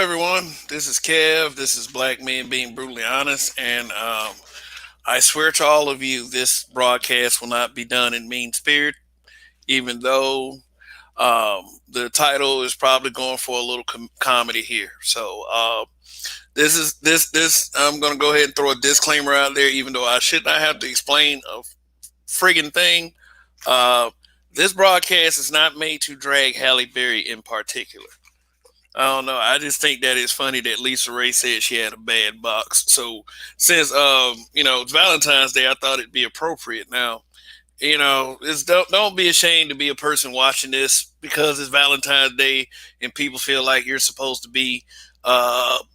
everyone. This is Kev. This is Black Men Being Brutally Honest. And I swear to all of you, this broadcast will not be done in mean spirit, even though the title is probably going for a little comedy here. So this is this. I'm going to go ahead and throw a disclaimer out there, even though I should not have to explain a friggin' thing. Uh, this broadcast is not made to drag Halle Berry in particular. I don't know. I just think that it's funny that Lisa Ray said she had a bad box. So since it's Valentine's Day, I thought it'd be appropriate. Now, it's don't be ashamed to be a person watching this because it's Valentine's Day and people feel like you're supposed to be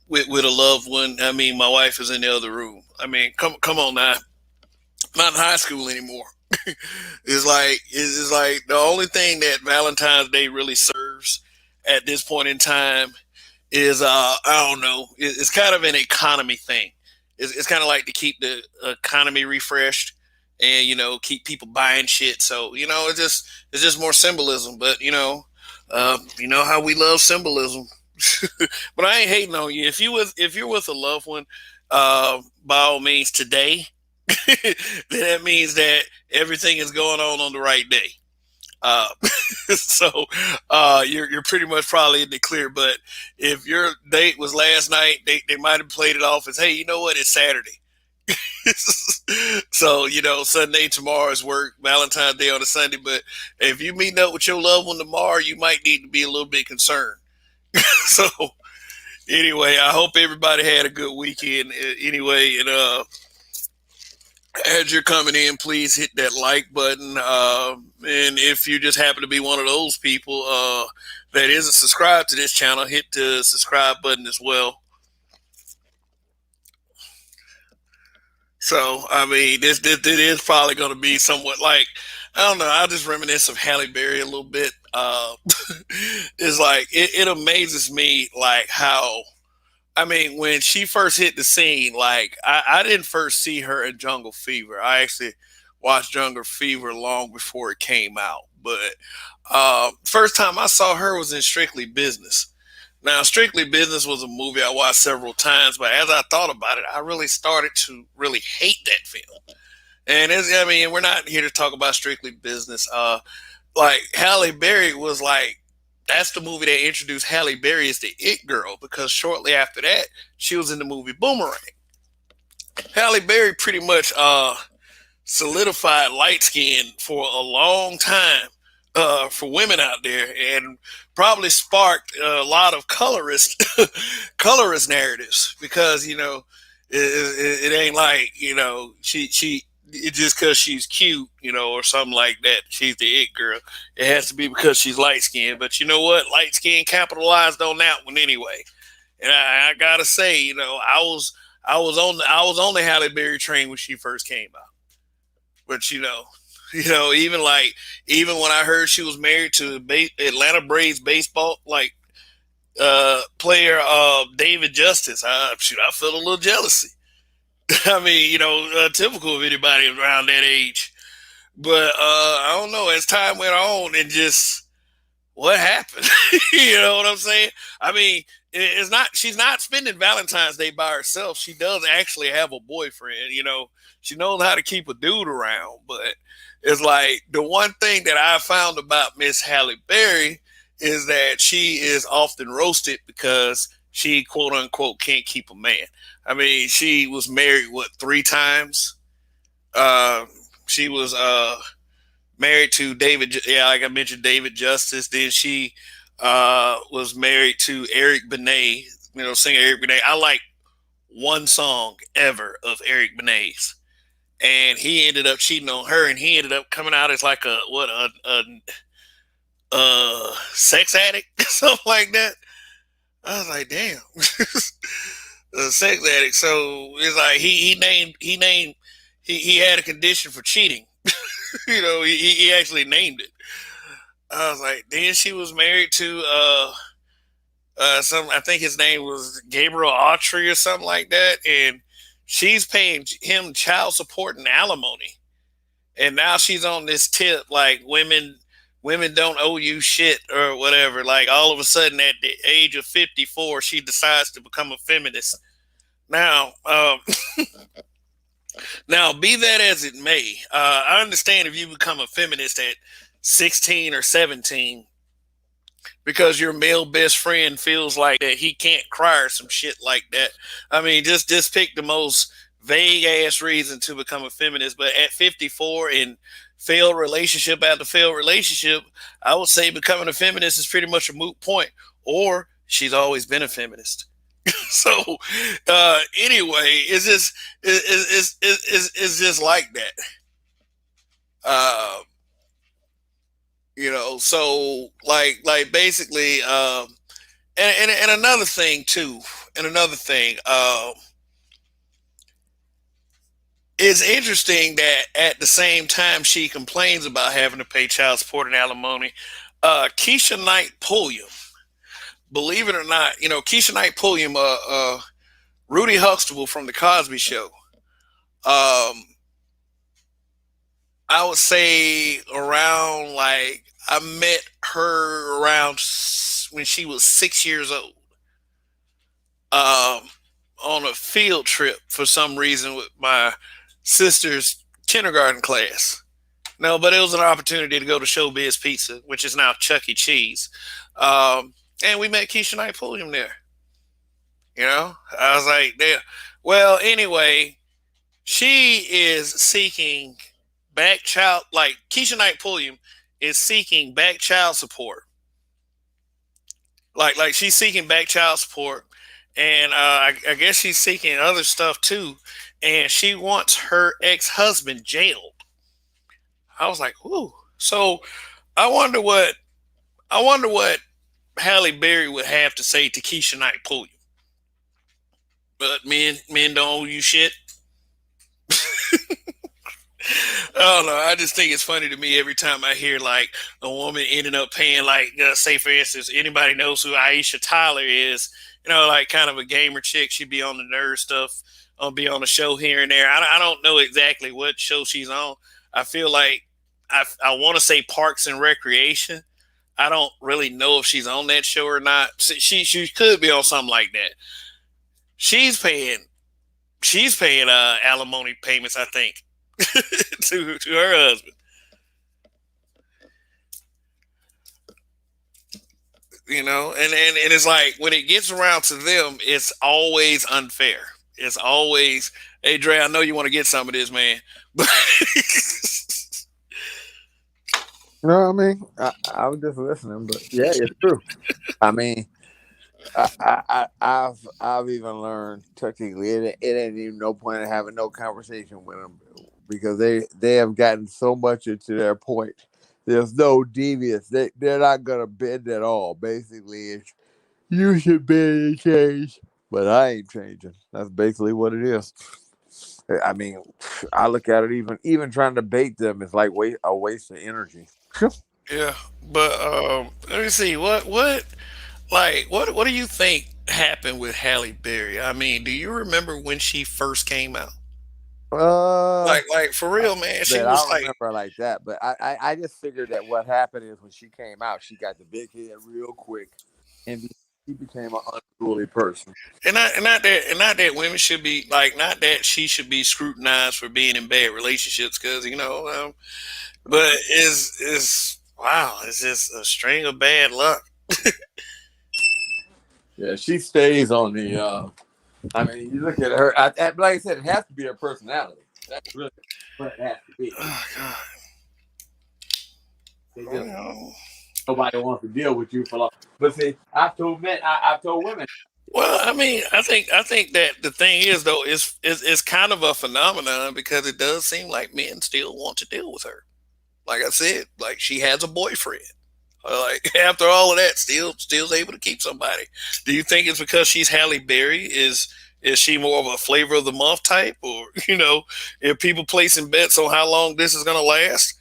with a loved one. I mean, my wife is in the other room. I mean, come on now. I'm not in high school anymore. It's like the only thing that Valentine's Day really serves at this point in time is I don't know. It's kind of an economy thing. It's kind of like to keep the economy refreshed and keep people buying shit. So it's just more symbolism. But you know how we love symbolism. But I ain't hating on you. If you're with a loved one, by all means today, then that means that everything is going on the right day. Uh, so you're pretty much probably in the clear. But if your date was last night, they might have played it off as, hey, you know what? It's Saturday. So, Sunday, tomorrow is work, Valentine's Day on a Sunday. But if you meeting up with your loved one tomorrow, you might need to be a little bit concerned. So anyway, I hope everybody had a good weekend. Anyway, and as you're coming in, please hit that like button. And if you just happen to be one of those people that isn't subscribed to this channel, hit the subscribe button as well. So, I mean, this is probably going to be somewhat like, I don't know, I'll just reminisce of Halle Berry a little bit. It's like, it amazes me, like, how I mean, when she first hit the scene, like I didn't first see her in Jungle Fever. I actually watched Jungle Fever long before it came out. But first time I saw her was in Strictly Business. Now, Strictly Business was a movie I watched several times, but as I thought about it, I really started to really hate that film. And I mean, we're not here to talk about Strictly Business. Like Halle Berry was like that's the movie that introduced Halle Berry as the it girl because shortly after that she was in the movie Boomerang. Halle Berry pretty much solidified light skin for a long time for women out there and probably sparked a lot of colorist colorist narratives because it ain't like she it's just because she's cute, or something like that. She's the it girl. It has to be because she's light skinned. But you know what? Light skin capitalized on that one anyway. And I gotta say, I was on the Halle Berry train when she first came out. But even when I heard she was married to Atlanta Braves baseball player David Justice, I felt a little jealousy. I mean, typical of anybody around that age. But I don't know. As time went on, and just what happened, you know what I'm saying? I mean, it's not. She's not spending Valentine's Day by herself. She does actually have a boyfriend. She knows how to keep a dude around. But it's like the one thing that I found about Miss Halle Berry is that she is often roasted because she quote unquote can't keep a man. I mean, she was married three times. She was married to David. Yeah, like I mentioned, David Justice. Then she was married to Eric Benet. Singer Eric Benet. I like one song ever of Eric Benet's, and he ended up cheating on her, and he ended up coming out as like a sex addict, something like that. I was like, damn. A sex addict. So it's like he had a condition for cheating. He actually named it. I was like, then she was married to some I think his name was Gabriel Autry or something like that, and she's paying him child support and alimony. And now she's on this tip like women don't owe you shit or whatever. Like all of a sudden at the age of 54, she decides to become a feminist. Now, now be that as it may, I understand if you become a feminist at 16 or 17 because your male best friend feels like that he can't cry or some shit like that. I mean, just pick the most vague ass reason to become a feminist. But at 54 and failed relationship after failed relationship, I would say becoming a feminist is pretty much a moot point. Or she's always been a feminist. So anyway, it's just like that. Uh, so like basically and another thing too, and another thing, it's interesting that at the same time she complains about having to pay child support and alimony, Keisha Knight Pulliam, believe it or not, Keisha Knight Pulliam, Rudy Huxtable from the Cosby Show, um, I would say around like I met her around when she was 6 years old, um, on a field trip for some reason with my sister's kindergarten class. No, but it was an opportunity to go to Showbiz Pizza, which is now Chuck E. Cheese. And we met Keisha Knight Pulliam there. I was like, there. Well, anyway, she is seeking back child, like Keisha Knight Pulliam is seeking back child support. Like she's seeking back child support, and I guess she's seeking other stuff too. And she wants her ex husband jailed. I was like, ooh. So I wonder what I wonder what Halle Berry would have to say to Keisha Knight Pulliam. But men don't owe you shit. I don't know. I just think it's funny to me every time I hear like a woman ending up paying, like, say for instance, anybody knows who Aisha Tyler is. Like kind of a gamer chick. She'd be on the nerd stuff, be on a show here and there. I don't know exactly what show she's on. I feel like I want to say Parks and Recreation. I don't really know if she's on that show or not. She could be on something like that. She's paying alimony payments, I think, to her husband. And it's like when it gets around to them, it's always unfair. It's always, hey Dre, I know you want to get some of this, man, but You know what I mean? I was just listening, but yeah, it's true. I mean, I've even learned technically it ain't even no point in having no conversation with them because they have gotten so much into their point. There's no devious. They're not gonna bend at all. Basically, it's you should bend and change, but I ain't changing. That's basically what it is. I mean, I look at it even trying to bait them is like a waste of energy. yeah. But let me see what do you think happened with Halle Berry? I mean, do you remember when she first came out? Uh, Like for real, man. She but I was don't like, remember her like that. But I just figured that what happened is when she came out, she got the big head real quick, and she became an unruly person. and not that women should be like, not that she should be scrutinized for being in bad relationships, because but is wow, it's just a string of bad luck. Yeah, she stays on the. I mean, you look at her. Like I said, it has to be her personality. That's really what it has to be. Oh God. They just Well, nobody wants to deal with you for long. But see, I've told women. I mean, I think that the thing is though is kind of a phenomenon, because it does seem like men still want to deal with her. Like I said, like she has a boyfriend. Like after all of that, still able to keep somebody. Do you think it's because she's Halle Berry? Is she more of a flavor of the month type, or if people placing bets on how long this is gonna last?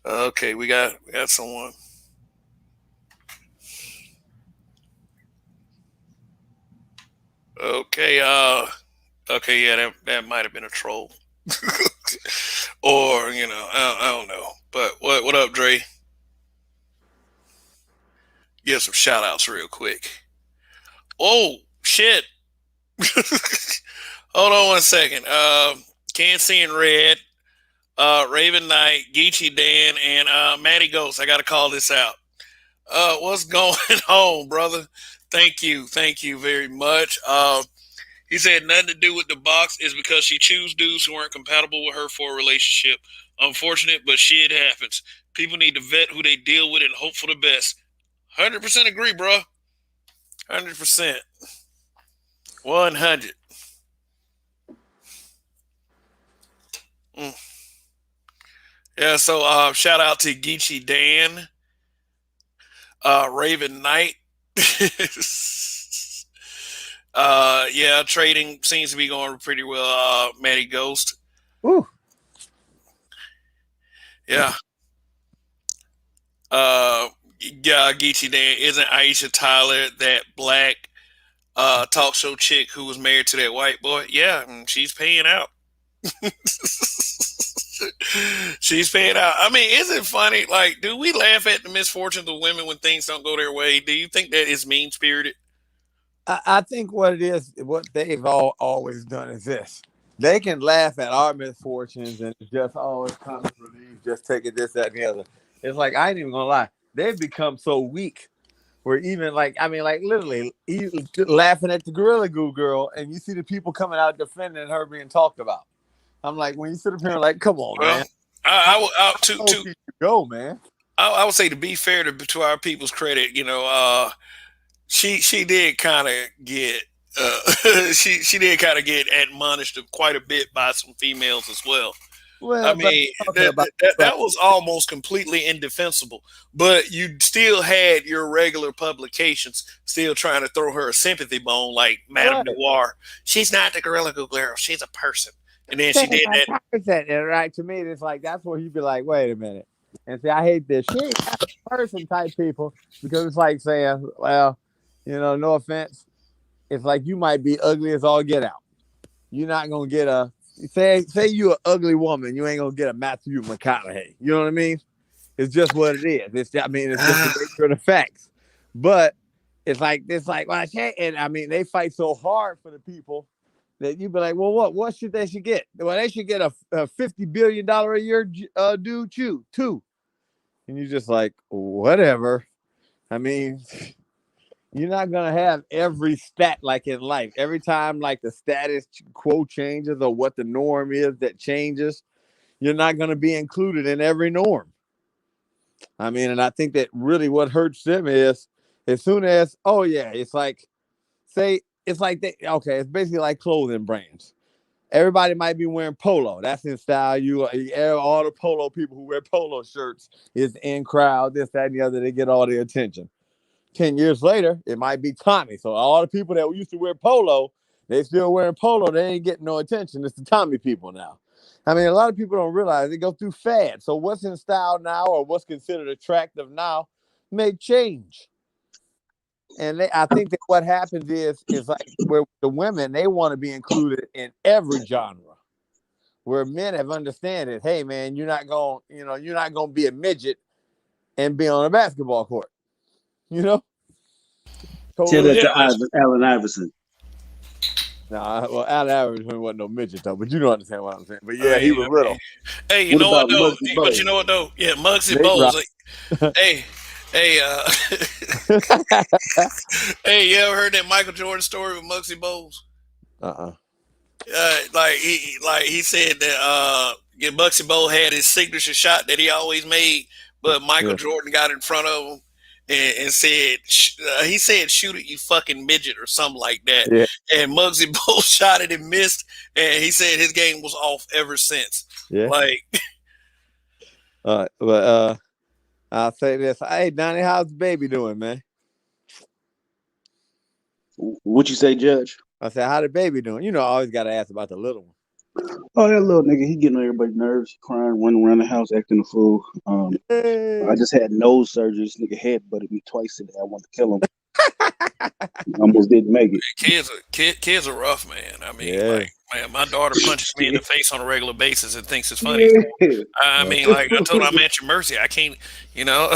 Okay, we got someone. Okay, okay, yeah, that might have been a troll. or I don't know. But what up, Dre? Get some shout outs real quick. Oh shit! Hold on one second. Can't see in red. Raven Knight, Geechee Dan, and Matty Ghost. I got to call this out. What's going on, brother? Thank you very much. He said nothing to do with the box is because she chose dudes who weren't compatible with her for a relationship. Unfortunate, but shit happens. People need to vet who they deal with and hope for the best. 100% agree, bro. 100%. 100. Mm. Yeah, so shout out to Geechee Dan, Raven Knight. Yeah, trading seems to be going pretty well. Matty Ghost. Ooh. Yeah. Yeah, Geechee Dan. Isn't Aisha Tyler that black talk show chick who was married to that white boy? Yeah, she's paying out. She's paying out. I mean, is it funny? Like, do we laugh at the misfortunes of women when things don't go their way? Do you think that is mean spirited? I think what it is, what they've always done is this. They can laugh at our misfortunes and it's just, oh, it's comic relief, just take it this, that, and the other. It's like, I ain't even gonna lie. They've become so weak where even like, I mean, like literally laughing at the Gorilla Glue girl and you see the people coming out defending her being talked about. I'm like, when you sit up here like, come on, Well, man. I, How I, would- I, low can you go, man? I would say to be fair to our people's credit, she did kind of get she did kind of get admonished quite a bit by some females as well. I Well, but mean, I'm talking about that was almost completely indefensible. But you still had your regular publications still trying to throw her a sympathy bone, like Madame right. Noir. She's not the Gorilla Glue girl. She's a person. And then she Saying did like that. percent, and right to me, it's like that's where you'd be like, wait a minute, and see, I hate this. She ain't that person type people because it's like saying, well, no offense, it's like you might be ugly as all get out. You're not gonna get a say you an ugly woman, you ain't gonna get a Matthew McConaughey. You know what I mean? It's just what it is. It's just the nature of the facts. But it's like well, and I mean, they fight so hard for the people that you'd be like, well, what should they should get? Well, they should get a $50 billion a year dude too. And you're just like, whatever. I mean, you're not gonna have every stat like in life. Every time like the status quo changes or what the norm is that changes, you're not gonna be included in every norm. I mean, and I think that really what hurts them is as soon as, oh yeah, it's like say it's like they okay, it's basically like clothing brands. Everybody might be wearing polo. That's in style. All the polo people who wear polo shirts is in crowd. This, that, and the other. They get all the attention. 10 years later, it might be Tommy. So all the people that used to wear polo, they still wearing polo. They ain't getting no attention. It's the Tommy people now. I mean, a lot of people don't realize they go through fads. So what's in style now or what's considered attractive now may change. And I think that what happens is like where the women, they want to be included in every genre. Where men have understand it, hey man, you're not gonna be a midget and be on a basketball court. You know? Tell Totally. that Yeah, to Allen Iverson. Nah, well, Allen Iverson wasn't no midget though, but you don't understand what I'm saying. But yeah, I he mean, was little. hey, you What know what about though? Muggsy But you Bogues? know what though? Yeah, Muggsy Nate Bowles. Rock. Like, hey, hey, hey, you ever heard that Michael Jordan story with Muggsy Bowles? uh-uh. Like he said that yeah, Muggsy Bowles had his signature shot that he always made, but Michael Yeah. Jordan got in front of him and said he said shoot it, you fucking midget, or something like that. Yeah. And Muggsy Bowles shot it and missed, and he said his game was off ever since. Yeah. Like, But I'll say this. Hey Donnie, how's the baby doing, man? What you say, Judge? I said, how the baby doing? I always gotta ask about the little one. Oh, that little nigga, he getting on everybody's nerves, crying, running around the house, acting a fool. I Hey. just had nose surgery. This nigga head butted me twice today. I want to kill him. Almost didn't make it. Kids are rough, man. I mean, Yeah. like, man, my daughter punches me in the face on a regular basis and thinks it's funny. Yeah. I mean, like I told her, I'm at your mercy. I can't, you know.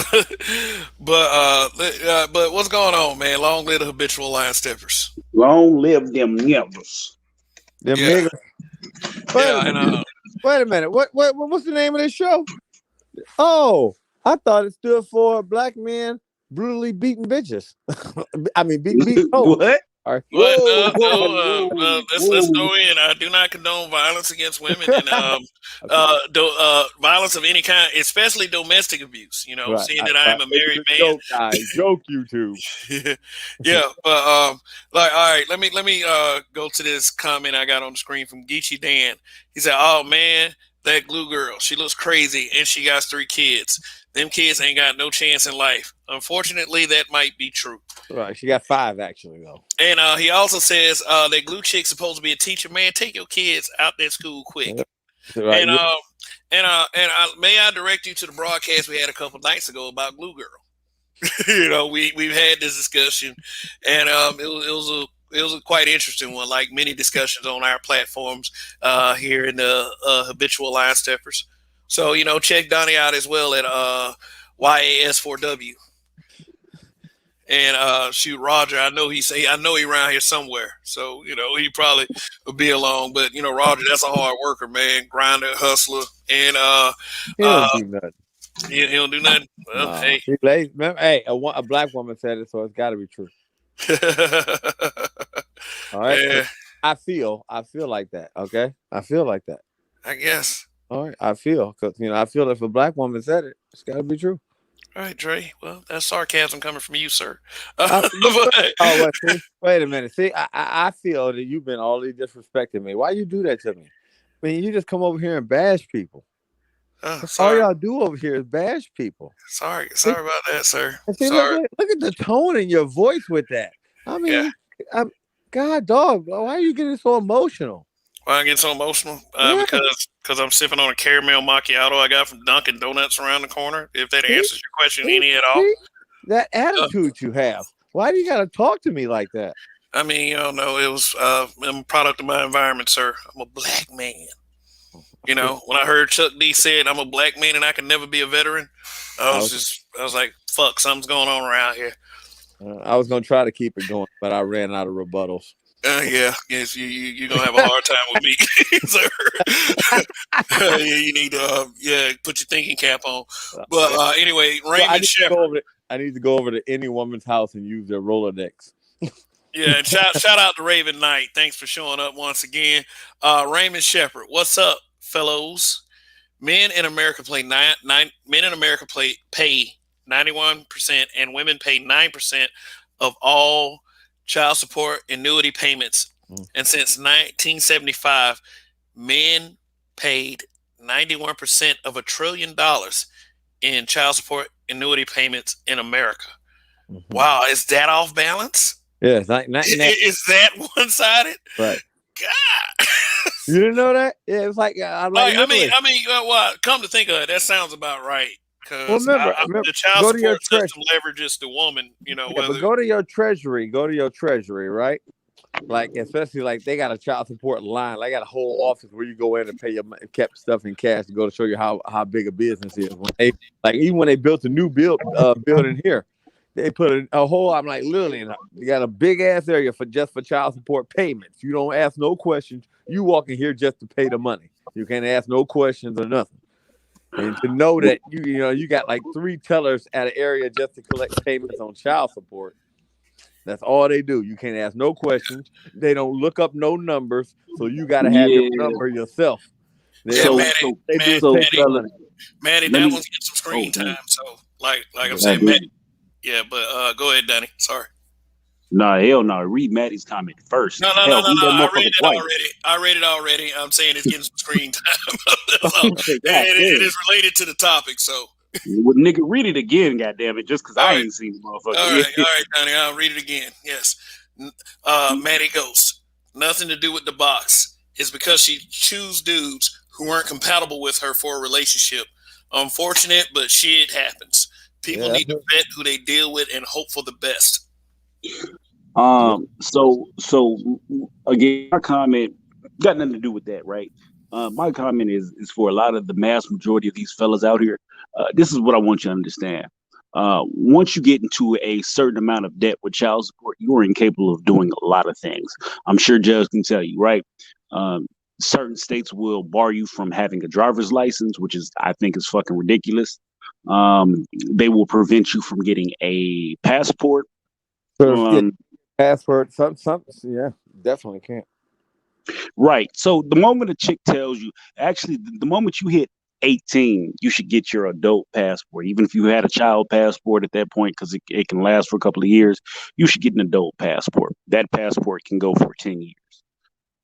But what's going on, man? Long live the habitual line steppers. Long live them nevers. Them Yeah, niggas. Wait yeah, a and minute. Wait a minute. What's the name of this show? Oh, I thought it stood for Black Men Brutally Beating Bitches. I mean, beat. Oh, What? sorry. But Whoa, let's throw in. I do not condone violence against women and violence of any kind, especially domestic abuse. You know, Right. seeing that I am a married man. Joke, guys. Joke, YouTube. Yeah, but like, all right, let me go to this comment I got on the screen from Geechee Dan. He said, "Oh man, that glue girl, she looks crazy, and she got 3 kids. Them kids ain't got no chance in life. Unfortunately, that might be true." Right. She got 5 actually though. And he also says that glue chick's supposed to be a teacher. Man, take your kids out that school quick. Right. And may I direct you to the broadcast we had a couple nights ago about glue girl. You know, we've had this discussion, and it was a quite interesting one, like many discussions on our platforms here in the habitual line steppers. So, you know, check Donnie out as well at YAS4W. And shoot, Roger, I know he around here somewhere. So, you know, he probably will be along. But, you know, Roger, that's a hard worker, man. Grinder, hustler. And he don't do nothing. he don't do nothing. Well, hey. Remember, hey, a black woman said it, so it's got to be true. All right. Yeah, I feel like that. Okay. I feel like that. I guess. All right. I feel if a black woman said it, it's got to be true. All right, Dre. Well, that's sarcasm coming from you, sir. Wait a minute. See, I feel that you've been already disrespecting me. Why you do that to me? I mean, you just come over here and bash people. All y'all do over here is bash people. Sorry about that, sir. See, sorry. Look at the tone in your voice with that. I mean, God, dog, why are you getting so emotional? Why I get so emotional? Because I'm sipping on a caramel macchiato I got from Dunkin' Donuts around the corner. If that answers your question any at all. That attitude you have. Why do you got to talk to me like that? I mean, you don't know, it was I'm a product of my environment, sir. I'm a black man. You know, when I heard Chuck D said I'm a black man and I can never be a veteran, I was like, fuck, something's going on around here. I was gonna try to keep it going, but I ran out of rebuttals. Yes, you're gonna have a hard time with me, sir. You need to put your thinking cap on. But anyway, Raymond Shepard. I need to go over to any woman's house and use their Rolodex. Yeah, and shout out to Raven Knight. Thanks for showing up once again. Raymond Shepard, what's up, fellows? Men in America pay 91%, and women pay 9% of all child support annuity payments. And since 1975, men paid 91% of $1 trillion in child support annuity payments in America. Mm-hmm. Wow, is that off balance? Yeah, is that one-sided? Right. God, you didn't know that? Yeah, it's like well, come to think of it, that sounds about right. Well, remember, the child support system leverages the woman. You know, but go to your treasury. Go to your treasury, right? Like, especially like they got a child support line. They got a whole office where you go in and pay your kept stuff in cash to go to show you how big a business is. Even when they built a new building here. They put a whole, I'm like, literally, you got a big ass area for child support payments. You don't ask no questions. You walk in here just to pay the money. You can't ask no questions or nothing. And to know that you got like 3 tellers at an area just to collect payments on child support. That's all they do. You can't ask no questions. They don't look up no numbers, so you got to have your number yourself. Maddie, that one's getting some screen time. So, like I'm saying, Maddie. Yeah, but go ahead, Danny. Sorry. Nah, hell no. Read Maddie's comment first. No. I read it already. I'm saying it's getting some screen time. It is related to the topic, so. Well, nigga, read it again, goddammit, just because I ain't seen the motherfucker. All right, Danny, I'll read it again. Yes. Maddie Ghost. Nothing to do with the box. It's because she choose dudes who weren't compatible with her for a relationship. Unfortunate, but shit happens. People need to vet who they deal with and hope for the best. Yeah. So again, my comment got nothing to do with that, right? My comment is for a lot of the mass majority of these fellas out here. This is what I want you to understand. Once you get into a certain amount of debt with child support, you are incapable of doing a lot of things. I'm sure Judge can tell you, right? Um, Certain states will bar you from having a driver's license, which is I think is fucking ridiculous. They will prevent you from getting a passport. So if, yeah, Um, password, some, yeah, definitely can't. Right. So the moment a chick tells you, actually, the moment you hit 18, you should get your adult passport. Even if you had a child passport at that point, because it can last for a couple of years, you should get an adult passport. That passport can go for 10 years.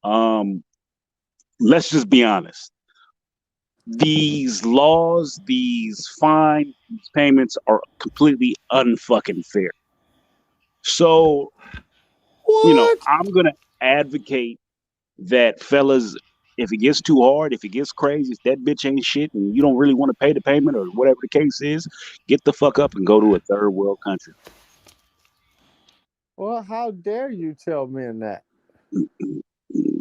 Um, let's just be honest. These laws, these fines, these payments are completely unfucking fair. So, What? I'm going to advocate that fellas, if it gets too hard, if it gets crazy, if that bitch ain't shit and you don't really want to pay the payment or whatever the case is, get the fuck up and go to a third world country. Well, how dare you tell men that?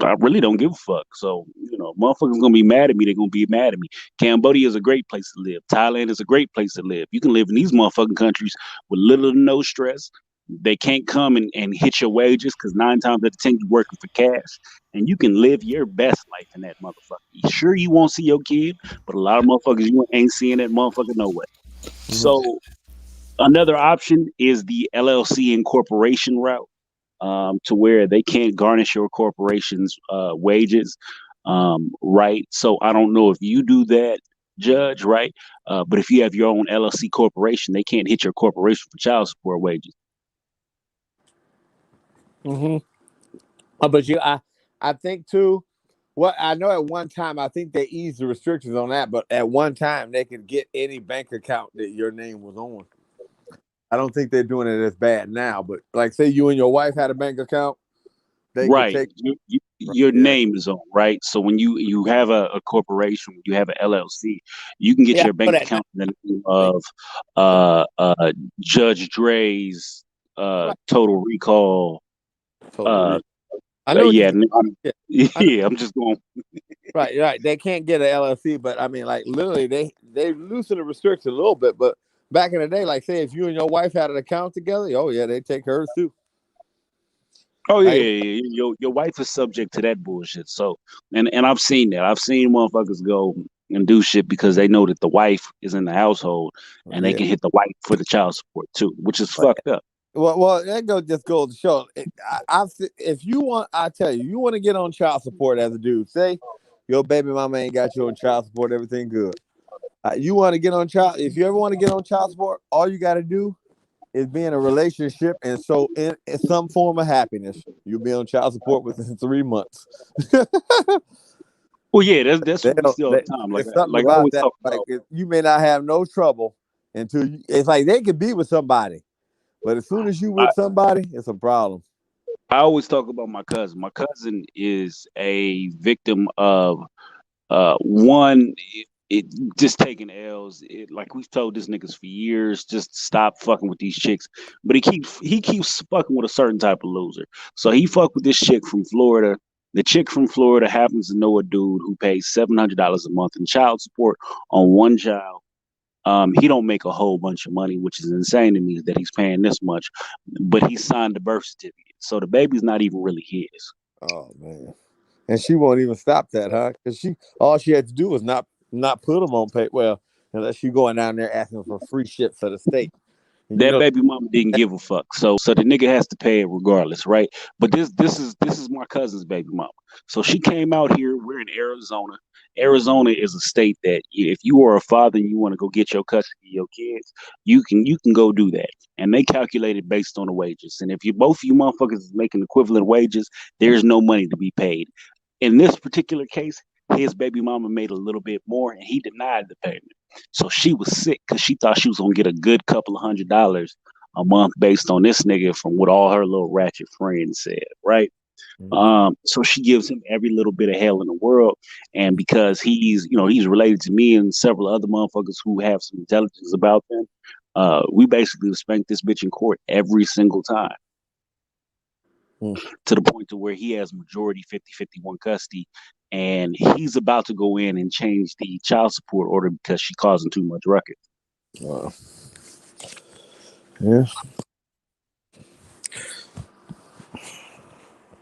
I really don't give a fuck. So, motherfuckers gonna be mad at me, they're gonna be mad at me. Cambodia is a great place to live. Thailand is a great place to live. You can live in these motherfucking countries with little to no stress. They can't come and hit your wages because 9 times out of 10 you're working for cash. And you can live your best life in that motherfucker. Sure, you won't see your kid, but a lot of motherfuckers you ain't seeing that motherfucker no way. Mhm. So another option is the LLC incorporation route, to where they can't garnish your corporation's wages, right? So I don't know if you do that, Judge, right? But if you have your own LLC corporation, they can't hit your corporation for child support wages. Mhm. But I think too. What I know at one time, I think they eased the restrictions on that. But at one time, they could get any bank account that your name was on. I don't think they're doing it as bad now. But like, say you and your wife had a bank account, they could Right. take. Your Yeah, name is on, right? So when you have a corporation, you have an LLC, you can get yeah, your I know bank that now. account in the name of Judge Dre's Right, Total Recall. total Uh, reach. I know what yeah, you. Yeah, I know. yeah. I'm just going. Right, right. They can't get an LLC, but I mean, like literally, they loosen the restrictions a little bit. But back in the day, like say if you and your wife had an account together, oh yeah, they take hers too. Oh yeah, Like, yeah, yeah. Your wife is subject to that bullshit. So, and I've seen that. I've seen motherfuckers go and do shit because they know that the wife is in the household and they yeah. can hit the wife for the child support too, which is fucked up. Well, that goes to show. If you want, I tell you, you want to get on child support as a dude. Say your baby mama ain't got you on child support, everything good. You want to get on child. If you ever want to get on child support, all you got to do is be in a relationship, and so in some form of happiness, you'll be on child support within 3 months. Well, yeah, that's what we They'll, see all they, the time. Like it's something like I about always that. talk Like about. you may not have no trouble until it's like they could be with somebody, but as soon as you I, with somebody, it's a problem. I always talk about my cousin. My cousin is a victim of one. It just taking L's. Like we've told this niggas for years, just stop fucking with these chicks. But he keeps fucking with a certain type of loser. So he fucked with this chick from Florida. The chick from Florida happens to know a dude who pays $700 a month in child support on one child. He don't make a whole bunch of money, which is insane to me that he's paying this much. But he signed the birth certificate, so the baby's not even really his. Oh man, and she won't even stop that, huh? Because she all she had to do was not put them on pay. Well, unless she going down there asking for free shit for the state, and you That know. baby mama didn't give a fuck. So the nigga has to pay it regardless, right? But this is my cousin's baby mama. So she came out here. We're in Arizona. Arizona is a state that if you are a father and you want to go get your custody of your kids, you can go do that. And they calculate it based on the wages. And if you both of you motherfuckers is making equivalent wages, there's no money to be paid. In this particular case, his baby mama made a little bit more and he denied the payment. So she was sick because she thought she was gonna get a good couple of $100 a month based on this nigga from what all her little ratchet friends said, right? Mhm. So she gives him every little bit of hell in the world, and because he's related to me and several other motherfuckers who have some intelligence about them, we basically spank this bitch in court every single time. to the point to where he has majority 50-51 custody, and he's about to go in and change the child support order because she's causing too much ruckus. Wow. Yeah.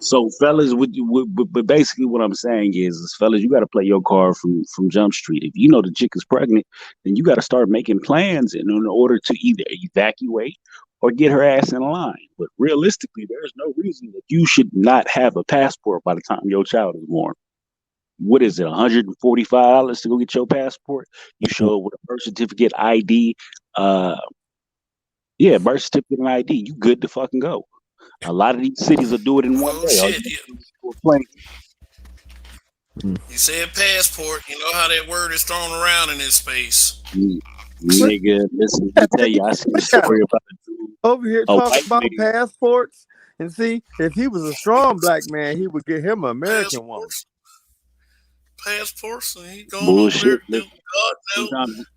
So, fellas, but basically what I'm saying is, fellas, you got to play your card from Jump Street. If you know the chick is pregnant, then you got to start making plans in order to either evacuate or get her ass in line. But realistically, there's no reason that you should not have a passport by the time your child is born. What is it, $145 to go get your passport? You show up with a birth certificate, ID. Birth certificate and ID. You good to fucking go. A lot of these cities will do it in one Oh day. shit! You said passport. You know how that word is thrown around in this space. Nigga, listen, let me tell you, I see a story about a dude over here talking about passports. And see, if he was a strong black man, he would get him an American woman. Passports, and he going bullshit. Over there.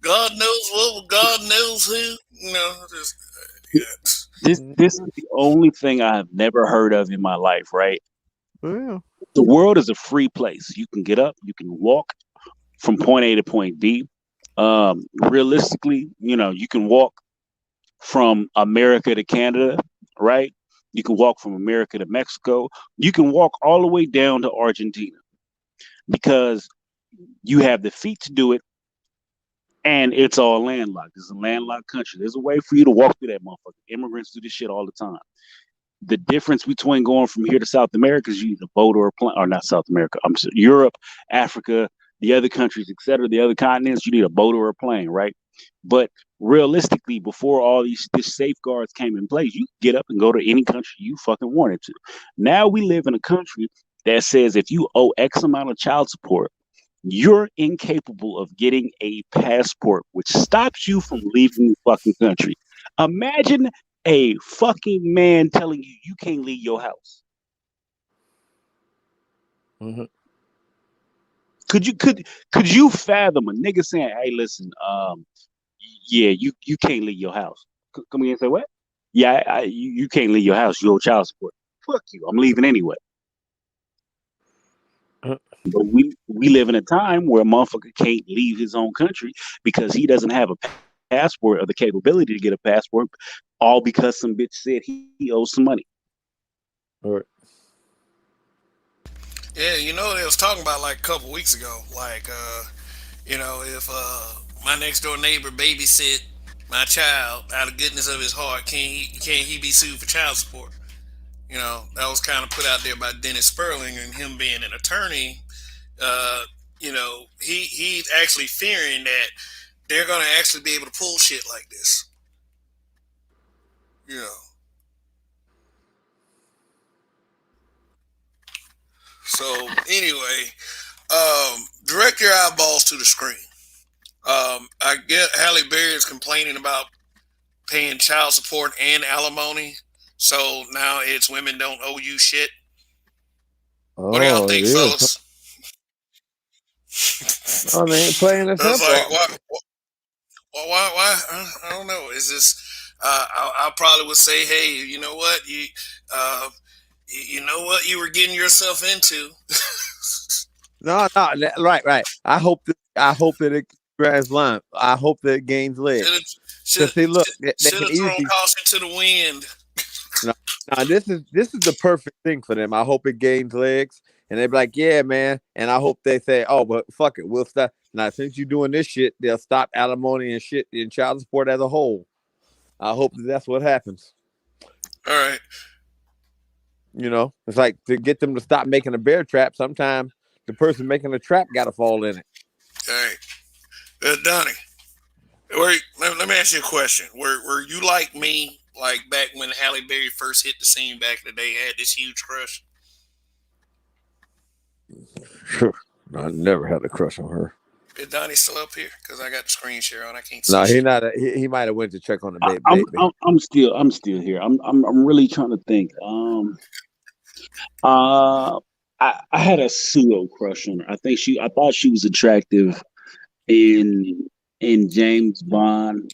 God knows what, God knows who. You know, just this is the only thing I have never heard of in my life, right? Yeah. The world is a free place. You can get up, you can walk from point A to point B. Realistically, you know, you can walk from America to Canada, right? You can walk from America to Mexico. You can walk all the way down to Argentina because you have the feet to do it, and it's all landlocked. It's a landlocked country. There's a way for you to walk through that motherfucker. Immigrants do this shit all the time. The difference between going from here to South America is you need a boat or a plane, or not South America. I'm sorry, Europe, Africa, the other countries, etc., the other continents. You need a boat or a plane, right? But realistically, before all these safeguards came in place, you get up and go to any country you fucking wanted to. Now we live in a country that says if you owe X amount of child support, you're incapable of getting a passport, which stops you from leaving the fucking country. Imagine a fucking man telling you you can't leave your house. Mm-hmm. Could you fathom a nigga saying, "Hey, listen, you can't leave your house." Come here and say what? Yeah, you can't leave your house. You owe child support. Fuck you. I'm leaving anyway. But we live in a time where a motherfucker can't leave his own country because he doesn't have a passport or the capability to get a passport, all because some bitch said he owes some money. All right. Yeah, you know, they was talking about like a couple weeks ago, like, you know, if my next door neighbor babysit my child out of goodness of his heart, can't he be sued for child support? You know, that was kind of put out there by Dennis Sperling, and him being an attorney. You know, he's actually fearing that they're going to actually be able to pull shit like this. You know. So anyway, direct your eyeballs to the screen. I get Halle Berry is complaining about paying child support and alimony. So now it's women don't owe you shit. What do y'all think, fellas? Oh, they ain't playing this up. Like, why? I don't know. Is this? I probably would say, hey, you know what? You know what you were getting yourself into. No, right. I hope that it grabs line. I hope that it gains legs. Should have thrown easily caution to the wind. No, this is the perfect thing for them. I hope it gains legs, and they're like, yeah, man. And I hope they say, oh, but fuck it, we'll stop. Now, since you're doing this shit, they'll stop alimony and shit and child support as a whole. I hope that's what happens. All right. You know, it's like to get them to stop making a bear trap. Sometimes the person making the trap got to fall in it. All right. Donnie, let me ask you a question. Were you like me, like back when Halle Berry first hit the scene back in the day, had this huge crush? Sure. I never had a crush on her. Is Donnie still up here? Because I got the screen share on. I can't see. No, he's not. He might have went to check on the baby. I'm still here. I'm really trying to think. I had a pseudo crush on her. I thought she was attractive in James Bond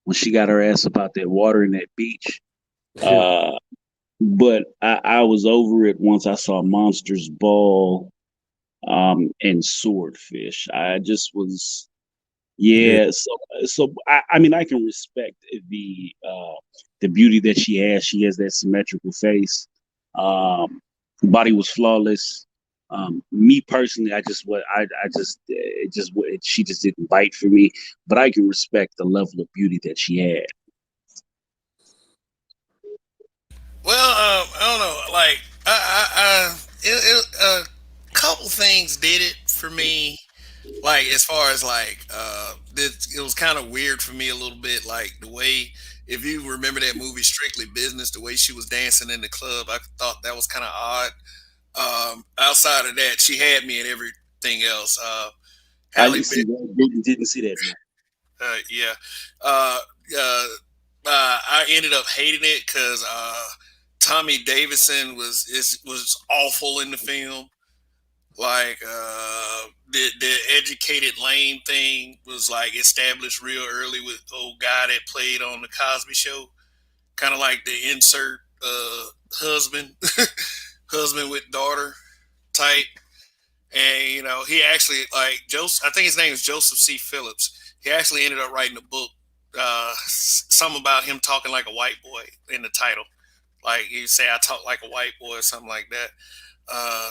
when she got her ass about that water in that beach. but I was over it once I saw Monsters Ball and Swordfish. I just was Yeah. yeah. So I mean I can respect the beauty that she has. She has that symmetrical face. Um, body was flawless. Me personally, I just it just she just didn't bite for me. But I can respect the level of beauty that she had. Well, I don't know. Like, a couple things did it for me. Like, as far as like, it was kind of weird for me a little bit. Like the way, if you remember that movie Strictly Business, the way she was dancing in the club, I thought that was kind of odd. Outside of that, she had me in everything else. I Halle didn't Berry, see that. Didn't see that. No. yeah. Uh, uh, I ended up hating it because Tommy Davidson was awful in the film. Like the educated lame thing was like established real early with old guy that played on the Cosby Show, kind of like the insert husband, husband with daughter type. And he actually like Joseph. I think his name is Joseph C. Phillips. He actually ended up writing a book, something about him talking like a white boy in the title. Like you say, I talk like a white boy or something like that. Uh,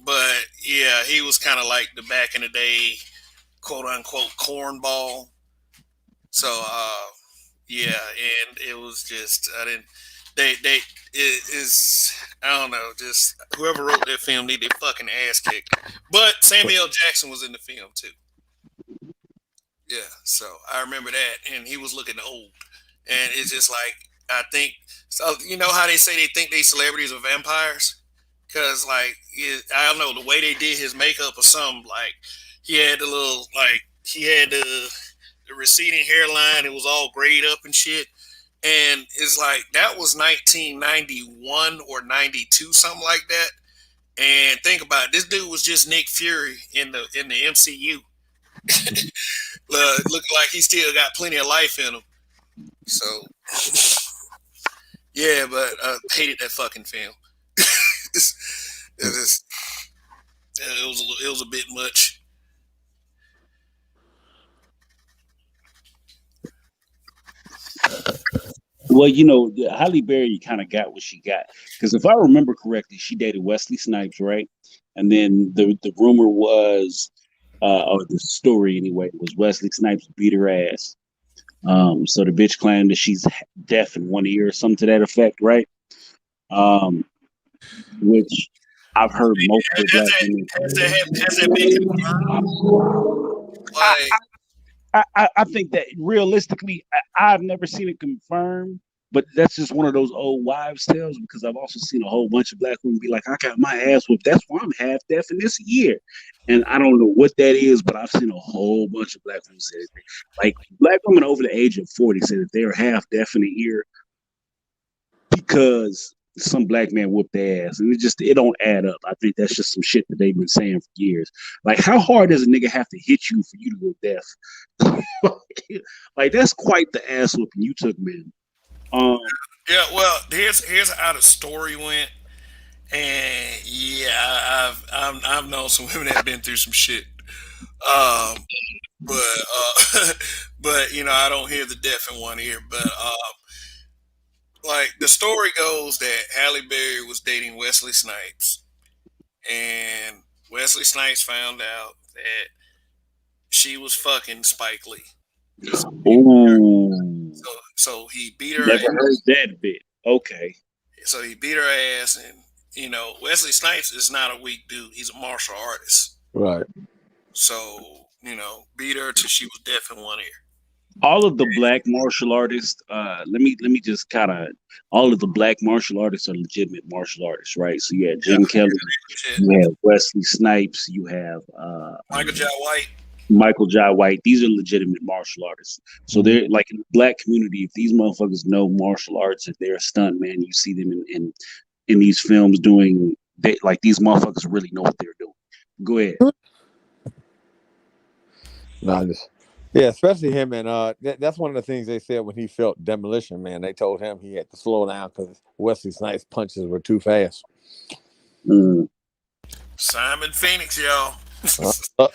but yeah, he was kind of like the back in the day, quote unquote, cornball. So yeah, and it was just I didn't. They it is I don't know. Just whoever wrote that film need their fucking ass kicked. But Samuel L. Jackson was in the film too. Yeah, so I remember that, and he was looking old, and it's just like I think so. You know how they say they think they celebrities are vampires, because like I don't know the way they did his makeup or something. Like he had the little like he had the receding hairline. It was all grayed up and shit. And it's like that was 1991 or 92, something like that. And think about it, this dude was just Nick Fury in the MCU. Looking like he still got plenty of life in him. So yeah, but hated that fucking film. It's, it was a bit much. Well, Halle Berry kind of got what she got because if I remember correctly, she dated Wesley Snipes, right? And then the rumor was, or the story anyway, was Wesley Snipes beat her ass. So the bitch claimed that she's deaf in one ear or something to that effect, right? Um, which I've heard multiple Has black that women. has that been confirmed? Like I think that realistically, I've never seen it confirmed, but that's just one of those old wives' tales because I've also seen a whole bunch of black women be like, I got my ass whipped. That's why I'm half deaf in this year. And I don't know what that is, but I've seen a whole bunch of black women say that. Like black women over the age of 40 say that they're half deaf in the ear because some black man whooped their ass, and it don't add up. I think that's just some shit that they've been saying for years. Like, how hard does a nigga have to hit you for you to go deaf? Like, that's quite the ass whooping you took, man. Um, yeah, well, here's how the story went. And yeah, I've known some women that have been through some shit. Um, but but I don't hear the deaf in one ear. But like the story goes that Halle Berry was dating Wesley Snipes, and Wesley Snipes found out that she was fucking Spike Lee. So ooh, he beat her. never heard that bit. Okay. So he beat her ass, and Wesley Snipes is not a weak dude. He's a martial artist. Right. So beat her till she was deaf in one ear. All of the black martial artists, let me just kind of, all of the black martial artists are legitimate martial artists, right? So you have Yeah, Jim Kelly, shit. you have Wesley Snipes, you have Michael J. White. Michael Jai White. These are legitimate martial artists. So they're like in the black community. If these motherfuckers know martial arts, if they're a stunt man, you see them in these films doing. Like these motherfuckers really know what they're doing. Go ahead. No, Yeah, especially him, and that's one of the things they said when he felt Demolition Man. They told him he had to slow down because Wesley Snipes' punches were too fast. Mm, Simon Phoenix, y'all.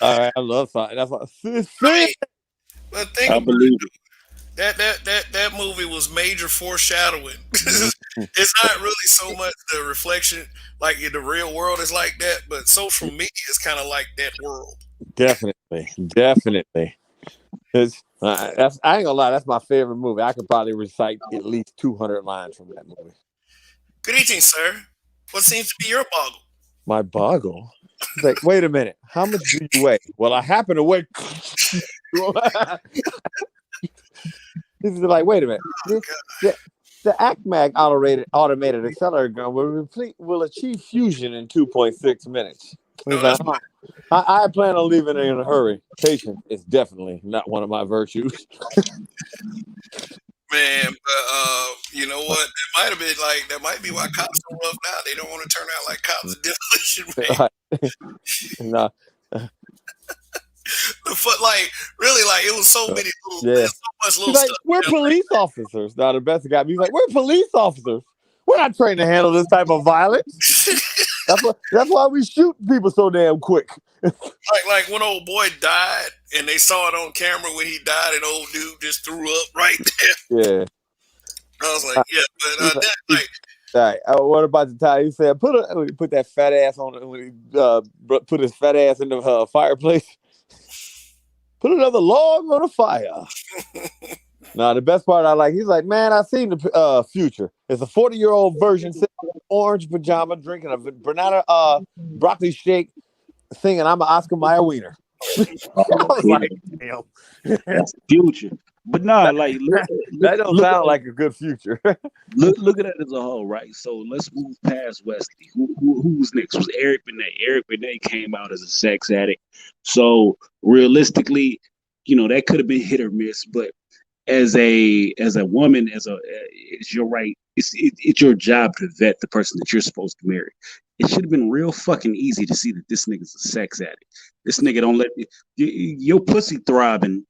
I love Simon. That's what I mean, but think I about believe it. that movie was major foreshadowing. Mhm. It's not really so much the reflection, like in the real world is like that, but social media is kind of like that world. Definitely, definitely. That's I ain't gonna lie. That's my favorite movie. I could probably recite at least 200 lines from that movie. Good evening, sir. What seems to be your boggle? My boggle. He's like, wait a minute. How much do you weigh? Well, I happen to weigh. He's like, wait a minute. The ACMAG automated accelerator gun will achieve fusion in 2.6 minutes. No, He's like, that's oh, I plan on leaving in a hurry. Patience is definitely not one of my virtues. man. But you know what? It might have been like that. Might be why cops are rough now. They don't want to turn out like cops in demolition, man. No. The foot, like really, like it was so many little, Yeah. so much little He's like, stuff. we're police officers. Now the best guy. He's like, we're police officers. We're not trained to handle this type of violence. That's why we shoot people so damn quick. like when old boy died and they saw it on camera when he died, and old dude just threw up right there. Yeah. I was like, yeah, but He's like, that like all right. What about the time he said, put that fat ass on when he put his fat ass in the fireplace. Put another log on the fire. Now, the best part I like, he's like, man, I seen the future. It's a 40-year-old version sitting in an orange pajama drinking a banana broccoli shake, singing I'm an Oscar Mayer wiener. I was Yeah, like, damn. that's the future. But nah, like That don't sound like a good future. look at it as a whole, right? So let's move past Wesley. Who was next? Was Eric Benet. Eric Benet came out as a sex addict. So realistically, that could have been hit or miss. But as a woman, it's your right. It's your job to vet the person that you're supposed to marry. It should have been real fucking easy to see that this nigga's a sex addict. This nigga don't let your pussy throbbing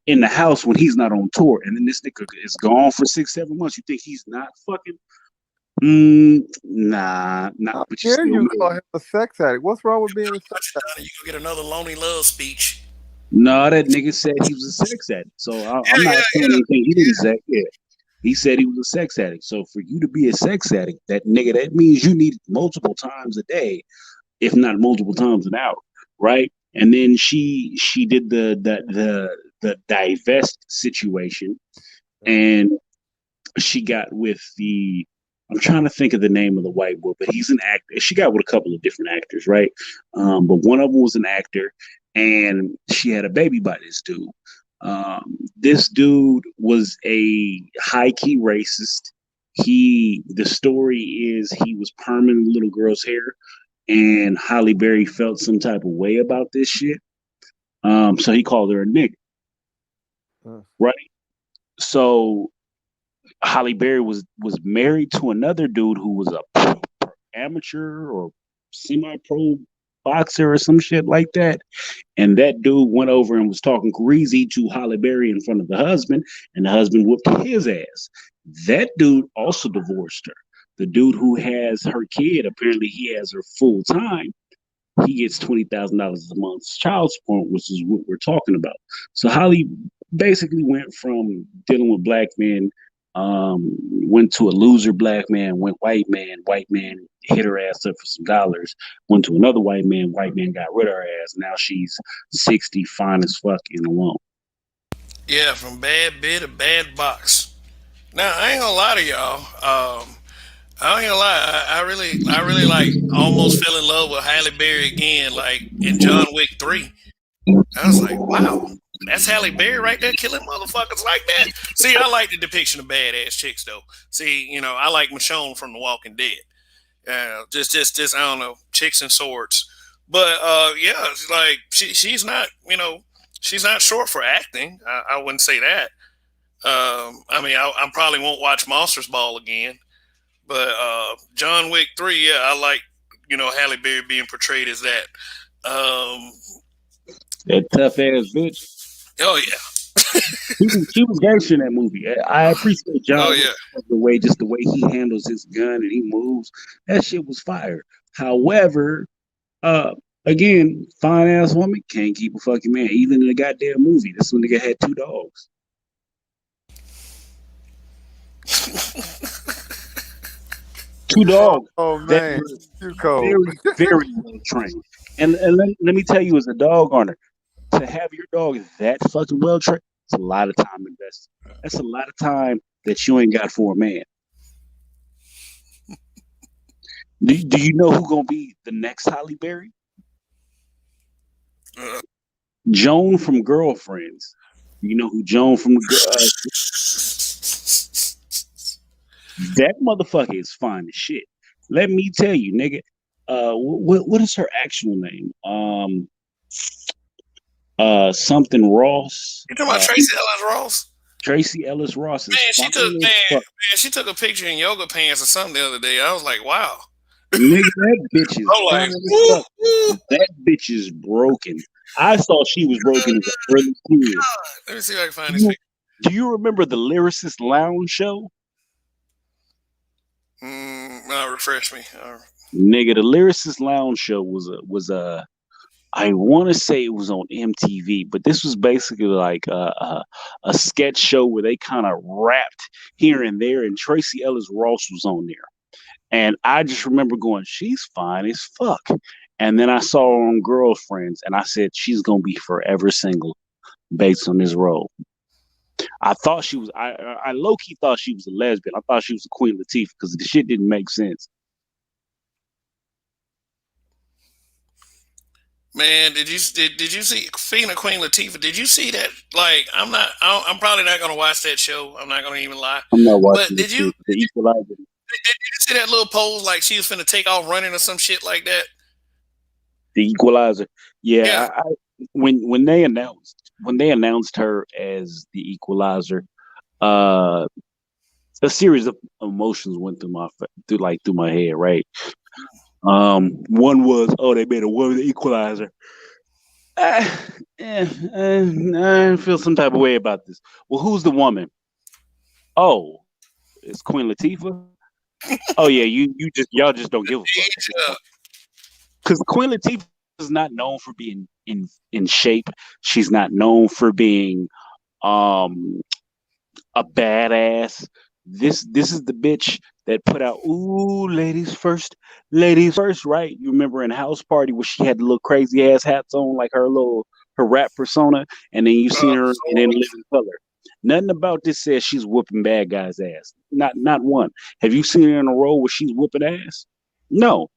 in the house when he's not on tour, and then this nigga is gone for 6-7 months. You think he's not fucking? Nah. How But you dare still you call married. him a sex addict? What's wrong with being a sex addict? you can get another lonely love speech. No, that nigga said he was a sex addict. So I'm Yeah, not yeah, saying anything he didn't say. Yeah, he said he was a sex addict. So for you to be a sex addict, that means you need it multiple times a day, if not multiple times an hour, right? And then she did the divest situation, and she got with the I'm trying to think of the name of the white boy, but he's an actor. She got with a couple of different actors, right? But one of them was an actor, and she had a baby by this dude. This dude was a high key racist. The story is he was perming the little girl's hair, and Halle Berry felt some type of way about this shit. So he called her a nigga, Mm. right? So Halle Berry was married to another dude who was a amateur or semi-pro boxer or some shit like that. And that dude went over and was talking greasy to Halle Berry in front of the husband, and the husband whooped his ass. That dude also divorced her. The dude who has her kid, apparently he has her full time. He gets $20,000 a month child support, which is what we're talking about. So Holly basically went from dealing with black men, went to a loser black man, went white man hit her ass up for some dollars, went to another white man got rid of her ass. Now she's 60, fine as fuck and alone. yeah. From bad bid to bad box. Now I ain't gonna lie to y'all. I ain't gonna lie. I really like almost fell in love with Halle Berry again, like in John Wick 3. I was like, wow, that's Halle Berry right there killing motherfuckers like that. See, I like the depiction of badass chicks though. See, I like Michonne from The Walking Dead. Just I don't know, chicks and swords. But yeah, it's like she's not, she's not short for acting. I wouldn't say that. I mean, I probably won't watch Monsters Ball again. But John Wick 3, yeah, I like, Halle Berry being portrayed as that. Um, That tough ass bitch. Oh yeah. She was gangster in that movie. I appreciate John Oh Wick yeah. for the way he handles his gun and he moves. That shit was fire. However, uh, again, fine ass woman can't keep a fucking man, even in a goddamn movie. This one nigga had two dogs, two dogs Oh that man, were too cold. very well trained. And let me tell you, as a dog owner, to have your dog that fucking well trained, it's a lot of time invested. That's a lot of time that you ain't got for a man. Do you know who gonna be the next Halle Berry? Uh, Joan from Girlfriends. You know who Joan from that motherfucker is fine as shit. Let me tell you, nigga. What is her actual name? Something Ross. you talking about Tracy Ellis Ross? Tracy Ellis Ross is Man, fine as fuck. she took a picture in yoga pants or something the other day. I was like, wow. Nigga, that bitch is I'm fine like, as woo, fuck. woo. That bitch is broken. I thought she was broken as an early kid. Let me see if I can find Do this you, picture. do you remember the Lyricist Lounge show? Refresh me. Nigga, the Lyricist Lounge show was a I want to say it was on MTV, but this was basically like a sketch show where they kind of rapped here and there, and Tracy Ellis Ross was on there. And I just remember going, she's fine as fuck. And then I saw her on Girlfriends, and I said, she's gonna be forever single based on this role. I thought she was, I low key thought she was a lesbian. I thought she was a Queen Latifah because the shit didn't make sense. Man, did you see speaking of Queen Latifah? Did you see that? Like, I'm probably not gonna watch that show. I'm not gonna even lie. I'm not But watching this did you shit. The Equalizer. did you see that little pose like she was finna take off running or some shit like that? The Equalizer. Yeah. Yeah, when they announced her as the Equalizer, uh, a series of emotions went through my head. Right. One was, oh, they made a woman the Equalizer. Ah, I feel some type of way about this. Well, who's the woman? Oh, it's Queen Latifah. Oh yeah, y'all just don't give a fuck at this Yeah. point because Queen Latifah is not known for being in shape. She's not known for being um a badass. This is the bitch that put out ooh ladies first, right? You remember in House Party where she had the little crazy ass hats on, like her rap persona, and then you seen her in In Living Color. Nothing about this says she's whooping bad guys' ass. Not one. Have you seen her in a role where she's whooping ass? No.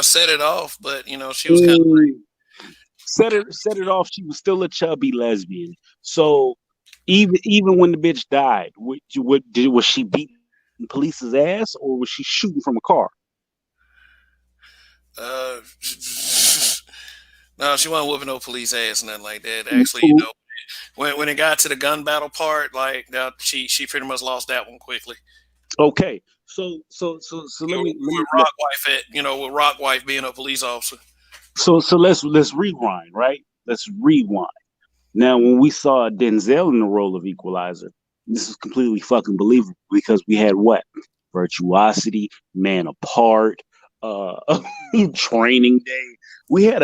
Set it off, but you know she was kind of. Mm, set it off. She was still a chubby lesbian. So even when the bitch died, was she beating police's ass or was she shooting from a car? Uh, no, she wasn't whooping no police ass, nothing like that. Actually, you know, when it got to the gun battle part, like now she pretty much lost that one quickly. Okay, so You know, let with me Rock Wife with Rock Wife being a police officer. so let's rewind, right? Let's rewind. Now, when we saw Denzel in the role of Equalizer, this is completely fucking believable because we had what? Virtuosity, Man Apart, uh, Training Day. We had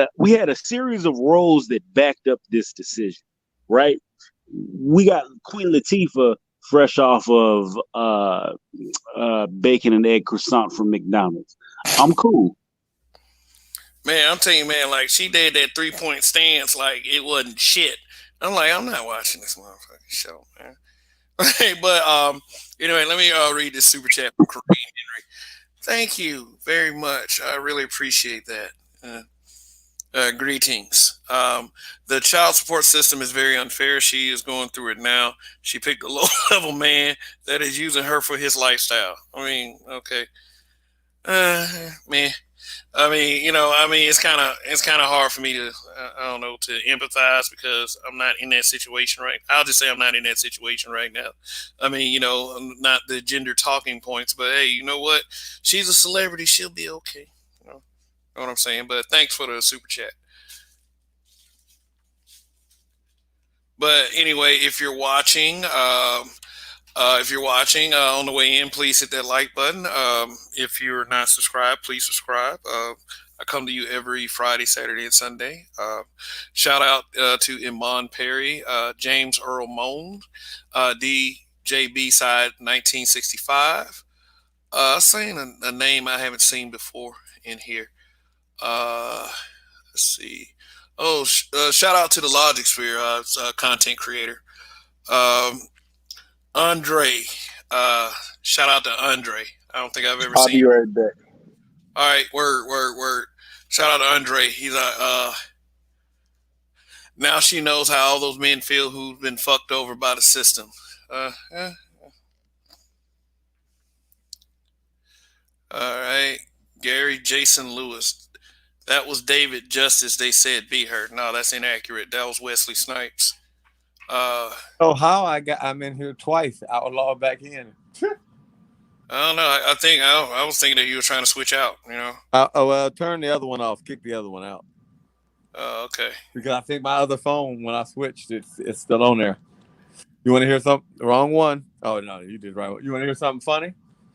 a series of roles that backed up this decision, right? We got Queen Latifah fresh off of bacon and egg croissant from McDonald's. I'm cool. Man, I'm telling you, man, like she did that 3 point stance like it wasn't shit. I'm like, I'm not watching this motherfucking show, man. But anyway, let me read this super chat from Kareem Henry. Thank you very much. I really appreciate that. Greetings. The child support system is very unfair. She is going through it now. She picked a low level man that is using her for his lifestyle. I mean, okay. Man, it's kind of hard for me to, I don't know, to empathize because I'm not in that situation right. I'll just say I'm not in that situation right now. I mean, not the gender talking points, but hey, you know what? She's a celebrity. She'll be okay. Know what I'm saying? But thanks for the super chat. But anyway, if you're watching on the way in, please hit that like button. If you're not subscribed, please subscribe. I come to you every Friday, Saturday, and Sunday. Shout out to Iman Perry, James Earl Moan, DJB Side 1965. Saying a name I haven't seen before in here. Uh, let's see. Oh, shout out to the Logic Sphere, content creator. Um, Andre. Uh, Shout out to Andre. I don't think I've ever I'll seen. be right back. All right, word. Shout out to Andre. He's now she knows how all those men feel who've been fucked over by the system. Uh, eh. All right, Gary Jason Lewis. That was David Justice. They said be heard. No, that's inaccurate. That was Wesley Snipes. Uh, So how I'm in here twice, outlaw back in. I don't know. I think I was thinking that you were trying to switch out. You know. Well, turn the other one off. Kick the other one out. Okay. Because I think my other phone, when I switched, it's still on there. You want to hear something? Wrong one. Oh no, you did right. You want to hear something funny?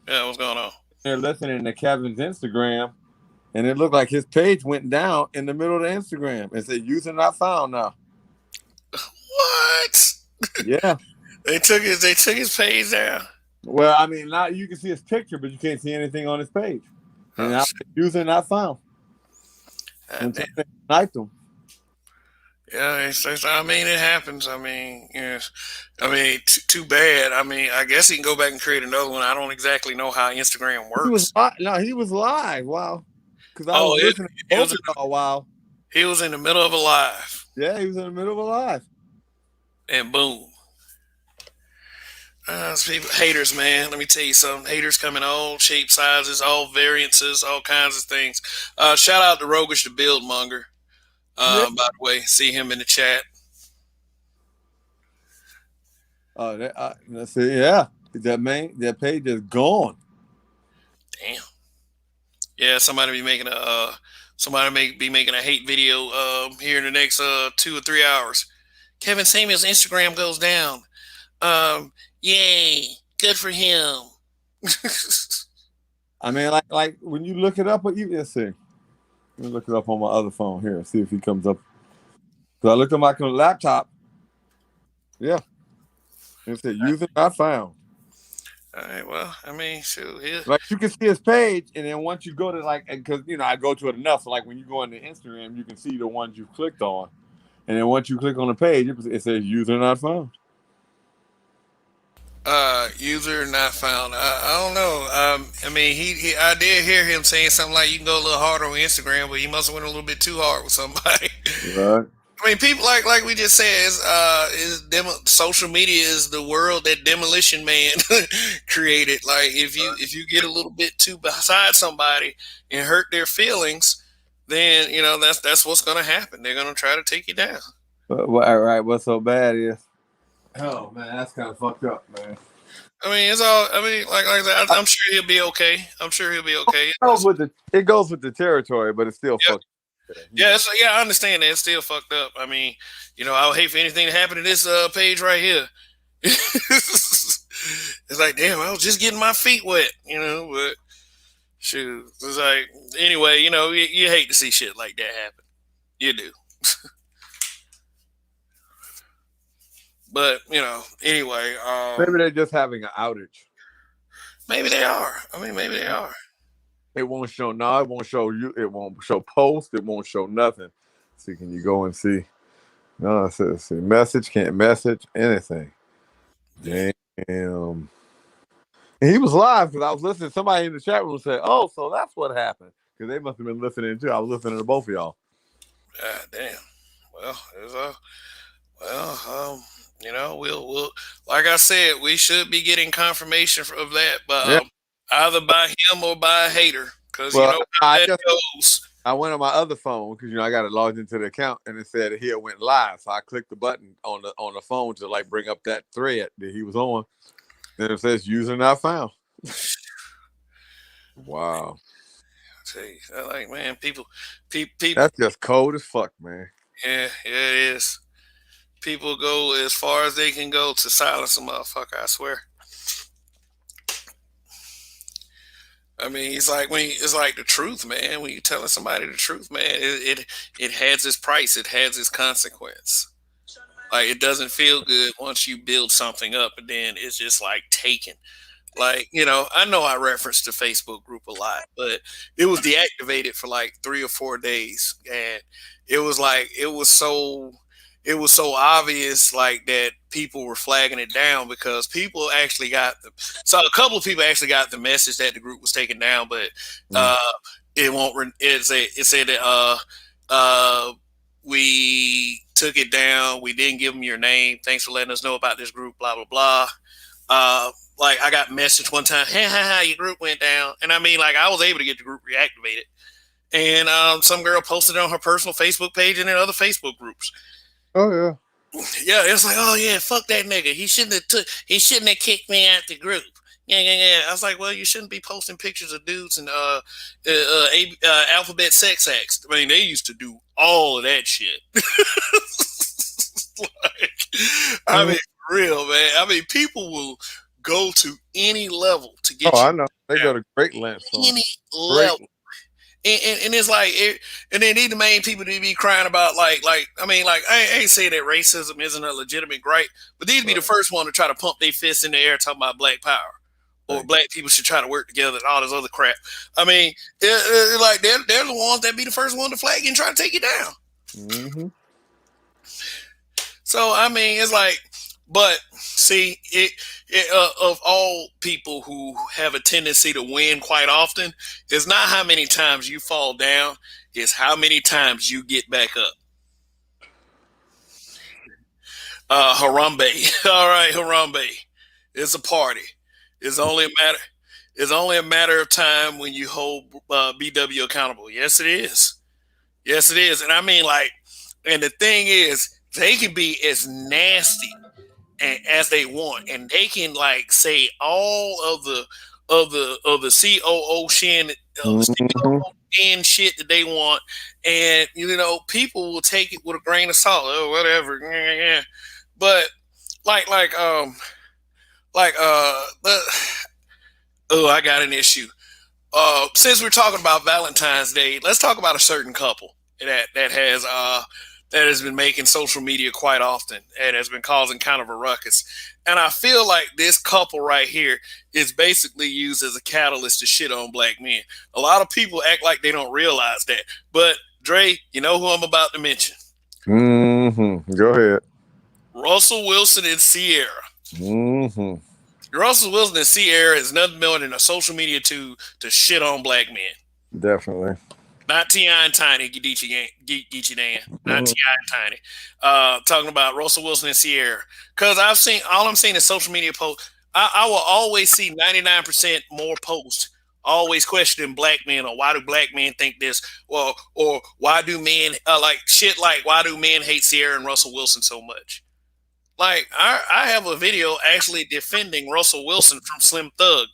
Yeah, what's going on? They're listening to Kevin's Instagram, and it looked like his page went down in the middle of the Instagram. It said user not found now. What? Yeah. They took his page down. Well, I mean, now you can see his picture, but you can't see anything on his page. And Oh, user not found. And so they sniped him. yeah, I mean, it happens. I mean, yes. I mean, too bad. I mean, I guess he can go back and create another one. I don't exactly know how Instagram works. He was live. Wow. Because I Oh, was listening to both of y'all. Wow. He was in the middle of a live, Yeah, he was in the middle of a live. and boom. People, haters, man. Let me tell you something. Haters come in all shapes, sizes, all variances, all kinds of things. Shout out to Rogish the Build Monger. Yeah. By the way, see him in the chat. Let's see. Yeah, that page is gone. Damn. Yeah, somebody be making a hate video here in the next 2 or 3 hours. Kevin Samuel's Instagram goes down. Yay, good for him. I mean, like when you look it up, let's see. Let me look it up on my other phone here and see if he comes up. So I looked on my laptop. Yeah. It said user not found. All right, well, I mean, shoot, yeah. Like you can see his page, and then once you go to because I go to it enough. So like when you go into Instagram, you can see the ones you clicked on, and then once you click on the page, it says user not found. User not found. I don't know. I mean, I did hear him saying something like you can go a little harder on Instagram, but he must have went a little bit too hard with somebody. Right. I mean, people like we just said, social media is the world that Demolition Man created. Like if you get a little bit too beside somebody and hurt their feelings, then that's what's going to happen. They're going to try to take you down. All right. What's so bad is, oh man, that's kind of fucked up, man. I mean, it's all. I mean, like that. I'm sure he'll be okay. It goes with the territory, but it's still fucked. Yeah, I understand that. It's still fucked up. I mean, I would hate for anything to happen to this page right here. It's like, damn, I was just getting my feet wet, but shoot. It's like, anyway, you hate to see shit like that happen. You do. But, anyway. Maybe they're just having an outage. Maybe they are. I mean, maybe they are. It won't show. No, it won't show you. It won't show post. It won't show nothing. See, can you go and see? No, it says see message. Can't message anything. Damn. And he was live because I was listening. Somebody in the chat room said, "Oh, so that's what happened." Because they must have been listening too. I was listening to both of y'all. God damn. Well, we'll like I said, we should be getting confirmation of that, but either by him or by a hater, because how that goes. I went on my other phone because I got it logged into the account, and it said he went live. So I clicked the button on the phone to bring up that thread that he was on. Then it says user not found. Wow. See, like, man, people. That's just cold as fuck, man. Yeah, it is. People go as far as they can go to silence a motherfucker. I swear. I mean, it's like the truth, man. When you're telling somebody the truth, man, it has its price. It has its consequence. Like it doesn't feel good once you build something up, and then it's just like taken. Like, I know I referenced the Facebook group a lot, but it was deactivated for like 3 or 4 days. And it was like, it was so obvious like that people were flagging it down because people actually so a couple of people actually got the message that the group was taken down, but, Mm. it won't, it said that, uh, we took it down. We didn't give them your name. Thanks for letting us know about this group, blah, blah, blah. Like I got messaged one time, hey, your group went down, and I mean, like I was able to get the group reactivated, and some girl posted it on her personal Facebook page and in other Facebook groups. Oh yeah. Yeah, it's like, oh yeah, fuck that nigga. He shouldn't have kicked me out the group. Yeah, yeah, yeah. I was like, well, you shouldn't be posting pictures of dudes and alphabet sex acts. I mean, they used to do all of that shit. Like, I Mhm. mean, for real, man. I mean, people will go to any level to Oh, get you I know. They down. go to great lengths on Any it. Great. level. And it's like and they need the main people to be crying about like I mean like I ain't saying that racism isn't a legitimate gripe, but these be the Right. first one to try to pump their fists in the air talking about black power or Right. black people should try to work together and all this other crap. I mean, like they're the ones that be the first one to flag and try to take you down. Mm-hmm. So I mean, it's like, but see, of all people who have a tendency to win quite often, it's not how many times you fall down; it's how many times you get back up. Harambe, all right, Harambe, it's a party. It's only a matter. It's only a matter of time when you hold BW accountable. Yes, it is. Yes, it is. And I mean, like, and the thing is, they can be as nasty as they want, and they can like say all of the COO Mm-hmm. shit that they want, and people will take it with a grain of salt. Oh, whatever. Yeah, yeah. But like oh, I got an issue. Since we're talking about Valentine's Day, let's talk about a certain couple that has been making social media quite often and has been causing kind of a ruckus. And I feel like this couple right here is basically used as a catalyst to shit on black men. A lot of people act like they don't realize that. But Dre, you know who I'm about to mention? Mm-hmm. Go ahead. Russell Wilson and Ciara. Mm-hmm. Russell Wilson and Ciara is nothing more than a social media tool to shit on black men. Definitely. Not T.I. and Tiny, Geechee Dan. Not Mhm. T.I. and Tiny. Talking about Russell Wilson and Ciara. Because all I'm seeing is social media posts. I will always see 99% more posts always questioning black men or why do black men think this? Well, or why do men, like shit like, why do men hate Ciara and Russell Wilson so much? Like, I have a video actually defending Russell Wilson from Slim Thug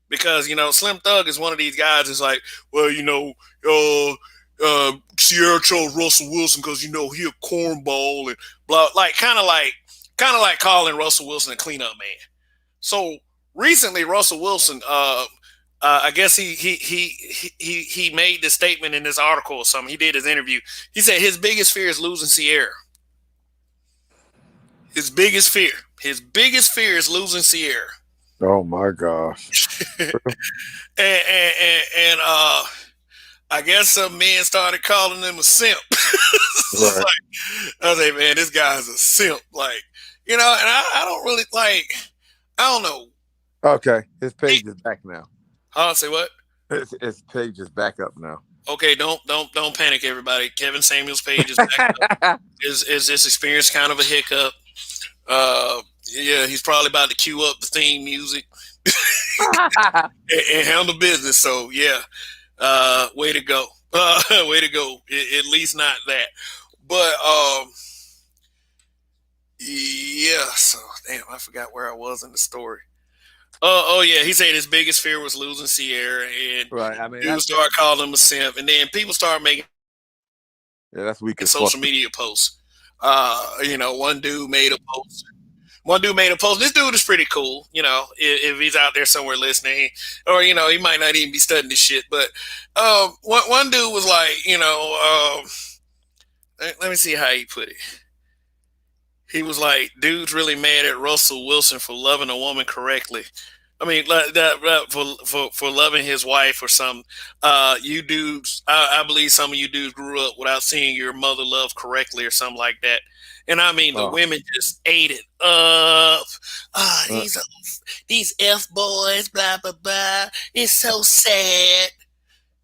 because Slim Thug is one of these guys that's like, well, Ciara chose Russell Wilson because he a cornball and blah, like kind of like calling Russell Wilson a cleanup man. So recently, Russell Wilson, I guess he made the statement in this article or something. He did his interview. He said his biggest fear is losing Ciara. His biggest fear. His biggest fear is losing Ciara. Oh my gosh. And I guess some men started calling him a simp. Right. Like, I was like, man, this guy's a simp. Like, and I don't really like. I don't know. Okay. His page is back now. Huh? Say what? His page is back up now. Okay, don't panic, everybody. Kevin Samuel's page is back up. Is this experience kind of a hiccup? Yeah, he's probably about to cue up the theme music and handle business. So yeah, way to go. Way to go. At least not that. But yeah. So damn, I forgot where I was in the story. Oh yeah, he said his biggest fear was losing Ciara, and Right. I mean, people start calling him a simp, and then people start making that's weak as fuck. social media posts. One dude made a post. One dude made a post. This dude is pretty cool, if he's out there somewhere listening, or he might not even be studying this shit. But one dude was like, let me see how he put it. He was like, dude's really mad at Russell Wilson for loving a woman correctly. I mean, like that for loving his wife or something. You dudes, I believe some of you dudes grew up without seeing your mother love correctly or something like that. And I mean, the Oh, women just ate it up. Ah, uh, these f boys, blah blah blah. It's so sad.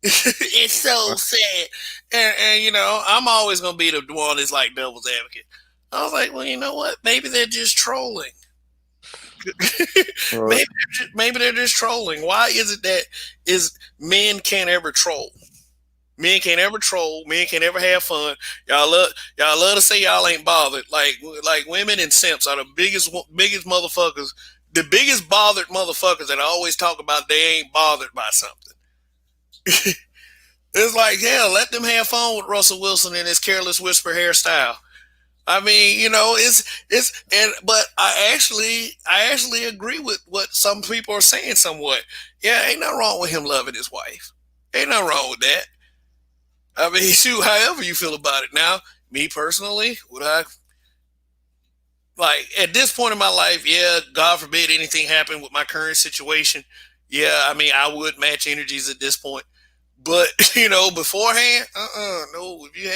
It's so uh, sad. And I'm always gonna be the one that's like devil's advocate. I was like, well, you know what? Maybe they're just trolling. uh, maybe they're just trolling. Why is it that is men can't ever troll? Men can't ever troll. Men can't ever have fun. Y'all love to say y'all ain't bothered. Like women and simps are the biggest motherfuckers. The biggest bothered motherfuckers that I always talk about. They ain't bothered by something. It's like, hell, let them have fun with Russell Wilson and his careless whisper hairstyle. I mean, but I actually agree with what some people are saying somewhat. Yeah, ain't nothing wrong with him loving his wife. Ain't nothing wrong with that. I mean, shoot, however you feel about it. Now, me personally, would I like at this point in my life? Yeah, God forbid anything happened with my current situation. Yeah, I mean, I would match energies at this point. But beforehand, no. If you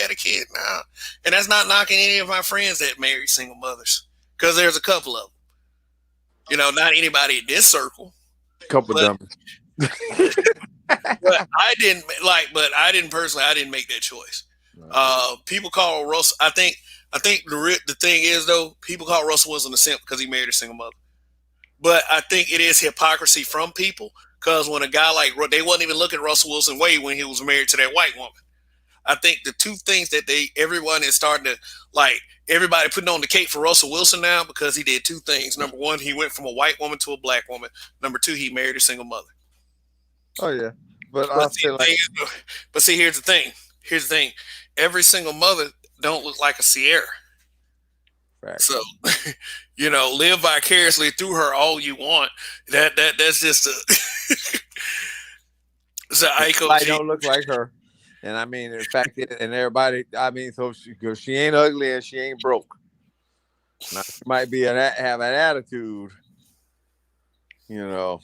had a kid, nah. And that's not knocking any of my friends that married single mothers, because there's a couple of them. Not anybody in this circle, couple but dummies. I didn't personally. I didn't make that choice. Right. People call Russell. I think the thing is though, people call Russell Wilson a simp because he married a single mother. But I think it is hypocrisy from people, because when a guy like they wasn't even looking at Russell Wilson way when he was married to that white woman. I think the two things that everyone is starting to like everybody putting on the cape for Russell Wilson now, because he did two things. Number one, he went from a white woman to a black woman. Number two, he married a single mother. Oh yeah, but But I'll see, say like here's the thing. Here's the thing. Every single mother don't look like a Ciara. So, facts. live vicariously through her all you want. That's just a it's an Ico I G. don't look like her, and I mean, in fact, and everybody. I mean, so she ain't ugly and she ain't broke. Now she might be have an attitude.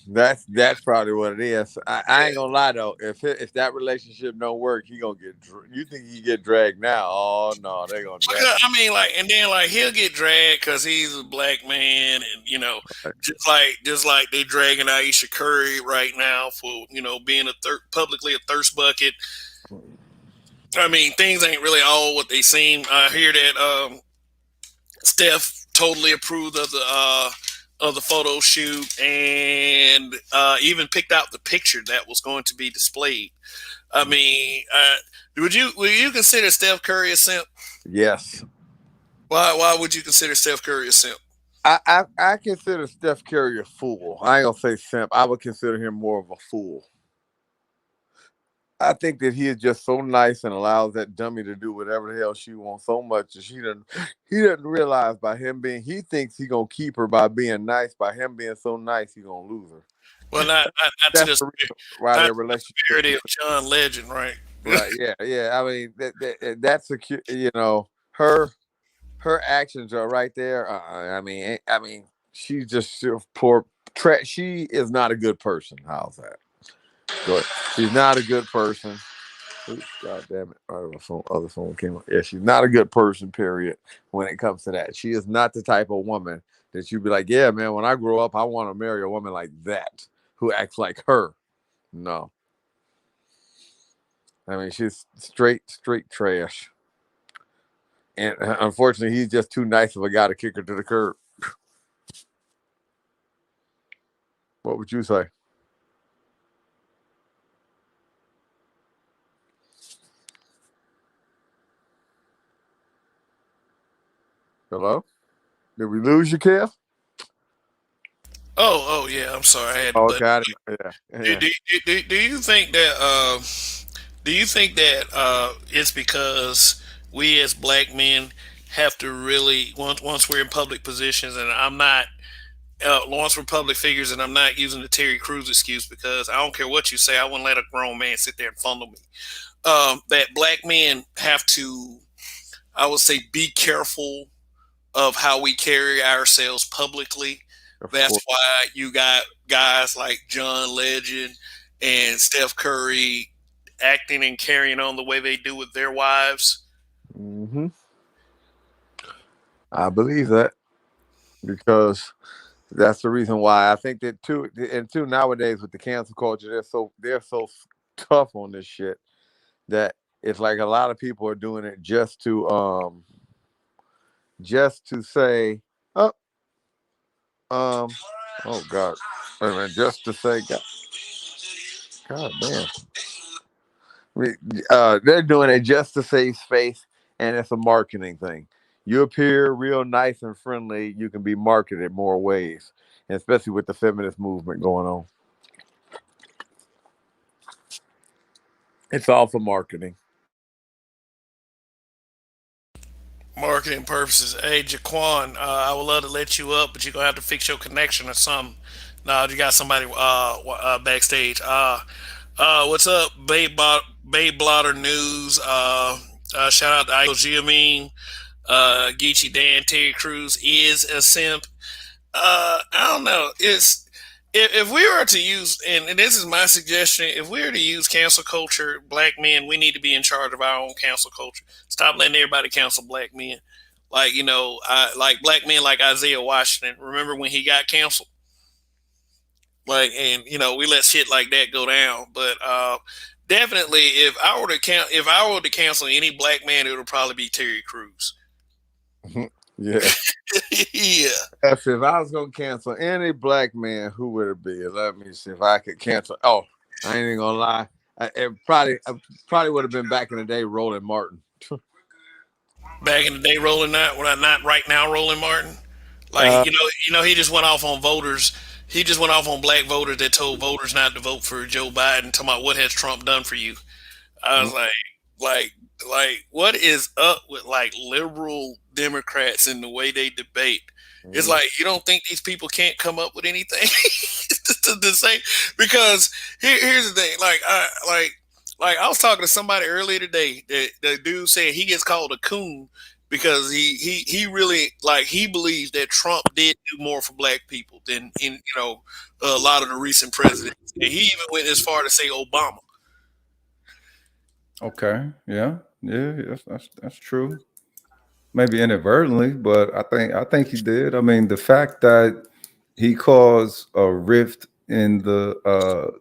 That's probably what it is. I ain't gonna lie though. If that relationship don't work, he gonna get. You think he get dragged now? Oh no, they gonna drag. I mean, and then he'll get dragged because he's a black man, and Right. just like they dragging Aisha Curry right now for being publicly a thirst bucket. I mean, things ain't really all what they seem. I hear that Steph totally approved of the photo shoot, and even picked out the picture that was going to be displayed. I mean, would you consider Steph Curry a simp? Yes, Why would you consider Steph Curry a simp? I consider Steph Curry a fool. I ain't gonna say simp. I would consider him more of a fool. I think that he is just so nice and allows that dummy to do whatever the hell she wants so much that he doesn't realize by him being he thinks he gonna keep her by being nice. By him being so nice, he gonna lose her. Well, not to That's the the reason why not their to the relationship severity is of John Legend, right? right. Yeah, yeah. I mean that's a her actions are right there. I mean she's just poor. She is not a good person. How's that? Good. She's not a good person. Oops, God damn it. Other phone came up. Yeah, she's not a good person, period, when it comes to that. She is not the type of woman that you'd be like, yeah, man, when I grow up, I want to marry a woman like that who acts like her. No. I mean, she's straight trash. And unfortunately, he's just too nice of a guy to kick her to the curb. What would you say? Hello? Did we lose you, Kev? Oh yeah. I'm sorry, I had the Oh, button. got it. Yeah, Do, yeah. do, do you think that it's because we as black men have to really once we're in public positions, and I'm not once we're public figures, and I'm not using the Terry Crews excuse because I don't care what you say, I wouldn't let a grown man sit there and fondle me. That black men have to, I would say, be careful of how we carry ourselves publicly. Of That's course. why you got guys like John Legend and Steph Curry acting and carrying on the way they do with their wives. Hmm. I believe that because that's the reason why I think that too. And two, nowadays with the cancel culture, they're so tough on this shit that it's like a lot of people are doing it just to say, oh, um, oh God, wait a minute, just to say, God damn. They're doing it just to save space, and it's a marketing thing. You appear real nice and friendly, you can be marketed more ways, and especially with the feminist movement going on. It's all for marketing. Marketing purposes. Hey, Jaquan, I would love to let you up, but you're gonna have to fix your connection or something. No, you got somebody backstage. What's up, Babe Blotter News? Shout out to Iko Giamine, Geechee Dan, Terry Crews is a simp. I don't know. It's if we were to use, and this is my suggestion, if we were to use cancel culture, black men, we need to be in charge of our own cancel culture. Stop letting everybody cancel black men. Like like black men like Isaiah Washington. Remember when he got canceled? Like, and we let shit like that go down. But definitely, if I were to cancel any black man, it would probably be Terry Crews. Yeah. Yeah. If I was gonna cancel any black man, who would it be? Let me see if I could cancel. Oh, I ain't even gonna lie. I probably would have been back in the day, Roland Martin. Back in the day, Roland not right now, Roland Martin. Like Uh, he just went off on voters. He just went off on black voters that told voters not to vote for Joe Biden. Talking about what has Trump done for you. I was like, what is up with like liberal Democrats and the way they debate? It's mm, like you don't think these people can't come up with anything to say because here's the thing. Like I was talking to somebody earlier today. That the dude said he gets called a coon because he really like he believes that Trump did do more for black people than in a lot of the recent presidents. And he even went as far to say Obama. Okay, yeah, yeah, that's true. Maybe inadvertently, but I think he did. I mean, the fact that he caused a rift in the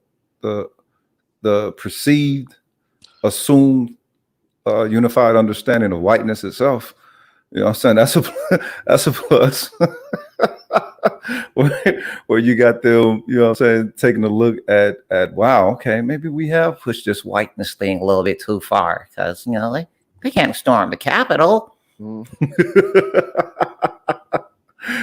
the perceived, assumed unified understanding of whiteness itself. You know what I'm saying? That's a that's a plus. where you got them, you know what I'm saying, taking a look at wow, okay, maybe we have pushed this whiteness thing a little bit too far because they can't storm the Capitol. mm,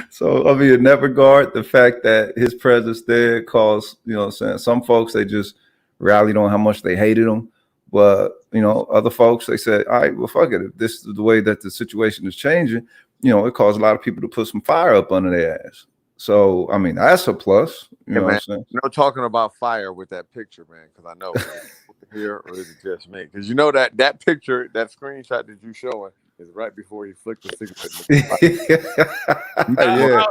So I mean, in that regard, the fact that his presence there caused, what I'm saying, some folks they just rallied on how much they hated him. But other folks they said, all right, well fuck it. If this is the way that the situation is changing, it caused a lot of people to put some fire up under their ass. So I mean, that's a plus. You Hey know what man, I'm saying? no talking about fire with that picture, man. Because I know is it here or is it just me? Because that picture, that screenshot that you showing is right before he flicked the cigarette. How, Yeah.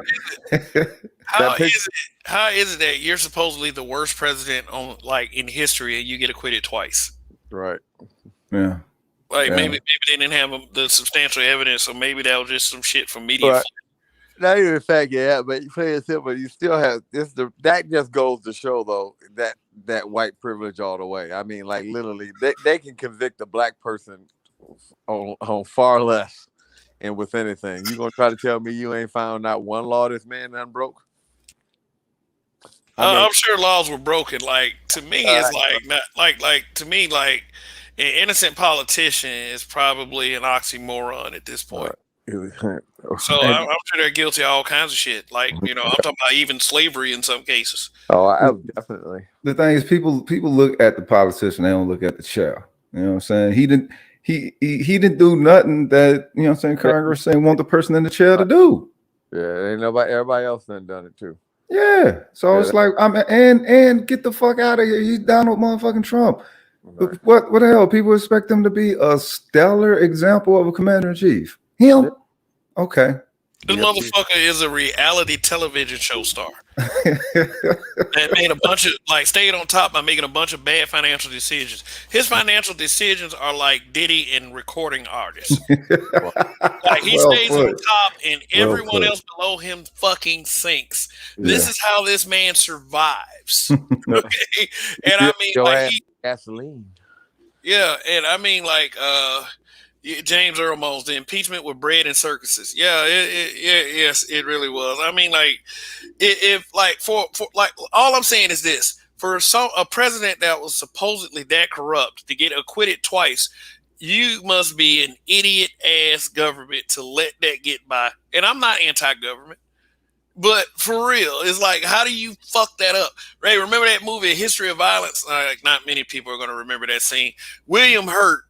how That is picture, it? How is it that you're supposedly the worst president on like in history and you get acquitted twice? right? Yeah. Like Yeah. maybe they didn't have the substantial evidence, or maybe that was just some shit from media. Right. Not even the fact, yeah, but you play it simple. You still have this. That just goes to show, though, that white privilege all the way. I mean, like literally, they can convict a black person on far less, and with anything. You gonna try to tell me you ain't found not one law this man done broke? I mean, I'm sure laws were broken. Like to me, uh, it's like not like to me like an innocent politician is probably an oxymoron at this point. So And I'm sure they're guilty of all kinds of shit. Like I'm talking about even slavery in some cases. oh, I definitely. the thing is, people look at the politician, they don't look at the chair. You know what I'm saying? he didn't do nothing that, you know what I'm saying, Congress saying want the person in the chair to do. Yeah, ain't nobody. Everybody else done it too. Yeah, so it's like and get the fuck out of here. He's down with motherfucking Trump. Right. What the hell? People expect him to be a stellar example of a commander in chief. Him? Okay. This motherfucker is a reality television show star. And made a bunch of stayed on top by making a bunch of bad financial decisions. His financial decisions are like Diddy and recording artists. Like he stays on top and everyone else below him fucking sinks. Yeah. This is how this man survives. Okay? And I mean gasoline. Yeah, and I mean James Earl Mose, the impeachment with bread and circuses. Yeah, yes, it really was. I mean, for all I'm saying is this: for a president that was supposedly that corrupt to get acquitted twice, you must be an idiot ass government to let that get by. And I'm not anti-government, but for real, it's like, how do you fuck that up? Ray, remember that movie, History of Violence? Not many people are going to remember that scene. William Hurt.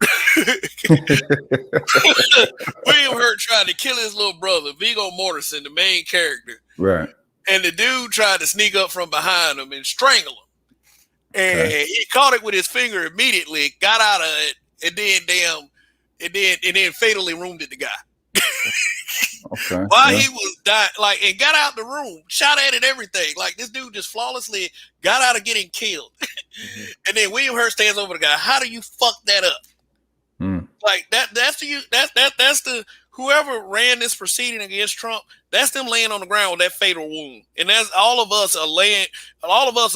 William Hurt tried to kill his little brother, Viggo Mortensen, the main character. Right. And the dude tried to sneak up from behind him and strangle him. And he caught it with his finger immediately, got out of it, and then fatally wounded the guy. Okay. While he was dying, and got out the room, shot at it, everything. Like, this dude just flawlessly got out of getting killed. And then William Hurt stands over the guy. How do you fuck that up? Like that's the whoever ran this proceeding against Trump, that's them laying on the ground with that fatal wound. And that's all of us are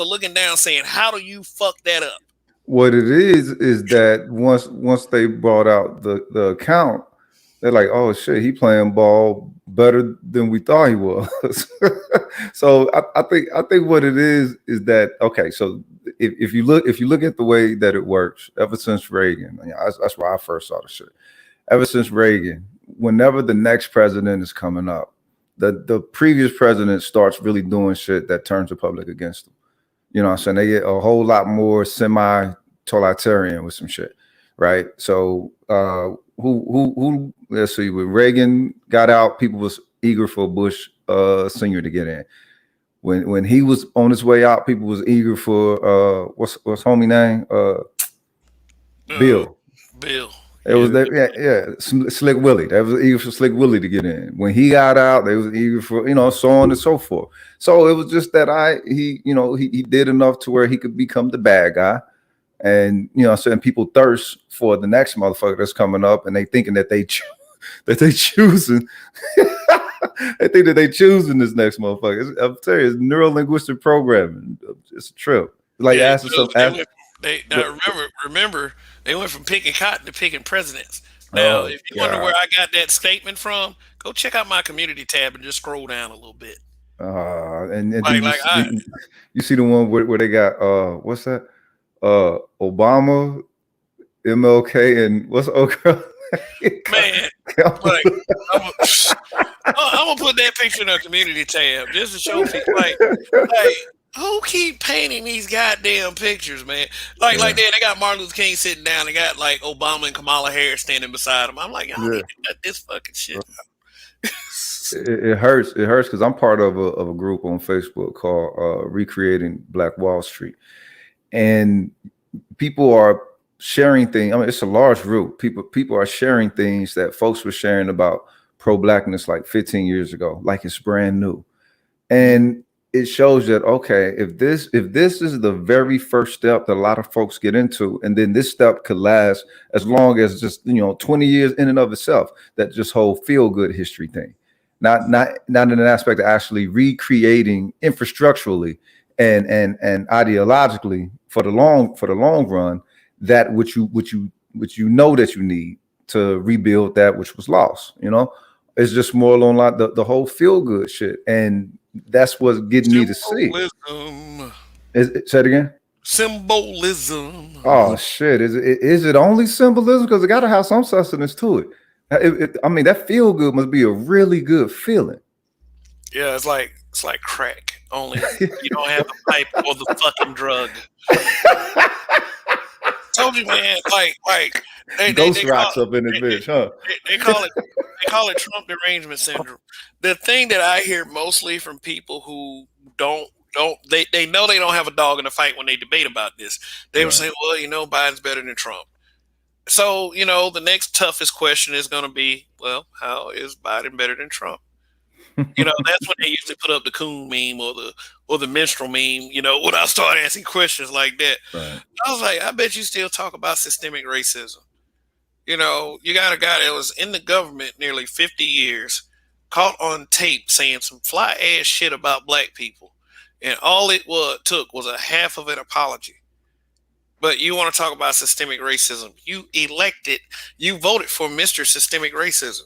looking down saying, how do you fuck that up? What it is that once they brought out the account, they're like, oh shit, he playing ball better than we thought he was. So I think what it is that, okay, so if you look at the way that it works, ever since Reagan, that's why I first saw the shit. Ever since Reagan, whenever the next president is coming up, the previous president starts really doing shit that turns the public against them. You know what I'm saying? They get a whole lot more semi-totalitarian with some shit, right? So who let's see, when Reagan got out, people was eager for Bush Senior to get in. When he was on his way out, people was eager for what's homie name? Bill. It was that, Slick Willie. That was eager for Slick Willie to get in. When he got out, they was eager for, so on and so forth. So it was just that he did enough to where he could become the bad guy. And certain people thirst for the next motherfucker that's coming up, and they thinking that they choosing. They think that they choosing this next motherfucker. I'm telling you, it's neuro-linguistic programming. It's a trip. Like asking some. Remember, they went from picking cotton to picking presidents. Now, if you wonder where I got that statement from, go check out my community tab and just scroll down a little bit. And you see the one where they got what's that? Obama, MLK, and what's the old girl? Man, I'm gonna put that picture in our community tab just to show people, like who keep painting these goddamn pictures, man? Like they got Martin Luther King sitting down, they got like Obama and Kamala Harris standing beside him. I'm like, y'all need to cut this fucking shit. It hurts because I'm part of a group on Facebook called Recreating Black Wall Street. And people are sharing things. I mean, it's a large group. People are sharing things that folks were sharing about pro-blackness like 15 years ago, like it's brand new. And it shows that, okay, if this is the very first step that a lot of folks get into, and then this step could last as long as just 20 years in and of itself, that just whole feel-good history thing. Not in an aspect of actually recreating infrastructurally and ideologically for the long run, that which you that you need to rebuild that which was lost. It's just more along like the whole feel good shit, and that's what's getting me to see. Say it again. Symbolism. Oh shit! Is it only symbolism? Because it got to have some substance to it. I mean, that feel good must be a really good feeling. Yeah, it's like crack. Only you don't have the pipe or the fucking drug. Told you, man. Like Ghost they call rocks up in this bitch, huh? they call it Trump derangement syndrome. The thing that I hear mostly from people who don't they know they don't have a dog in the fight when they debate about this. They will Right. say, well, Biden's better than Trump. So, the next toughest question is going to be, well, how is Biden better than Trump? That's when they usually put up the coon meme or the minstrel meme, when I start asking questions like that. Right. I was like, I bet you still talk about systemic racism. You got a guy that was in the government nearly 50 years, caught on tape saying some fly ass shit about black people. And all took was a half of an apology. But you want to talk about systemic racism. You voted for Mr. Systemic Racism,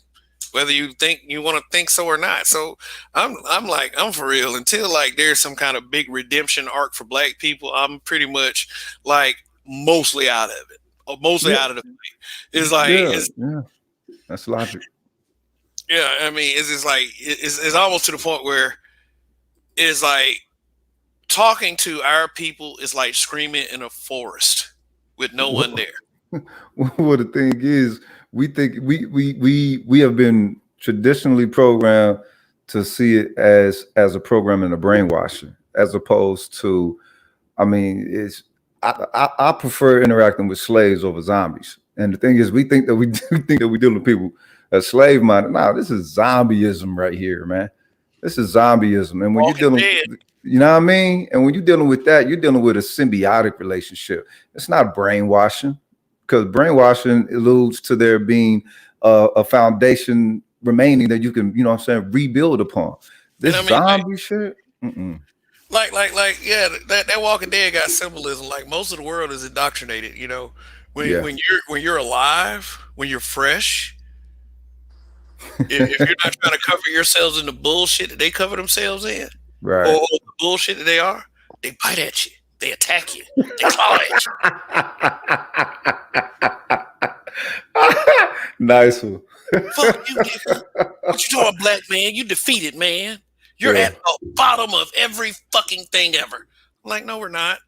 whether you want to think so or not. So I'm for real. Until like there's some kind of big redemption arc for black people, I'm pretty much like mostly out of it. Or mostly Yeah. out of the fight. It's like Yeah. That's logic. yeah, I mean it's just like it's almost to the point where it's like talking to our people is like screaming in a forest with no one there. Well, the thing is, we think we have been traditionally programmed to see it as a program and a brainwashing, as opposed to, I mean, I prefer interacting with slaves over zombies. And the thing is, we think that we deal with people as slave minded. No, this is zombieism right here, man. This is zombieism. And when you're dealing, you know what I mean? And when you're dealing with that, you're dealing with a symbiotic relationship. It's not brainwashing, because brainwashing alludes to there being a foundation remaining that you can, rebuild upon. This zombie shit. Mm-mm. Like, yeah, that Walking Dead got symbolism. Like most of the world is indoctrinated. When you're alive, when you're fresh, if you're not trying to cover yourselves in the bullshit that they cover themselves in, right, or the bullshit that they are, they bite at you, they attack you, they claw at you. Nice one. Fuck you, nigga. What you talking, black man? You defeated, man. You're at the bottom of every fucking thing ever. I'm like, no, we're not.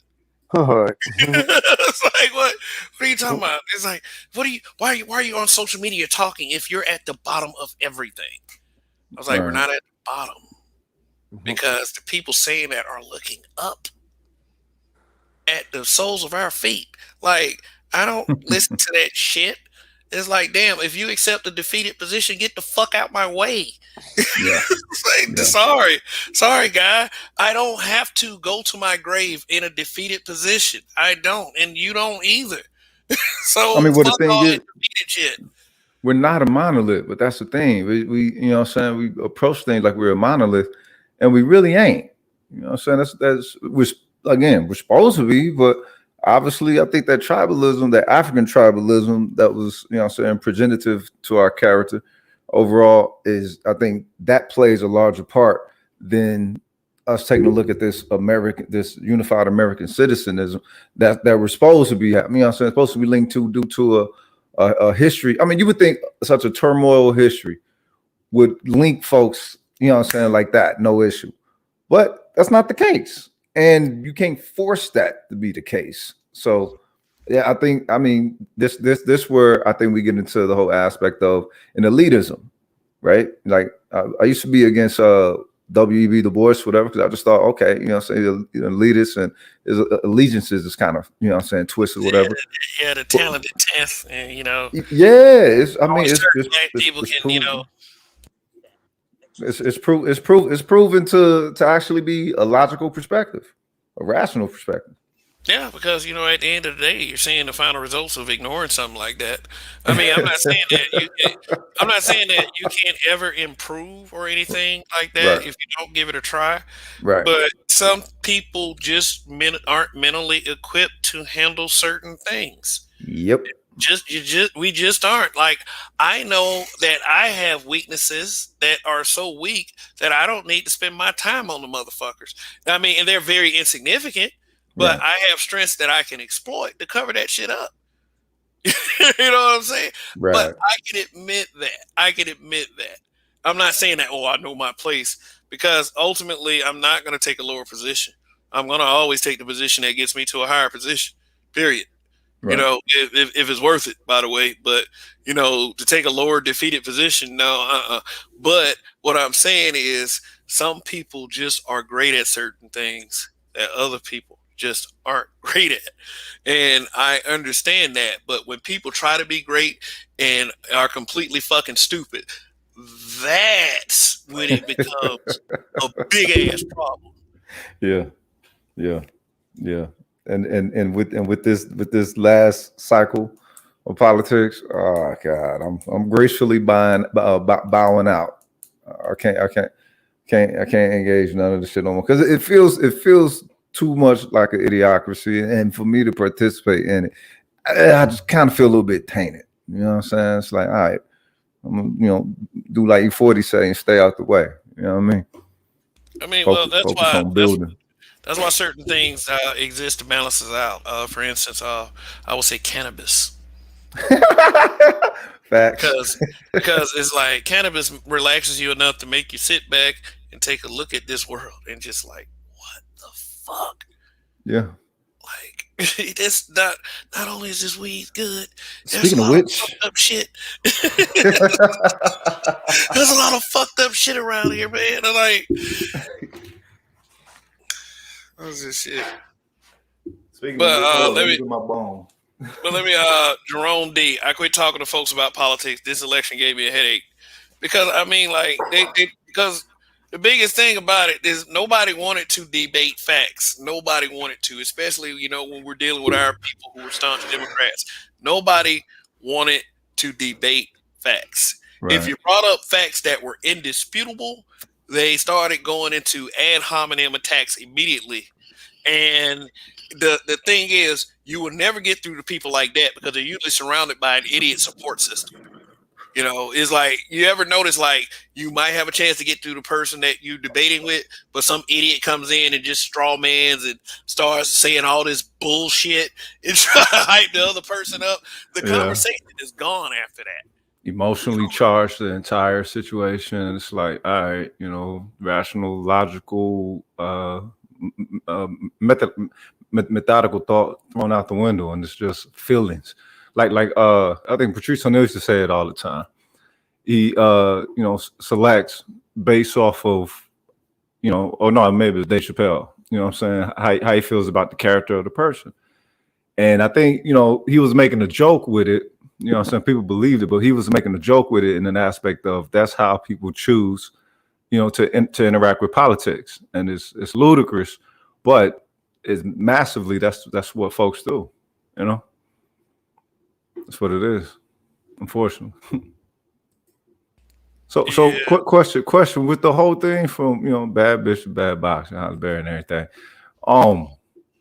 It's like, what are you talking about? It's like, why are you on social media talking if you're at the bottom of everything? I was like, we're not at the bottom because the people saying that are looking up at the soles of our feet. Like, I don't listen to that shit. It's like, damn, if you accept a defeated position, get the fuck out my way. Yeah. Sorry, guy. I don't have to go to my grave in a defeated position. I don't, and you don't either. So I mean, what the thing is, shit. We're not a monolith, but that's the thing. We you know what I'm saying, we approach things like we're a monolith, and we really ain't. You know what I'm saying? We're supposed to be, but obviously, I think that tribalism, that African tribalism that was, progenitive to our character overall I think that plays a larger part than us taking a look at this unified American citizenism that we're supposed to be, supposed to be linked to due to a history. I mean, you would think such a turmoil history would link folks, like that, no issue. But that's not the case. And you can't force that to be the case. So, yeah, this where I think we get into the whole aspect of an elitism, right? Like I used to be against W.E.B. Du Bois, whatever, because I just thought, okay, elitists and his allegiances is kind of, twisted, whatever. Yeah, the talented tenth, and Yeah, it's proven to actually be a logical perspective, a rational perspective. Yeah, because at the end of the day, you're seeing the final results of ignoring something like that. I mean, I'm not saying that you can't ever improve or anything like that if you don't give it a try. Right. But some people just aren't mentally equipped to handle certain things. Yep. We just aren't. Like, I know that I have weaknesses that are so weak that I don't need to spend my time on the motherfuckers. I mean, and they're very insignificant. But I have strengths that I can exploit to cover that shit up. You know what I'm saying? Right. But I can admit that. I'm not saying that, I know my place. Because ultimately, I'm not going to take a lower position. I'm going to always take the position that gets me to a higher position. Period. You Right. know, if it's worth it, by the way. But you know, to take a lower defeated position, no. But what I'm saying is, some people just are great at certain things that other people just aren't great at, and I understand that. But when people try to be great and are completely fucking stupid, that's when it becomes a big ass problem. Yeah. Yeah. Yeah. And with this last cycle of politics, oh God, I'm gracefully bowing out. I can't engage none of the shit no more because it feels too much like an idiocracy, and for me to participate in it, I just kind of feel a little bit tainted. You know what I'm saying? It's like, all right, I'm gonna, do like E40 say and stay out the way. You know what I mean? I mean, well, Focus on building. that's why certain things exist to balance us out. For instance, I would say cannabis, Facts. because it's like cannabis relaxes you enough to make you sit back and take a look at this world and just like, what the fuck? Yeah. Like, that's not only is this weed good, there's a Speaking of lot of which, fucked up shit. There's a lot of fucked up shit around here, man. I'm like, what's this shit? speaking of But which, hold on, let me get my bone. Jerome D. I quit talking to folks about politics. This election gave me a headache because I mean, like because the biggest thing about it is nobody wanted to debate facts. Nobody wanted to, especially when we're dealing with our people who were staunch Democrats. Nobody wanted to debate facts. If Right. you brought up facts that were indisputable, they started going into ad hominem attacks immediately. And the thing is, you will never get through to people like that because they're usually surrounded by an idiot support system. It's like, you ever notice, like, you might have a chance to get through the person that you're debating with, but some idiot comes in and just straw mans and starts saying all this bullshit and try to hype the other person up. The Yeah. conversation is gone after that. Emotionally charged the entire situation. It's like, all right, rational, logical, method, methodical thought thrown out the window, and it's just feelings. I think Patrice O'Neal used to say it all the time. He selects based off of, or no, maybe it's Dave Chappelle. You know what I'm saying? How he feels about the character of the person. And I think, he was making a joke with it. Some people believed it, but he was making a joke with it in an aspect of that's how people choose, to interact with politics. And it's ludicrous, but it's massively, that's what folks do, That's what it is, unfortunately. So Yeah. question with the whole thing from, bad bitch to bad box and Halle Berry and everything.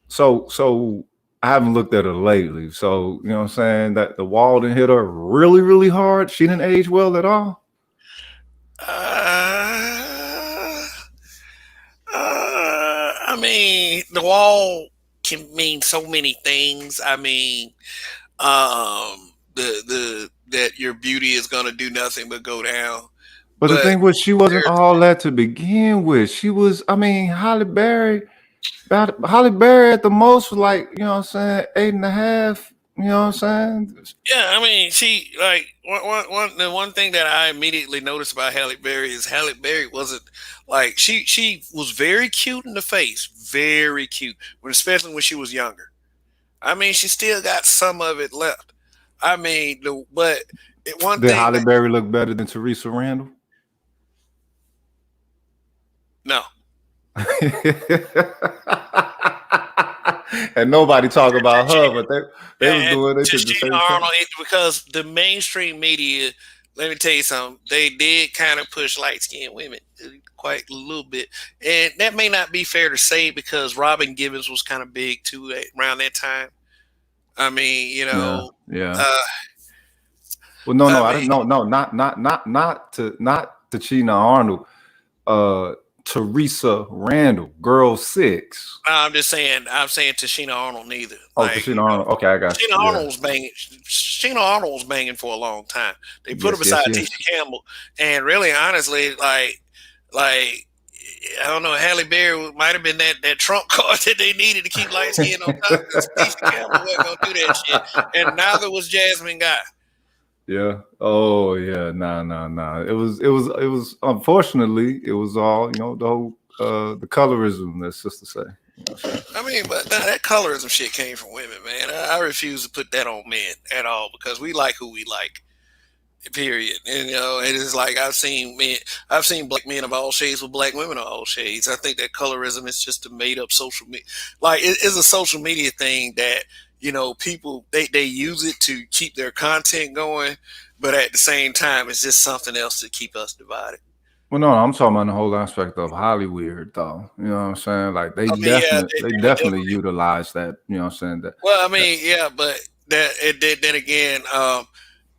So I haven't looked at her lately. So, you know what I'm saying? That the wall didn't hit her really, really hard. She didn't age well at all. I mean, the wall can mean so many things. I mean, the that your beauty is gonna do nothing but go down. But the But thing was, she wasn't there's all that to begin with. She was, I mean, Halle Berry at the most was like, 8.5. You know what I'm saying? Yeah, I mean, she like the one thing that I immediately noticed about Halle Berry is Halle Berry wasn't like she was very cute in the face, very cute, especially when she was younger. I mean, she still got some of it left. I mean, one Did thing Halle that Berry look better than Teresa Randall? no, And nobody talk about her, but they was and doing it at the Tashina same time. Arnold, because the mainstream media. Let me tell you something. They did kind of push light skinned women quite a little bit, and that may not be fair to say because Robin Givens was kind of big too around that time. I mean, Yeah. uh, Well, no, I I mean, didn't. No, not to China Arnold. Teresa Randall, girl 6. no, I'm saying Tashina Arnold neither. Oh, Like, Tashina Arnold. Okay, I got Tashina you. Arnold Yeah. was banging. Tashina Arnold was banging for a long time. They put her Yes, yes, beside yes. Tisha Campbell, and really, honestly, like I don't know. Halle Berry might have been that trump card that they needed to keep light skin on top. Because Keisha Campbell wasn't gonna do that shit, and neither was Jasmine Guy. Yeah. Oh yeah. Nah. It was. Unfortunately, it was all the whole the colorism that sister say. I mean, but that colorism shit came from women, man. I refuse to put that on men at all because we like who we like. Period. And it is like I've seen black men of all shades with black women of all shades. I think that colorism is just a made up social media. Like it's a social media thing that people they use it to keep their content going, but at the same time, it's just something else to keep us divided. Well, no, I'm talking about the whole aspect of Hollywood, though. You know what I'm saying? Like they I mean, yeah, definitely utilize that. You know what I'm saying? well, I mean, yeah, but then again,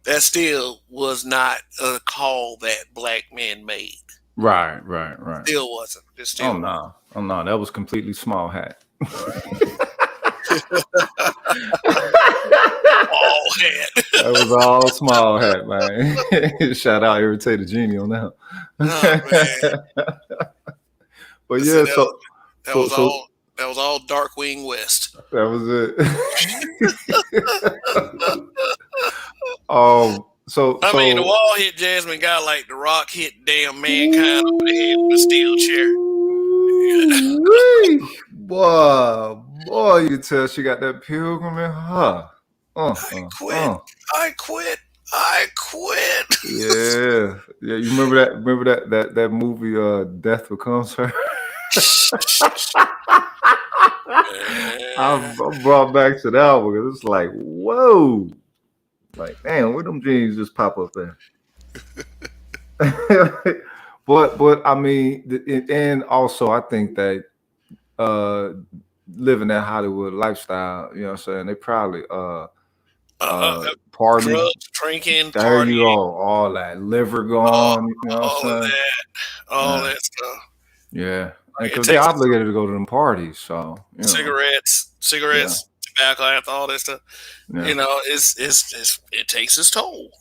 that still was not a call that black men made. Right. Still wasn't. It still Oh no, that was completely small hat. all hat. That was all small hat, man. Shout out Irritated Genie on that. Oh, But yeah, that was all Darkwing West. That was it. I mean, the wall hit Jasmine Guy like the Rock hit damn Mankind over the head with a steel chair. Boy, you can tell she got that pilgrim in her. I quit. Yeah. You remember that movie, Death Becomes Her? I'm brought back to that one because it's like, whoa, like damn, where them jeans just pop up there? but I mean, and also I think that living that Hollywood lifestyle, you know what I'm saying, they probably party, drugs, drinking, there partying, you go, all that liver gone, you know what I'm saying? All that stuff. Yeah. Because they're obligated to go to them parties, so cigarettes, tobacco, all that stuff. Yeah. It takes its toll.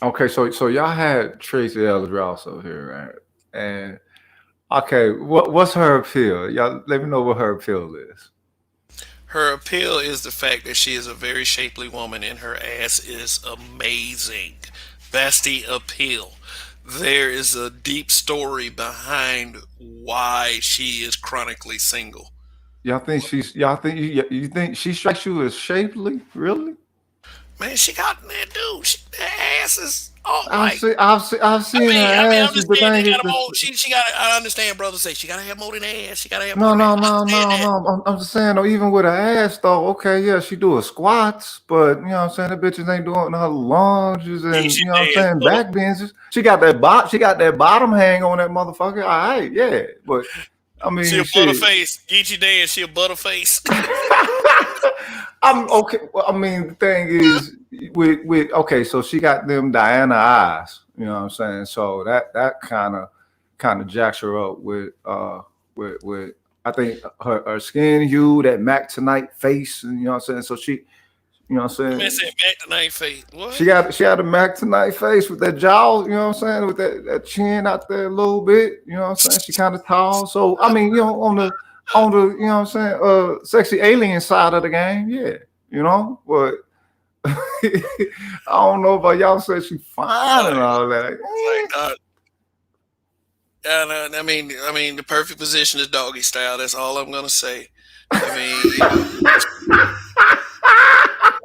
Okay, so y'all had Tracy Ellis Ross over here, right? And okay, what's her appeal? Y'all let me know what her appeal is. Her appeal is the fact that she is a very shapely woman and her ass is amazing. That's the appeal. There is a deep story behind why she is chronically single. You think she strikes you as shapely? Really? Man, she got that dude. That ass is I've seen her ass. I understand brothers say she gotta have more than ass. She gotta have no. I'm just saying though, even with her ass though, okay, yeah, she do her squats, but you know what I'm saying, the bitches ain't doing her lunges and you know what I'm saying, back benches. She got that bottom hang on that motherfucker. All right, yeah, but I mean, she a butterface. Geechee dance. She a butterface. I'm okay. Well, I mean, the thing is, with okay, so she got them Diana eyes. You know what I'm saying? So that kind of jacks her up with I think her skin hue, that Mac Tonight face, and you know what I'm saying. So she, you know what I'm saying. Man said Mac Tonight face. What? She had a Mac Tonight face with that jaw. You know what I'm saying, with that chin out there a little bit. You know what I'm saying. She kind of tall. So I mean, on the you know what I'm saying, sexy alien side of the game, yeah, you know, but I don't know about y'all said she fine and all that. I mean, the perfect position is doggy style. That's all I'm gonna say. I mean,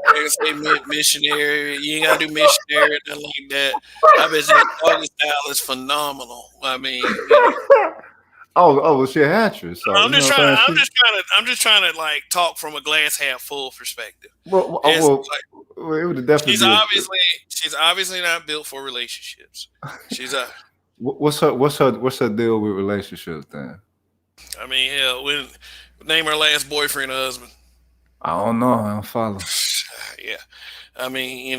I say missionary. You ain't gotta do missionary or nothing like that. I bet that doggy style is phenomenal. I mean. Oh, she an actress. So, I'm just trying to like talk from a glass half full perspective. Well, it would definitely. She's obviously not built for relationships. She's a. What's her deal with relationships then? I mean, hell, name her last boyfriend or husband. I don't know. I don't follow. Yeah, I mean,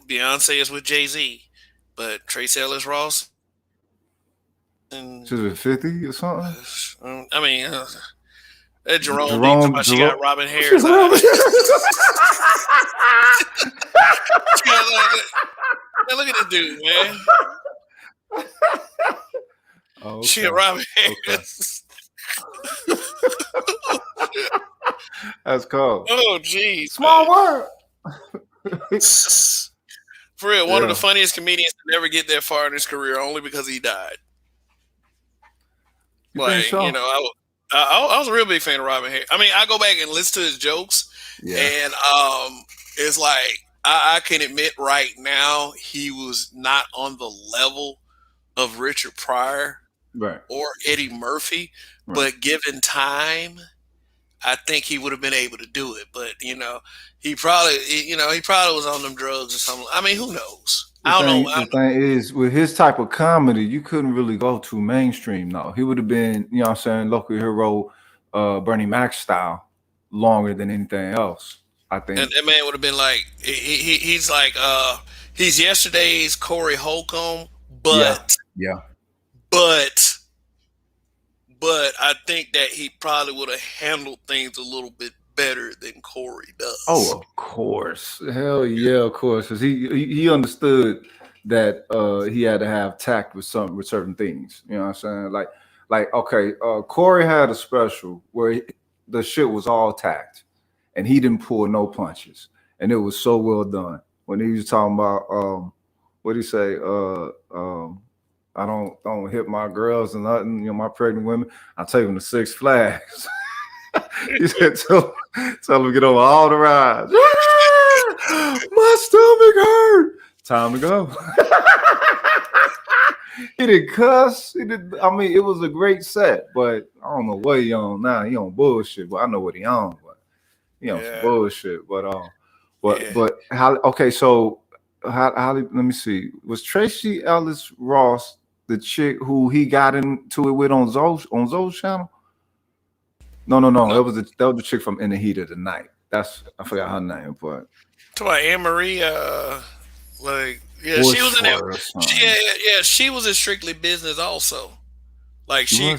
Beyonce is with Jay-Z, but Tracy Ellis Ross. She's with 50 or something. I mean, Jerome she got Robin Harris. Look at this dude, man. Oh, Shit, okay. Robin Okay. Harris. That's cold. Oh, geez, Small world. man. For real, one of the Yeah. funniest comedians to never get that far in his career, only because he died. You think Like, you so? know, I was a real big fan of Robin Harris. I mean, I go back and listen to his jokes, Yeah. and it's like I can admit right now he was not on the level of Richard Pryor Right. or Eddie Murphy, Right. but given time, I think he would have been able to do it. But you know, he probably was on them drugs or something. I mean, who knows? I don't know. The thing is, with his type of comedy, you couldn't really go too mainstream. No, he would have been, you know what I'm saying, local hero, Bernie Mac style, longer than anything else. I think. And that man would have been like, he's like, he's yesterday's Corey Holcomb, Yeah. but I think that he probably would have handled things a little bit better than Corey does. Oh, of course. Hell yeah, of course. Because he understood that he had to have tact with certain things. You know what I'm saying? Like okay, Corey had a special where the shit was all tact, and he didn't pull no punches, and it was so well done. When he was talking about what did he say? I don't hit my girls and nothing. You know, my pregnant women. I take them to Six Flags. He said, tell them to get over all the rides. My stomach hurt. Time to go. He didn't cuss. I mean, it was a great set, but I don't know what he on now. He on bullshit, but I know what he on. But he on some bullshit. But how? Okay, so how? Let me see. Was Tracy Ellis Ross the chick who he got into it with on Zoe's channel? No. That was the chick from In the Heat of the Night. I forgot her name, but to my Anne Marie, like she was in it. She was in Strictly Business also. Like she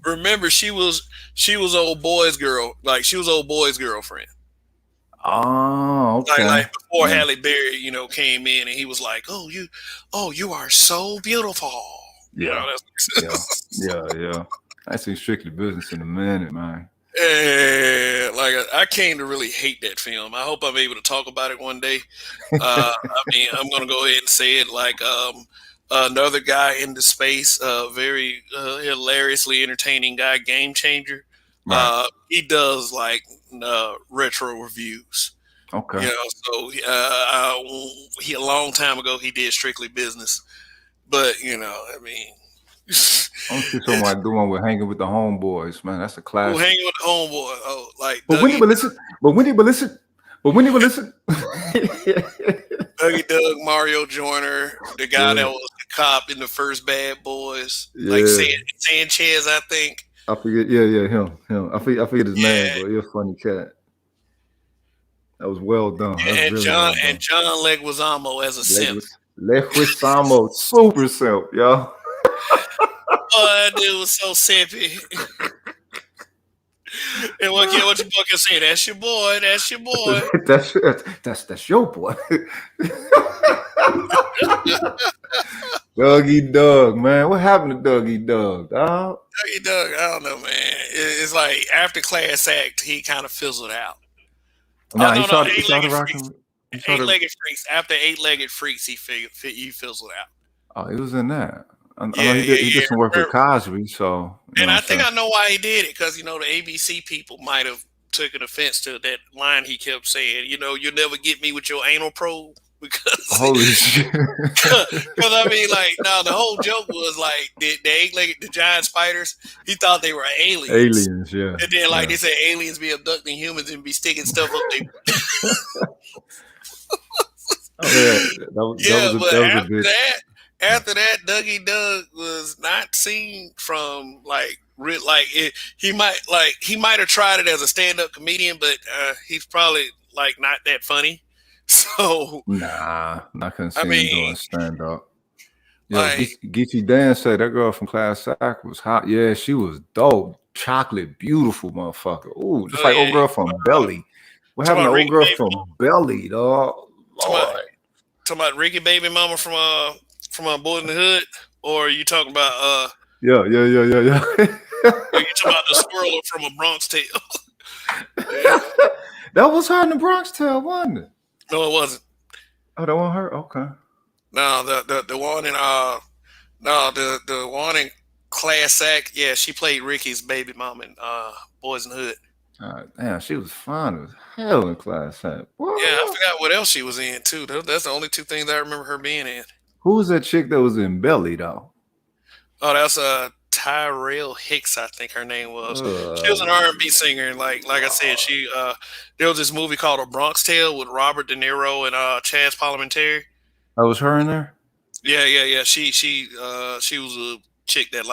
remember she was old boy's girl. Like she was old boy's girlfriend. Oh, okay. Like before Halle Berry, you know, came in and he was like, "Oh, you are so beautiful." Yeah, yeah. I see Strictly Business in a minute, man. Like I came to really hate that film. I hope I'm able to talk about it one day. I mean, I'm gonna go ahead and say it. Like another guy in the space, very hilariously entertaining guy, Game Changer. Right. He does like retro reviews. Okay. You know, so he a long time ago he did Strictly Business, but you know, I mean. I don't see somebody doing with hanging with the homeboys, man. That's a classic. Hanging with the homeboy. Oh, like but when you listen. Dougie Doug, Mario Joyner, the guy that was the cop in the first Bad Boys, like Sanchez, I think. I forget. Yeah, him. I forget his name, but he's a funny cat. That was well done. And really John Leguizamo as a simp. Leguizamo, super simp, y'all. Oh, that dude was so simpy. And what you fucking say? That's your boy. That's your boy. that's your boy. Dougie Doug, man. What happened to Dougie Doug, dog? Dougie Doug, I don't know, man. It's like after Class Act, he kind of fizzled out. No, he started rocking. Eight-legged freaks. After Eight-legged freaks, he fizzled out. Oh, he was in that. I know he did some work with Cosby, so. And I think I know why he did it, because, you know, the ABC people might have taken offense to that line he kept saying, you know, you'll never get me with your anal probe. Because, holy shit. Because, I mean, like, no, the whole joke was, like, the giant spiders, he thought they were aliens. Aliens, yeah. And then, like, they say aliens be abducting humans and be sticking stuff up there. After that, Dougie Doug was not seen from he might have tried it as a stand-up comedian, but he's probably like not that funny. So I couldn't see him doing stand-up. Yeah, Geechee Dan said that girl from Class Act was hot. Yeah, she was dope, chocolate, beautiful motherfucker. Ooh, just like old girl from Belly. What happened to old girl from Belly, dog? Talking about Ricky Baby Mama from Boys in the Hood, or are you talking about Yeah. You talking about the squirrel from A Bronx Tale? Yeah. That was her in the Bronx Tale, wasn't it? No, it wasn't. Oh, that wasn't her. Okay. No, the one in the one in Class Act. Yeah, she played Ricky's baby mom in Boys in the Hood. Damn, she was fine as hell in Class Act. Yeah, I forgot what else she was in too. That's the only two things I remember her being in. Who was that chick that was in Belly though? Oh, that's Tyrell Hicks, I think her name was. She was an R&B singer, and like I said, she there was this movie called A Bronx Tale with Robert De Niro and Chaz Palminteri. That was her in there. Yeah. She was a chick that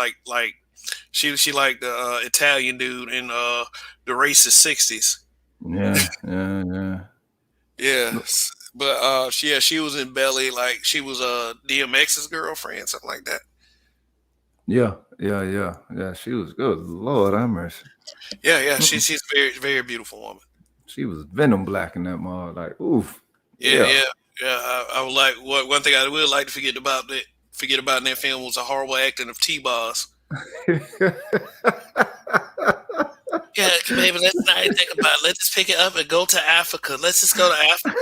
she liked the Italian dude in the racist '60s. Yeah. Yeah, but she was in Belly, like she was DMX's girlfriend, something like that. Yeah. She was good. Lord have mercy. Yeah. She's a very, very beautiful woman. She was Venom Black in that mall. Like, oof. Yeah. I would like one thing I would like to forget about in that film was the horrible acting of T-Boz. Yeah, baby, let's not even think about it. Let's just pick it up and go to Africa. Let's just go to Africa.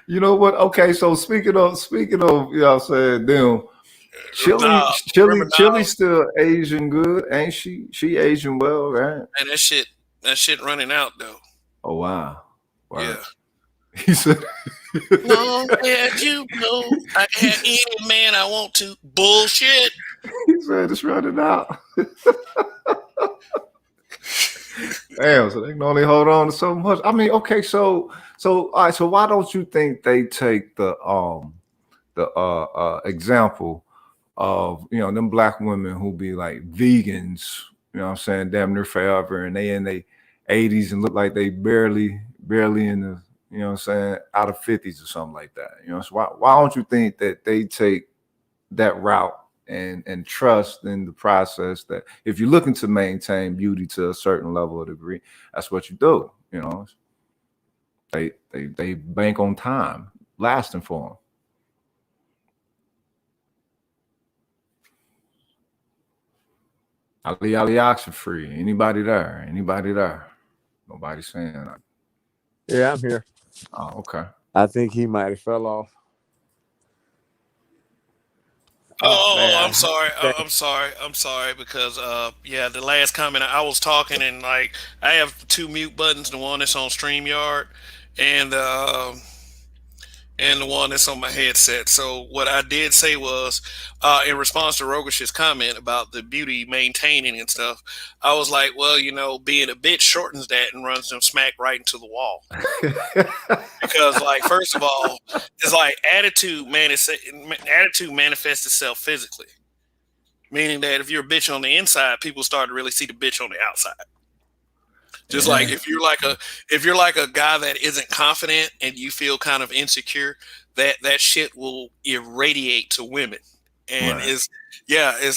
You know what? Okay, so speaking of, y'all said them. Chili still Asian good, ain't she? She Asian well, right? And that shit running out though. Oh wow. Yeah. He said, "No, you know, I can have any man I want to." Bullshit. He said it's running out. Damn, so they can only hold on to so much. I mean, okay, so all right, so why don't you think they take the example of, you know, them black women who be like vegans, you know what I'm saying, damn near forever, and they in their 80s and look like they barely in the, you know what I'm saying, out of 50s or something like that. You know, so why don't you think that they take that route and trust in the process that if you're looking to maintain beauty to a certain level of degree, that's what you do. You know, they bank on time lasting for them. Ali oxygen free. Anybody there? Nobody saying that. Yeah, I'm here. Oh, okay. I think he might have fell off. I'm sorry. I'm sorry because the last comment I was talking and like I have two mute buttons, the one that's on StreamYard and the one that's on my headset. So what I did say was, in response to Rogesh's comment about the beauty maintaining and stuff, I was like, well, you know, being a bitch shortens that and runs them smack right into the wall. Because, like, first of all, it's like attitude manifests itself physically, meaning that if you're a bitch on the inside, people start to really see the bitch on the outside. Just like if you're like a guy that isn't confident and you feel kind of insecure, that shit will irradiate to women. And right. It's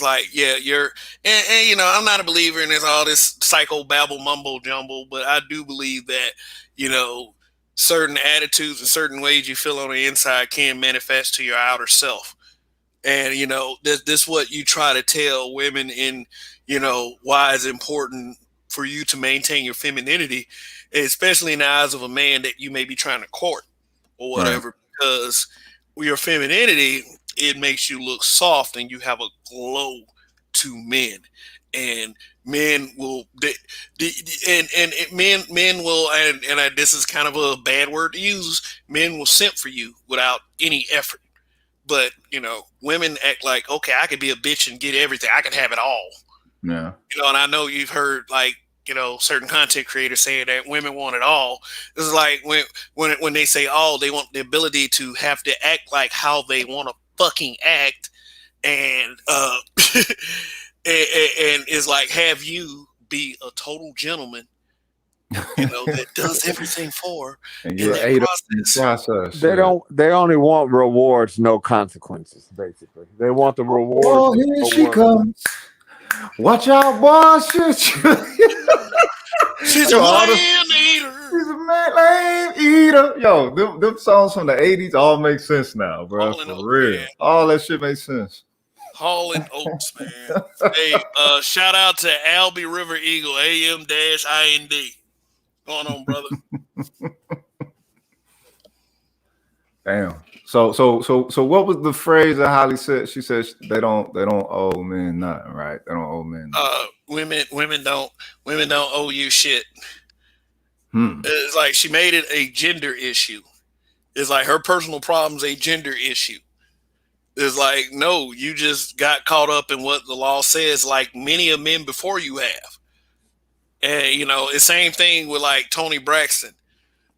like, you're and you know, I'm not a believer in all this psycho babble mumbo jumble, but I do believe that, you know, certain attitudes and certain ways you feel on the inside can manifest to your outer self. And, you know, this what you try to tell women in, you know, why it's important for you to maintain your femininity, especially in the eyes of a man that you may be trying to court or whatever, right. Because your femininity, it makes you look soft and you have a glow to men, and men will, men will, and this is kind of a bad word to use, men will simp for you without any effort. But, you know, women act like, okay, I can be a bitch and get everything. I can have it all. Yeah. You know, and I know you've heard, like, you know, certain content creators saying that women want it all. This is like when they say all, they want the ability to have to act like how they want to fucking act, and and it's like have you be a total gentleman, you know, that does everything for and in that process. They only want rewards, no consequences. Basically, they want the rewards. Oh, here she comes. Watch out, boy! She's a man eater. She's a man, lame eater. Yo, them songs from the 80s all make sense now, bro. Hall and For Oates, real. man. All that shit makes sense. Hall and Oates, man. Hey, shout out to Albie River Eagle, AM-IND. Going on, brother? Damn. So what was the phrase that Holly said? She said they don't owe men nothing, right? They don't owe men nothing. Women don't owe you shit. Hmm. It's like she made it a gender issue. It's like her personal problem's a gender issue. It's like, no, you just got caught up in what the law says, like many of men before you have. And you know, the same thing with like Toni Braxton.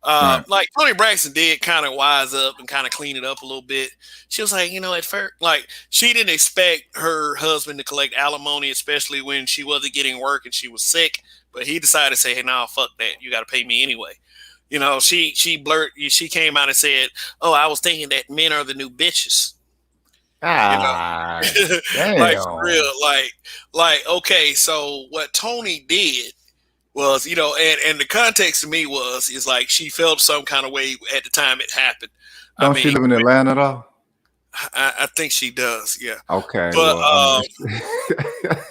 Right. Like Toni Braxton did kind of wise up and kind of clean it up a little bit. She was like, you know, at first, like she didn't expect her husband to collect alimony, especially when she wasn't getting work and she was sick. But he decided to say, hey, nah, fuck that. You got to pay me anyway. You know, she came out and said, oh, I was thinking that men are the new bitches. Ah, you know? damn. Like for real, like okay, so what Toni did was, you know, and the context to me is like she felt some kind of way at the time it happened. Don't she live in Atlanta though? I think she does, yeah. Okay, but well,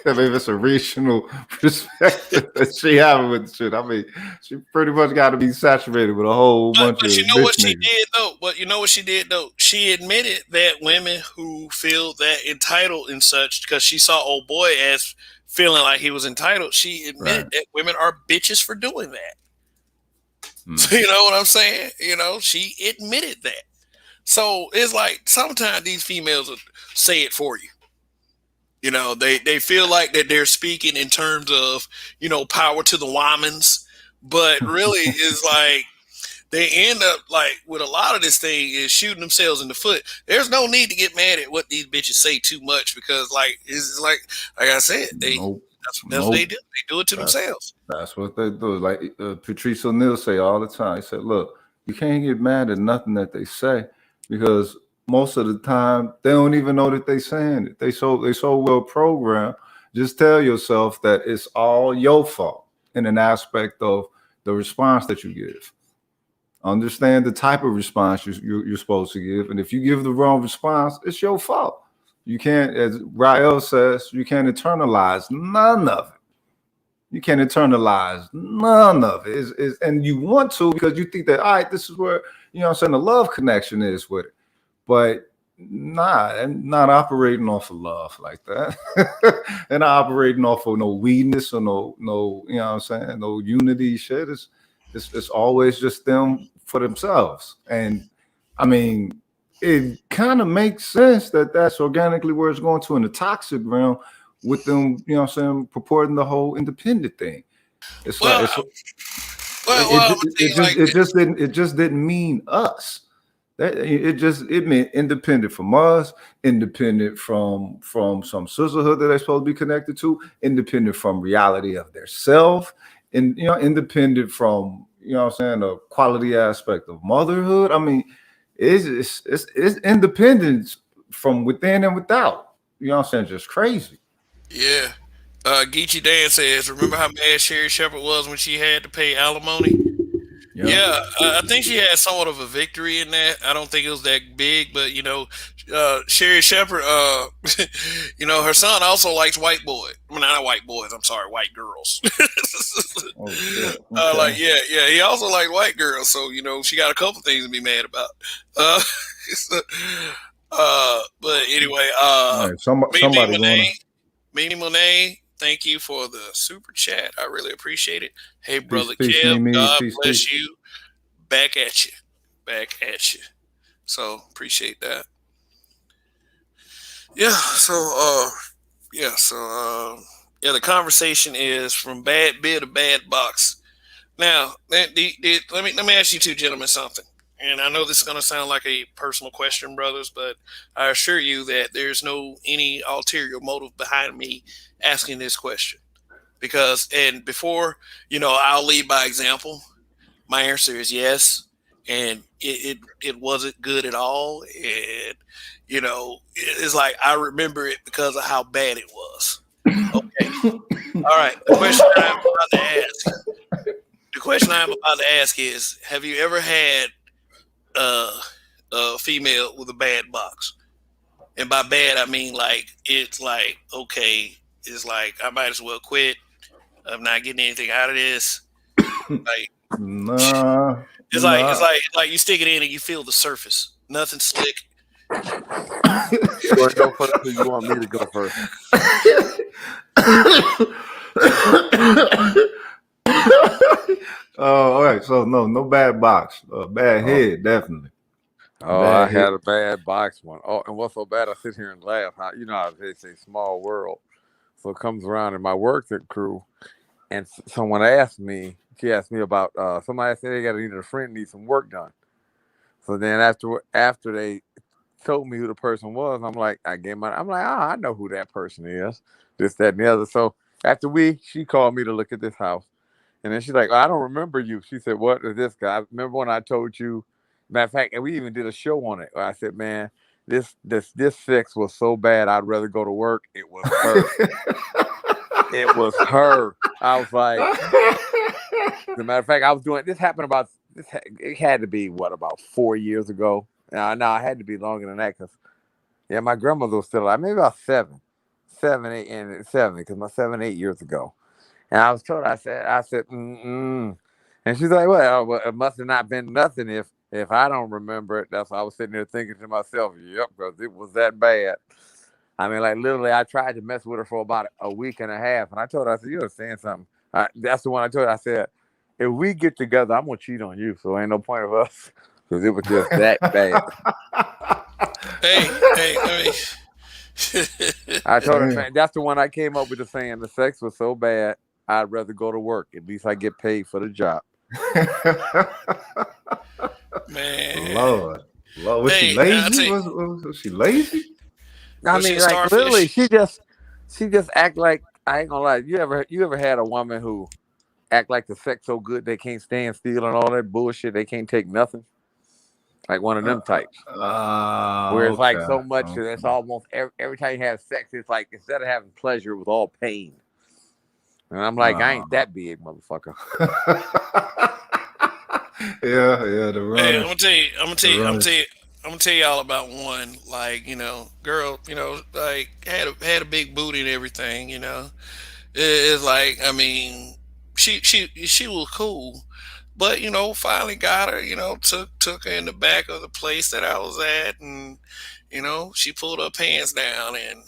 I mean, it's a regional perspective that she having with shit. I mean, she pretty much got to be saturated with a whole bunch of. But you know what she did though? But you know what she did though? She admitted that women who feel that entitled and such, because she saw old boy as feeling like he was entitled, she admitted that women are bitches for doing that. So, you know what I'm saying? You know, she admitted that. So it's like sometimes these females will say it for you. You know, they feel like that they're speaking in terms of, you know, power to the womans, but really it's like they end up like with a lot of this thing is shooting themselves in the foot. There's no need to get mad at what these bitches say too much, because like it's like I said, that's what they do. They do it to themselves. That's what they do. Like Patrice O'Neal say all the time. He said, look, you can't get mad at nothing that they say, because most of the time they don't even know that they saying it. They so well programmed. Just tell yourself that it's all your fault in an aspect of the response that you give. Understand the type of response you're supposed to give, and if you give the wrong response, it's your fault. You can't, as Rael says, you can't internalize none of it. You can't internalize none of it. And you want to, because you think that, all right, this is where, you know what I'm saying, the love connection is with it. But nah, and not operating off of love like that. And not operating off of no weakness or no, you know what I'm saying, no unity shit. It's always just them for themselves. And I mean, it kind of makes sense that that's organically where it's going to in the toxic realm with them, you know what I'm saying, purporting the whole independent thing. It's it just didn't mean us. It meant independent from us, independent from some sisterhood that they're supposed to be connected to, independent from reality of their self, and you know, independent from, you know what I'm saying, the quality aspect of motherhood. I mean, it's independence from within and without. You know what I'm saying? Just crazy. Yeah. Geechee Dan says, remember how mad Sherry Shepherd was when she had to pay alimony? Yeah, I think she had somewhat of a victory in that. I don't think it was that big, but you know, Sherry Shepherd, you know, her son also likes white boys. I mean, not white boys. I'm sorry, white girls. Okay. Like, yeah, he also liked white girls. So you know, she got a couple things to be mad about. But anyway, right, somebody Mimi Monet, thank you for the super chat. I really appreciate it. Hey, brother peace, Kev, Mimi, God peace, bless peace. you. Back at you. So appreciate that. Yeah. So the conversation is from bad beer to bad box. Now, let me ask you two gentlemen something. And I know this is going to sound like a personal question, brothers, but I assure you that there's no any ulterior motive behind me asking this question. Because, and before, you know, I'll lead by example. My answer is yes. And it wasn't good at all. And, you know, it's like I remember it because of how bad it was. Okay. All right. The question that I'm about to ask. The question I'm about to ask is: have you ever had a female with a bad box? And by bad, I mean like it's like okay, it's like I might as well quit. I'm not getting anything out of this. Like Nah, nah. it's like you stick it in and you feel the surface. Nothing slick. You want to go first, or you want me to go first? Oh, all right. So no bad box. Bad head, definitely. Oh, Bad I head. had a bad box one. Oh, and what's so bad? I sit here and laugh. You know how they say small world. So it comes around in my work crew, and someone asked me. She asked me about somebody said they got to need a friend need some work done. So then after they told me who the person was, I'm like, I'm like, I know who that person is. This, that, and the other. So after she called me to look at this house. And then she's like, I don't remember you. She said, what is this guy? I remember when I told you, matter of fact, and we even did a show on it. I said, man, this sex was so bad, I'd rather go to work. It was her. It was her. I was like, as a matter of fact, I was doing, it had to be, about 4 years ago? No, it had to be longer than that because, yeah, my grandmother was still alive. Maybe about 7, 7, because my 7, 8 years ago. And I was told, I said, mm-mm. And she's like, well, it must have not been nothing if I don't remember it. That's why I was sitting there thinking to myself, yep, because it was that bad. I mean, like, literally, I tried to mess with her for about a week and a half. And I told her, I said, you're saying something. That's the one I told her. I said, if we get together, I'm going to cheat on you. So ain't no point of us. Because it was just that bad. Hey, I mean. I told her, that's the one I came up with, the saying, the sex was so bad, I'd rather go to work. At least I get paid for the job. Man, Lord, was she lazy? Was she lazy? I mean, like, literally, she just act like, I ain't gonna lie. You ever had a woman who act like the sex so good they can't stand still and all that bullshit? They can't take nothing. Like one of them types. Where it's like so much that it's almost every time you have sex, it's like instead of having pleasure, it was all pain. And I'm like, I ain't that big, motherfucker. Yeah, the run. Hey, I'm gonna tell y'all about one. Like, girl, like had a big booty and everything. It's like, I mean, she was cool, but finally got her. Took her in the back of the place that I was at, and she pulled her pants down and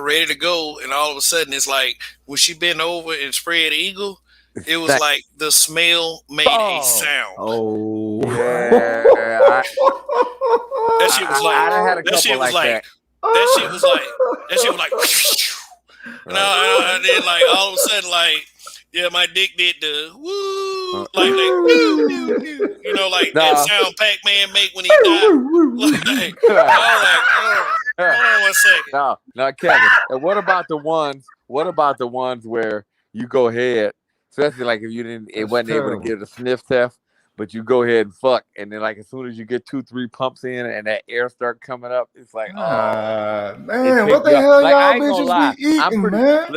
ready to go. And all of a sudden, it's like when she bent over and spread eagle, it was like the smell made a sound. Oh, yeah. That shit was like. I had a couple like that. That shit was like. And then like all of a sudden, like, yeah, my dick did the woo, like like that sound Pac-Man make when he died. Hold on 1 second. No, Kevin. And what about the ones where you go ahead, especially like if it wasn't able to get a sniff test, but you go ahead and fuck, and then like as soon as you get 2-3 pumps in and that air start coming up, it's like, man, what the hell y'all bitches be eating, man?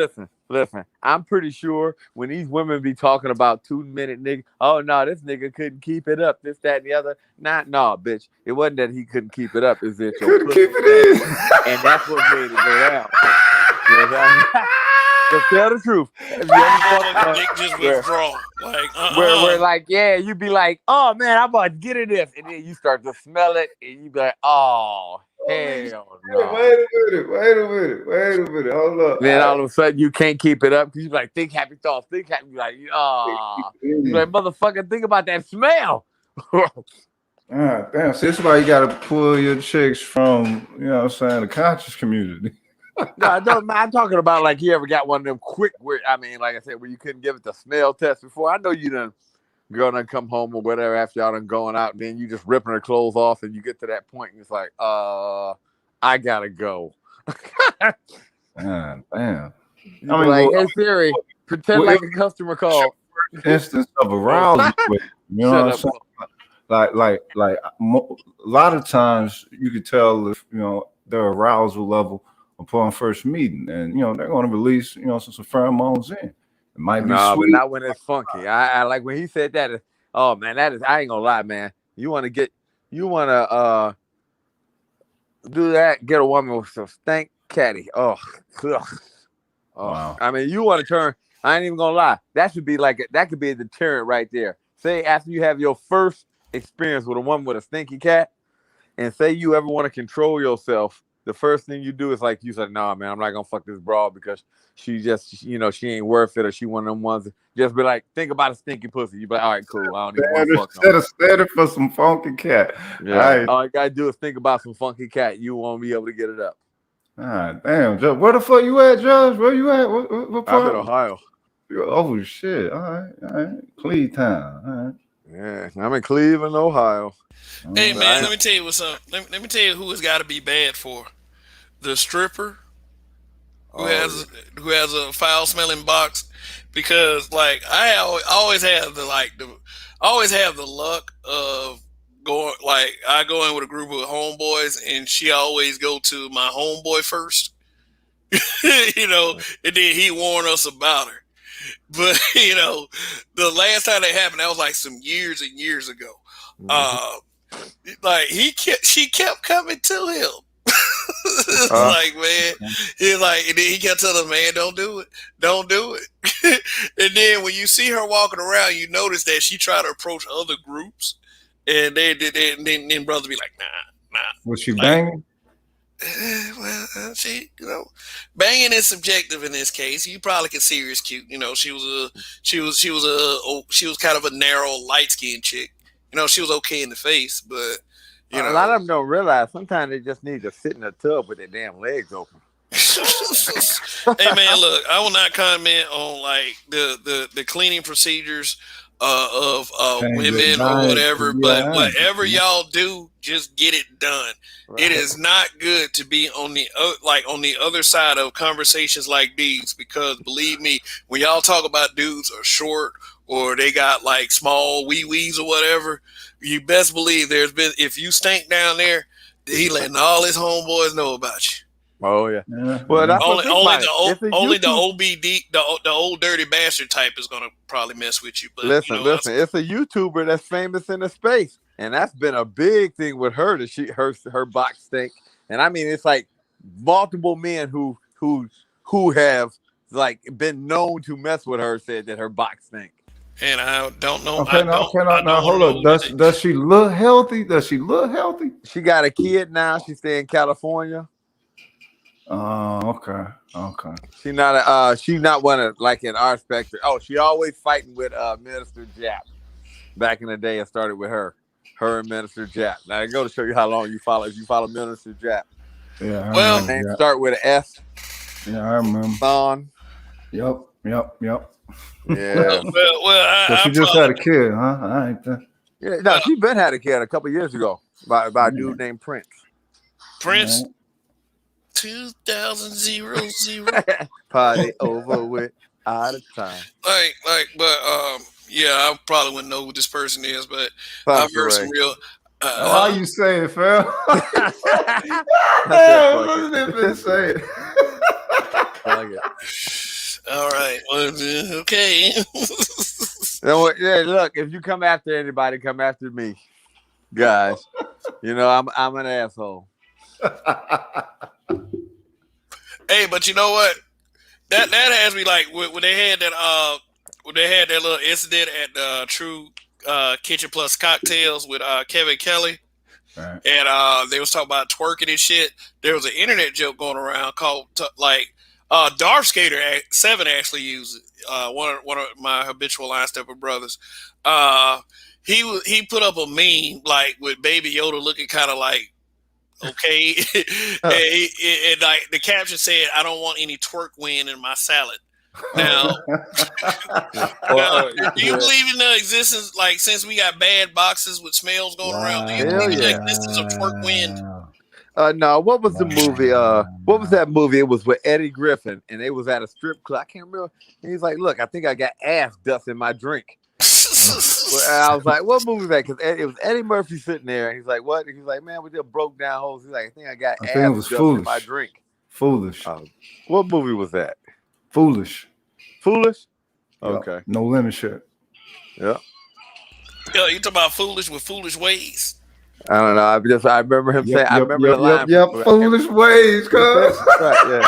Listen, I'm pretty sure when these women be talking about 2-minute nigga, oh no, this nigga couldn't keep it up, this, that, and the other. No, bitch. It wasn't that he couldn't keep it up, it's that your couldn't keep it in. And that's what made it go down. You know, just tell the truth. Dick just withdraw. Like, where like, yeah, you be like, oh man, I'm about to get in this, and then you start to smell it, and you be like, oh hell no. Wait a minute. Hold up. Then all of a sudden you can't keep it up because you be like, think happy thoughts, think happy. You like, you like, motherfucker, think about that smell. Damn. See, that's why you gotta pull your chicks from, the conscious community. No, I'm talking about like you ever got one of them quick where, I mean, like I said, where you couldn't give it the smell test before. I know you girl done come home or whatever after y'all done going out, and then you just ripping her clothes off, and you get to that point and it's like, I gotta go. Damn. I mean, like, hey Siri, pretend like a customer call. Instance of arousal, you know what I'm saying? Like a lot of times you could tell if their arousal level upon first meeting, and they're going to release some pheromones in. It might be No, but sweet. not when it's funky. I like when he said that. Oh man, that is. I ain't gonna lie, man. You want to do that? Get a woman with some stank caddy. Oh, ugh. Oh. Wow. I mean, you want to turn. I ain't even gonna lie. That should be that could be a deterrent right there. Say after you have your first experience with a woman with a stinky cat, and say you ever want to control yourself, the first thing you do is like you said, nah, man, I'm not gonna fuck this broad because she just, she ain't worth it, or she one of them ones. Just be like, think about a stinky pussy. You be like, all right, cool. I don't even want to fuck no more. Standard for some funky cat. Yeah. All you gotta do is think about some funky cat. You won't be able to get it up. Ah, damn, Judge. Where the fuck you at, Judge? Where you at? What part? I'm in Ohio. Oh shit! All right. Cleveland. All right. Yeah, I'm in Cleveland, Ohio. Hey man, let me tell you what's up. Let me tell you who it's got to be bad for. The stripper who has a foul smelling box, because like I always have the luck of going, like I go in with a group of homeboys and she always go to my homeboy first. And then he warned us about her. But the last time that happened, that was like some years and years ago. Like she kept coming to him. Like, man, he's like, and then he kept telling him, man, don't do it. And then when you see her walking around, you notice that she tried to approach other groups, and then brother be like, nah. Was she banging? Well, banging is subjective in this case. You probably could see her as cute. She was kind of a narrow, light skinned chick. She was okay in the face, but a lot of them don't realize sometimes they just need to sit in a tub with their damn legs open. Hey man, look, I will not comment on like the cleaning procedures of women or whatever, but whatever y'all do, just get it done. Right. It is not good to be on the other side of conversations like these, because believe me, when y'all talk about dudes are short or they got like small wee-wees or whatever, you best believe if you stink down there, he letting all his homeboys know about you. Oh yeah. Well, that's only the OBD, the old dirty bastard type is gonna probably mess with you. But listen, it's a YouTuber that's famous in the space, and that's been a big thing with her. That her box stink, and I mean it's like multiple men who have like been known to mess with her said that her box stink. And I don't know. Okay, now hold up. Does she look healthy? She got a kid now. She stay in California. Oh, okay. She's not one of like in our spectrum. Oh, she always fighting with Minister Jap. Back in the day, it started with her and Minister Jap. Now I go to show you how long you follow. If you follow Minister Jap, yeah. Name start with an S. Yeah, I remember. Thon. Yep. Yeah. So she just had a kid, huh? Yeah, no, she been had a kid a couple years ago by a dude named Prince. Prince. 2000. Party over with out of time. Yeah, I probably wouldn't know who this person is, but I've heard some real. How you say it, fam? Say it. All right. Okay. Yeah, look, if you come after anybody, come after me, guys. I'm an asshole. Hey, but you know what? That has me like when they had that little incident at True Kitchen Plus Cocktails with Kevin Kelly, right. And they was talking about twerking and shit. There was an internet joke going around called Darth Skater 7 actually used it. One of my habitual line stepper brothers. He put up a meme like with Baby Yoda looking kind of like okay, and like the caption said, "I don't want any twerk wind in my salad." Now, do you believe in the existence? Like, since we got bad boxes with smells going around, do you believe in the existence of twerk wind? No. What was the movie? What was that movie? It was with Eddie Griffin, and they was at a strip club. I can't remember. And he's like, "Look, I think I got ass dust in my drink." I was like, "What movie is that?" Because it was Eddie Murphy sitting there, and he's like, "What?" And he's like, "Man, we just broke down holes." He's like, "I think I got ass dust in my drink." Foolish. What movie was that? Foolish. Okay. No limit shit. Yeah. Yo, you talk about foolish with foolish ways. I don't know. I remember him saying. I remember the line. Foolish ways, cuz. Right. Yeah.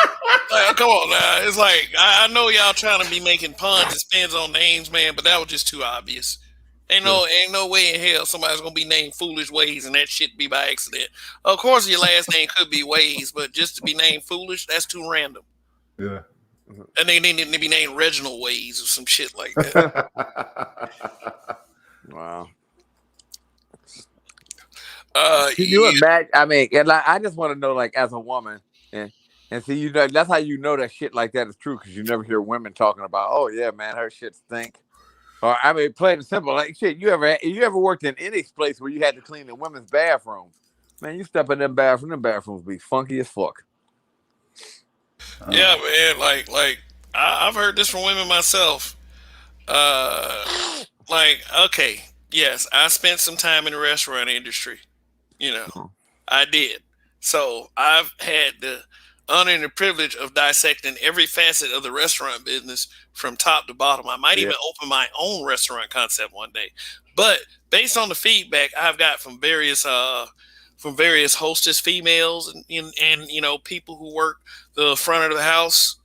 Like, come on now. It's like I know y'all trying to be making puns and spins on names, man, but that was just too obvious. Ain't no way in hell somebody's gonna be named Foolish Ways and that shit be by accident. Of course, your last name could be Ways, but just to be named Foolish, that's too random. Yeah. And they need to be named Reginald Ways or some shit like that. Wow. Can you imagine? I mean, and like, I just want to know, like, as a woman, and see, you know, that's how you know that shit like that is true, because you never hear women talking about, oh yeah, man, her shit stink. Or I mean, plain and simple, like shit. You ever worked in any place where you had to clean the women's bathroom? Man, you step in them bathrooms be funky as fuck. Yeah, man. Like I've heard this from women myself. Like, okay, yes, I spent some time in the restaurant industry. You know, I did. So I've had the honor and the privilege of dissecting every facet of the restaurant business from top to bottom. I might even open my own restaurant concept one day. But based on the feedback I've got from various hostess females and you know, people who work the front of the house.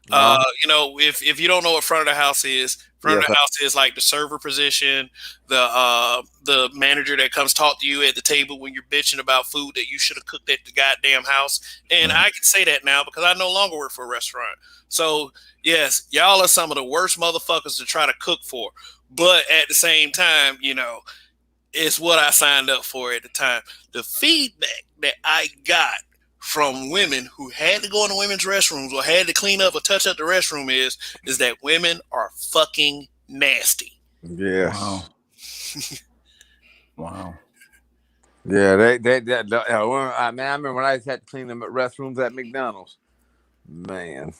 You know, if you don't know what front of the house is, front of the house is like the server position, the manager that comes talk to you at the table when you're bitching about food that you should have cooked at the goddamn house. And I can say that now because I no longer work for a restaurant. So yes, y'all are some of the worst motherfuckers to try to cook for. But at the same time, you know, it's what I signed up for at the time. The feedback that I got from women who had to go in the women's restrooms or had to clean up or touch up the restroom is that women are fucking nasty. Yeah. Wow. Wow. Yeah, I remember when I had to clean them restrooms at McDonald's. Man.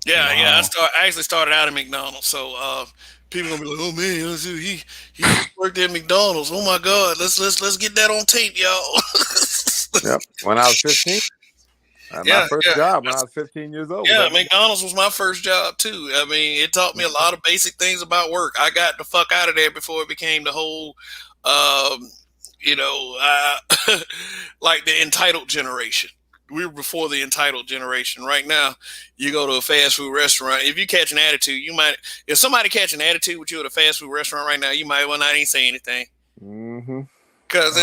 Yeah, I actually started out at McDonald's, so people gonna be like, "Oh man, he worked at McDonald's. Oh my god, let's get that on tape, y'all." Yep. When I was 15. My first job when I was 15 years old. Yeah, McDonald's was my first job too. I mean, it taught me a lot of basic things about work. I got the fuck out of there before it became the whole, you know, like the entitled generation. We were before the entitled generation. Right now, you go to a fast food restaurant. If you catch an attitude, if somebody catch an attitude with you at a fast food restaurant right now, you might well not even say anything. Mm-hmm. Because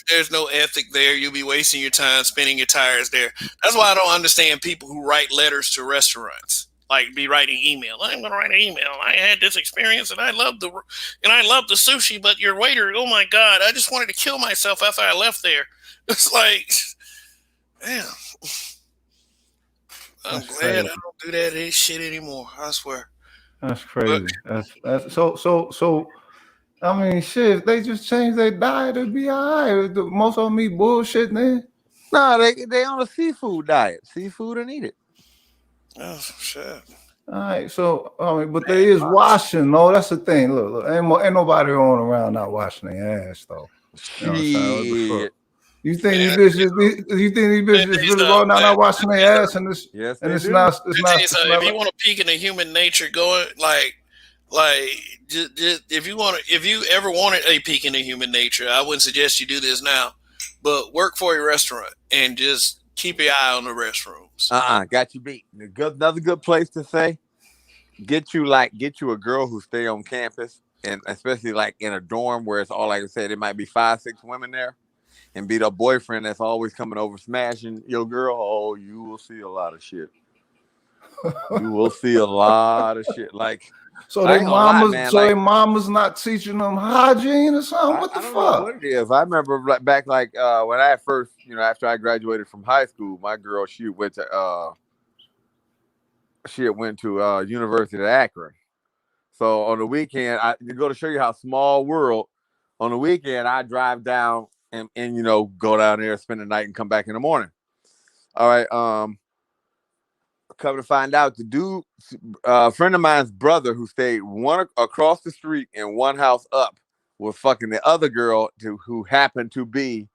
there's no ethic there. You'll be wasting your time spinning your tires there. That's why I don't understand people who write letters to restaurants, like be writing email. I'm going to write an email. I had this experience and I loved the sushi, but your waiter, oh my god, I just wanted to kill myself after I left there. It's like, damn. I'm glad I don't do that shit anymore. I swear. That's crazy. That's so. I mean, shit. If they just change their diet, it'd be all right. Most of them eat bullshit, man. No, they on a seafood diet. Seafood and eat it. Oh shit. All right, so I mean, but there is washing, though. That's the thing. Look, ain't nobody going around not washing their ass, though. You know what I'm saying? What the fuck? You think these bitches really going out not washing their ass, and this, yes, and it's do. not. If you want to peek into human nature, going just if you ever wanted a peek into human nature, I wouldn't suggest you do this now. But work for a restaurant and just keep your eye on the restrooms. Got you beat. Another good place to say, get you a girl who stay on campus, and especially like in a dorm where it's all, like I said, it might be 5-6 women there, and be the boyfriend that's always coming over smashing your girl. Oh, you will see a lot of shit. You will see a lot of shit. Like, so their mamas not teaching them hygiene or something. What the fuck? Know what it is. I remember back when I first, after I graduated from high school, my girl, she went to University of Akron. So on the weekend, to go to show you how small world. On the weekend, I drive down and go down there, spend the night, and come back in the morning. All right. Come to find out, the dude, a friend of mine's brother who stayed one across the street and one house up, was fucking the other girl who happened to be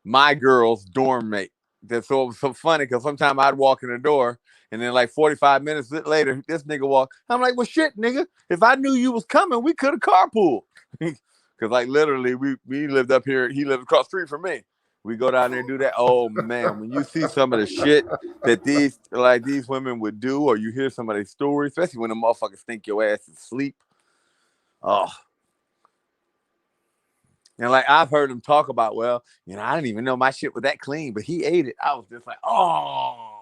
my girl's dorm mate. That's so it was so funny because sometimes I'd walk in the door and then like 45 minutes later, this nigga walk. I'm like, well, shit, nigga. If I knew you was coming, we could have carpooled. Because like literally, we lived up here. He lived across the street from me. We go down there and do that. Oh man, when you see some of the shit that these women would do, or you hear some of their stories, especially when the motherfuckers think your ass is asleep. Oh, and like I've heard him talk about, well, I didn't even know my shit was that clean, but he ate it. I was just like, oh.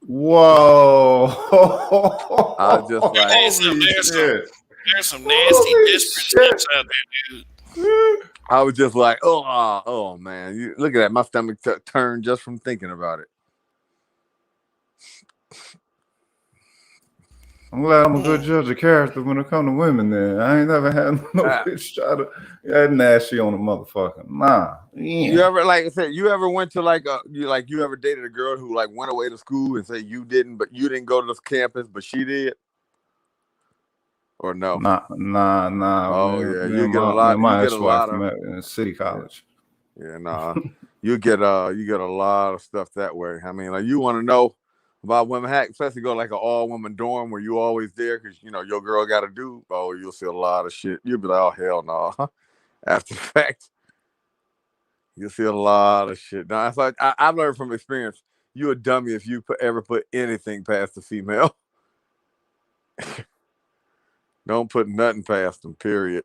Whoa! I was just like, Holy shit! There's some nasty, Holy desperate shit! steps out there, dude. I was just like, oh man, look at that. My stomach turned just from thinking about it. I'm glad I'm a good judge of character when it comes to women. Then I ain't never had no bitch try to get nasty on a motherfucker. Nah. You ever, like I said, you ever went to you ever dated a girl who like went away to school and say you didn't go to this campus, but she did? Or no? Nah. Oh man, yeah, man, you get a lot. My You get a ex-wife lot of in City College. Yeah, nah. you get a lot of stuff that way. I mean, like you want to know about women, especially go like an all-woman dorm where you always there because your girl got to do. Oh, you'll see a lot of shit. You'll be like, oh hell no. After the fact, you'll see a lot of shit. Now, it's like I've learned from experience. You a dummy if you ever put anything past a female. Don't put nothing past them. Period.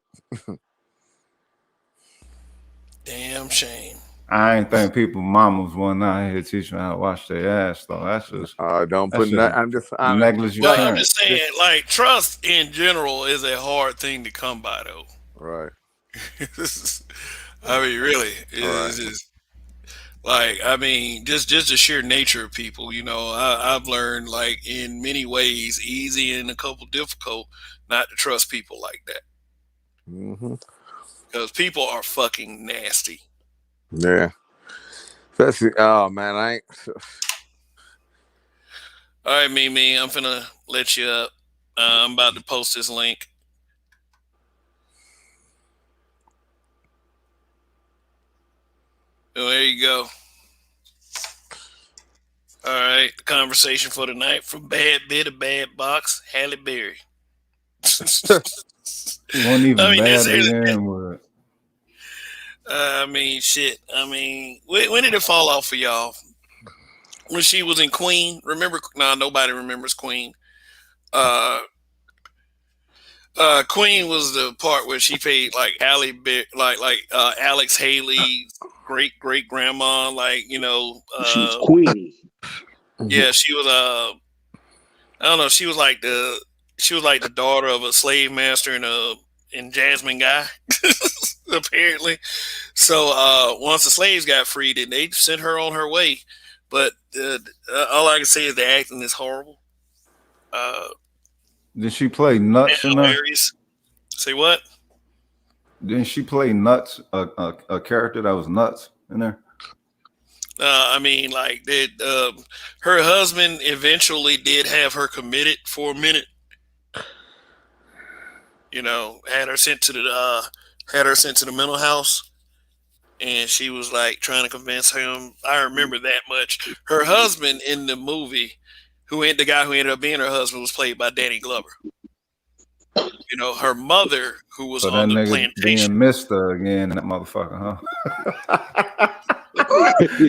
Damn shame. I ain't think people mamas wasn't out here teaching how to wash their ass though. That's just don't put nothing. negligent. Well, I'm just saying, like trust in general is a hard thing to come by, though. Right. I mean, really, it's just like just the sheer nature of people. I've learned like in many ways, easy and a couple difficult, not to trust people like that. Mm-hmm. Because people are fucking nasty. Yeah. Especially, oh man, I ain't. All right, Mimi, I'm finna let you up. I'm about to post this link. Oh, there you go. All right, the conversation for tonight from Bad Bit of Bad Box, Halle Berry. It wasn't even bad again. Shit. When did it fall off for y'all? When she was in Queen? Remember? Nah, nobody remembers Queen. Queen was the part where she played like Alex Haley's great grandma, she was Queen. Yeah, she was I don't know, she was like the daughter of a slave master and Jasmine guy, apparently. So once the slaves got freed, and they sent her on her way. But all I can say is the acting is horrible. Did she play nuts in there? Say what? Didn't she play nuts? A character that was nuts in there? Her husband eventually did have her committed for a minute. Had her sent to the mental house, and she was like trying to convince him. I remember that much. Her husband in the movie, the guy who ended up being her husband, was played by Danny Glover. Her mother, who was on the plantation, being Mister again, that motherfucker, huh?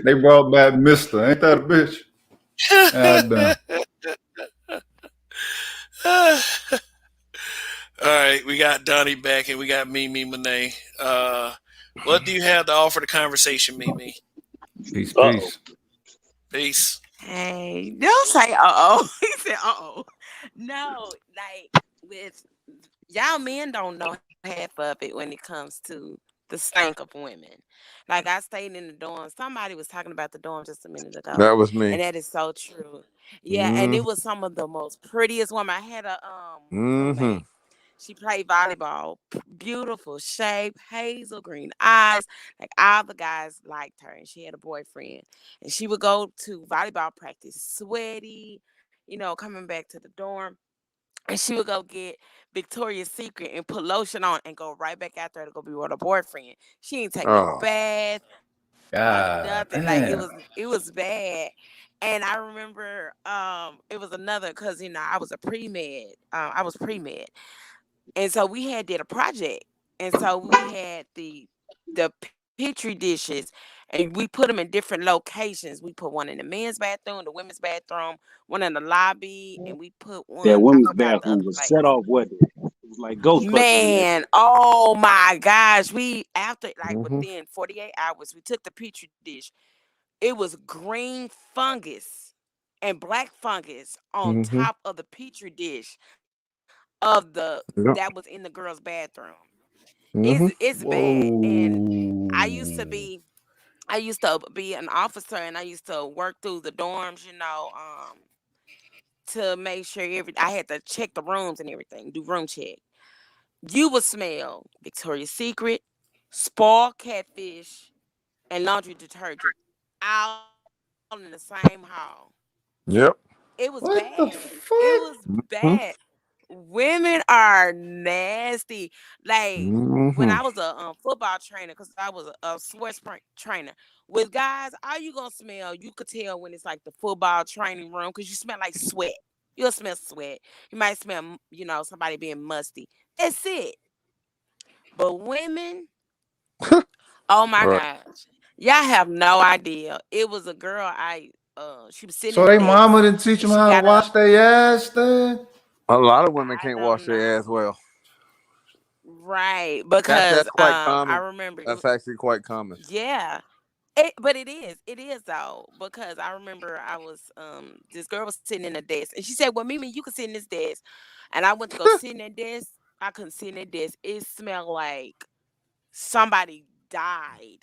They brought back Mister. Ain't that a bitch? All right, we got Donnie back and we got Mimi Monet. What do you have to offer the conversation, Mimi? Peace. Peace. Hey, don't say uh-oh. He said uh-oh. No, like with y'all men don't know half of it when it comes to the stank of women. Like I stayed in the dorm. Somebody was talking about the dorm just a minute ago. That was me. And that is so true. Yeah, and it was some of the most prettiest women. I had a roommate. She played volleyball, beautiful shape, hazel green eyes. Like all the guys liked her, and she had a boyfriend. And she would go to volleyball practice sweaty, coming back to the dorm. And she would go get Victoria's Secret and put lotion on and go right back out there to go be with her boyfriend. She ain't take no bath. God nothing. Like damn. it was bad. And I remember it was another because I was a pre-med. I was pre-med. And so we had did a project. And so we had the petri dishes and we put them in different locations. We put one in the men's bathroom, the women's bathroom, one in the lobby, and we put That one, I women's forgot the bathroom other was set place. off what? It was like Ghostbusters in that Man, shit. oh my gosh. We after like Mm-hmm. within 48 hours, we took the petri dish. It was green fungus and black fungus on Mm-hmm. top of the petri dish of the that Yep. was in the girl's bathroom. Mm-hmm. It's bad. And I used to Whoa. be I used to be an officer and I used to work through the dorms, to make sure I had to check the rooms and everything, do room check. You would smell Victoria's Secret, spoiled catfish, and laundry detergent all in the same hall. Yep. It was What bad. the It was fuck? bad. Mm-hmm. Women are nasty. Like when Mm-hmm. I was a football trainer, because I was a sports trainer. With guys, all you gonna smell, you could tell when it's like the football training room, because you smell like sweat. You'll smell sweat. You might smell, somebody being musty. That's it. But women, oh my Right. gosh, y'all have no idea. It was a girl. She was sitting So in the they mama desk, didn't teach and them she how to got wash up. their ass then? A lot of women I can't wash don't their ass know. well. Right, That's because quite I common. remember That's actually quite common. yeah. But it is though, because I remember this girl was sitting in a desk and she said, "Well, Mimi, you can sit in this desk." And I went to go sit in that desk. I couldn't sit in that desk. It smelled like somebody died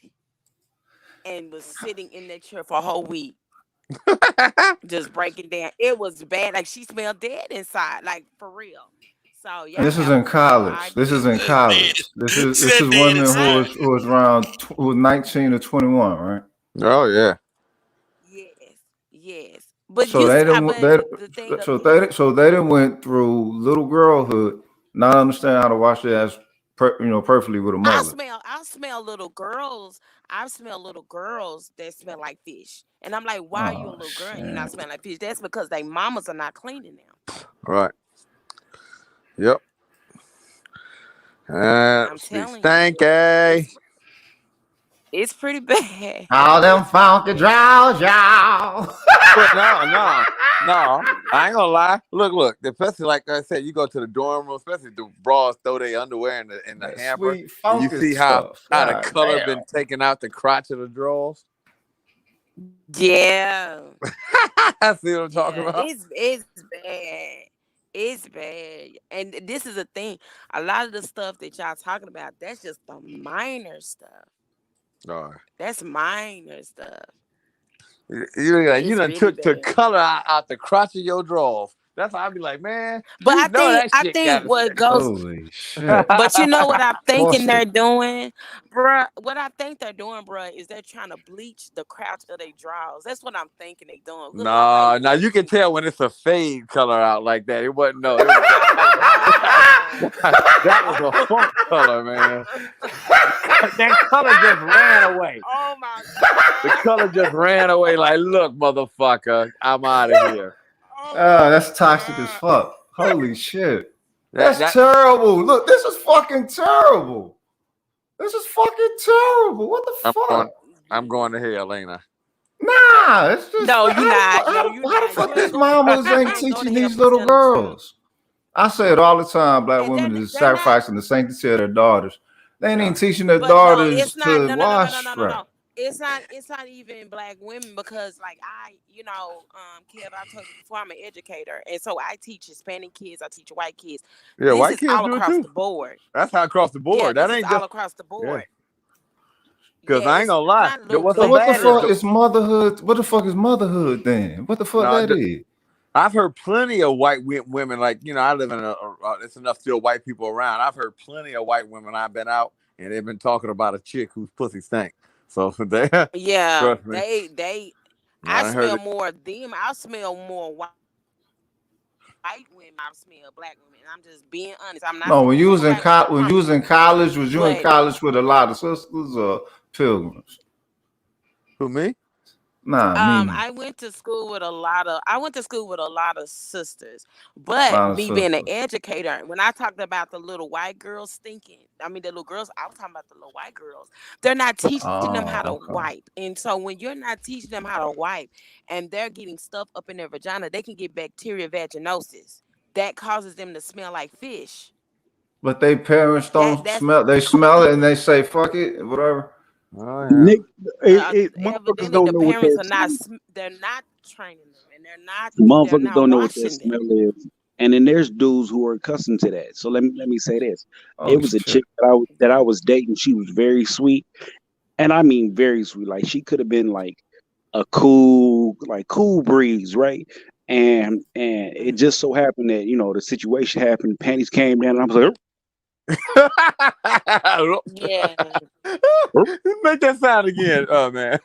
and was sitting in that chair for a whole week, just breaking down. It was bad. Like she smelled dead inside, like for real. So And y'all this is have in no college. This is in idea. That dead. college. See This that is dead women I inside. who was around who was 19 or 21, right? Oh yeah. yes, yes. But So they didn't but the thing of it is, so they didn't went through little girlhood, not understand how to wash their ass, perfectly with a mother. I smell little girls. I smell little girls that smell like fish. And I'm like, why are you a Oh little girl and you're not shit! smelling like fish? That's because they mamas are not cleaning them. Right. Yep. I'm She telling you. stanky. It's pretty bad. All them It's pretty funky bad. draws, y'all. But no. I ain't gonna lie. Look. Especially like I said, you go to the dorm room, especially the bras throw their underwear in the That hamper, sweet and you funky see how stuff. how the God color damn. been taken out the crotch of the drawers. Yeah. I see what I'm talking Yeah. about. It's bad. It's bad. And this is a thing. A lot of the stuff that y'all talking about, that's just the minor stuff. All right. That's minor stuff. You It's done really took the bad. color out the crotch of your drawers. That's how I be like, man, But you know that I shit think gotta stay. what goes Holy shit. But you know what I'm thinking Busted. they're doing, bruh? What I think they're doing, bruh, is they're trying to bleach the crotch of their drawers. That's what I'm thinking they doing. Because I'm like, Nah, now what you can you? tell when it's a fade color out like that. It wasn't no, it was Oh that was a funk color, man. That color just ran away. oh my The color just ran away. Like, look, motherfucker, I'm out of here. oh Oh, my that's toxic as god! fuck. Holy shit. That That's that terrible. Look, this is fucking terrible. This is fucking terrible. What the I'm going, fuck? I'm going to hell, ain't I? Nah, it's just No, you not. No, you how the not. fuck You ain't these going. mamas You ain't ain't going to teaching hell these for little telling the truth. girls? I say it all the time. Black And women is they're not. sacrificing the sanctity of their daughters. They ain't even Nah. teaching their But no, daughters it's not. to No, no, no, no, no, wash no, no, right. no. It's not even black women because like Kev, I told you before I'm an educator. And so I teach Hispanic kids, I teach white kids. Yeah, This white is kids all do it across too. the board. That's how across the Yeah, board. That this is ain't all just across the yeah. board. Cause Yeah, I ain't gonna it's lie. not little What's So so black what the bad is fuck the is girls. motherhood? What the fuck is motherhood then? What the fuck no. that is? I've heard plenty of white women, like, I live in it's enough still white people around. I've heard plenty of white women. I've been out and they've been talking about a chick whose pussy stank. So they, Yeah, trust me, I I done heard smell it. more of them. I smell more white women. I smell black women. I'm just being honest. I'm not saying all No, white women. I promise when you. you was in college, was you in But college with a lot of sisters or pilgrims? Who, me? Nah, Mimi. I went to school with a lot of sisters, but Lot of me being an sisters. educator, when I talked about the little white girls stinking, I mean the little girls, I was talking about the little white girls. They're not teaching them how to Oh, okay. wipe, and so when you're not teaching them how to wipe, and they're getting stuff up in their vagina, they can get bacteria vaginosis that causes them to smell like fish. But they parents don't That's smell. They smell it and they say fuck it, whatever. Oh yeah. Nick, motherfuckers evidently don't the know what parents that are not. They're not training them, and they're motherfuckers not don't know what that washing them. smell is. And then there's dudes who are accustomed to that. So let me say this: it Oh was a shit. chick that I was dating. She was very sweet, and I mean very sweet. Like she could have been like a cool breeze, right? And it just so happened that the situation happened. Panties came down, and I was like, Yeah. Make that sound again, man.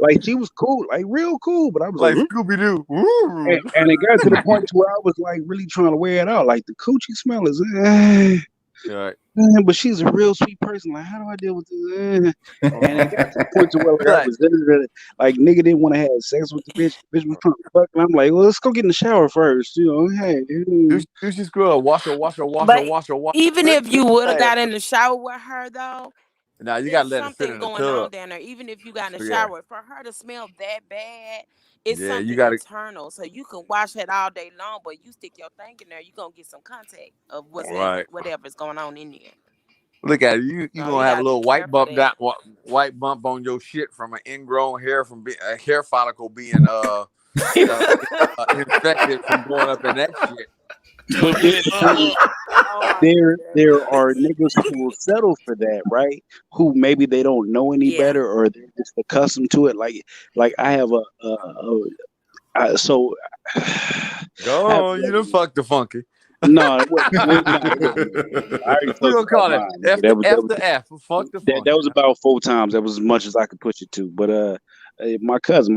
like she was cool, like real cool, but I was like, Like Scooby Doo. and it got to the point to where I was like really trying to wear it out. Like the coochie smell is, Right. but she's a real sweet person. Like, how do I deal with this? And it got to the point to where like I Right. was like nigga didn't want to have sex with the bitch. The bitch was trying to fuck, and I'm like, well, let's go get in the shower first. Hey, Do she screw up? Wash her. But even Good. if you would have got in the shower with her, though, Now you gotta it's let it sit something in the going on tub. down there. Even if you got in the So yeah, shower, for her to smell that bad, it's yeah, you something gotta. internal. So you can wash it all day long, but you stick your thing in there, you're gonna get some contact of Right. whatever's going on in there. Look at it. You So gonna you have a gotta be little white careful of bump that. white bump on your shit from an ingrown hair from a hair follicle being infected from going up in that shit. but Oh my there goodness. there are niggas who will settle for that, right? Who maybe they don't know any Yeah. better or they're just accustomed to it. Like I have so I have Go on, you done fucked the funky. no, it wasn't. No, it wasn't. I already We told you gonna about call it mine. F Nigga. the That was F the F. Fuck the that funky. was about 4 times. That was as much as I could push it to. But my cousin,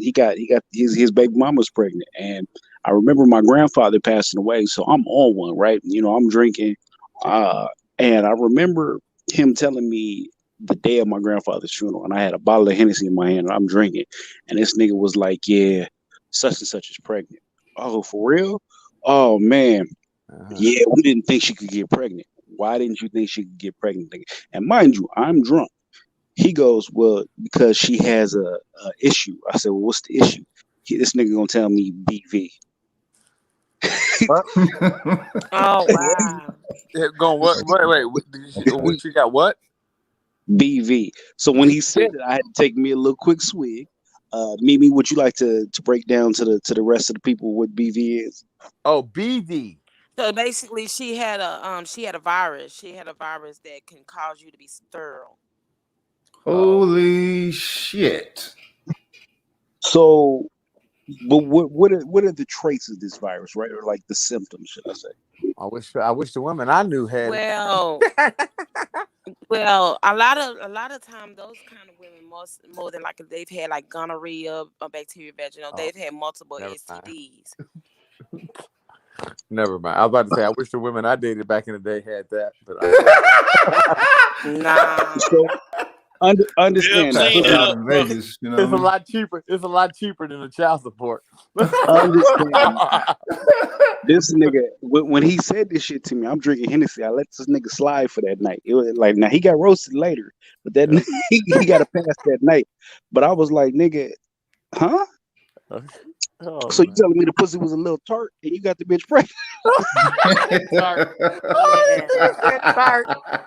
he got his baby mama was pregnant, and I remember my grandfather passing away, so I'm on one, right? I'm drinking, and I remember him telling me the day of my grandfather's funeral, and I had a bottle of Hennessy in my hand, and I'm drinking, and this nigga was like, "Yeah, such and such is pregnant." Oh, for real? Oh man. Yeah, we didn't think she could get pregnant. Why didn't you think she could get pregnant? And mind you, I'm drunk. He goes, well, because she has a issue. I said, well, what's the issue? This nigga gonna tell me BV. Oh wow. Going what? Wait. She got what? BV. So when he said it, I had to take me a little quick swig. Mimi, would you like to break down to the rest of the people what BV is? Oh, BV. So basically, she had a virus. She had a virus that can cause you to be sterile. Holy shit. So, but what are the traits of this virus, right? Or like the symptoms, should I say? I wish the women I knew had Well, well, a lot of time those kind of women more than like they've had like gonorrhea or bacteria vaginal. They've had multiple never mind. STDs. Never mind. I was about to say I wish the women I dated back in the day had that, but Nah. So understand Yeah, that. Out in Vegas, you know. it's a lot cheaper. It's a lot cheaper than the child support. Understand. This nigga, when he said this shit to me, I'm drinking Hennessy. I let this nigga slide for that night. It was like, now he got roasted later, but that he got to pass that night. But I was like, nigga, huh? Oh, So you telling me the pussy was a little tart and you got the bitch pregnant? tart.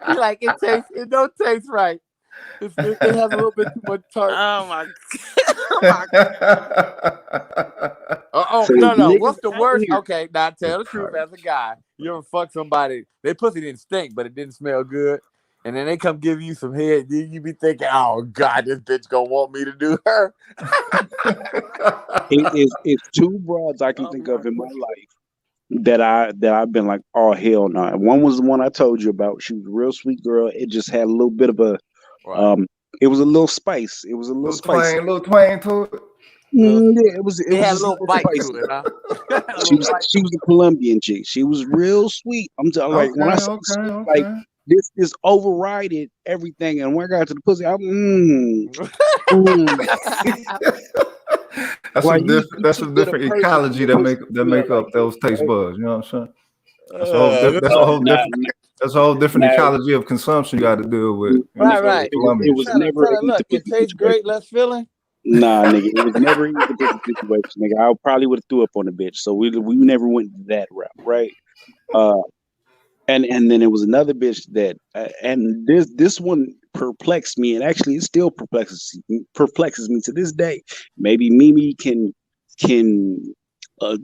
Like it don't taste right. It has a little bit too much tart. Oh my god. Oh So no. niggas What's the out worst? here- Okay, now tell the truth as a guy. You ever fuck somebody? Their pussy didn't stink, but it didn't smell good. And then they come give you some head. You be thinking, oh God, this bitch gonna want me to do her. It's two broads I can think of in my life that I've been like, oh hell no. And one was the one I told you about. She was a real sweet girl. It just had a little bit of a it was a little spice. It was a little spicy. Little twang to it. Yeah, it was It had a just little bite spicy. to it, huh? She was a Colombian chick. She was real sweet. I'm telling like when I say sweet, like this overrided everything. And when I got to the pussy, I'm That's like some different. That's some with a different person, ecology your that pussy make smell like up this, those taste right? buds. You know what I'm saying? That's a whole. That's a No, whole not, different. That's a whole different now, ecology of consumption you got to deal with. You know, Right, so right. it Columbia was shit. never Tell an her, eat the look, it pussy tastes great, situation. less filling. Nah, nigga, it was never an eat the pussy situation, nigga. I probably would have threw up on the bitch. So we never went that route, right? Uh, and then there was another bitch that, and this one perplexed me, and actually it still perplexes me to this day. Maybe Mimi can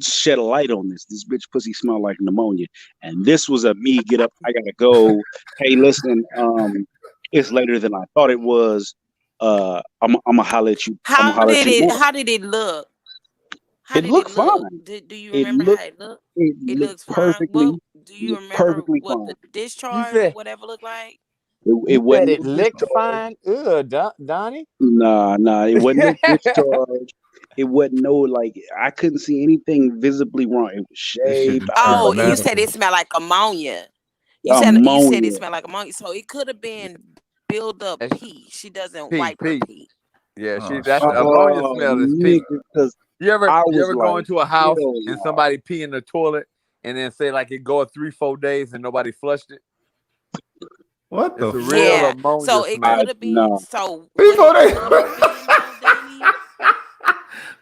shed a light on this. This bitch pussy smell like pneumonia, and this was a me get up. I gotta go. Hey, listen, it's later than I thought it was. I'm gonna holler at you. I'm gonna holler at you tomorrow. How did it look? How It did it looked look? fine. Do you It remember how looked it looked? it It looked looks fine. What do you remember perfectly what fine. the You discharge or said whatever looked like? you It said wasn't it no licked discharge. fine. Ugh, Donnie. Nah, it wasn't no discharge. It wasn't no like I couldn't see anything visibly wrong. It was This shit shaved. just I was Oh, turned like, you yeah, said nasty. it smelled like ammonia. You said it ammonia. smelled like ammonia. So it could have been build up That's pee. She doesn't pee, wipe her pee. pee. Yeah, Oh that's the shit. ammonia Oh, smell is pee. nigga, because You I was ever go like, into a house hell and no. somebody pee in the toilet and then say like it go 3-4 days and nobody flushed it? What the It's a real fuck? Yeah. ammonia So it smell. could have been. No. So what Before it they. could have been though, Danny.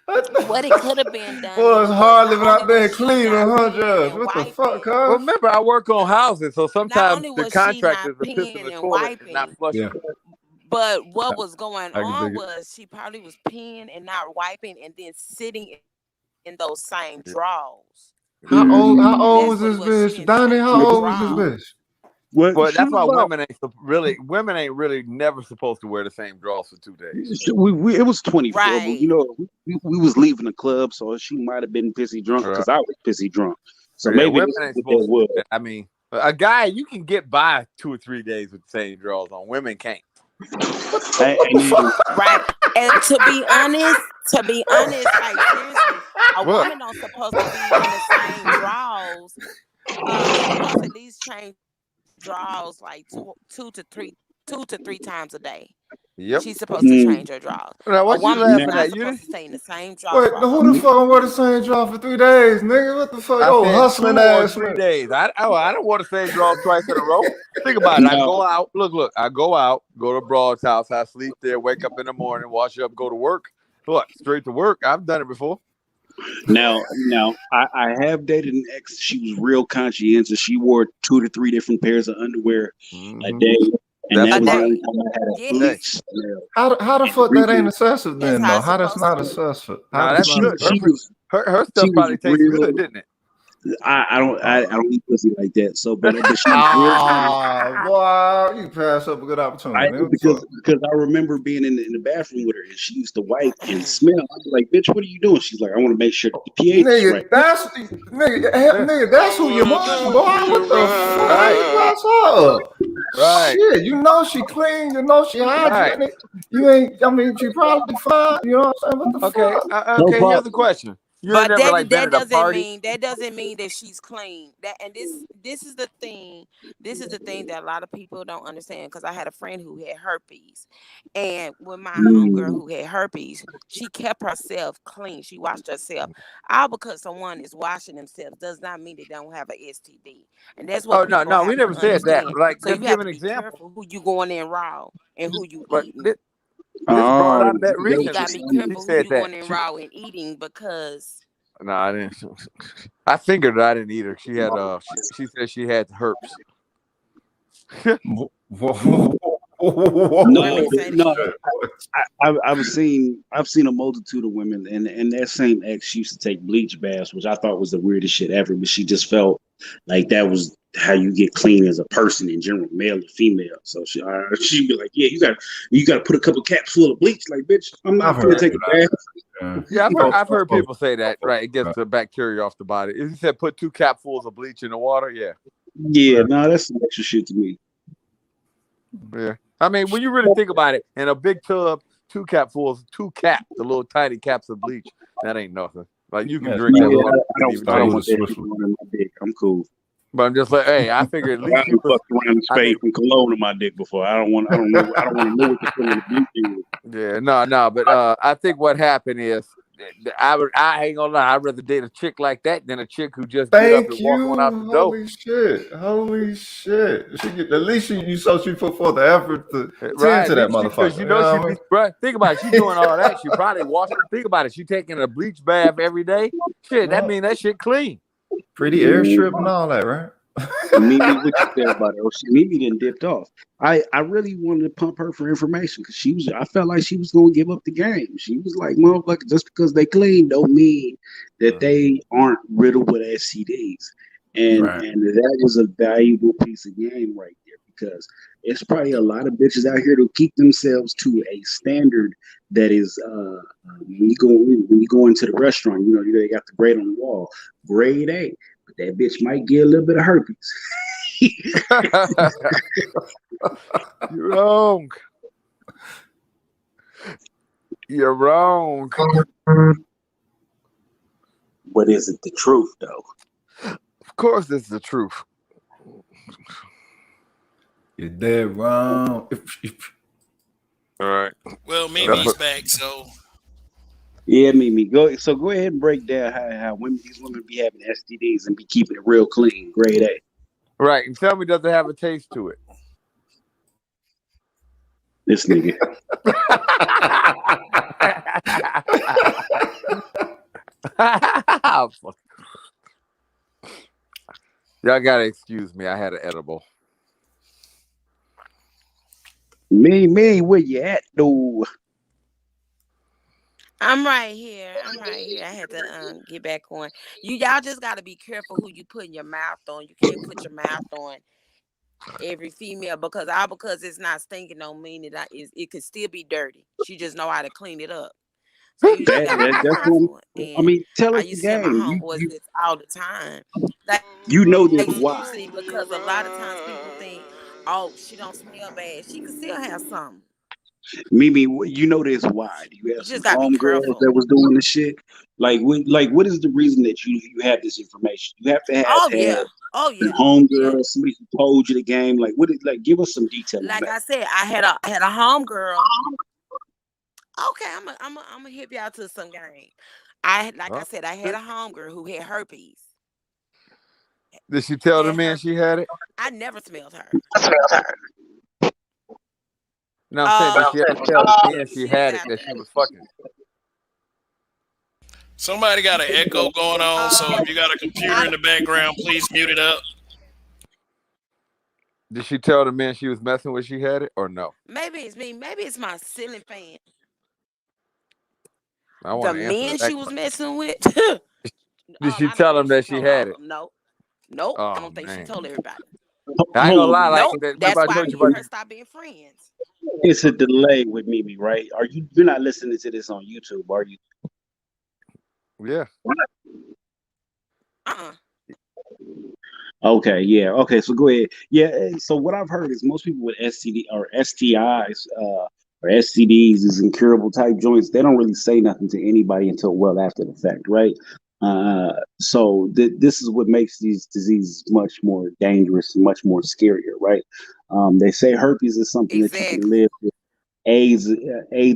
What What it the? could have been, Boy, Danny, it's was hard not living only out there was in she Cleveland, not huh, peeing Judge? and What the fuck, wiping. Well, cuz? remember I work on houses, so Not sometimes only the was she not contractors will piss in peeing the and toilet and not wiping, flush Yeah, it. but what I, was going I can on dig it. was she probably was peeing and not wiping and then sitting in those same Yeah. drawers. How old That's was what it this was. She bitch? didn't Donnie, change how her old was this drawers. bitch? Well, But she that's was why about women ain't really never supposed to wear the same drawers for 2 days. it was 24, but you Right. know, we was leaving the club, so she might have been pissy drunk Right. because I was pissy drunk. So Yeah, maybe women this is ain't what that supposed to do was. that. I mean, a guy you can get by 2 or 3 days with the same drawers on. Women can't. And, What the and then fuck? Right. And to be honest, like seriously, a What? woman don't supposed to be in the same drawers. She supposed to at least change drawers like two to three times a day. Yep. She's supposed to mm, change her drawers. Now A what you woman is laughing now, not at? You supposed didn't? to stay in the same drawers Wait, for a who the whole fuck week. gonna wear the same job for 3 days, nigga? What the fuck? I Oh, said 2 hustling or ass 3 man. days. I don't want the same drawers twice in a row. Think about it. I now, go out. Look. I go out. Go to Broad's house. I sleep there. Wake up in the morning. Wash up. Go to work. Look, straight to work. I've done it before. now, I have dated an ex. She was real conscientious. She wore 2 to 3 different pairs of underwear a Hmm. day, and That's that A was the smart. only day. time I had a Hey, bleach Yes. smell. How the And the fuck that ain't reason excessive That's then how though? it's How that's supposed to not be. excessive? How nah, that's that's she not good. she excessive? was Her she stuff was probably tastes good, real. didn't it? I Oh, don't eat pussy like that. So, but she was real conscious. oh boy, you pass up a good opportunity, man. What the fuck? Because I remember being in the bathroom with her, and she used to wipe and smell. I was like, "Bitch, what are you doing?" She's like, "I want to make sure that the pH is right." Yeah. Nigga, that's who your mom, boy. What the fuck? How Right. you pass up? Right. Shit, you know she clean, you know she Right. hygienic. You ain't, I mean, she probably fine. You know what I'm saying? What the Okay. fuck? No Okay. Here's the problem. question. You ain't But never like been that at a doesn't party? mean that she's clean. That and this is the thing. This is the thing that a lot of people don't understand. Because I had a friend who had herpes, and when my homegirl Mm. who had herpes, she kept herself clean. She washed herself. All because someone is washing themselves does not mean they don't have an STD, and that's what Oh no, people no, we have to never said that. understand. Like, So just you give have an to be example. careful who you going in raw and who you But eating. this broad Oh, I met that You was gotta recently, be just she careful who said you that. going in raw and eating because No, I didn't. I figured I didn't eat her. She had she said she had herpes. women no, say no. that. I've seen a multitude of women, and that same ex used to take bleach baths, which I thought was the weirdest shit ever. But she just felt like that was how you get clean as a person in general, male or female. So she'd be like, "Yeah, you got to put a couple caps full of bleach." Like, bitch, I'm I've not gonna heard take a bath. that. Yeah, I've heard people say that. Folks, Right, it gets the bacteria off the body. If you said put 2 capfuls of bleach in the water, yeah, Yeah, no, that's some extra shit to me. yeah. I mean, when you really think about it, in a big tub, 2 capfuls, 2 caps, the little tiny caps of bleach, that ain't nothing. Like you can That's drink Yeah, that not water, I you don't even I don't taste want it. that shit going in my dick. I'm cool. But I'm just like, hey, I figure at I least done you. fucked around and I sprayed think. some cologne in my dick before. I don't want to know what the feeling of bleach is. Yeah, no, but I think what happened is I ain't gonna lie, I'd rather date a chick like that than a chick who just get up Thank and walk on out you. the door. Holy shit. Holy shit. At least you saw she put forth the effort to tend Right, to at that least because motherfucker. you You know know she what I be mean? right. Think about it, she doing all that. She probably washing. Think about it, she taking a bleach bath every day. Shit, that Yeah. mean that shit clean. Pretty airstrip and all that, right? Mimi, what you said about her? Mimi didn't dipped off. I really wanted to pump her for information because I felt like she was gonna give up the game. She was like, motherfucker, just because they clean don't mean that they aren't riddled with STDs. And Right. and that was a valuable piece of game right there because it's probably a lot of bitches out here to keep themselves to a standard that is when you go into the restaurant, they got the grade on the wall, grade A. That bitch might get a little bit of herpes. You're wrong. You're wrong. But is it the truth though? Of course, it's the truth. You're dead wrong. All right. Well, Mimi's back, so Yeah, Mimi. Go ahead and break down how these women be having STDs and be keeping it real clean. Grade A. Right. And tell me, does it have a taste to it? This nigga. Y'all gotta excuse me. I had an edible. Me, where you at, though? I'm right here. I had to get back on. Y'all just gotta be careful who you put in your mouth on. You can't put your mouth on every female because it's not stinking don't mean it could still be dirty. She just know how to clean it up. So you just gotta be careful. I mean, tell us I the used to tell my game. homeboys this all the time. Like You know this why. seriously, because a lot of times people think, oh, she don't smell bad. She could still have something. Mimi, you know this why. Do you have some just gotta be homegirls careful. that was doing this shit? What is the reason that you have this information? You have to have homegirls, somebody who told you the game. Give us some detail. Like I said, I had a homegirl. Okay, I'm gonna hip y'all to some game. I said, I had a homegirl who had herpes. Did she tell the man she had it? I never smelled her. No, I'm saying, did she ever tell the man she had it, that she was fucking? Somebody got an echo going on, so if you got a computer in the background, please mute it up. Did she tell the man she was messing with she had it, or no? Maybe it's me. Maybe it's my ceiling fan. The man she was messing with. Did she tell him that she had it? Nope. Oh, I don't think she told everybody. I ain't gonna lie, that's why I need her stop being friends. It's a delay with Mimi, right? You're not listening to this on YouTube, are you? Yeah. Okay, yeah. Okay, so go ahead. Yeah, so what I've heard is most people with STD or STIs or STDs, is incurable type joints, they don't really say nothing to anybody until well after the fact, right? So this is what makes these diseases much more dangerous and much more scarier, right? They say herpes is something that you can live with. AIDS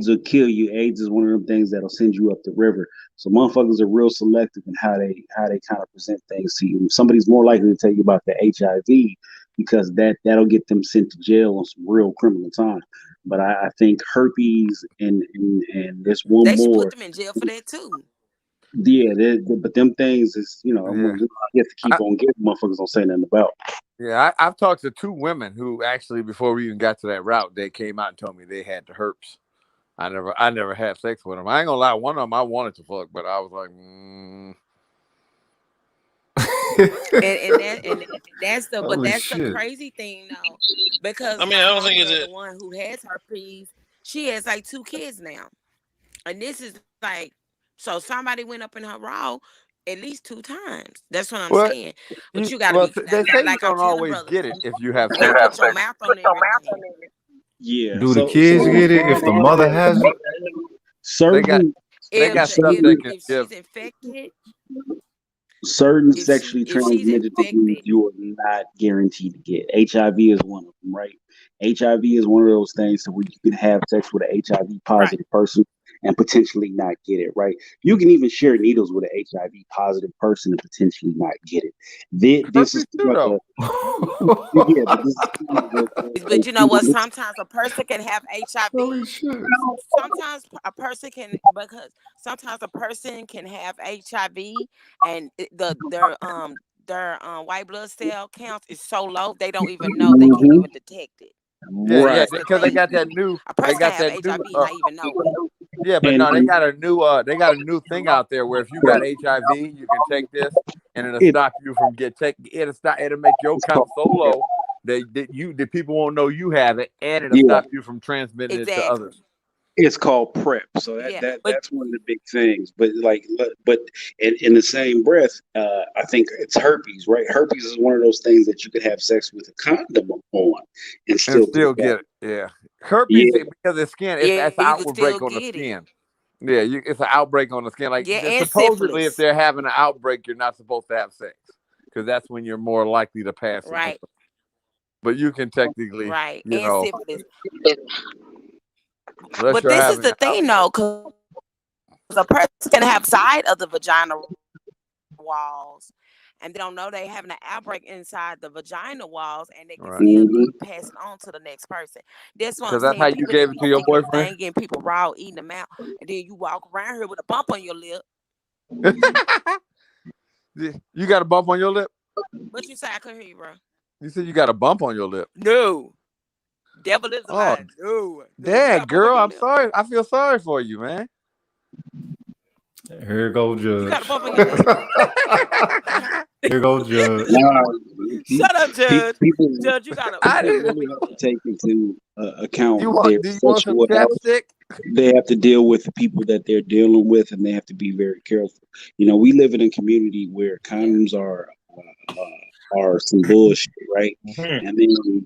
will kill you. AIDS is one of them things that'll send you up the river. So motherfuckers are real selective in how they kind of present things to you. Somebody's more likely to tell you about the HIV because that'll get them sent to jail on some real criminal time. But I think herpes and there's one they more. They put them in jail for that too. Yeah, but them things is I'm gonna get to keep on getting motherfuckers don't say nothing about. Yeah, I've talked to 2 women who actually, before we even got to that route, they came out and told me they had the herpes. I never had sex with them. I ain't gonna lie, one of them I wanted to fuck, but I was like, and that's the crazy thing though, because I don't think it's the one who has herpes. She has like 2 kids now, and this is like, so somebody went up in her raw at least 2 times. That's what I'm saying. But you gotta be. They say you don't always get it if you have sex. Put your mouth on everything. Yeah. Do the kids get it if the mother has it? Certain they got stuff they can give. If she's infected. certain If she sexually if she's transmitted disease infected, you are not guaranteed to get. HIV is one of them, right? HIV is one of those things where you can have sex with an HIV right? positive person and potentially not get it, right? You can even share needles with an HIV positive person and potentially not get it. This is Herpes too, one of though. yeah, but this is one of But you know what? Sometimes a person can have Holy HIV. shit. Sometimes a person can because sometimes a person can have HIV and their white blood cell counts is so low they don't even know they can't Mhm. even detect it. Yeah, yeah, Right. That's the because they thing. got that new, A they person can got have that new, HIV and not even know it. yeah, but And, no, and they got a new thing out there where if you got HIV, you can take this, and it'll it, stop you from it'll make your it's called count so low the people won't know you have it, and it'll yeah. stop you from transmitting it to Exactly. others. It's called prep, so Yeah. But that's one of the big things. But but in the same breath, I think it's herpes, right? Herpes is one of those things that you could have sex with a condom on and And still still get. get it. Yeah, herpes Yeah, because the skin, yeah, it's an you can still outbreak on the get it. skin. Yeah, it's an outbreak on the skin. Like Yeah, and supposedly, if syphilis. they're having an outbreak, you're not supposed to have sex because that's when you're more likely to pass it. Right. But you can technically, Right. And syphilis. unless But you're this is having the an thing outbreak. though, because a person can have side of the vagina walls and they don't know they having an outbreak inside the vagina walls and they can Right. still hmm get passed on to the next person. That's what I'm Because that's how saying. you People that gave it be to your sticking boyfriend. thing in people raw eating them out, and then you walk around here with a bump on your lip. You got a bump on your lip? What you say? I couldn't hear you, bro. You said you got a bump on your lip. No. Devil is a Oh, lie. No. No, you got dang, a bump on girl, your I'm lip. sorry. I feel sorry for you, man. Here go You got a Judge. bump on your lip. Here go Judge. Nah, Shut up, Judge. people Judge, you got a I people bump didn't. on really your have to lip. take into account their Do you want some sexual health. chapstick? They have to deal with the people that they're dealing with, and they have to be very careful. You know, we live in a community where Yeah. condoms are some bullshit, right? Mhm.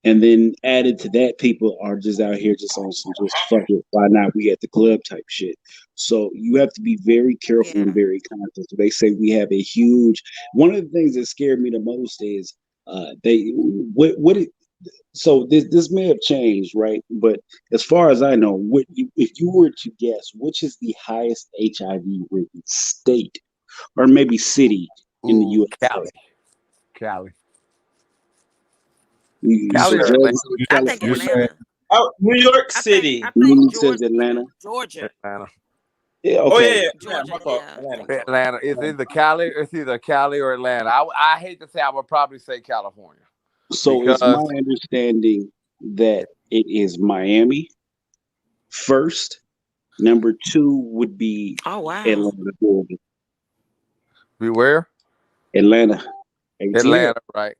And then added to that, people are just out here just on some just fuck it, why not we at the club type shit. So you have to be very careful and Yeah. very conscious. They say we have a huge. One of the things that scared me the most is they what it, so this may have changed, right? But as far as I know, if you were to guess, which is the highest HIV ridden state or maybe city in the Ooh, USA? Cali. Cali. You Cali said or Georgia, Atlanta? You, I California. think you saying Atlanta. Oh, New York I City. think You said Georgia. Atlanta. Georgia. Atlanta. Yeah, Oh yeah, okay. yeah, Atlanta. Georgia, My fault. yeah, I Atlanta. think so. Atlanta. It's either Cali or Atlanta. I hate to say I would probably say California So it's my because understanding that it is Miami first. Number two would be Oh wow. Atlanta, Georgia. beware. Atlanta, ATL. Atlanta, right?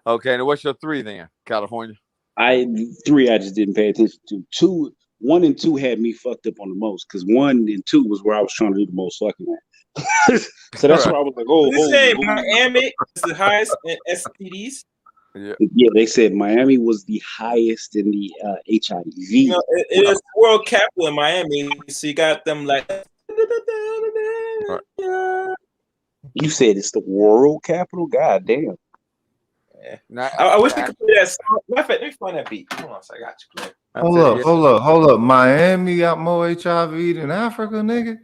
Okay, and what's your three then? California. I three I just didn't pay attention to. Two, one and two had me fucked up on the most because one and two was where I was trying to do the most fucking at. So that's Right. where I was like, oh, They holy, say holy. Miami is the highest in STDs. Yeah. Yeah, they said Miami was the highest in the HIV. You know, it is world capital in Miami, so you got them like. Right. You said it's the world capital? God damn. Yeah. Not, I wish they I, could play that song. Matter of fact, let me find that beat. Hold on, so I got you. Play. I hold said, up, yeah. hold up. Miami got more HIV than Africa, nigga.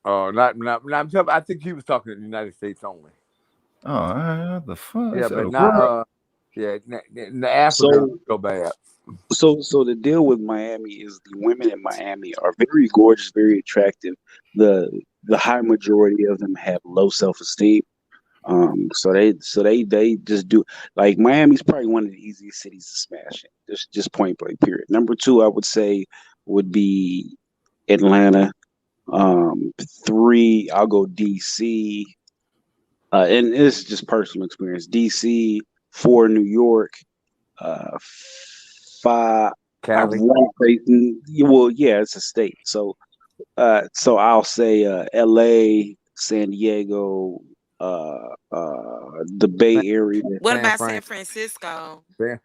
Oh, I think he was talking to the United States only. Oh, all right, what the fuck? Yeah, That's but a not. world. Yeah, the Africa So so bad. so the deal with Miami is the women in Miami are very gorgeous, very attractive. The high majority of them have low self-esteem. So they just do like Miami's probably one of the easiest cities to smash in. Just point blank period. Number two, I would say would be Atlanta. Um, Three, I'll go DC. And it's just personal experience. DC, four, New York, uh, five. I've Cali. one place. Well, yeah, it's a state. So I'll say L.A., San Diego, the San, Bay Area. What San about Fran. San Francisco? Yeah,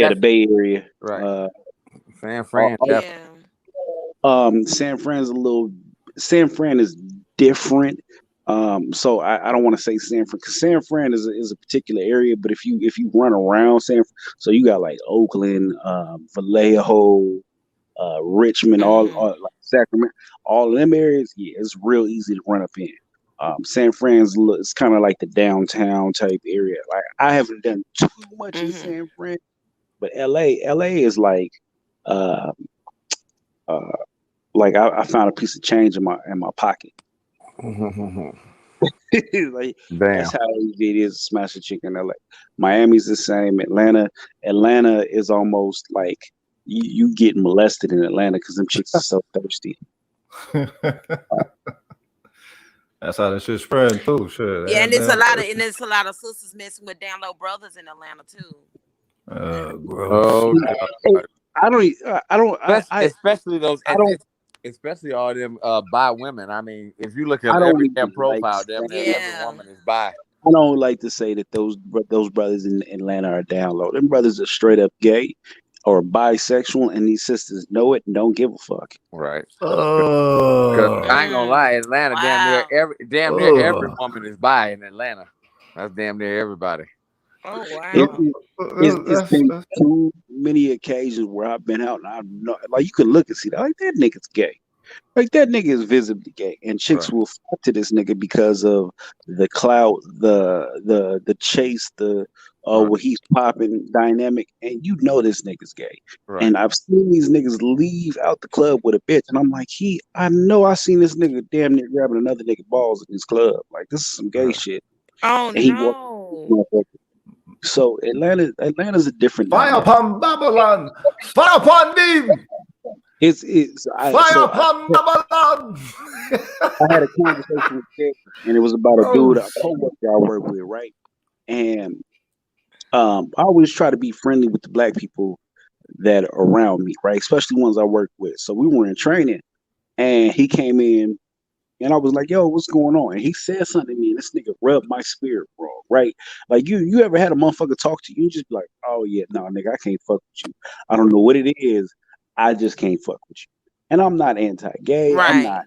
the That's Bay Area. right. Uh, San uh, Fran, definitely. Yeah. San Fran's a little. San Fran is different, So I don't want to say San Fran because San Fran is a particular area, but if you run around so you got like Oakland, Vallejo, Richmond, all like Sacramento, all of them areas, yeah, it's real easy to run up in. San Fran's it's kind of like the downtown type area. Like I haven't done too much in San Fran, but LA is like, uh, like I found a piece of change in my pocket. Like that's how easy it is to smash a chick in LA. Miami's the same. Atlanta is almost like you get molested in Atlanta because them chicks are so thirsty. That's how that shit spread too. Shit. Yeah, and it's a lot of sisters messing with down low brothers in Atlanta too. Especially those. Especially all them bi women. I mean, if you look at every damn profile, every woman is bi. I don't like to say that those brothers in Atlanta are down low. Them brothers are straight up gay or bisexual, and these sisters know it and don't give a fuck. Right. I ain't gonna lie, Atlanta, damn near every woman is bi in Atlanta. That's damn near everybody. Oh wow! It's been too many occasions where I've been out and I'm not like you can look and see that like that nigga's gay, like that nigga is visibly gay, and chicks will flock to this nigga because of the clout, the chase, what he's popping dynamic, and you know this nigga's gay. Right. And I've seen these niggas leave out the club with a bitch, and I'm like, I know I seen this nigga damn near grabbing another nigga balls in his club. Like this is some gay shit. Oh no. So Atlanta's a different. Fire upon Babylon! Fire upon them! Fire upon Babylon! I had a conversation with Ciara, and it was about a dude, a coworker I work with, right? And I always try to be friendly with the black people that are around me, right? Especially ones I work with. So we were in training, and he came in. And I was like, yo, what's going on? And he said something to me, and this nigga rubbed my spirit wrong, right? Like, you ever had a motherfucker talk to you, and just be like, oh, yeah, no, nigga, I can't fuck with you. I don't know what it is. I just can't fuck with you. And I'm not anti-gay. Right. I'm not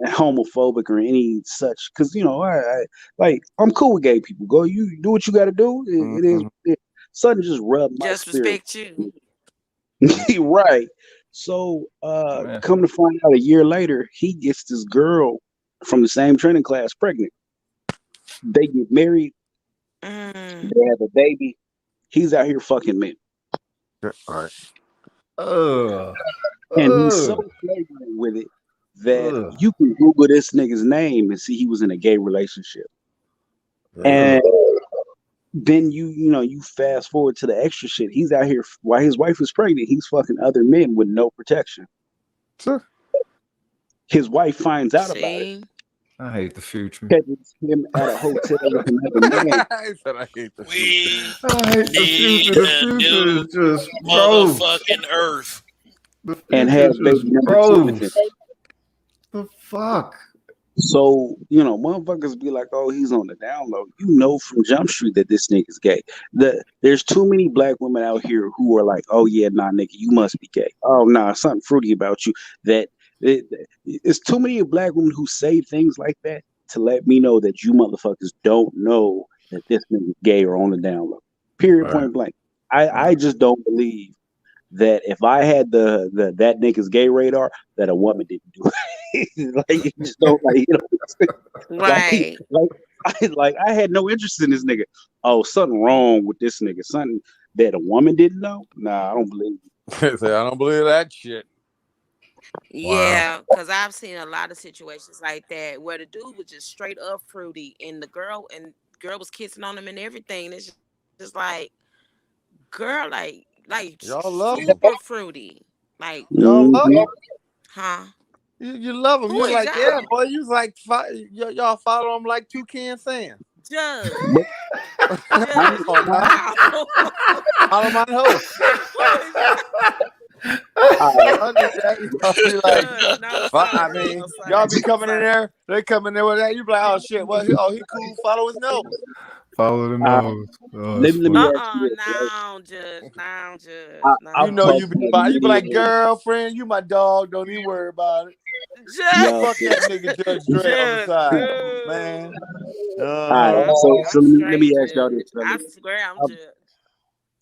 homophobic or any such. Because, you know, I'm cool with gay people. Go, you do what you got to do. It is. Something just rubbed my spirit. Just respect you. Right. So come to find out a year later, he gets this girl from the same training class pregnant. They get married. They have a baby. He's out here fucking men. All right. And he's so flagrant with it that you can Google this nigga's name and see he was in a gay relationship. And then you fast forward to the extra shit. He's out here while his wife is pregnant. He's fucking other men with no protection. Sure. His wife finds out about it. I hate the future. Catches him at a hotel with another man. I said I hate the future. The future is just motherfucking Earth. And has baby number 2 with him. The fuck? So, motherfuckers be like, oh, he's on the down low. You know from Jump Street that this nigga's gay. There's too many black women out here who are like, oh, yeah, nah, nigga, you must be gay. Oh, nah, something fruity about you. It's too many black women who say things like that to let me know that you motherfuckers don't know that this nigga's gay or on the down low. Period, point blank. I just don't believe that if I had that nigga's gay radar, that a woman didn't do it. Like, you just don't right. I had no interest in this nigga. Oh, something wrong with this nigga. Something that a woman didn't know. Nah, I don't believe it. I don't believe that shit. Yeah, because I've seen a lot of situations like that where the dude was just straight up fruity, and the girl was kissing on him and everything. And it's just like, girl, like y'all love super him. Fruity, like y'all love him, huh? You love him. You're like, yeah, boy. You like y'all follow him like Toucan Sam. Just follow my host. Y'all be coming in there. They come in there with that. You be like, oh shit, he cool. Follow his nose. Follow the nose. Oh, let that's me let me funny. ask you this, right? Now judge. Now judge. You I've No. know talked you be to fine. You be many like, of them. girlfriend, you my dog. Don't even worry about it. Judge. Y'all, Fuck that nigga Judge Dre on the Judge. side, No. man. all right. Uh-huh. So I'm let me straight ask y'all this, judge. I fellas. swear I'm I've, judge.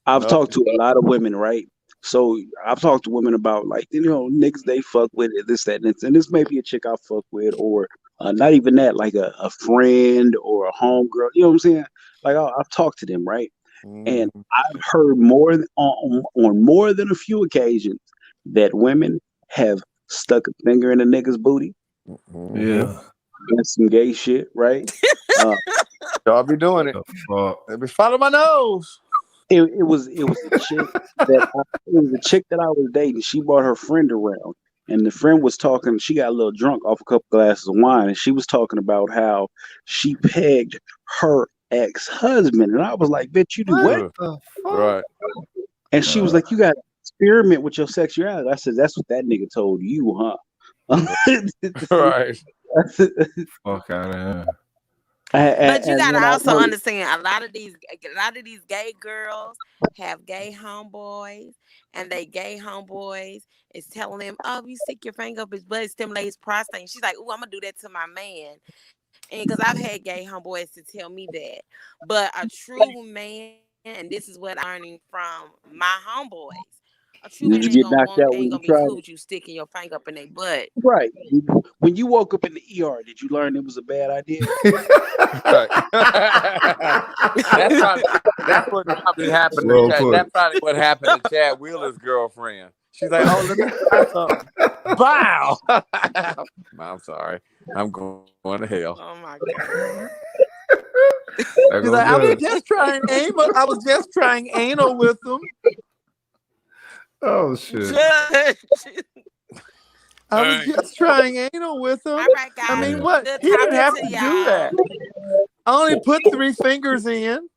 I've No. talked to a lot of women, right? So I've talked to women about like niggas they fuck with it, this that and this may be a chick I fuck with or not even that like a friend or a homegirl. You know what I'm saying? Like I've talked to them, right? And Mhm. I've heard on more than a few occasions that women have stuck a finger in a nigga's booty. Mhm. Yeah. That's some gay shit, right? Uh, Y'all be doing it. The fuck. Let me follow my nose. it was a chick that I was dating. She brought her friend around, and the friend was talking. She got a little drunk off a couple glasses of wine, and she was talking about how she pegged her ex-husband, and I was like, "Bitch, you do What what?" Ugh. the fuck? Right. And she was like, "You got to experiment with your sexuality." I said, "That's what that nigga told you, huh?" Right. Fuck out of here. But you And gotta then I also told understand a lot of these gay girls have gay homeboys, and they gay homeboys is telling them, "Oh, you stick your finger up his butt, it stimulates his prostate." And she's like, "Oh, I'm gonna do that to my man," and because I've had gay homeboys to tell me that. But a true man, and this is what I'm learning from my homeboys, a true did man you get knocked out ain't when you gonna be tried cool it? with you sticking your finger up in their butt. Right. When you woke up in the ER, did you learn it was a bad idea? Right. That's probably that's what probably happened to Well Chad. put. That's probably what happened to Chad Wheeler's girlfriend. She's like, "Oh, let me try something." Bow. I'm sorry. I'm going to hell. Oh my god. There She's go like, "I was Judge. just trying anal. I was just trying anal with them. Oh shit. Judge. I All was right. just trying anal with them. All right, I guys. mean, It Yeah. was what? good He didn't talking have to to do that. y'all. I only put 3 fingers in."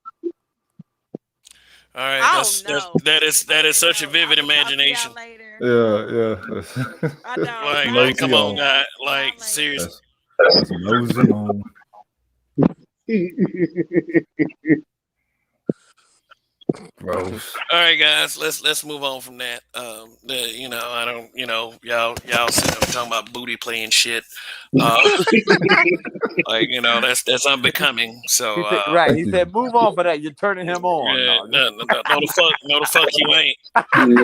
All right. Oh no. That is such a Well, I vivid will talk to y'all imagination. later. Yeah. I know. Like, Bye. Nosy come on, on. guy. See Like, y'all later. seriously. That's nosy on. Gross. All right, guys. Let's move on from that. I don't. Y'all sitting there talking about booty playing shit. Uh, like, that's unbecoming. So, He said, right. Thank He you. said, "Move on for that. You're turning him on." yeah, No, just no, the fuck you ain't.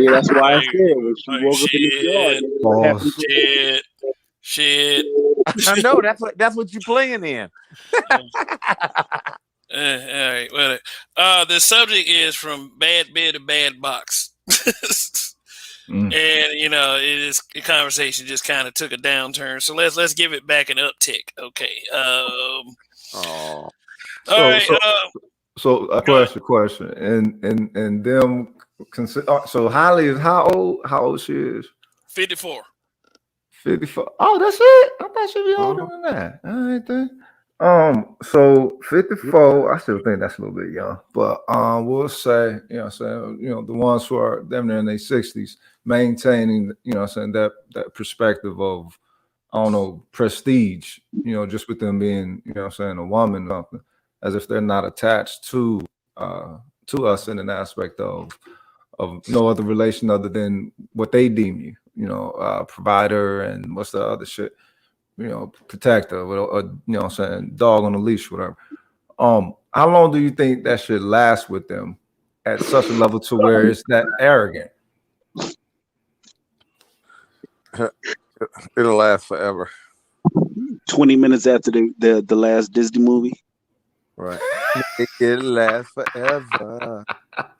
Yeah, that's why I Like, said when she like woke up in the ER, shit, what happened Pause. to her? shit. I know that's what you're playing in. All right. Well, the subject is from bad bed to bad box. Mm. And the conversation just kind of took a downturn. So let's give it back an uptick. Okay. Oh. All So right. so so a Go ahead. question. And them so Holly is how old? How old she is? 54. 54. Oh, that's it. I thought she'd be older Uh-huh. than that. All right then. So 54, I still think that's a little bit young, but we'll say, the ones who are them in their 60s, maintaining, that perspective of, I don't know, prestige, just with them being, a woman or something, as if they're not attached to us in an aspect of no other relation other than what they deem you, provider and what's the other shit, protector, or dog on a leash, whatever. How long do you think that should last with them at such a level to where it's that arrogant? It'll last forever. 20 minutes after the last Disney movie. Right. It'll last forever.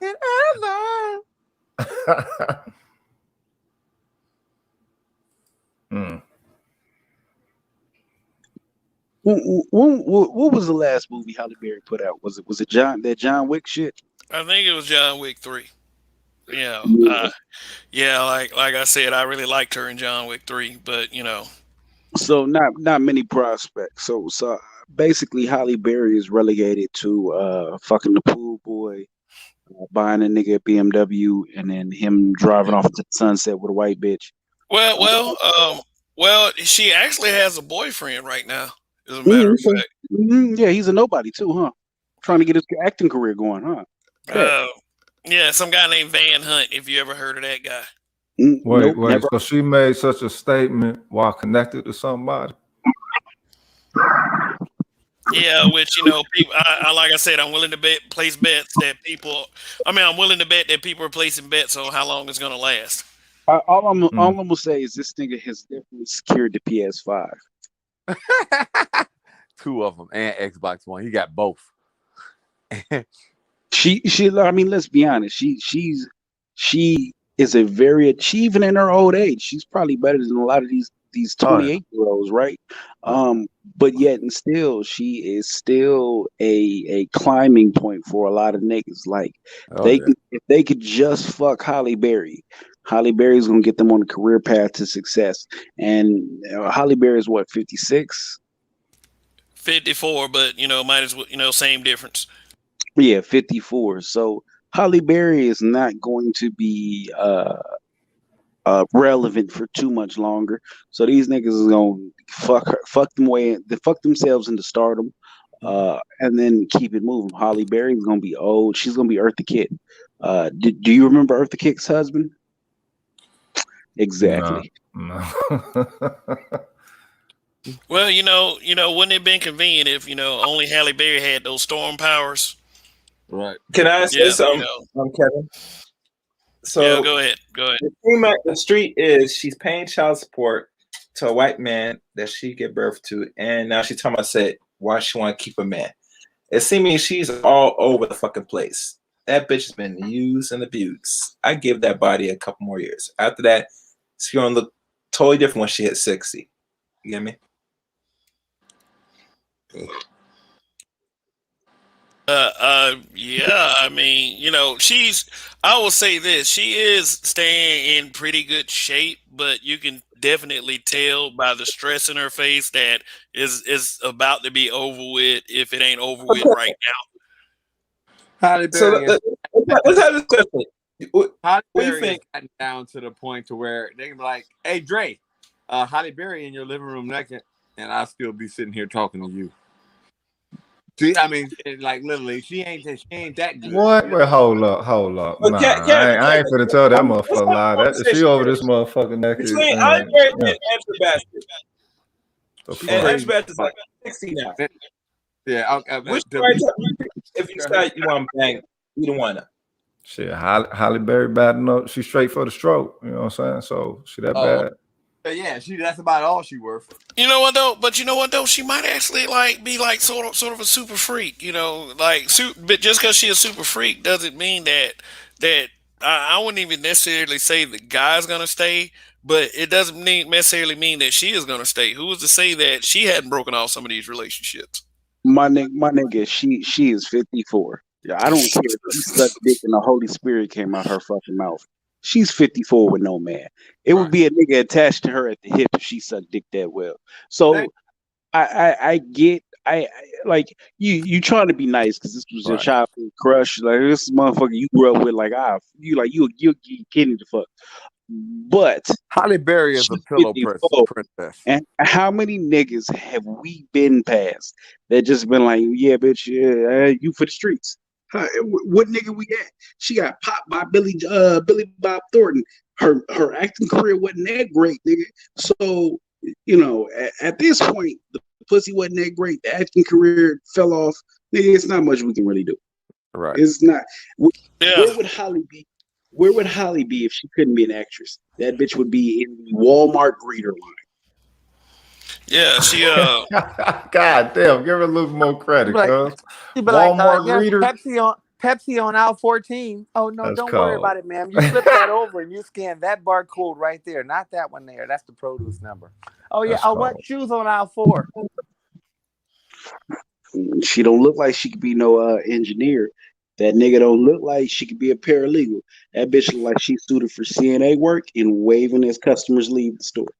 And ever. Mm. What was the last movie Halle Berry put out? Was it John Wick shit? I think it was John Wick 3. Yeah. Yeah. Like I said, I really liked her in John Wick 3, but So not many prospects. So basically, Halle Berry is relegated to fucking the pool boy, buying a nigga a BMW, and then him driving off to the sunset with a white bitch. well, she actually has a boyfriend right now, as a matter of fact. Yeah, he's a nobody too, huh? Trying to get his acting career going, huh? Yeah, some guy named Van Hunt. If you ever heard of that guy. Wait, Nope, never. so she made such a statement while connected to somebody? Yeah, which people. I like I said, I'm willing to place bets that people. I'm willing to bet that people are placing bets on how long it's going to last. All I'm gonna say is this nigga has definitely secured the PS5. 2 of them and Xbox One. He got both. She. I mean, let's be honest. She is a very achieving in her old age. She's probably better than a lot of these 28-year-olds, right? But yet and still, she is still a climbing point for a lot of niggas. Like if they could just fuck Halle Berry. Halle Berry's gonna get them on a career path to success. And Halle Berry is what, 56? 54, but might as well, same difference. Yeah, 54. So Halle Berry is not going to be relevant for too much longer. So these niggas is gonna fuck themselves into stardom, and then keep it moving. Halle Berry is gonna be old. She's gonna be Eartha Kitt. Do you remember Eartha Kitt's husband? Exactly. No. Well, wouldn't it have been convenient if only Halle Berry had those storm powers? Right. Can I say something, Kevin? So yeah, go ahead. The theme at the street is she's paying child support to a white man that she gave birth to, and now she's talking about why she want to keep a man. It seems she's all over the fucking place. That bitch has been used and abused. I give that body a couple more years. After that, it's gonna look totally different when she hits 60. You get me? Yeah, I mean, I will say this, she is staying in pretty good shape, but you can definitely tell by the stress in her face that is about to be over with if it ain't over with right now. Halle Berry let's have this question. Halle What do you Berry think? has gotten down to the point to where they can be like, "Hey, Dre, Halle Berry in your living room naked, and I'll still be sitting here talking to you." See, I mean, like literally, she ain't that good. What? Wait, hold up. Nah, I ain't finna tell that motherfucker lie. That she over this motherfucker naked. Between Halle Berry and Angela Bassett. And Angela Bassett's like 60 now. Yeah. Which if you decide you want to bang either one of them? Shit, Halle Berry bad enough. She's straight for the stroke. You know what I'm saying? So she that bad. Yeah, that's about all she worth. You know what though? She might actually be sort of a super freak. But just because she's a super freak doesn't mean that I wouldn't even necessarily say the guy's gonna stay, but it doesn't necessarily mean that she is gonna stay. Who was to say that she hadn't broken off some of these relationships? My nigga, she is 54. Yeah, I don't care if she sucked dick and the Holy Spirit came out her fucking mouth. She's 54 with no man. It would be a nigga attached to her at the hip if she sucked dick that well. So I get like you trying to be nice because this was your childhood crush. Like this motherfucker you grew up with. Like you kidding the fuck. But Halle Berry is a pillow princess. And how many niggas have we been past that just been like, yeah, bitch, yeah, you for the streets? What nigga we got? She got popped by Billy Bob Thornton. Her acting career wasn't that great, nigga. So at this point, the pussy wasn't that great. The acting career fell off. Nigga, it's not much we can really do. Right? It's not. Where would Halle be? Where would Halle be if she couldn't be an actress? That bitch would be in the Walmart greeter line. Yeah, she God damn, give her a little more credit, cuz. Walmart greeter. Pepsi on aisle 14. Oh no, That's don't cold. worry about it, ma'am. You flip that over and you scan that barcode right there, not that one there. That's the produce number. Oh yeah, I want shoes on aisle 4. She don't look like she could be no engineer. That nigga don't look like she could be a paralegal. That bitch look like she's suited for CNA work and waving as customers leave the store.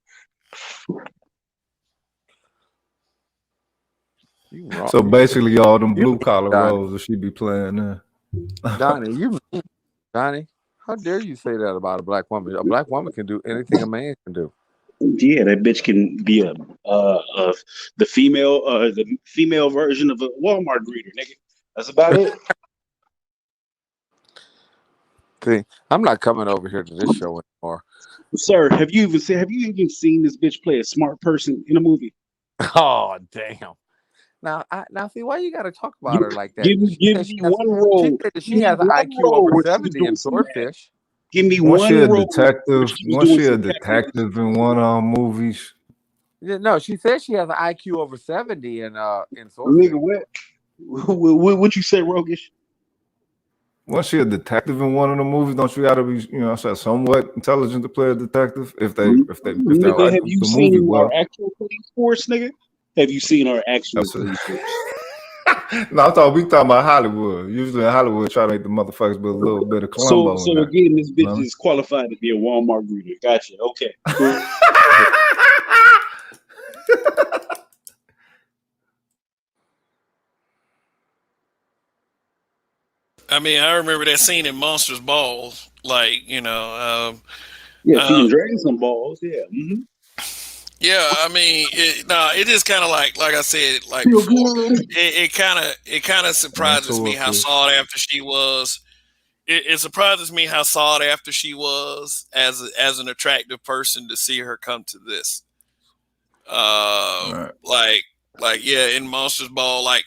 So basically, all them blue collar roles that she be playing there. Donnie, how dare you say that about a black woman? A black woman can do anything a man can do. Yeah, that bitch can be the female version of a Walmart greeter, nigga. That's about it. See, I'm not coming over here to this show anymore. Sir, have you even seen this bitch play a smart person in a movie? Oh damn! Now see why you got to talk about her like that. Give me one role. She said that she has an IQ over 70 in Swordfish. Give me Was she a role. detective? Was she a detective in one of our movies? No, she said she has an IQ over 70 in Swordfish. Nigga, what you say, Rogish? Was she a detective in one of the movies? Don't you got to be, somewhat intelligent to play a detective? If they nigga, like have you the seen movie, our actual police force, nigga? Have you seen our actual police force? No, we talking about Hollywood. Usually in Hollywood, try to make the motherfuckers with a little bit of Columbo. So again, this bitch is qualified to be a Walmart greeter. Gotcha. Okay. I mean, I remember that scene in Monsters Ball. Like, she can drag some balls. Yeah. Mm-hmm. Yeah, I mean, it is kind of like I said, like before, it kind of surprises me how sought after she was. It surprises me how sought after she was as an attractive person to see her come to this. In Monsters Ball, I'll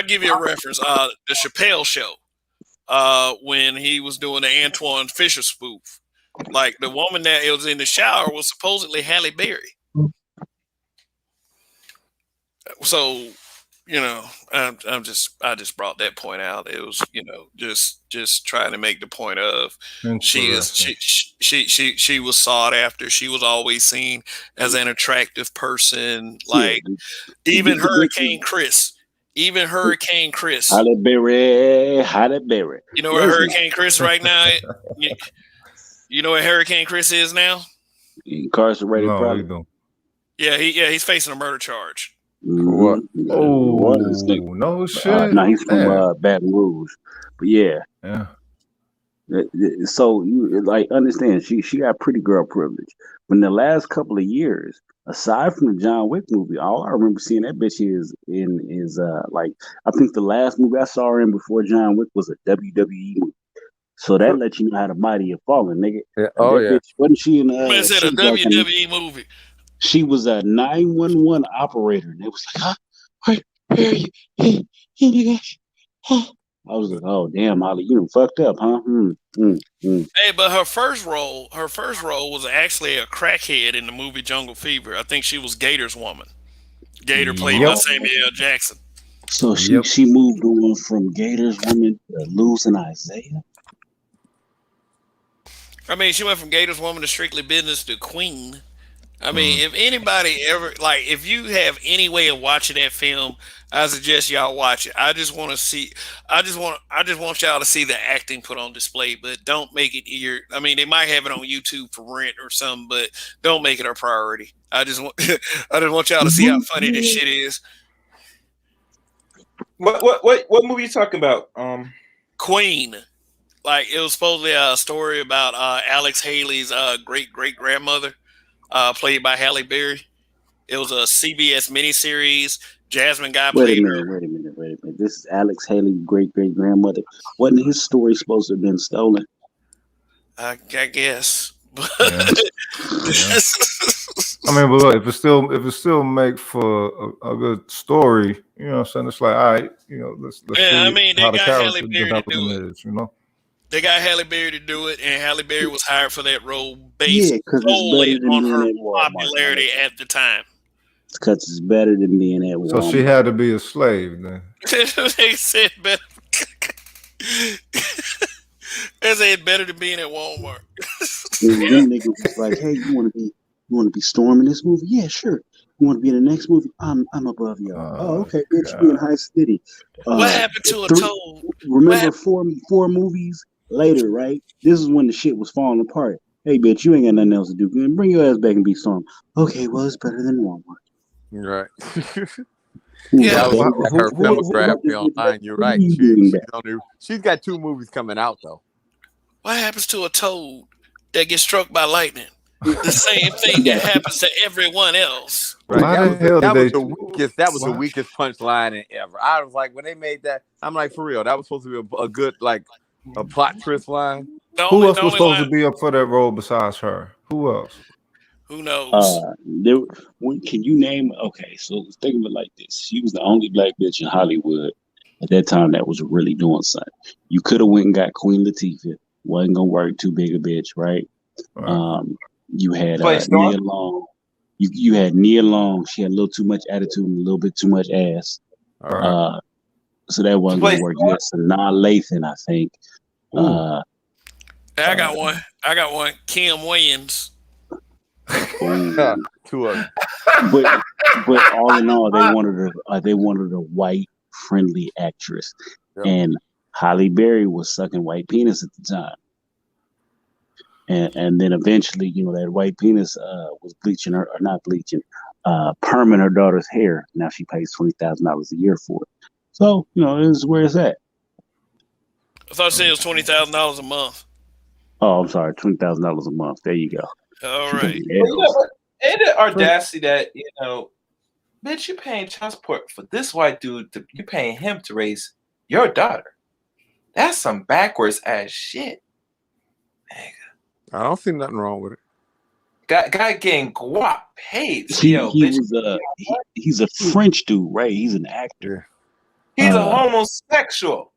give you a reference. The Chappelle Show, when he was doing the Antoine Fisher spoof. Like the woman that was in the shower was supposedly Halle Berry. So, I just brought that point out. It was, just trying to make the point of she was sought after. She was always seen as an attractive person. Like even Hurricane Chris. Halle Berry. You know where Hurricane Chris right now? You know where Hurricane Chris is now? Incarcerated, probably. Don't. Yeah, he's facing a murder charge. What? Oh, no shit. No, he's from Baton Rouge. But yeah. So you understand she got pretty girl privilege. But in the last couple of years, aside from the John Wick movie, all I remember seeing that bitch is I think the last movie I saw her in before John Wick was a WWE movie. So that lets you know how the mighty have fallen, nigga. Yeah. Bitch, wasn't she in Is it a WWE movie? She was a 911 operator, and it was like, where are you? Hey, my gosh. I was like, oh damn, Holly, you done fucked up, huh? Hey, but her first role was actually a crackhead in the movie Jungle Fever. I think she was Gator's woman. Gator played by Samuel L. Jackson. So she moved on from Gator's woman to losing Isaiah. I mean, she went from Gator's woman to Strictly Business to Queen. I mean, if anybody ever if you have any way of watching that film, I suggest y'all watch it. I just want y'all to see the acting put on display, but don't make it I mean, they might have it on YouTube for rent or something, but don't make it a priority. I just want y'all to see how funny this shit is. What movie are you talking about? Queen. Like, it was supposedly a story about Alex Haley's great grandmother, played by Halle Berry. It was a CBS miniseries. Jasmine Guy played her. Wait a minute. This is Alex Haley's great grandmother. Wasn't his story supposed to have been stolen? I guess. Yeah. I mean, but look, if it still make for a good story, you know what I'm saying? It's like, all right, let's see I mean, they how the got character Halle Berry to do development is, They got Halle Berry to do it, and Halle Berry was hired for that role based solely on her popularity at the time. Because it's better than being at Walmart. So she had to be a slave then. They said better. They said better than being at Walmart. Them niggas was like, hey, you want to be Storm in this movie? Yeah, sure. You want to be in the next movie? I'm above y'all. Okay, bitch, you in High City. What happened to a toad? Remember four movies later, right? This is when the shit was falling apart. Hey, bitch, you ain't got nothing else to do. Bring your ass back and be Storm. Okay, well, it's better than Walmart. Right. Yeah, her filmography online. You're right. She's got 2 movies coming out though. What happens to a toad that gets struck by lightning? the same thing that happens to everyone else. Right. Why the hell did That was they? the weakest. That was the Why? weakest punchline ever. I was like, when they made that, I'm like, for real, that was supposed to be a good like a plot twist line. Who else The was only supposed line, to be up for that role besides her? Who else? who knows? Can you name? Okay, so think of it like this: she was the only black bitch in Hollywood at that time that was really doing something. You could have went and got Queen Latifah. Wasn't gonna work, too big a bitch, right? Right. You had Play Storm? Nia Long. You had Nia Long. She had a little too much attitude and a little bit too much ass. All right. So that wasn't Play gonna work. You had Sanaa Lathan, I think. I got one. Kim Wayans. Two of them. but all in all, they wanted a white friendly actress, Yep. and Halle Berry was sucking white penis at the time, and then eventually, that white penis was bleaching her, or not bleaching, perming her daughter's hair. Now she pays $20,000 a year for it. So this is where it's at. I thought you said it was $20,000 a month. Oh, I'm sorry, $20,000 a month. There you go. All right. And the audacity that bitch, you paying child support for this white dude. You paying him to raise your daughter. That's some backwards ass shit. I don't see nothing wrong with it. Guy getting guap paid. So, he's a French dude, right? He's an actor. He's a homosexual.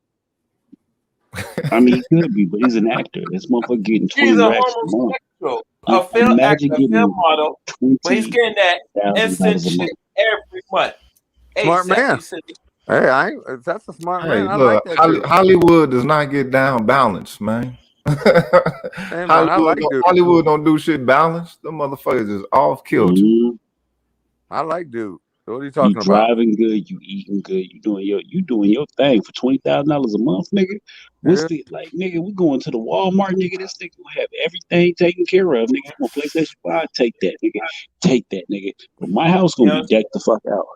I mean, he could be, but he's an actor. This motherfucker getting 20 He's a racks a month. homosexual. A film actor, a film model. But he's getting that instant shit every month. Smart man. Hey, that's a smart man. I look, like that. Hollywood does not get down balanced, man. Hey, man, Hollywood don't do shit balanced. Them motherfuckers is off kilter. Mm-hmm. I like dude. What are you talking about? You driving good, you eating good, you doing your thing for $20,000 a month, nigga. What's the nigga? We going to the Walmart, nigga. This nigga will have everything taken care of, nigga. You want PlayStation 5? Take that, nigga. Take that, nigga. But my house gonna be decked the fuck out.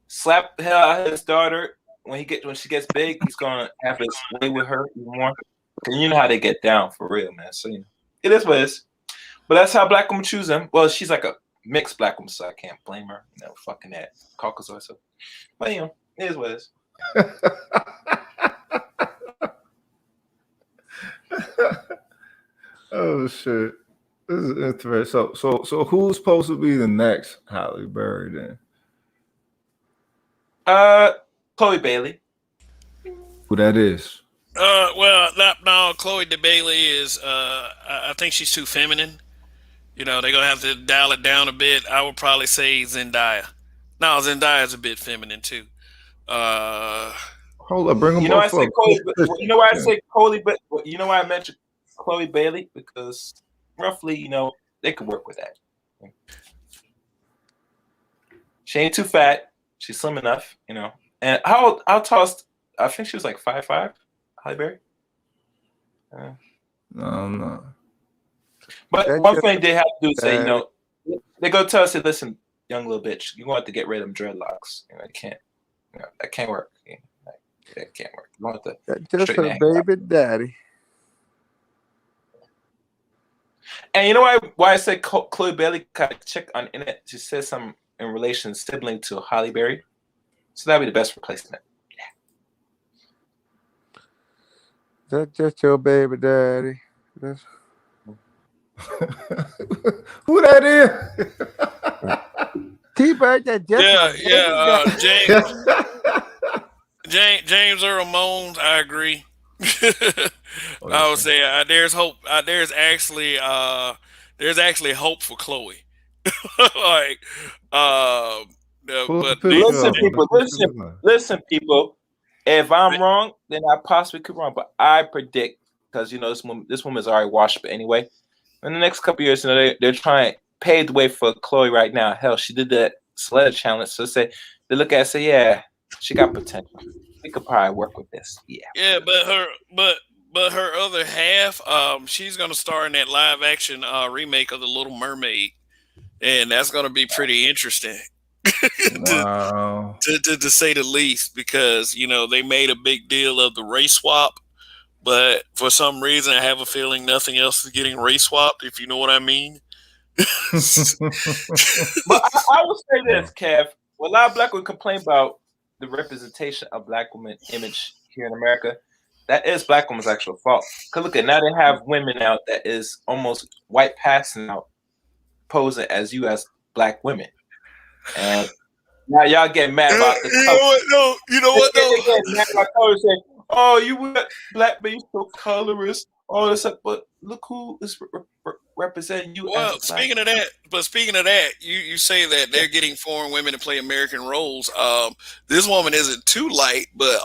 Slap his daughter when she gets big. He's gonna have his way with her even more. And you know how they get down for real, man. So it is what it is. But that's how black women choose them. Well, she's like a mixed black woman, so I can't blame her. Fucking that Caucasoid. So, but it is what it is. Oh shit! This is interesting. So who's supposed to be the next Halle Berry then? Chloe Bailey. Who that is? Well, no, Chloe DeBailey is. I think she's too feminine. They're gonna have to dial it down a bit. I would probably say Zendaya. No, Zendaya's a bit feminine too. Hold up, bring them both up. You know why I say Chloe? But you know why I mentioned Chloe Bailey? Because roughly, they could work with that. She ain't too fat. She's slim enough, And how tall? I think she was like 5'5". Halle Berry. No. But one thing they have to do is say, they go tell us, listen, young little bitch, you want to get rid of them dreadlocks. It can't. That can't work. That can't work. You want to just her baby daddy. And you know why I said Chloe Bailey? Check on internet. She says something in relation sibling to Halle Berry, so that'd be the best replacement. That's just your baby daddy. Who that is? T-Bird, that James Earl Moans. I agree. I would say there's hope. There's actually hope for Chloe. Listen, people. If I'm wrong, then I possibly could be wrong. But I predict, because this woman is already washed up anyway. In the next couple of years, they're trying to pave the way for Chloe right now. Hell, she did that sled challenge. So they look at it and say, yeah, she got potential. We could probably work with this. Yeah. Yeah, but her other half, she's gonna star in that live action remake of The Little Mermaid, and that's gonna be pretty interesting. Wow. to say the least, because they made a big deal of the race swap, but for some reason I have a feeling nothing else is getting race swapped, if you know what I mean. But I will say this, Kev. Well, a lot of black women complain about the representation of black women image here in America. That is black women's actual fault. Cause look at now they have women out that is almost white passing out, posing as you as black women, and now y'all getting mad about the color. You know what though? They getting mad about color, saying, "Oh, you black men, you so colorist." All this stuff, but look who is representing you. Well, as a speaking of that, you say that they're getting foreign women to play American roles. This woman isn't too light, but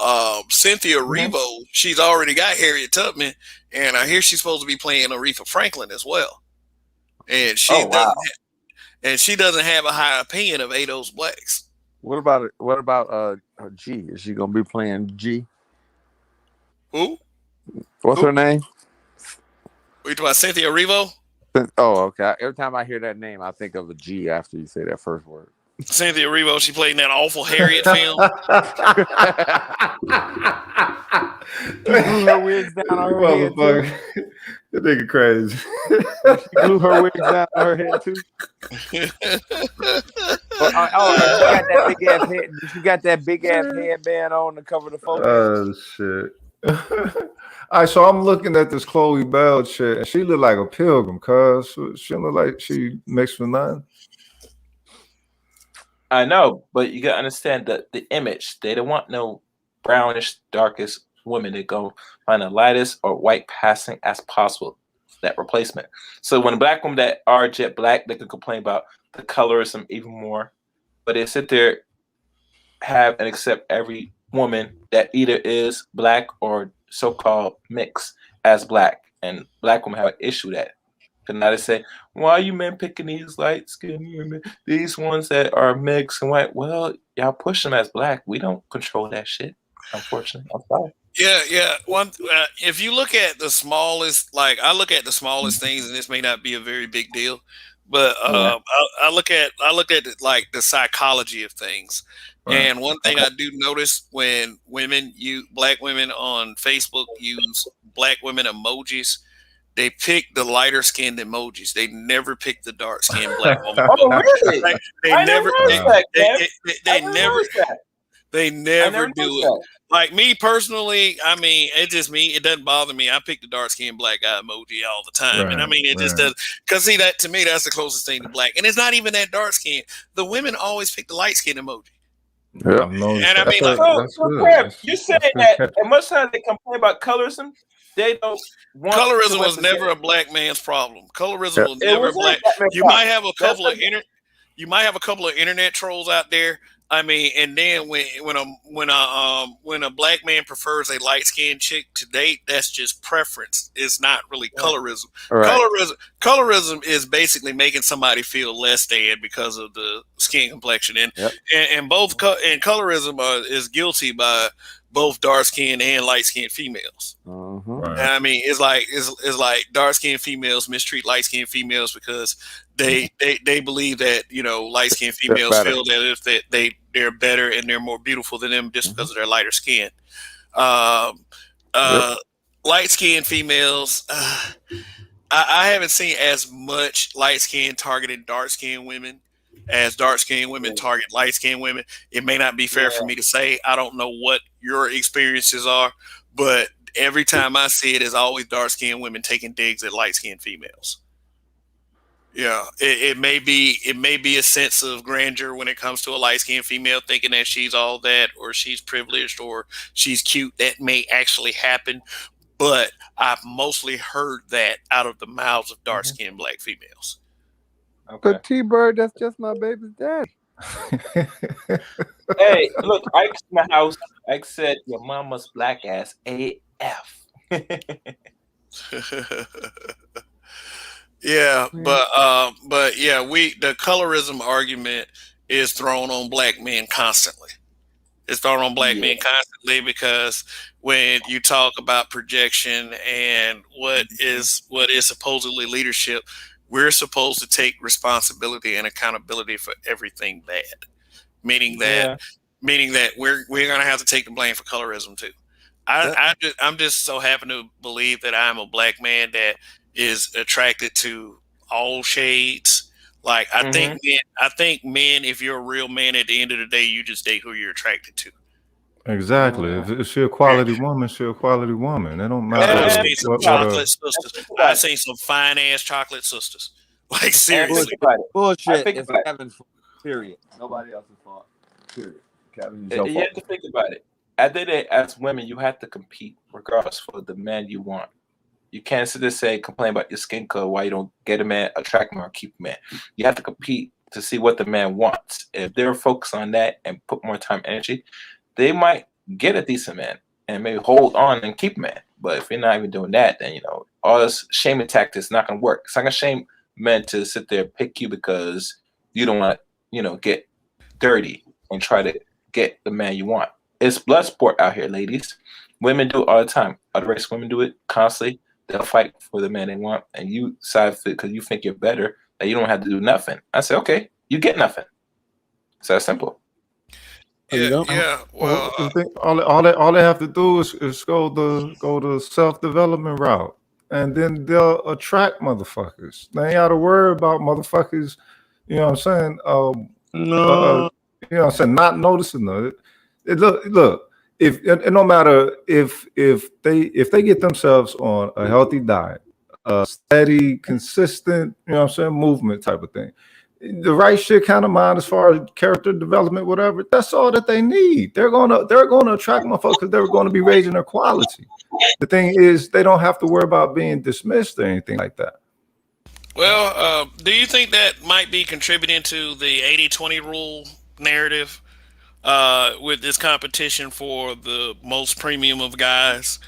Cynthia Erivo, she's already got Harriet Tubman, and I hear she's supposed to be playing Aretha Franklin as well. And she doesn't have a high opinion of Ados blacks. What about G? Is she gonna be playing G? Who? What's her name? We talking about Cynthia Erivo? Oh, okay. Every time I hear that name, I think of a G after you say that first word. Cynthia Erivo, she played in that awful Harriet film. She blew her wigs down on her head too. That nigga crazy. She blew her wigs down on her head too. She got that big ass headband on to cover the photo. Oh shit. All right, so I'm looking at this Chloe Bell shit, and she look like a pilgrim, cuz she look like she mixed with nothing. I know, but you gotta understand that the image. They don't want no brownish, darkest women. They go find the lightest or white passing as possible. That replacement. So when black women that are jet black, they can complain about the colorism even more. But they sit there, have and accept every woman that either is black or so-called mixed as black, and black women have an issue with that. And now they say, why are you men picking these light-skinned women, these ones that are mixed and white? Well, y'all push them as black. We don't control that shit, unfortunately. I'm sorry. Yeah. If you look at the smallest, like I look at the smallest things, and this may not be a very big deal, but I look at like the psychology of things. Right. And one thing I do notice when black women on Facebook use black women emojis, they pick the lighter skinned emojis. They never pick the dark skinned black woman. Oh, really? They never do it. Like me personally, I mean, it's just me. It doesn't bother me. I pick the dark skinned black guy emoji all the time. Right, and I mean, it just does. Because see, that to me, that's the closest thing to black. And it's not even that dark skin. The women always pick the light skin emoji. Yeah. And I mean, you're saying that as much time they complain about colorism, they don't want colorism was never a black man's problem. Colorism was never black. You might have a couple of internet trolls out there. I mean, and then when a black man prefers a light skinned chick to date, that's just preference. It's not really colorism. Right. Colorism is basically making somebody feel less than because of the skin complexion, and colorism is guilty by both dark skinned and light skinned females. Right. And I mean, it's like dark skinned females mistreat light skinned females because they believe that, you know, light skinned females feel that if they're better and they're more beautiful than them just because of their lighter skin. Light skinned females, I haven't seen as much light skinned targeted dark skinned women as dark skinned women target light skinned women. It may not be fair for me to say. I don't know what your experiences are, but every time I see it, it's always dark skinned women taking digs at light skinned females. Yeah, it may be a sense of grandeur when it comes to a light skinned female thinking that she's all that, or she's privileged, or she's cute. That may actually happen, but I've mostly heard that out of the mouths of dark skinned black females. Okay. But T-Bird, that's just my baby's dad. Hey, look, Ike's in the house. Ike said, your mama's black ass AF. Yeah, but yeah, the colorism argument is thrown on black men constantly. It's thrown on black men constantly because when you talk about projection and what is supposedly leadership, we're supposed to take responsibility and accountability for everything bad, meaning that we're gonna have to take the blame for colorism too. I'm just so happy to believe that I'm a black man that is attracted to all shades. Like I think men, if you're a real man, at the end of the day, you just date who you're attracted to. Exactly. If she a quality woman, she a quality woman. It don't Cause matter I've And seen some what chocolate sisters. I've seen some fine ass chocolate sisters. Like think seriously. about it. I Bullshit think is about it. Kevin's fault. Period. Nobody else's fault. Period. Kevin, it's You your fault. have to think about it. At the end of the day, as women, you have to compete regardless for the man you want. You can't sit there and say complain about your skin color, why you don't get a man, attract him, or keep a man. You have to compete to see what the man wants. If they're focused on that and put more time, energy, they might get a decent man and maybe hold on and keep a man. But if you're not even doing that, then all this shaming tactics is not gonna work. It's not gonna shame men to sit there and pick you because you don't want to, get dirty and try to get the man you want. It's blood sport out here, ladies. Women do it all the time. Other race women do it constantly. They'll fight for the man they want, and you side fit because you think you're better, that you don't have to do nothing. I say, okay, you get nothing. It's that simple. Yeah. Well, all they have to do is go the self-development route, and then they'll attract motherfuckers. They ain't got to worry about motherfuckers. You know what I'm saying? No. You know what I'm saying? Not noticing it. Look. If it no matter if they get themselves on a healthy diet, a steady, consistent, movement type of thing, the right shit kind of mind as far as character development, whatever, that's all that they need. They're gonna attract motherfuckers because they're gonna be raising their quality. The thing is, they don't have to worry about being dismissed or anything like that. well, do you think that might be contributing to the 80-20 rule narrative? With this competition for the most premium of guys,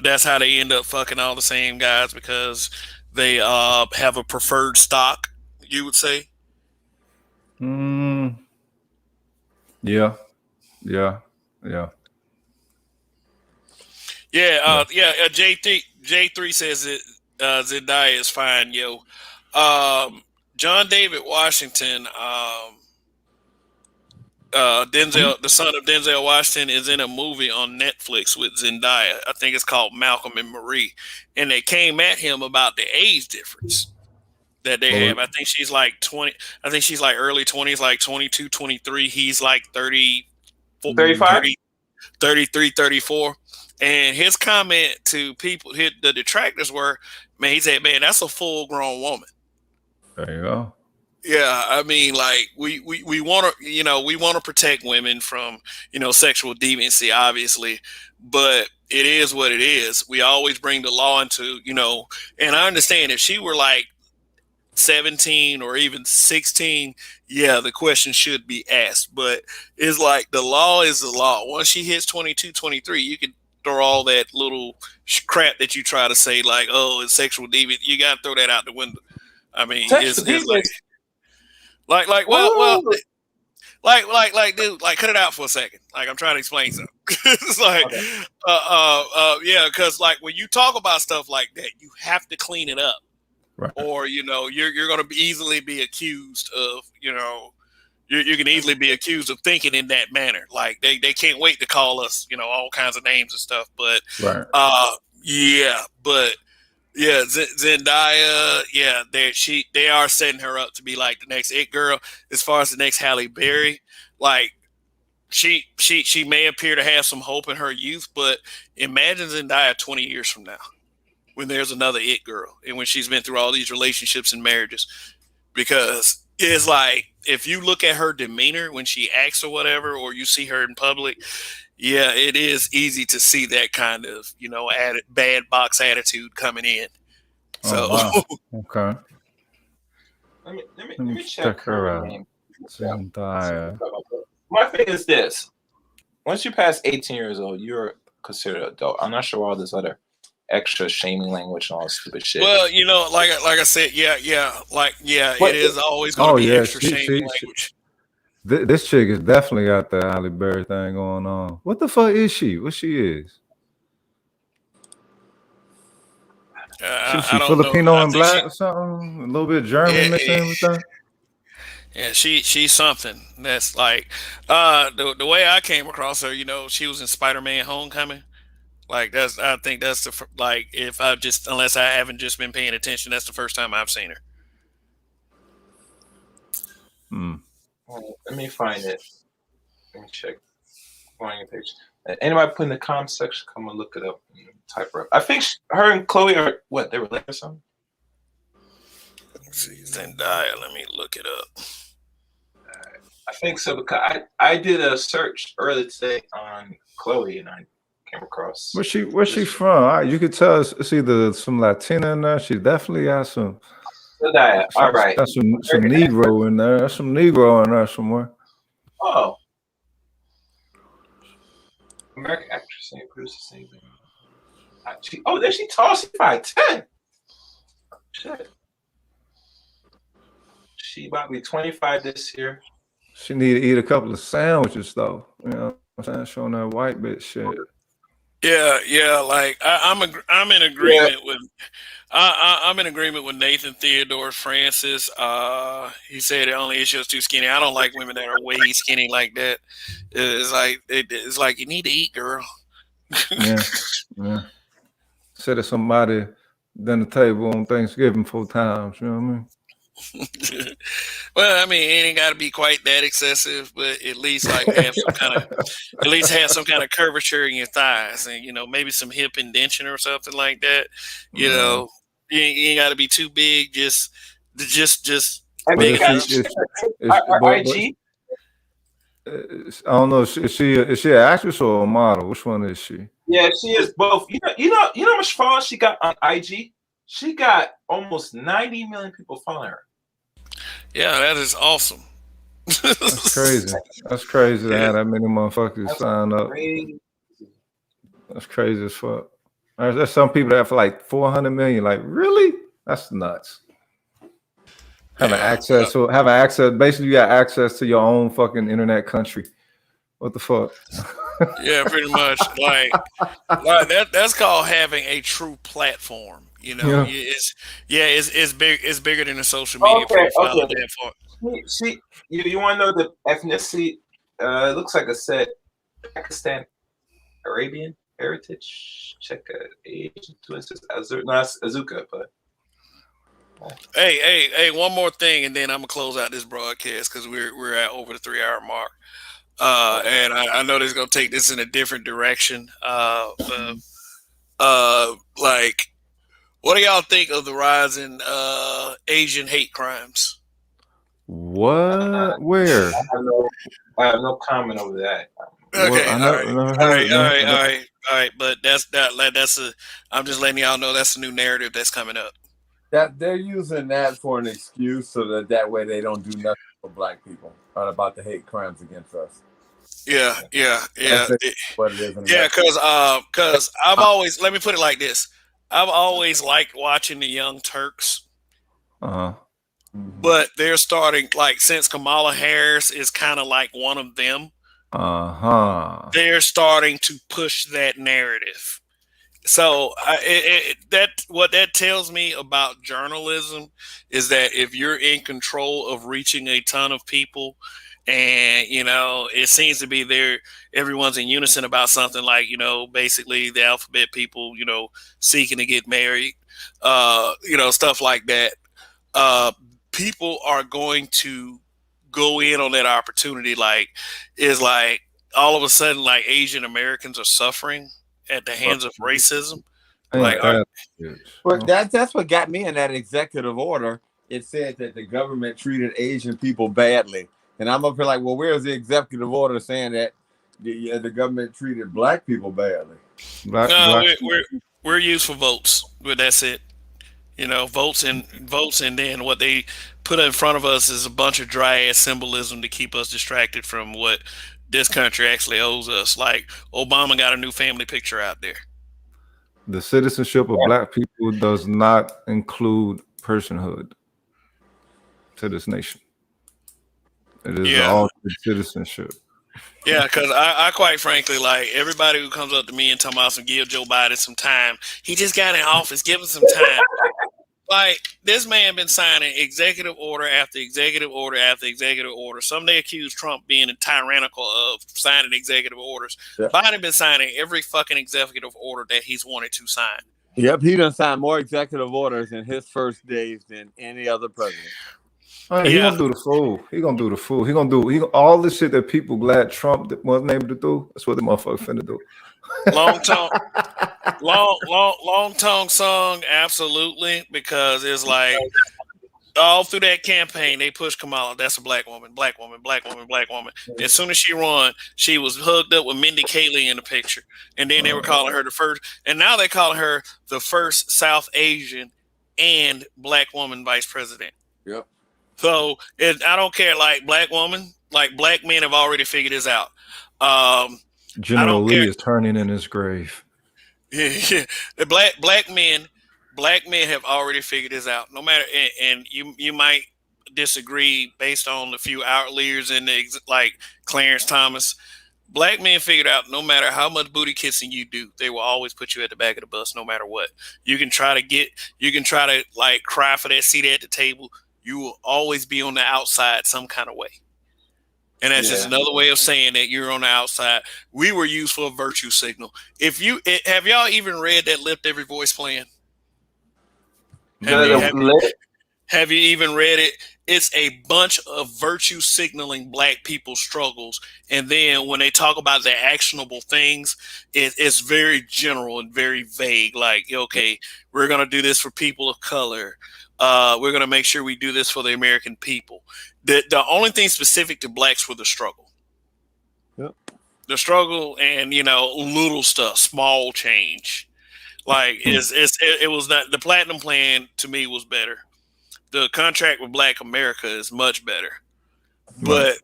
that's how they end up fucking all the same guys because they have a preferred stock. You would say? Yeah. J3 says it. Zendaya is fine, yo. John David Washington. Denzel, the son of Denzel Washington, is in a movie on Netflix with Zendaya. I think it's called Malcolm and Marie, and they came at him about the age difference that they have. I think she's like 20. I think she's like early 20s, like 22, 23. He's like 30, 35? 33, 34. And his comment to people, the detractors were, man, he said, man, that's a full grown woman. There you go. Yeah, I mean, like we want to, we want to protect women from, sexual deviancy, obviously, but it is what it is. We always bring the law into, and I understand if she were like 17 or even 16, yeah, the question should be asked, but it's like the law is the law. Once she hits 22, 23, you can throw all that little crap that you try to say, like, oh, it's sexual deviant. You got to throw that out the window. I mean, it's like, dude, like, cut it out for a second. Like, I'm trying to explain something. It's like, yeah, because like when you talk about stuff like that, you have to clean it up, right? Or you're going to easily be accused of, you can easily be accused of thinking in that manner. Like they can't wait to call us, all kinds of names and stuff. But right, yeah, Zendaya, yeah, they are setting her up to be like the next it girl. As far as the next Halle Berry, like she may appear to have some hope in her youth, but imagine Zendaya 20 years from now when there's another it girl and when she's been through all these relationships and marriages. Because it's like if you look at her demeanor when she acts or whatever, or you see her in public, yeah, it is easy to see that kind of, bad box attitude coming in. So, wow. Okay. Let me check her out. name. Zendaya. My thing is this: once you pass 18 years old, you're considered an adult. I'm not sure all this other extra shaming language and all this stupid shit. Well, like I said, it is always going to be extra shaming language. This chick has definitely got the Halle Berry thing going on. What the fuck is she? What she is? She Filipino and black or something? A little bit German mixed in with that? Yeah, she's something. That's like the way I came across her. She was in Spider-Man: Homecoming. Like I think that's unless I haven't just been paying attention, that's the first time I've seen her. Let me find it. Let me check. On your page. Anybody put in the comment section, come and look it up and type her up. I think her and Chloe are what, they were related or something? Let's see, Zendaya. Let me look it up. I think so, because I did a search earlier today on Chloe and I came across. Where's she from? You could tell it's either some Latina in there. She definitely has some. Zendaya. All right. Got some Negro in there. There's some Negro in there somewhere. Oh. American actress, same producer, same thing. There she tall. She's 5'10". Shit. She about to be 25 this year. She need to eat a couple of sandwiches though. You know what I'm saying? Showing that white bitch shit. Yeah. Like I'm in agreement with. I'm in agreement with Nathan Theodore Francis. He said the only issue is too skinny. I don't like women that are way skinny like that. It's like you need to eat, girl. Yeah. Sit at somebody dinner table on Thanksgiving 4 times. You know what I mean? Well, I mean, it ain't got to be quite that excessive, but at least like have some kind of curvature in your thighs, and maybe some hip indention or something like that. You ain't got to be too big. Just. I mean, IG. I don't know. Is she an actress or a model? Which one is she? Yeah, she is both. You know how much followers she got on IG? She got almost 90 million people following her. Yeah, that is awesome. That's crazy. That's crazy to have that many motherfuckers sign up. That's crazy as fuck. There's some people that have like 400 million. Like, really? That's nuts. Having access. Basically, you got access to your own fucking internet country. What the fuck? Yeah, pretty much. Like that's called having a true platform. It's big. It's bigger than a social media profile. Okay. You want to know the ethnicity? It looks like I said Pakistan, Arabian heritage. Check Asian twins. Azuka, but. Hey! One more thing, and then I'm gonna close out this broadcast because we're at over the 3-hour mark. And I know this is gonna take this in a different direction. Like, what do y'all think of the rise in Asian hate crimes? What? Where? I have no comment over that. Okay, all right. But I'm just letting y'all know that's a new narrative that's coming up. That they're using that for an excuse so that way they don't do nothing for black people about the hate crimes against us. Yeah. What it is. Yeah, because I've always, let me put it like this. I've always liked watching the Young Turks. But they're starting, like, since Kamala Harris is kind of like one of them, they're starting to push that narrative. So what that tells me about journalism is that if you're in control of reaching a ton of people, and it seems to be everyone's in unison about something like basically the alphabet people seeking to get married, stuff like that. People are going to go in on that opportunity. Like all of a sudden, like Asian Americans are suffering at the hands of racism. That's what got me in that executive order. It said that the government treated Asian people badly, and I'm up here like, well, where's the executive order saying that the government treated black people badly? We're used for votes, but that's it. Votes, and then what they put in front of us is a bunch of dry ass symbolism to keep us distracted from what this country actually owes us. Like Obama got a new family picture out there. The citizenship of black people does not include personhood to this nation. It is all citizenship. Yeah, because I quite frankly, like everybody who comes up to me and talking about give Joe Biden some time. He just got in office. Give him some time. Like, this man been signing executive order after executive order after executive order. Some they accuse Trump being tyrannical of signing executive orders. Yeah. Biden been signing every fucking executive order that he's wanted to sign. Yep, he done signed more executive orders in his first days than any other president. Oh, yeah, he gonna do the fool. He gonna do the fool. He gonna do all the shit that people glad Trump wasn't able to do. That's what the motherfucker finna do. Long tongue song, absolutely, because it's like all through that campaign they pushed Kamala. That's a black woman, black woman, black woman, black woman. As soon as she won, she was hooked up with Mindy Kaling in the picture, and then they were calling her the first, and now they're calling her the first South Asian and black woman vice president. Yep. So I don't care, like black woman, like black men have already figured this out. General Lee is turning in his grave. Yeah. The black men have already figured this out. No matter, and you might disagree based on the few outliers in like Clarence Thomas. Black men figured out no matter how much booty kissing you do, they will always put you at the back of the bus, no matter what. You can try to like cry for that seat at the table. You will always be on the outside some kind of way. And that's just another way of saying that you're on the outside. We were used for a virtue signal. Have y'all even read that Lift Every Voice plan? Have you even read it? It's a bunch of virtue signaling black people's struggles. And then when they talk about the actionable things, it's very general and very vague. Like, okay, we're going to do this for people of color. We're going to make sure we do this for the American people. The only thing specific to blacks were the struggle. Yep. The struggle and, little stuff, small change. Like it was not, the platinum plan to me was better. The contract with Black America is much better. But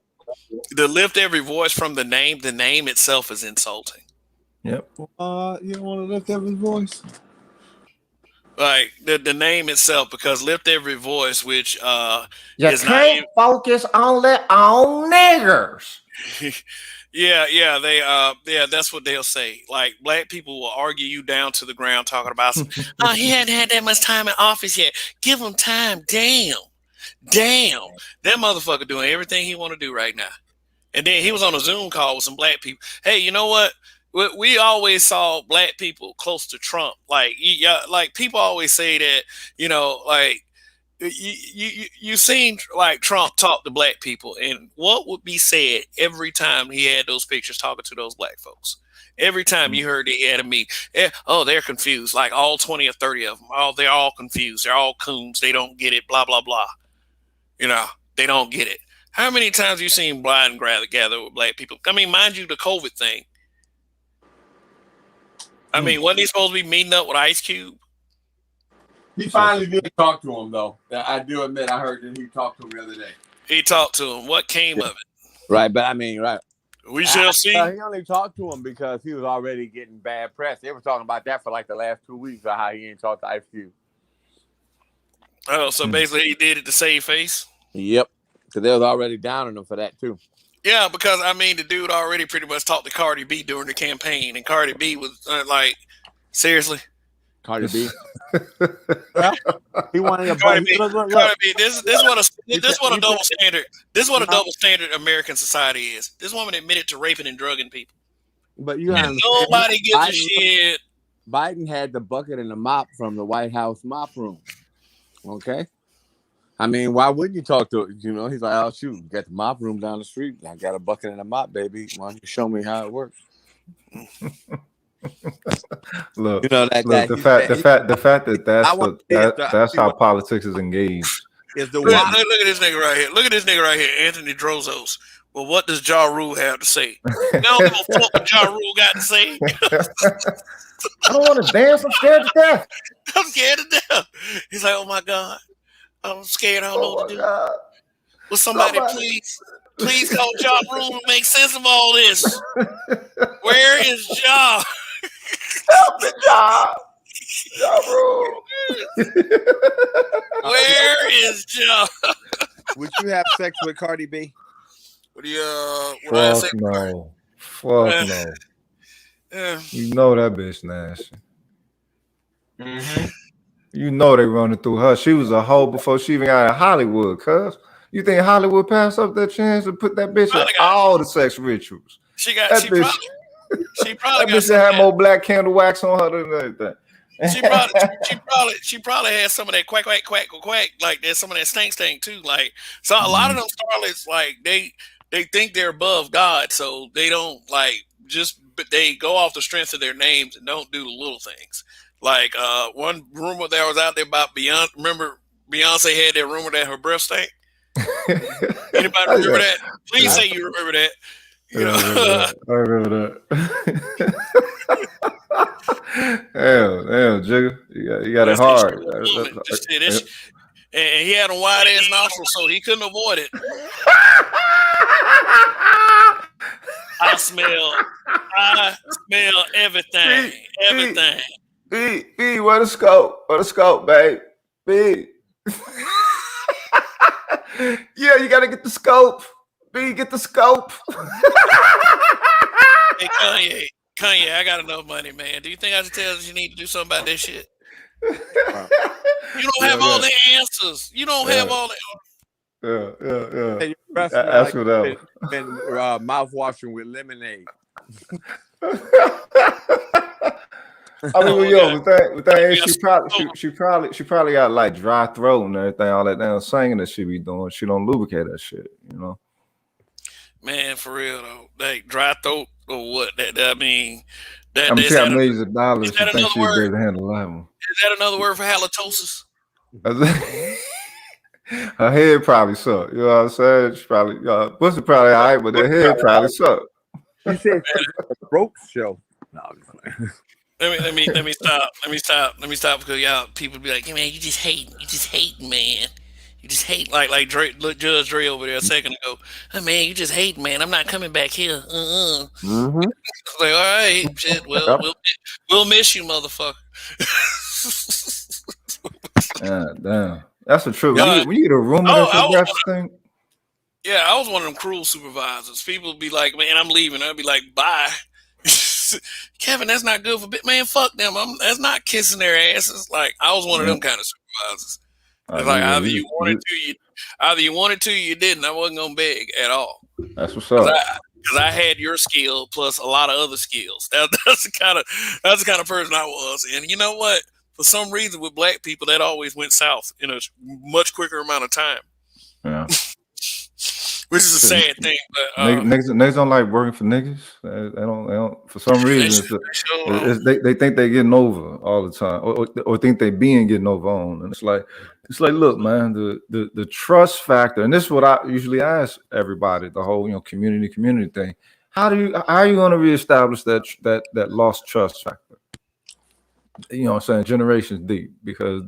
the lift every voice from the name itself is insulting. Yep. You don't want to lift every voice? Like the name itself, because lift every voice, which you is can't focus only on niggers. Yeah, that's what they'll say. Like black people will argue you down to the ground talking about he hadn't had that much time in office yet. Give him time. Damn. That motherfucker doing everything he want to do right now. And then he was on a Zoom call with some black people. Hey, you know what? We always saw black people close to Trump. Like people always say that, like you seen like Trump talk to black people, and what would be said every time he had those pictures talking to those black folks? Every time you heard he had a meet, they're confused. Like all 20 or 30 of them. They're all confused. They're all coons. They don't get it. Blah, blah, blah. They don't get it. How many times you seen blind gather with black people? I mean, mind you, the COVID thing. I mean, wasn't he supposed to be meeting up with Ice Cube? He finally did talk to him, though. I do admit, I heard that he talked to him the other day. He talked to him. What came of it? Right, but I mean, right. We shall see. He only talked to him because he was already getting bad press. They were talking about that for like the last 2 weeks, of how he ain't talked to Ice Cube. Oh, so basically he did it to save face? Yep, because they was already down on him for that, too. Yeah, because, I mean, the dude already pretty much talked to Cardi B during the campaign, and Cardi B was like, seriously? Cardi B? He wanted to Cardi B. Cardi B. This what a double standard. This is what a double standard American society is. This woman admitted to raping and drugging people. But you and nobody gives a shit. Biden had the bucket and the mop from the White House mop room. Okay? I mean, why wouldn't you talk to it? He's like, oh, shoot, you got the mop room down the street. I got a bucket and a mop, baby. Why don't you show me how it works? Look, the fact that that's how politics is engaged. Look at this nigga right here. Look at this nigga right here, Anthony Drozos. Well, what does Ja Rule have to say? I don't give a fuck what Ja Rule got to say. I don't want to dance. I'm scared to death. I'm scared to death. He's like, oh my God. I'm scared. I don't know what to do. God. Will somebody please call Ja Rule to make sense of all this? Where is Ja? Help me, Ja. Ja Rule. Where is Ja? Would you have sex with Cardi B? Fuck no. Fuck no. You know that bitch nasty. Mm-hmm. You know they running through her. She was a hoe before she even got in Hollywood, cuz. You think Hollywood passed up that chance to put that bitch in all the sex rituals? She probably that bitch had more black candle wax on her than anything. She probably had some of that quack quack quack quack, like there's some of that stink too. Like so a lot of them starlets, like they think they're above God, so they don't like just but they go off the strength of their names and don't do the little things. Like one rumor that was out there about Beyonce. Remember Beyonce had that rumor that her breath stank. Anybody remember that? Please say you remember that. You know, I remember that. Damn, Jigga. You got it hard. Just say this, and he had a wide ass nostril, so he couldn't avoid it. I smell everything. B, where the scope, babe? B. Yeah, you gotta get the scope. B, get the scope. Hey, Kanye, I got enough money, man. Do you think I should tell you need to do something about this shit? You don't have all the answers. You don't have all the. Yeah. Hey, your breath Ask smell her like been mouthwashing with lemonade. I mean, with that, she probably got like dry throat and everything, all that damn singing that she be doing. She don't lubricate that shit, you know. Man, for real though, like dry throat or what? I mean, she got millions of dollars. She thinks she'd be able to handle that one. Is that another word for halitosis? Her head probably suck. You know what I'm saying? She probably pussy probably all right, but her head probably suck. She said throat show. No, Let me stop because y'all people be like, hey, man, you just hating, man. You just hate like Dre, look, Judge Dre over there a second ago. Hey, man, you just hate, man. I'm not coming back here. Like, all right, shit. Well, we'll miss you, motherfucker. Damn. That's the truth. When you get a rumor that's thing. Yeah, I was one of them cruel supervisors. People be like, man, I'm leaving. I'd be like, bye. Kevin, that's not good for man. Fuck them. That's not kissing their asses. Like I was one of them kind of supervisors. It's like either you wanted to, you didn't. I wasn't gonna beg at all. That's what's up. Because I had your skill plus a lot of other skills. That's the kind of person I was. And you know what? For some reason, with black people, that always went south in a much quicker amount of time. Yeah. Which is a sad thing, but niggas don't like working for niggas. They don't for some reason. They think they're getting over all the time, or think they being getting over on. And it's like, look, man, the trust factor, and this is what I usually ask everybody: the whole community thing. How are you going to reestablish that lost trust factor? You know what I'm saying? Generations deep, because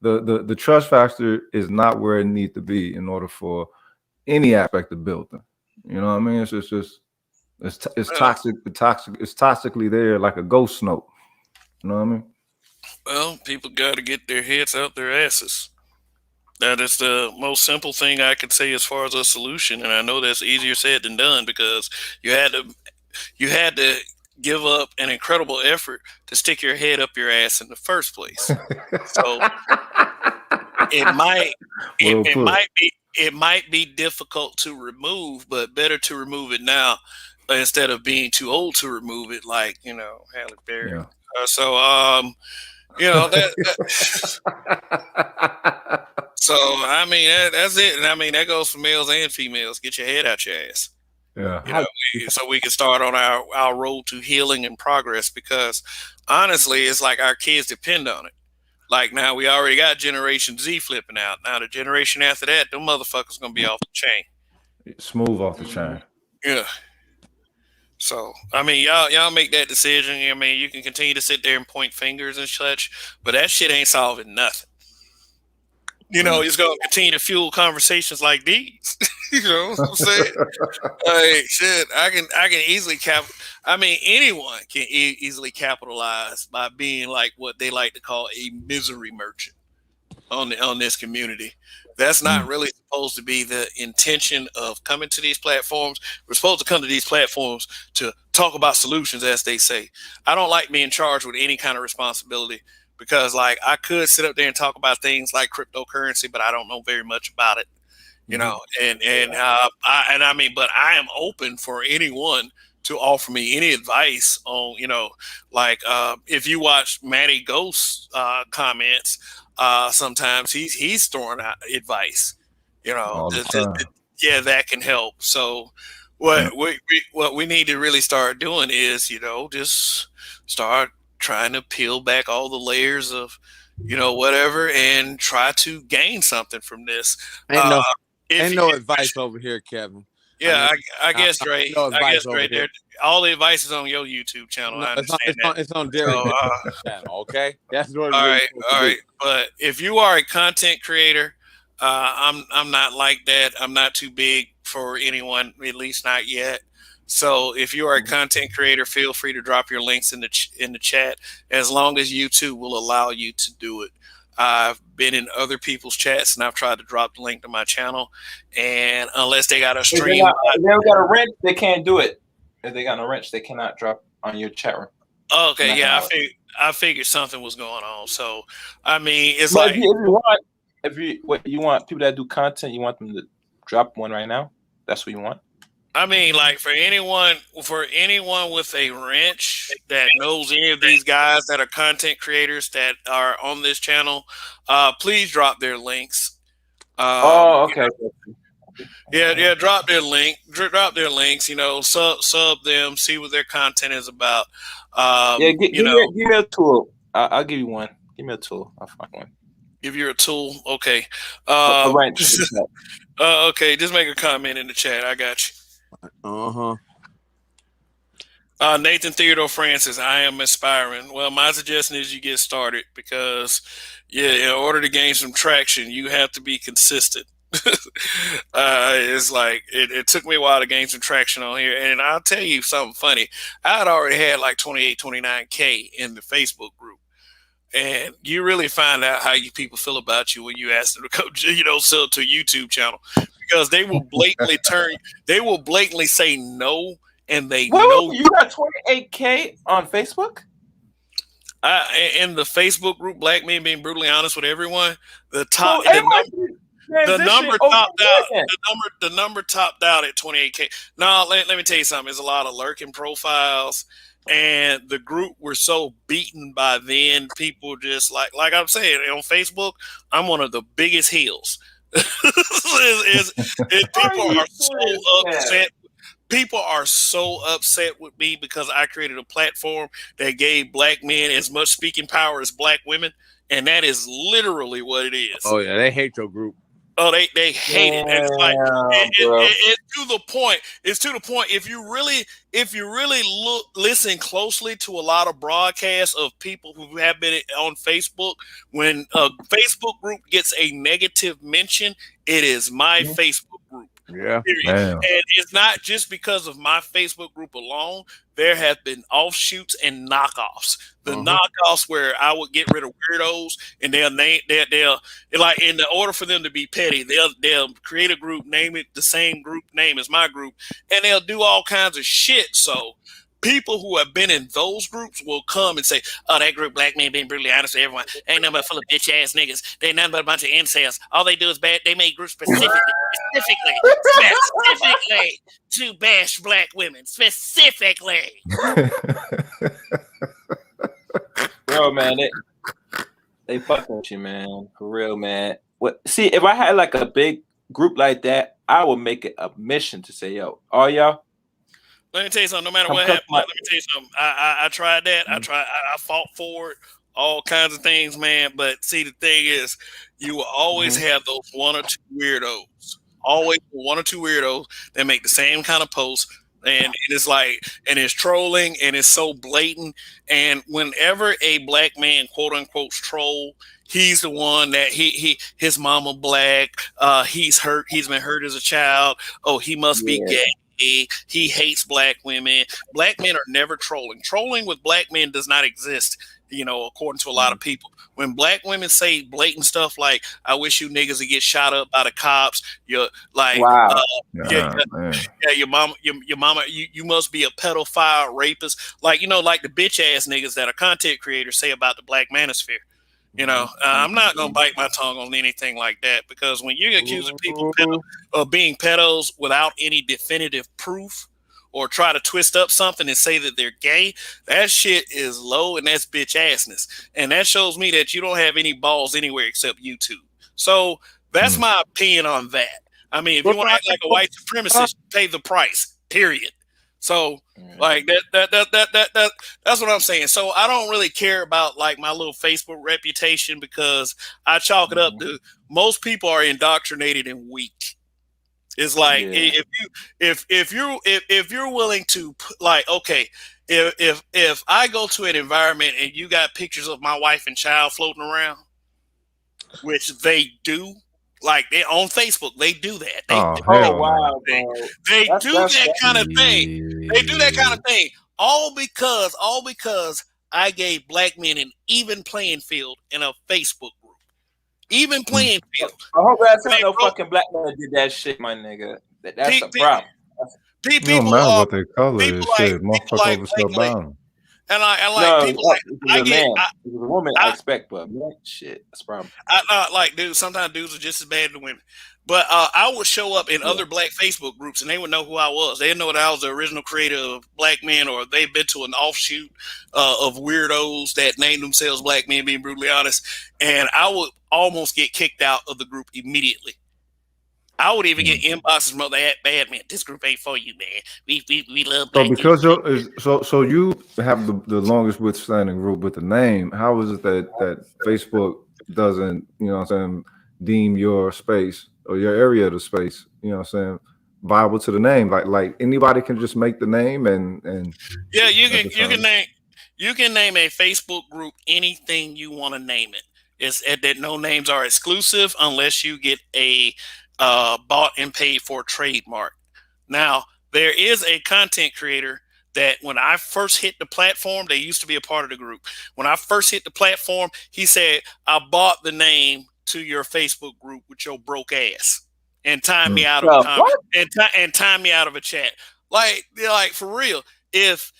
the trust factor is not where it needs to be in order for any aspect of building. You know what I mean? It's toxic. It's toxically there like a ghost smoke. You know what I mean? Well, people got to get their heads out their asses. That is the most simple thing I could say as far as a solution, and I know that's easier said than done because you had to give up an incredible effort to stick your head up your ass in the first place. So it might be difficult to remove, but better to remove it now instead of being too old to remove it, like Halle Berry. Yeah. So I mean that's it, and I mean that goes for males and females. Get your head out your ass. Yeah. So we can start on our road to healing and progress, because honestly, it's like our kids depend on it. Like now we already got Generation Z flipping out. Now the generation after that, them motherfuckers gonna be off the chain. Smooth off the chain. Yeah. So I mean, y'all make that decision. I mean, you can continue to sit there and point fingers and such, but that shit ain't solving nothing. It's gonna continue to fuel conversations like these. You know what I'm saying? Like shit, I can easily anyone can easily capitalize by being like what they like to call a misery merchant on this community. That's not really supposed to be the intention of coming to these platforms. We're supposed to come to these platforms to talk about solutions, as they say. I don't like being charged with any kind of responsibility, because like I could sit up there and talk about things like cryptocurrency, but I don't know very much about it. But I am open for anyone to offer me any advice on, like if you watch Matty Ghost's comments, sometimes he's throwing out advice, all the time. yeah, that can help. So what we need to really start doing is, just start trying to peel back all the layers of, whatever, and try to gain something from this. Ain't no, If ain't no advice over here, Kevin. Yeah, I guess, Dre. No I advice guess, over Dre. here. All the advice is on your YouTube channel. No, I understand that. it's on Derek So, channel. Okay, that's what. all It right, really all right. But if you are a content creator, I'm not like that. I'm not too big for anyone, at least not yet. So if you are a content creator, feel free to drop your links in the chat, as long as YouTube will allow you to do it. I've been in other people's chats and I've tried to drop the link to my channel, and unless they got a stream, if they got a wrench, they can't do it. If they got a wrench, they cannot drop on your chat room. okay, yeah, I figured something was going on. So I mean, it's But like if you want people that do content, you want them to drop one right now. That's what you want. I mean, like for anyone with a wrench that knows any of these guys that are content creators that are on this channel, please drop their links. Okay. Yeah, drop their links. Sub them, see what their content is about. Give me a tool. I'll give you one. Give me a tool. I'll find one. Give you a tool, okay. A wrench. Okay, just make a comment in the chat. I got you. Nathan Theodore Francis, I am aspiring. Well, my suggestion is you get started, because, in order to gain some traction, you have to be consistent. It's like it took me a while to gain some traction on here, and I'll tell you something funny. I had already had like 28, 29K in the Facebook group, and you really find out how people feel about you when you ask them to go, sell to a YouTube channel, because they will blatantly say no, and they know you got 28K on Facebook. In the Facebook group, Black Men Being Brutally Honest with Everyone, the number topped out at 28K. Now, let me tell you something. There's a lot of lurking profiles, and the group were so beaten by then. People just like I'm saying on Facebook, I'm one of the biggest heels. People are so upset. People are so upset with me because I created a platform that gave black men as much speaking power as black women, and that is literally what it is. Oh yeah, they hate your group. Oh, they hate it. And it's like it's to the point. It's to the point. If you really listen closely to a lot of broadcasts of people who have been on Facebook, when a Facebook group gets a negative mention, it is my Facebook group. Yeah. And it's not just because of my Facebook group alone. There have been offshoots and knockoffs. The knockoffs where I would get rid of weirdos, and they'll like, in the order for them to be petty, they'll create a group, name it the same group name as my group, and they'll do all kinds of shit. So people who have been in those groups will come and say, "Oh, that group, Black Men Being Brutally Honest with Everyone, ain't nothing but full of bitch ass niggas. They nothing but a bunch of incels. All they do is bad. They make groups specifically to bash black women, specifically." Bro, man, they fucking with you, man. For real, man. See, if I had like a big group like that, I would make it a mission to say, "Yo, all y'all." Let me tell you something. No matter what happened, let me tell you something. I tried that. I fought for it. All kinds of things, man. But see, the thing is, you will always have those one or two weirdos. Always one or two weirdos that make the same kind of posts, and it's like, and it's trolling, and it's so blatant. And whenever a black man, quote unquote, troll, he's the one that his mama black. He's hurt. He's been hurt as a child. Oh, he must be gay. He hates black women. Black men are never trolling. Trolling with black men does not exist, according to a lot of people. When black women say blatant stuff like, "I wish you niggas would get shot up by the cops," you're like, wow. Your mama, you must be a pedophile rapist. Like, like the bitch ass niggas that are content creators say about the black manosphere. I'm not going to bite my tongue on anything like that, because when you're accusing people of being pedos without any definitive proof or try to twist up something and say that they're gay, that shit is low and that's bitch assness. And that shows me that you don't have any balls anywhere except YouTube. So that's my opinion on that. I mean, if you want to act like a white supremacist, pay the price, period. So like that's what I'm saying. So I don't really care about like my little Facebook reputation because I chalk it up to most people are indoctrinated and weak. It's like if you're willing to like, okay, if I go to an environment and you got pictures of my wife and child floating around, which they do, like they on Facebook, they do that. They do that kind of thing. They do that kind of thing. All because I gave black men an even playing field in a Facebook group. Even playing field. I hope that's no fucking black man did that shit, my nigga. That's a problem. It don't matter what their color is. Shit, motherfucker overstep bound. And like people like I get a woman I expect, but man, shit, that's a problem. Like dude, sometimes dudes are just as bad as women. But I would show up in other black Facebook groups and they would know who I was. They'd know that I was the original creator of Black Men, or they've been to an offshoot of weirdos that named themselves Black Men, being brutally honest. And I would almost get kicked out of the group immediately. I would even get inboxes from other bad men. This group ain't for you, man. We love black because so you have the longest withstanding group with the name. How is it that Facebook doesn't, you know what I'm saying, deem your space or your area of the space, you know what I'm saying, viable to the name? Like anybody can just make the name and yeah, you can name a Facebook group anything you want to name it. It's that no names are exclusive unless you get a bought and paid for trademark. Now, there is a content creator that when I first hit the platform, they used to be a part of the group. When I first hit the platform, he said, I bought the name to your Facebook group with your broke ass and time me out of and time me out of a chat. Like for real. If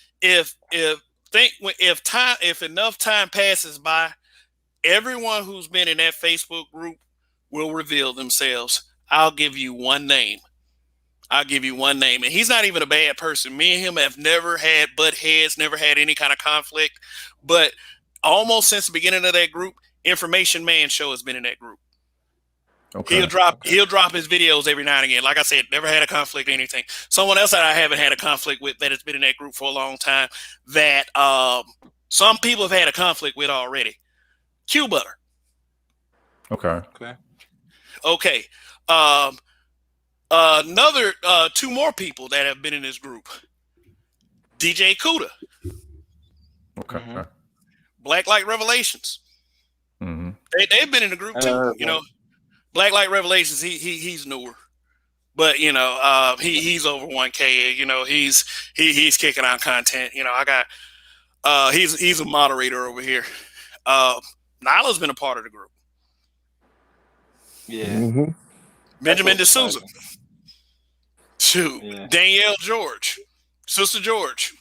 enough time passes by, everyone who's been in that Facebook group will reveal themselves. I'll give you one name. And he's not even a bad person. Me and him have never had butt heads, never had any kind of conflict. But almost since the beginning of that group, Information Man Show has been in that group. Okay. He'll drop his videos every now and again. Like I said, never had a conflict or anything. Someone else that I haven't had a conflict with that has been in that group for a long time that some people have had a conflict with already. Q Butter. Okay. Another two more people that have been in this group. DJ Kuda. Black Light Revelations. They've been in the group too. You know, Black Light Revelations. He's newer, but you know, he's over 1K. You know, he's kicking out content. You know, I got he's a moderator over here. Nyla's been a part of the group. Yeah. Benjamin D'Souza. Shoot. Yeah. Danielle George. Sister George.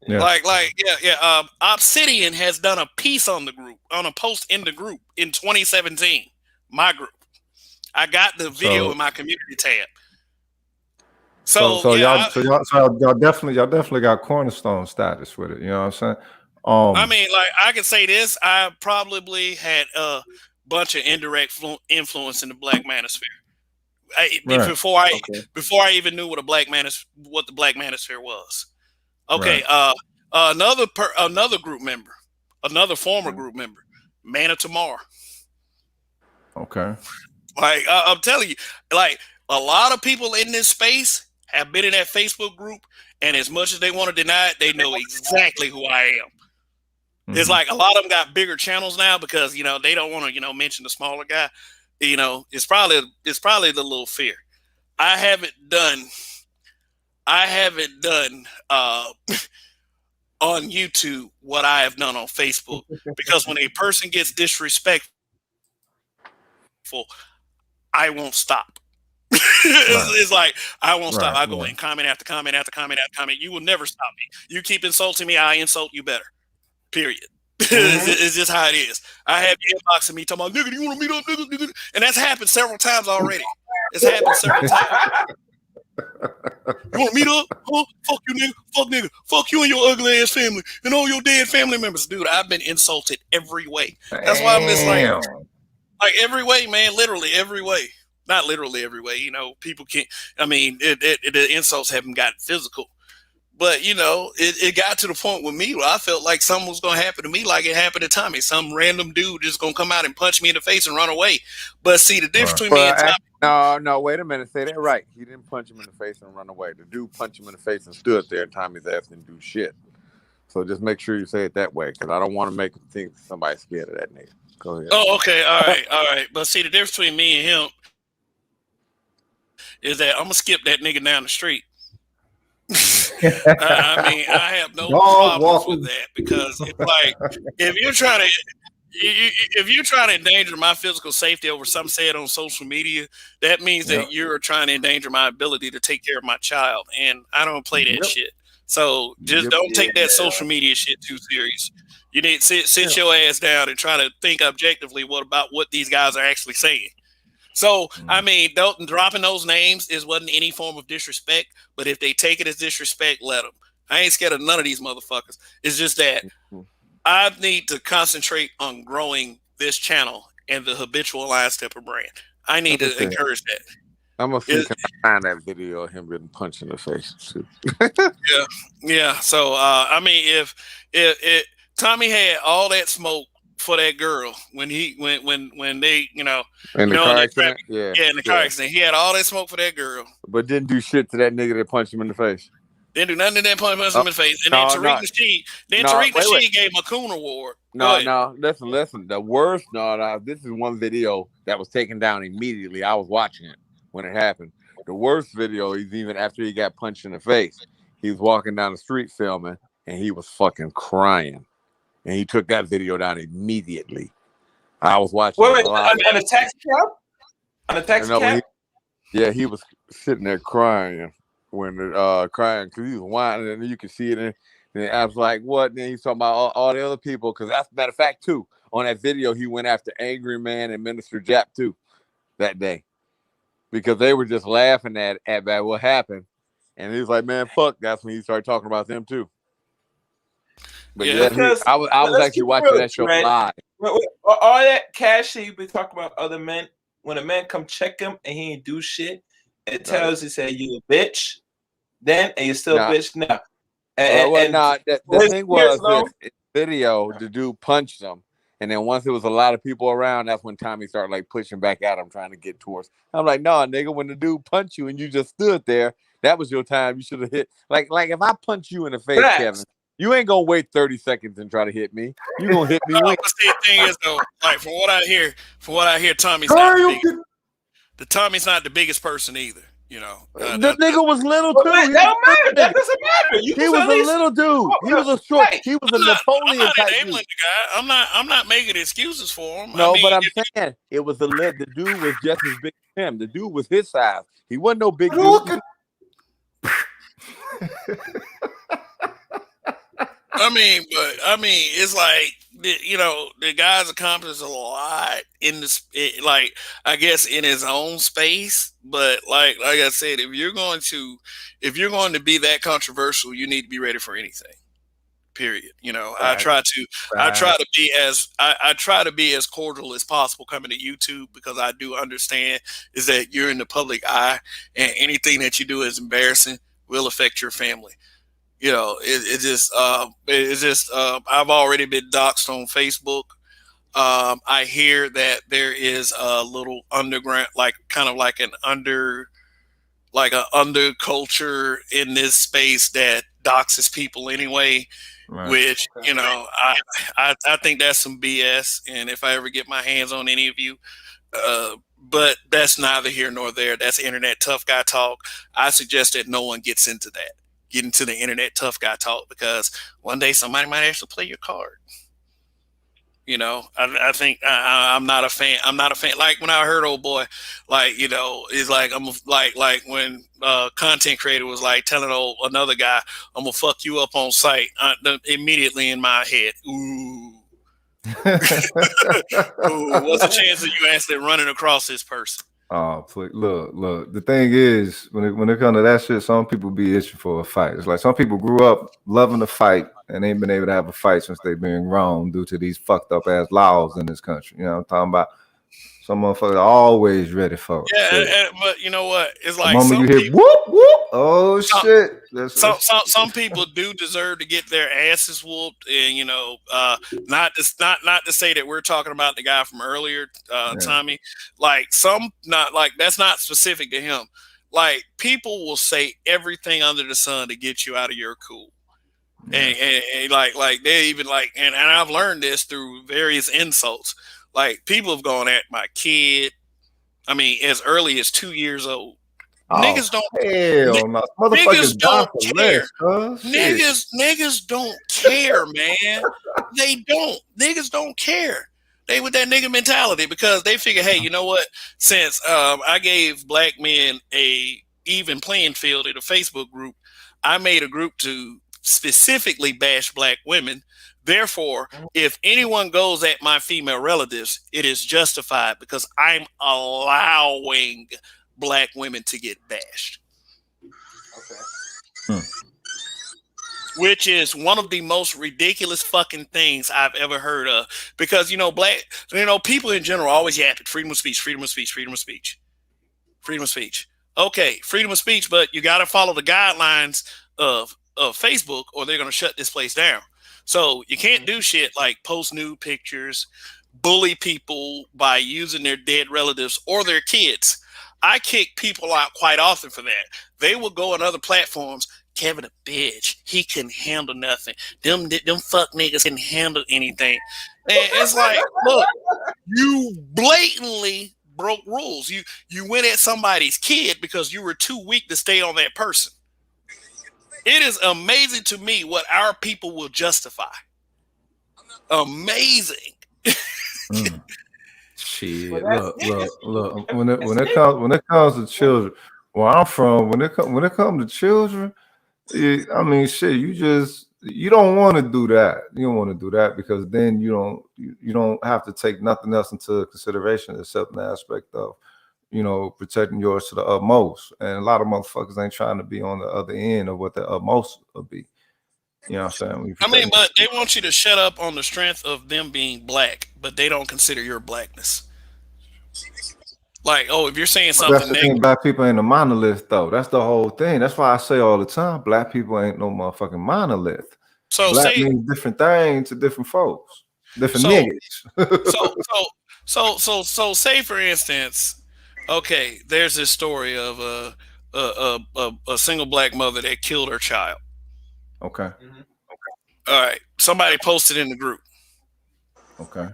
Yeah. Obsidian has done a piece on the group, on a post in the group in 2017. My group. I got the video in my community tab. Y'all definitely got cornerstone status with it. You know what I'm saying? I mean, like I can say this, I probably had a bunch of indirect influence in the black manosphere. Before I even knew what the black manosphere was. Okay, another group member, another former group member, Man of Tomorrow. Okay. Like I'm telling you, like a lot of people in this space have been in that Facebook group, and as much as they want to deny it, they know exactly who I am. It's like a lot of them got bigger channels now because, you know, they don't want to, you know, mention the smaller guy. You know, it's probably the little fear. I haven't done on YouTube what I have done on Facebook, because when a person gets disrespectful, I won't stop. It's like I won't stop. I go in comment after comment after comment after comment. You will never stop me. You keep insulting me, I insult you better. Period. It's just how it is. I have inboxing me talking about, nigga, do you want to meet up, nigga? And that's happened several times already. It's happened several times. You want to meet up? Huh? Fuck you, nigga. Fuck nigga. Fuck you and your ugly ass family and all your dead family members. Dude, I've been insulted every way. That's why I'm just like every way, man. Literally every way. Not literally every way. You know, people can't. I mean, the insults haven't gotten physical. But, you know, it got to the point with me where I felt like something was going to happen to me like it happened to Tommy. Some random dude just going to come out and punch me in the face and run away. But see, the difference between me and Tommy... No, wait a minute. Say that right. He didn't punch him in the face and run away. The dude punched him in the face and stood there, and Tommy's ass didn't do shit. So just make sure you say it that way, because I don't want to make him think somebody's scared of that nigga. Go ahead. Oh, okay. All right. But see, the difference between me and him is that I'm going to skip that nigga down the street. I mean, I have no problems with that, because it's like, if you're trying to endanger my physical safety over something said on social media, that means that you're trying to endanger my ability to take care of my child, and I don't play that shit. So just don't take that social media shit too serious. You need to sit your ass down and try to think objectively about what these guys are actually saying. So, I mean, dropping those names wasn't any form of disrespect, but if they take it as disrespect, let them. I ain't scared of none of these motherfuckers. It's just that I need to concentrate on growing this channel and the habitual line stepper brand. I need to encourage that. I'm going to see if I find that video of him getting punched in the face, too. Yeah. So, I mean, if Tommy had all that smoke for that girl when they, you know, in the car accident, in the car accident, he had all that smoke for that girl, but didn't do shit to that nigga that punched him in the face. Didn't do nothing to that punch him in the face. And then Tariq Nasheed gave him a Coon Award. No, listen. The worst, this is one video that was taken down immediately. I was watching it when it happened. The worst video is even after he got punched in the face. He was walking down the street filming, and he was fucking crying. And he took that video down immediately. I was watching. Wait, on the taxi cab? On the taxi cab? He was sitting there crying crying because he was whining, and you could see it. And I was like, "What?" And then he's talking about all the other people, because that's matter of fact too. On that video, he went after Angry Man and Minister Jap too that day, because they were just laughing at what happened, and he was like, "Man, fuck." That's when he started talking about them too. But I was actually watching that show live. All that cash that you've been talking about other men, when a man come check him and he ain't do shit, it tells you, say, you a bitch then, and you're still a bitch now. The thing was, this video, the dude punched him, and then once there was a lot of people around, that's when Tommy started like pushing back at him, trying to get towards. I'm like, "No, nigga, when the dude punched you and you just stood there, that was your time. You should have hit. Like if I punch you in the face, Kevin, you ain't gonna wait 30 seconds and try to hit me. You gonna hit me. The thing is, though, like from what I hear, Tommy's not the biggest person either. You know, the nigga was little too. That don't matter. That doesn't matter. He was a little dude. He was a short. He was a Napoleon type dude. I'm not making excuses for him. No, but I'm saying it was the dude was just as big as him. The dude was his size. He wasn't no big dude. I mean, it's like, you know, the guy's accomplished a lot in this, like, I guess in his own space. But like I said, if you're going to be that controversial, you need to be ready for anything. Period. You know, I try to be as cordial as possible coming to YouTube, because I do understand is that you're in the public eye, and anything that you do is embarrassing will affect your family. You know, it's just I've already been doxxed on Facebook. I hear that there is a little underground, kind of like an under culture in this space that doxes people anyway. Right. Which, you know, I think that's some BS. And if I ever get my hands on any of you, but that's neither here nor there. That's internet tough guy talk. I suggest that no one gets into the internet tough guy talk, because one day somebody might actually play your card. You know, I think I'm not a fan. Like when I heard old boy, like, you know, it's like I'm like when content creator was like telling another guy, "I'm gonna fuck you up on sight." Immediately in my head, ooh, what's the chance of you actually running across this person? Oh, please. Look. The thing is, when it comes to that shit, some people be itching for a fight. It's like some people grew up loving to fight and ain't been able to have a fight since they've been grown due to these fucked up ass laws in this country. You know what I'm talking about? Some motherfuckers are always ready for it. Yeah, but you know what? It's The like moment you some hear people. whoop whoop, oh shit. Some people do deserve to get their asses whooped, and not to say that we're talking about the guy from earlier, Tommy. Like not like that's not specific to him. Like people will say everything under the sun to get you out of your cool. And like they even like and I've learned this through various insults. Like people have gone at my kid. I mean, as early as 2 years old. Oh, Niggas don't. Hell no. Motherfuckers Niggas don't care. Shit. Niggas don't care, man. They don't. Niggas don't care. They with that nigga mentality because they figure, hey, you know what? Since I gave black men a even playing field in a Facebook group, I made a group to specifically bash black women. Therefore, if anyone goes at my female relatives, it is justified because I'm allowing black women to get bashed. Okay. Which is one of the most ridiculous fucking things I've ever heard of. Because, people in general always yapping freedom of speech, freedom of speech, freedom of speech, freedom of speech. Okay, freedom of speech, but you got to follow the guidelines of Facebook or they're going to shut this place down. So you can't do shit like post nude pictures, bully people by using their dead relatives or their kids. I kick people out quite often for that. They will go on other platforms. Kevin a bitch. He couldn't handle nothing. Them fuck niggas couldn't handle anything. And it's like, look, you blatantly broke rules. You went at somebody's kid because you were too weak to stay on that person. It is amazing to me what our people will justify. Amazing. Shit, look. When it comes to children, where I'm from, when it comes to children, I mean, shit. You don't want to do that. You don't want to do that because then you don't have to take nothing else into consideration except the aspect of protecting yours to the utmost. And a lot of motherfuckers ain't trying to be on the other end of what the utmost will be. You know what I'm saying? I mean, but they want you to shut up on the strength of them being black, but they don't consider your blackness. Like, oh, if you're saying something that's the thing, black people ain't a monolith, though. That's the whole thing. That's why I say all the time, black people ain't no motherfucking monolith. So black means different things to different folks, different niggas. So say for instance, okay, there's this story of a single black mother that killed her child. Okay. All right. Somebody posted in the group. Okay.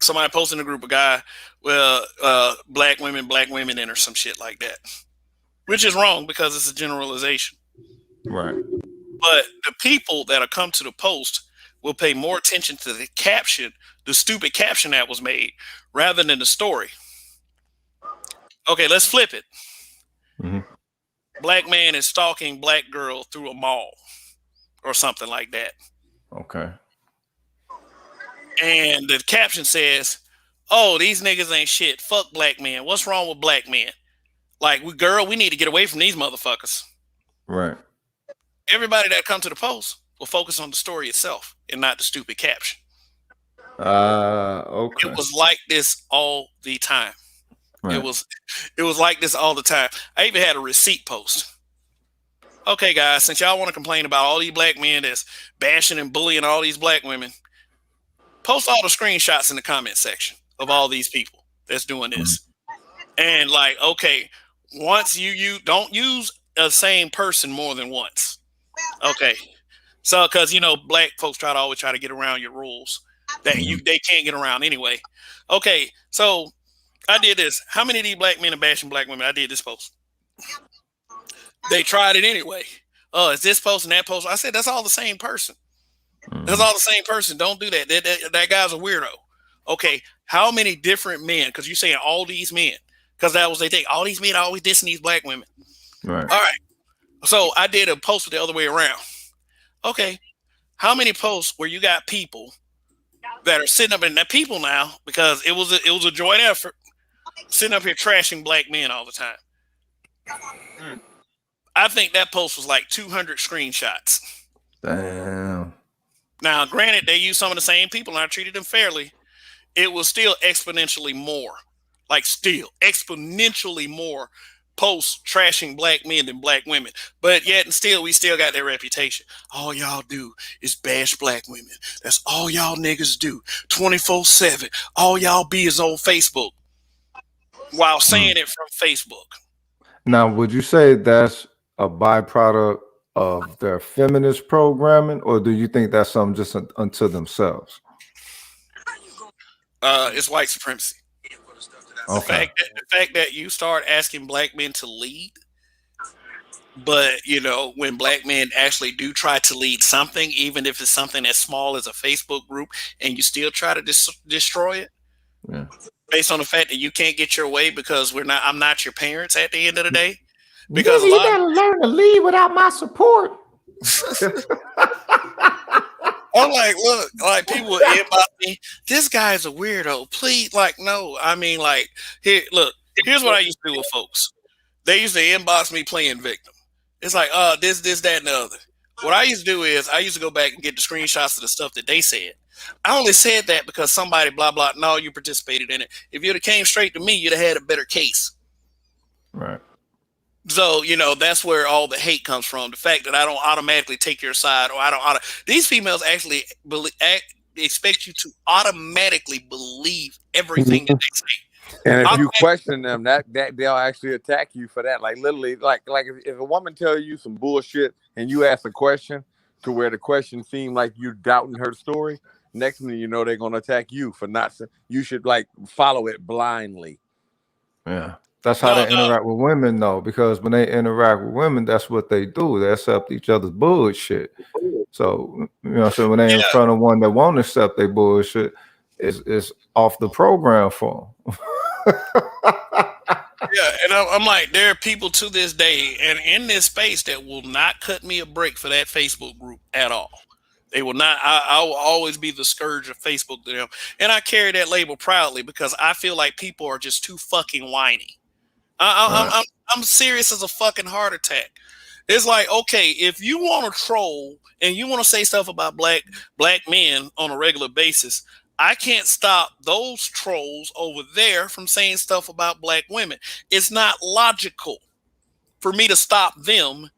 Somebody posted in the group a guy, black women in or some shit like that, which is wrong because it's a generalization. Right. But the people that are come to the post will pay more attention to the caption, the stupid caption that was made, rather than the story. Okay, let's flip it. Mm-hmm. Black man is stalking black girl through a mall or something like that. Okay. And the caption says, oh, these niggas ain't shit. Fuck black men. What's wrong with black men? Like, we need to get away from these motherfuckers. Right. Everybody that come to the post will focus on the story itself and not the stupid caption. Okay. It was like this all the time. Right. It was like this all the time. I even had a receipt post. Okay, guys, since y'all want to complain about all these black men that's bashing and bullying all these black women, post all the screenshots in the comment section of all these people that's doing this. And like, okay, once you don't use the same person more than once. Okay. So, because, black folks always try to get around your rules that they can't get around anyway. Okay. So I did this. How many of these black men are bashing black women? I did this post. They tried it anyway. Oh, it's this post and that post. I said, that's all the same person. That's all the same person. Don't do that. That guy's a weirdo. Okay. How many different men? Because you're saying all these men. Because that was they think. All these men are always dissing these black women. Right. All right. So I did a post the other way around. Okay. How many posts where you got people that are sitting up in that people now, because it was a joint effort, sitting up here trashing black men all the time. I think that post was like 200 screenshots. Damn. Now, granted, they used some of the same people and I treated them fairly. It was still exponentially more. Like, still exponentially more posts trashing black men than black women. But yet and still, we still got that reputation. All y'all do is bash black women. That's all y'all niggas do. 24/7. All y'all be is on Facebook. While saying it from Facebook. Now, would you say that's a byproduct of their feminist programming, or do you think that's something just unto themselves? It's white supremacy. Okay. The fact that you start asking black men to lead, but you know, when black men actually do try to lead something, even if it's something as small as a Facebook group, and you still try to destroy it, based on the fact that you can't get your way because I'm not your parents at the end of the day. Because you better learn to lead without my support. I'm like, look, like people inbox me. This guy's a weirdo. Please, like, no. I mean, like, here, look. Here's what I used to do with folks. They used to inbox me playing victim. It's like, this, that, and the other. What I used to do is I used to go back and get the screenshots of the stuff that they said. I only said that because somebody blah blah. No, you participated in it. If you'd have came straight to me, you'd have had a better case. Right. So, you know, that's where all the hate comes from. The fact that I don't automatically take your side, or I don't. These females actually expect you to automatically believe everything that they say. And if you question them, that they'll actually attack you for that. Like literally, like if a woman tells you some bullshit and you ask a question to where the question seemed like you're doubting her story, next thing you know, they're gonna attack you for not. You should like follow it blindly. Yeah. That's how they interact with women, though, because when they interact with women, that's what they do. They accept each other's bullshit. So, you know, so when they're in front of one that won't accept their bullshit, it's off the program for them. Yeah, and I'm like, there are people to this day and in this space that will not cut me a break for that Facebook group at all. They will not. I will always be the scourge of Facebook to them, and I carry that label proudly because I feel like people are just too fucking whiny. I'm serious as a fucking heart attack. It's like, okay, if you want to troll and you want to say stuff about black men on a regular basis, I can't stop those trolls over there from saying stuff about black women. It's not logical for me to stop them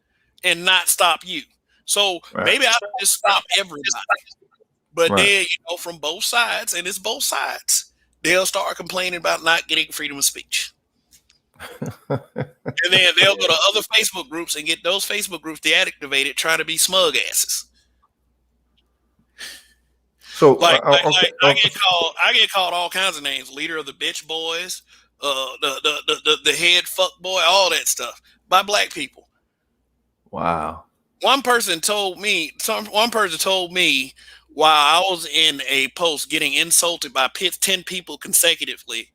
and not stop you. So maybe I just stop everybody. But then, you know, from both sides, and it's both sides, they'll start complaining about not getting freedom of speech. And then they'll go to other Facebook groups and get those Facebook groups deactivated, trying to be smug asses. So I get called all kinds of names: leader of the bitch boys, the head fuck boy, all that stuff by black people. Wow. One person told me while I was in a post getting insulted by 10 people consecutively.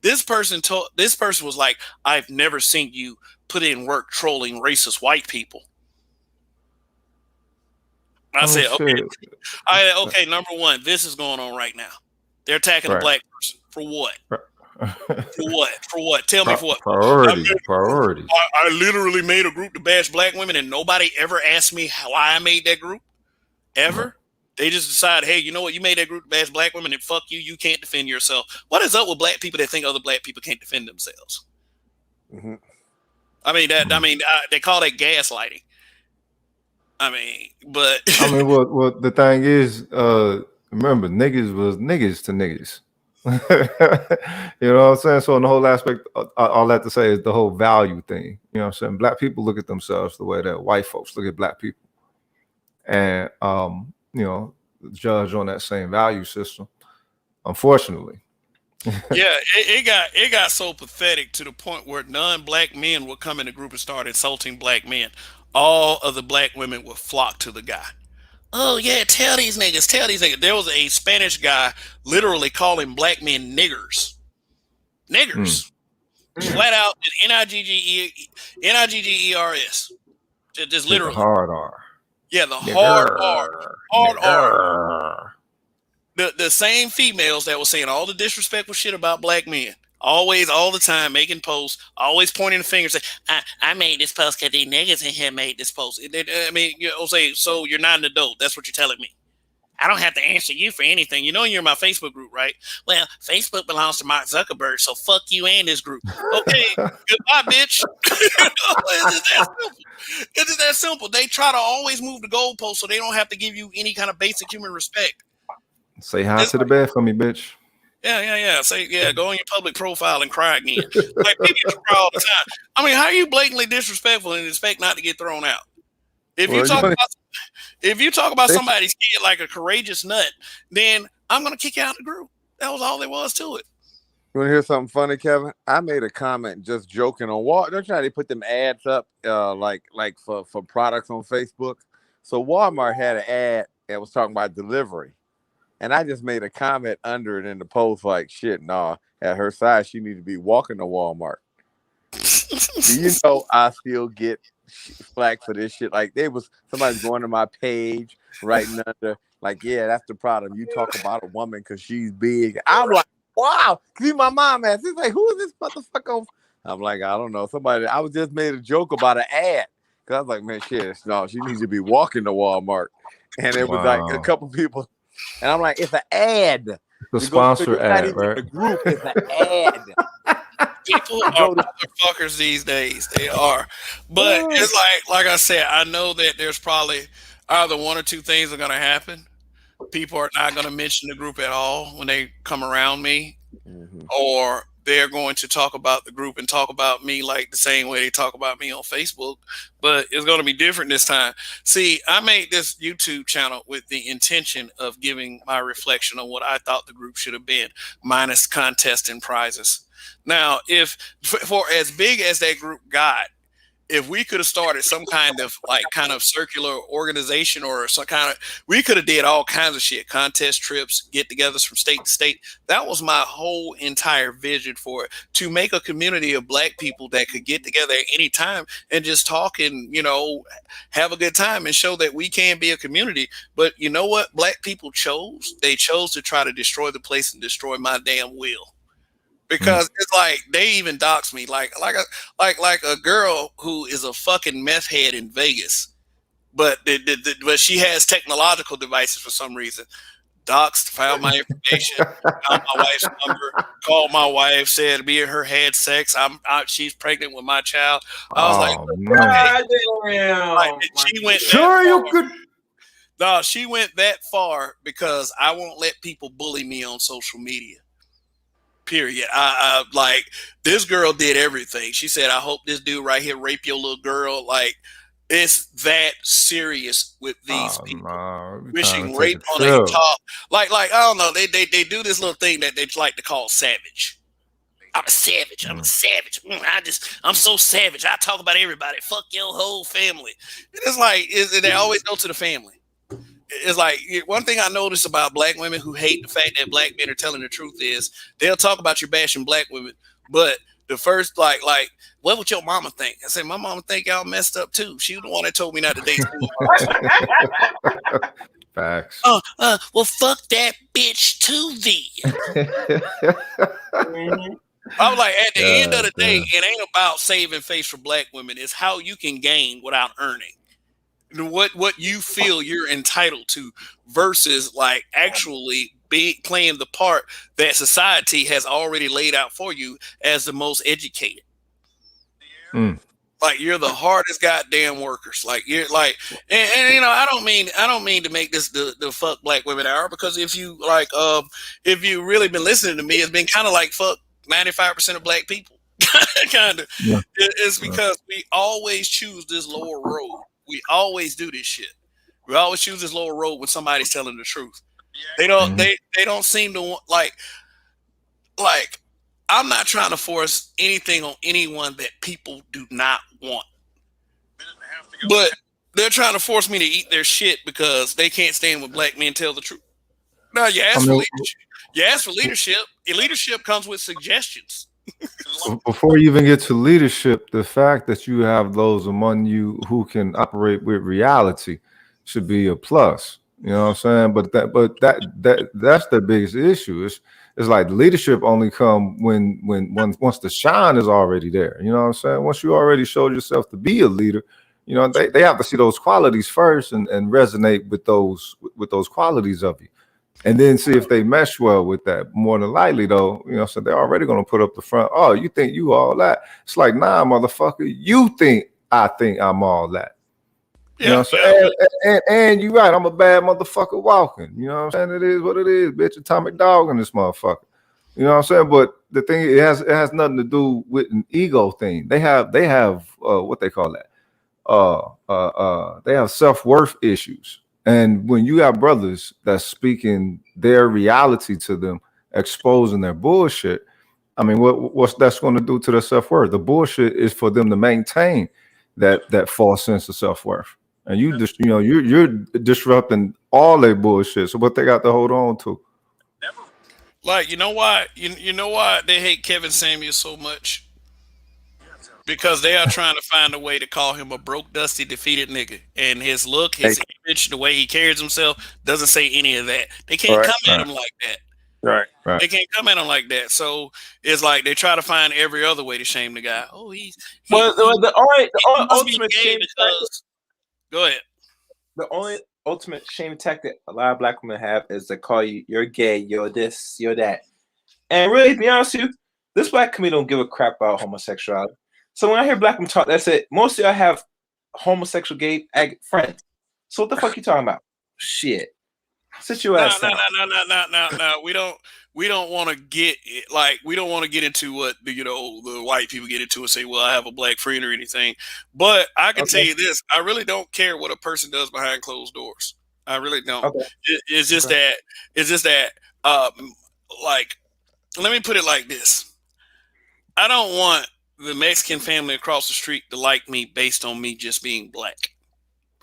This person was like, I've never seen you put in work trolling racist white people. I said, okay, number one, this is going on right now. They're attacking a black person. For what? For what? Tell me for what? Priority. I literally made a group to bash black women and nobody ever asked me why I made that group. Ever? They just decide, hey, you know what? You made that group to bash black women and fuck you. You can't defend yourself. What is up with black people that think other black people can't defend themselves? Mm-hmm. I mean, they call that gaslighting. But well, the thing is, remember, niggas was niggas to niggas. You know what I'm saying? So in the whole aspect, all I have to say is the whole value thing. You know what I'm saying? Black people look at themselves the way that white folks look at black people. And you know, judge on that same value system, unfortunately. Yeah, it got so pathetic to the point where non-black men would come in the group and start insulting black men. All of the black women would flock to the guy. Oh yeah, tell these niggas. There was a Spanish guy literally calling black men niggers. Flat out, Niggers. Just literally. The hard R. Yeah, the hard R. The same females that were saying all the disrespectful shit about black men always, all the time, making posts, always pointing the finger, say, I made this post because these niggas in here made this post. I mean, you know, say, so you're not an adult. That's what you're telling me. I don't have to answer you for anything. You know you're in my Facebook group, right? Well, Facebook belongs to Mark Zuckerberg, so fuck you and this group. Okay, goodbye, bitch. It's just that simple. It's just that simple. They try to always move the goalpost so they don't have to give you any kind of basic human respect. Say hi to the bed for me, bitch. Yeah. Say, yeah, go on your public profile and cry again. Like, people cry all the time. I mean, how are you blatantly disrespectful and expect not to get thrown out? If you talk about somebody's kid like a courageous nut, then I'm gonna kick you out of the group. That was all there was to it. You want to hear something funny, Kevin? I made a comment just joking on Walmart. Don't you know they put them ads up like for products on Facebook? So Walmart had an ad that was talking about delivery. And I just made a comment under it in the post like, shit, nah, at her size, she need to be walking to Walmart. Do you know I still get flack for this shit? Like, somebody's going to my page, writing under, like, yeah, that's the problem. You talk about a woman because she's big. I'm like, wow, see my mom asked. It's like, who is this motherfucker? I'm like, I don't know. Somebody, I was just made a joke about an ad. Cause I was like, man, shit, no, she needs to be walking to Walmart. And it was like a couple people. And I'm like, it's an ad. The sponsor ad, right? The group is an ad. People are motherfuckers these days. They are. But it's like I said, I know that there's probably either one or two things are going to happen. People are not going to mention the group at all when they come around me, or they're going to talk about the group and talk about me like the same way they talk about me on Facebook. But it's going to be different this time. See, I made this YouTube channel with the intention of giving my reflection on what I thought the group should have been, minus contest and prizes. Now, if for as big as that group got, if we could have started some kind of circular organization or some kind of, we could have did all kinds of shit, contest trips, get-togethers from state to state. That was my whole entire vision for it, to make a community of Black people that could get together at any time and just talk and, you know, have a good time and show that we can be a community. But you know what Black people chose? They chose to try to destroy the place and destroy my damn will. Because it's like they even dox me like a girl who is a fucking meth head in Vegas, but she has technological devices for some reason. Doxed, found my information, found my wife's number, called my wife, said me and her had sex. She's pregnant with my child. I was she went sure you could. No, she went that far because I won't let people bully me on social media. Period. I like, this girl did everything. She said, I hope this dude right here rape your little girl. Like, it's that serious with these people. Wishing rape on a top. Like, I don't know. They do this little thing that they like to call savage. I'm a savage. I'm a savage. I'm so savage. I talk about everybody. Fuck your whole family. It's like, they always go to the family. It's like, one thing I noticed about Black women who hate the fact that Black men are telling the truth is they'll talk about you bashing Black women, but the first like what would your mama think? I said, my mama think y'all messed up too. She was the one that told me not to date. Facts. Well, fuck that bitch to thee. I was like, at the end of the day, it ain't about saving face for Black women. It's how you can gain without earning. What you feel you're entitled to versus like actually playing the part that society has already laid out for you as the most educated. Like, you're the hardest goddamn workers. Like, you're like, and you know, I don't mean to make this the fuck Black women hour, because if you like, if you really been listening to me, it's been kind of like fuck 95% of Black people. Kind of. Yeah. It's because we always choose this lower road. We always do this shit. We always choose this lower road when somebody's telling the truth. They don't. They don't seem to want, like. I'm not trying to force anything on anyone that people do not want, but they're trying to force me to eat their shit because they can't stand when Black men tell the truth. Now you ask for leadership. You ask for leadership. And leadership comes with suggestions. Before you even get to leadership, the fact that you have those among you who can operate with reality should be a plus. You know what I'm saying? That's the biggest issue. It's like leadership only come when once the shine is already there. You know what I'm saying? Once you already showed yourself to be a leader, you know, they have to see those qualities first and resonate with those qualities of you. And then see if they mesh well with that. More than likely, though, you know, so they're already going to put up the front. Oh, you think you all that? It's like, nah, motherfucker, you think I'm all that. You know what I'm saying? And you're right, I'm a bad motherfucker walking. You know what I'm saying? It is what it is, bitch. Atomic dog in this motherfucker. You know what I'm saying? But the thing, it has nothing to do with an ego thing. They have what they call that. They have self-worth issues. And when you have brothers that's speaking their reality to them, exposing their bullshit, I mean, what's that's going to do to their self-worth? The bullshit is for them to maintain that false sense of self-worth. And you just, you know, you're disrupting all their bullshit. So what they got to hold on to? Like, you know why? You know why they hate Kevin Samuels so much? Because they are trying to find a way to call him a broke, dusty, defeated nigga. And his look, his image, the way he carries himself doesn't say any of that. They can't come at him like that. Right. They can't come at him like that. So it's like they try to find every other way to shame the guy. Oh, the only ultimate shame because. Go ahead. The only ultimate shame tactic a lot of black women have is to call you, you're gay, you're this, you're that. And really, to be honest with you, this black community don't give a crap about homosexuality. So when I hear black women talk, that's it. Most of y'all have homosexual gay friends. So what the fuck you talking about? Shit. Sit your ass down. No. We don't want to get we don't want to get into what the white people get into and say, well, I have a black friend or anything. But I can tell you this: I really don't care what a person does behind closed doors. I really don't. Okay. It's just that. Let me put it like this: I don't want the Mexican family across the street to like me based on me just being black.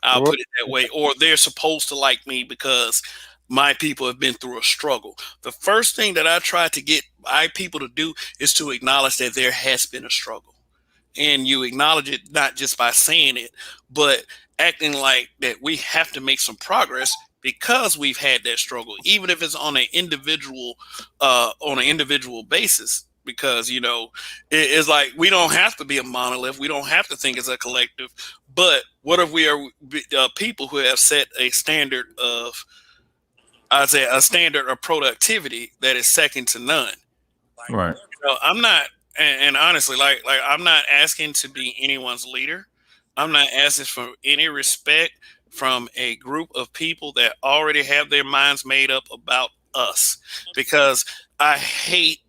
I'll put it that way. Or they're supposed to like me because my people have been through a struggle. The first thing that I try to get my people to do is to acknowledge that there has been a struggle. And you acknowledge it not just by saying it, but acting like that we have to make some progress because we've had that struggle, even if it's on an individual basis. Because it's like we don't have to be a monolith. We don't have to think as a collective. But what if we are people who have set a standard of, I'd say, a standard of productivity that is second to none? Right. I'm not, and honestly, like I'm not asking to be anyone's leader. I'm not asking for any respect from a group of people that already have their minds made up about us. Because I hate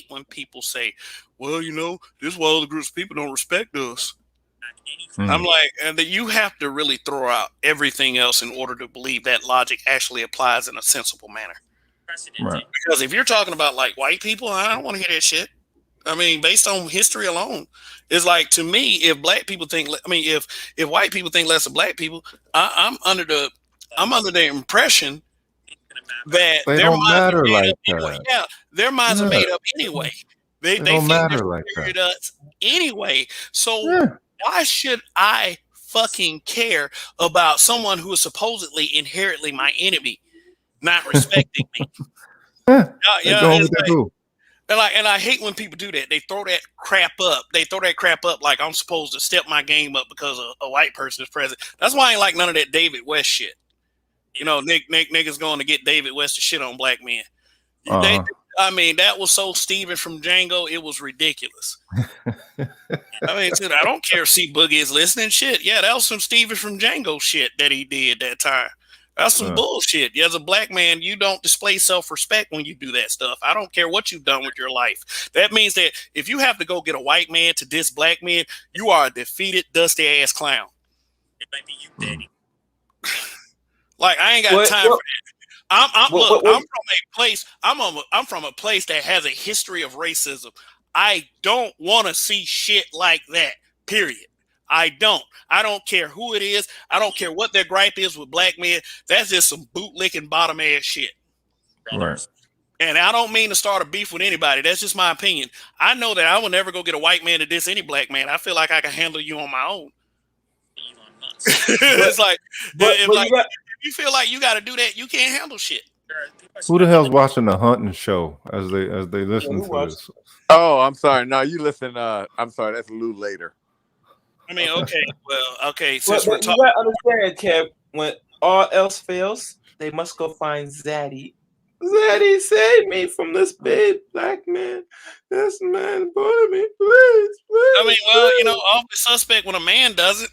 when people say, well, this is why other groups of people don't respect us. I'm like, and that you have to really throw out everything else in order to believe that logic actually applies in a sensible manner. Right. Because if you're talking about like white people, I don't want to hear that shit. I mean, based on history alone, it's like, to me, if black people think, if white people think less of black people, I'm under the impression that they their don't minds matter are made like up anyway. that. Yeah, their minds are made up anyway. They don't think matter they're like superior that. to us anyway. So why should I fucking care about someone who is supposedly inherently my enemy not respecting me? And I hate when people do that. They throw that crap up. Like I'm supposed to step my game up because a white person is present. That's why I ain't like none of that David West shit. Niggas going to get David West to shit on black men. That was so Steven from Django, it was ridiculous. Dude, I don't care if C Boogie is listening. Shit, yeah, that was some Steven from Django shit that he did that time. That's some bullshit. As a black man, you don't display self-respect when you do that stuff. I don't care what you've done with your life. That means that if you have to go get a white man to diss black men, you are a defeated, dusty ass clown. It might be you, Danny. Like, I ain't got time for that. I'm from a place that has a history of racism. I don't want to see shit like that. Period. I don't care who it is. I don't care what their gripe is with black men. That's just some bootlicking bottom ass shit. Right. And I don't mean to start a beef with anybody. That's just my opinion. I know that I will never go get a white man to diss any black man. I feel like I can handle you on my own. It's like but if you feel like you got to do that, you can't handle shit. Who the hell's watching the hunting show as they listen who to watched? this? Oh, I'm sorry. No, you listen. I'm sorry. That's a little later. I mean, okay, well, okay, But, since we're but you talking, gotta understand, Kev. When all else fails, they must go find Zaddy. Zaddy, save me from this big black man. This man bullied me, please. I mean, well, you know, obvious suspect when a man does it.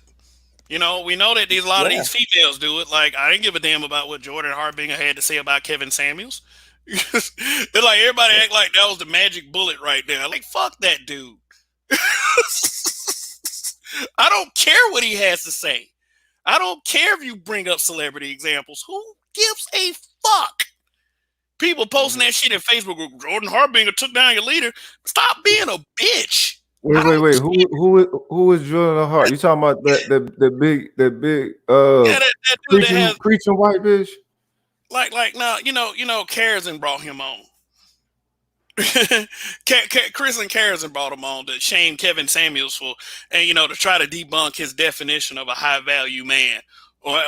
You know, we know that a lot of these females do it. Like, I didn't give a damn about what Jordan Harbinger had to say about Kevin Samuels. They're like, everybody act like that was the magic bullet right there. Like, fuck that dude. I don't care what he has to say. I don't care if you bring up celebrity examples. Who gives a fuck? People posting that shit in Facebook group. Jordan Harbinger took down your leader. Stop being a bitch. Wait. Who is Jordan Hart? You talking about that big Yeah, that dude that has preaching white bitch? like now, you know, Karasin brought him on. Chris and Karasin brought him on to shame Kevin Samuels for, and you know, to try to debunk his definition of a high value man. Or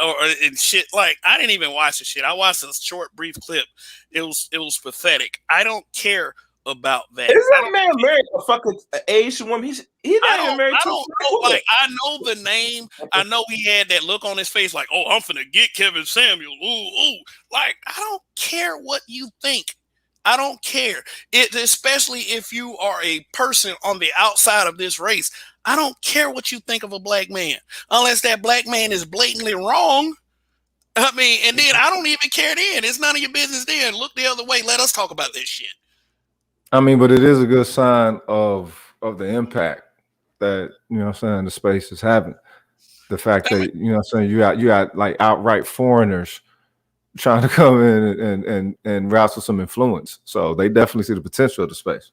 and shit. Like, I didn't even watch the shit. I watched a short, brief clip. It was pathetic. I don't care about that. Is that man married a fucking Asian woman? He's not even married to a know. Like, I know the name. I know he had that look on his face, like, oh, I'm finna get Kevin Samuel. Ooh. Like, I don't care what you think. I don't care. Especially if you are a person on the outside of this race. I don't care what you think of a black man, unless that black man is blatantly wrong. I mean, and then I don't even care then. It's none of your business then. Look the other way. Let us talk about this shit. I mean, but it is a good sign of the impact that, you know what I'm saying, the space is having. The fact that, you know what I'm saying, you got like outright foreigners trying to come in and wrestle some influence. So they definitely see the potential of the space.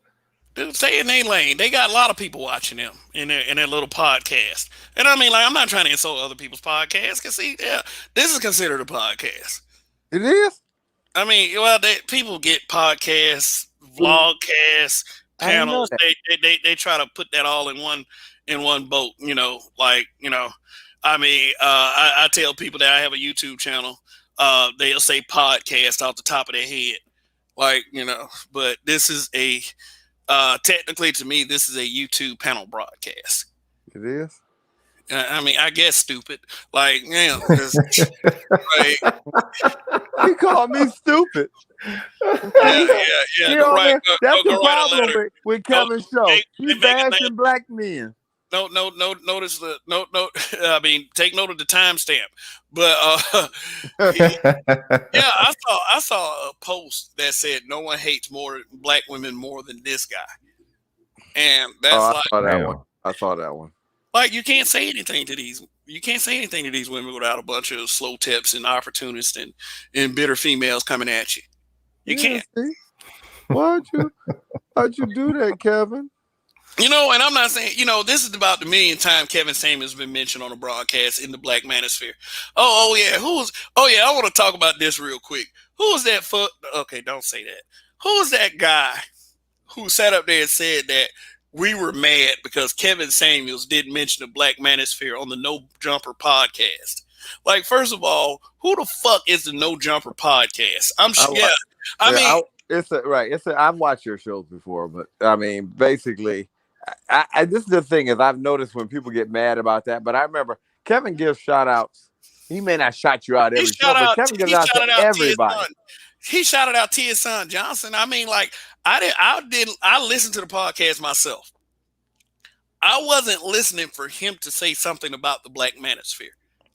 Dude, stay in their lane. They got a lot of people watching them in their little podcast. And I mean, like, I'm not trying to insult other people's podcasts. Cause see, yeah, this is considered a podcast. It is. I mean, well, people get podcasts, vlogcasts, panels. They try to put that all in one boat. You know, like, you know, I mean, I tell people that I have a YouTube channel. They'll say podcast off the top of their head, like, you know. But this is a technically, to me, this is a YouTube panel broadcast. It is. I mean, I guess stupid. Like, yeah, right. He called me stupid. Yeah. Right. That's the problem with Kevin's show. He's bashing black men. No. Notice the no. I mean, take note of the timestamp. But yeah, I saw a post that said no one hates black women more than this guy, and that's I saw that one. I saw that one. Like, you can't say anything to these. You can't say anything to these women without a bunch of slow tips and opportunists and bitter females coming at you. You can't. See? Why'd you do that, Kevin? You know, and I'm not saying, you know, this is about the millionth time Kevin Samuels has been mentioned on a broadcast in the black manosphere. Oh yeah, I want to talk about this real quick. Who was that okay, don't say that. Who was that guy who sat up there and said that we were mad because Kevin Samuels didn't mention the black manosphere on the No Jumper podcast? Like, first of all, who the fuck is the No Jumper podcast? I've watched your shows before, but I mean, basically, this is the thing is I've noticed when people get mad about that, but I remember Kevin gives shout outs. He may not shout you out every show, but Kevin gives out to everybody. He shouted out Tia's son Johnson. I mean, like, I listened to the podcast myself. I wasn't listening for him to say something about the black manosphere.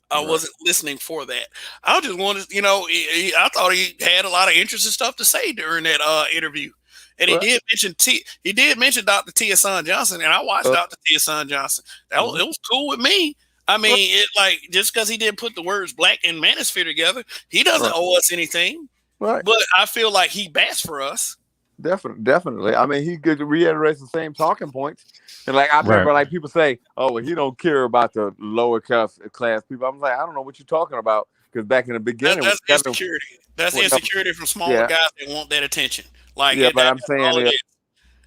I wasn't listening for that. I just wanted, you know, I thought he had a lot of interesting stuff to say during that interview. And he did mention Dr. Tia's son Johnson, and I watched Dr. Tia's son Johnson. It was cool with me. I mean, just because he didn't put the words black and manosphere together, he doesn't owe us anything. Right. But I feel like he bashed for us. Definitely. I mean, he could reiterate the same talking points. And like I remember, like people say, "Oh, well, he don't care about the lower class people." I'm like, I don't know what you're talking about, because back in the beginning, that's insecurity. That's insecurity from smaller guys that want that attention. Like, but I'm saying is,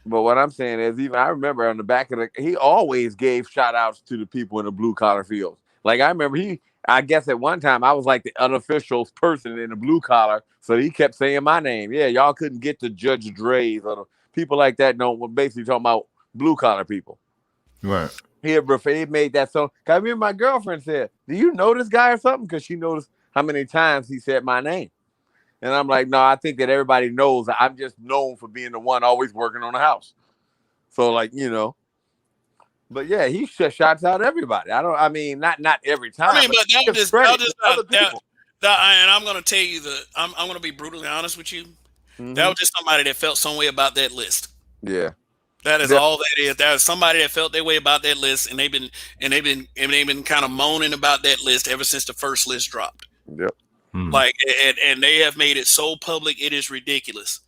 but what I'm saying is, even I remember on the back of he always gave shout outs to the people in the blue collar fields. Like I remember I guess at one time I was like the unofficial person in the blue collar, so he kept saying my name. Yeah, y'all couldn't get to Judge Dre's or the people like that. No, we're basically talking about blue collar people. Right. He made that song. I remember my girlfriend said, "Do you know this guy or something?" Because she noticed how many times he said my name. And I'm like, no, I think that everybody knows that I'm just known for being the one always working on the house. So like, but yeah, he shouts out everybody. I mean, not every time. I mean, but that gives just credit to other people. and I'm gonna tell you I'm gonna be brutally honest with you. That was just somebody that felt some way about that list. Yeah. That is all that is. That is somebody that felt their way about that list, and they've been kind of moaning about that list ever since the first list dropped. Yep. Like, and they have made it so public, it is ridiculous.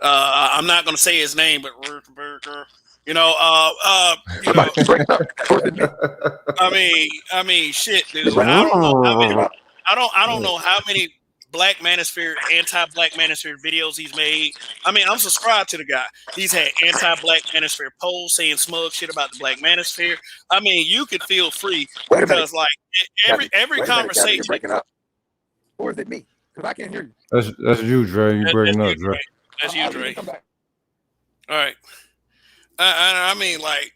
I'm not going to say his name, but I mean, shit, dude. I don't know. I don't know how many Black Manosphere, anti-Black Manosphere videos he's made. I mean, I'm subscribed to the guy. He's had anti-Black Manosphere posts saying smug shit about the Black Manosphere. I mean, you could feel free because, like, every conversation. You're breaking up, or is it me? Because I can't hear you. That's you, Dre. You breaking up, Dre. That's you, Dre. All right. I mean, like,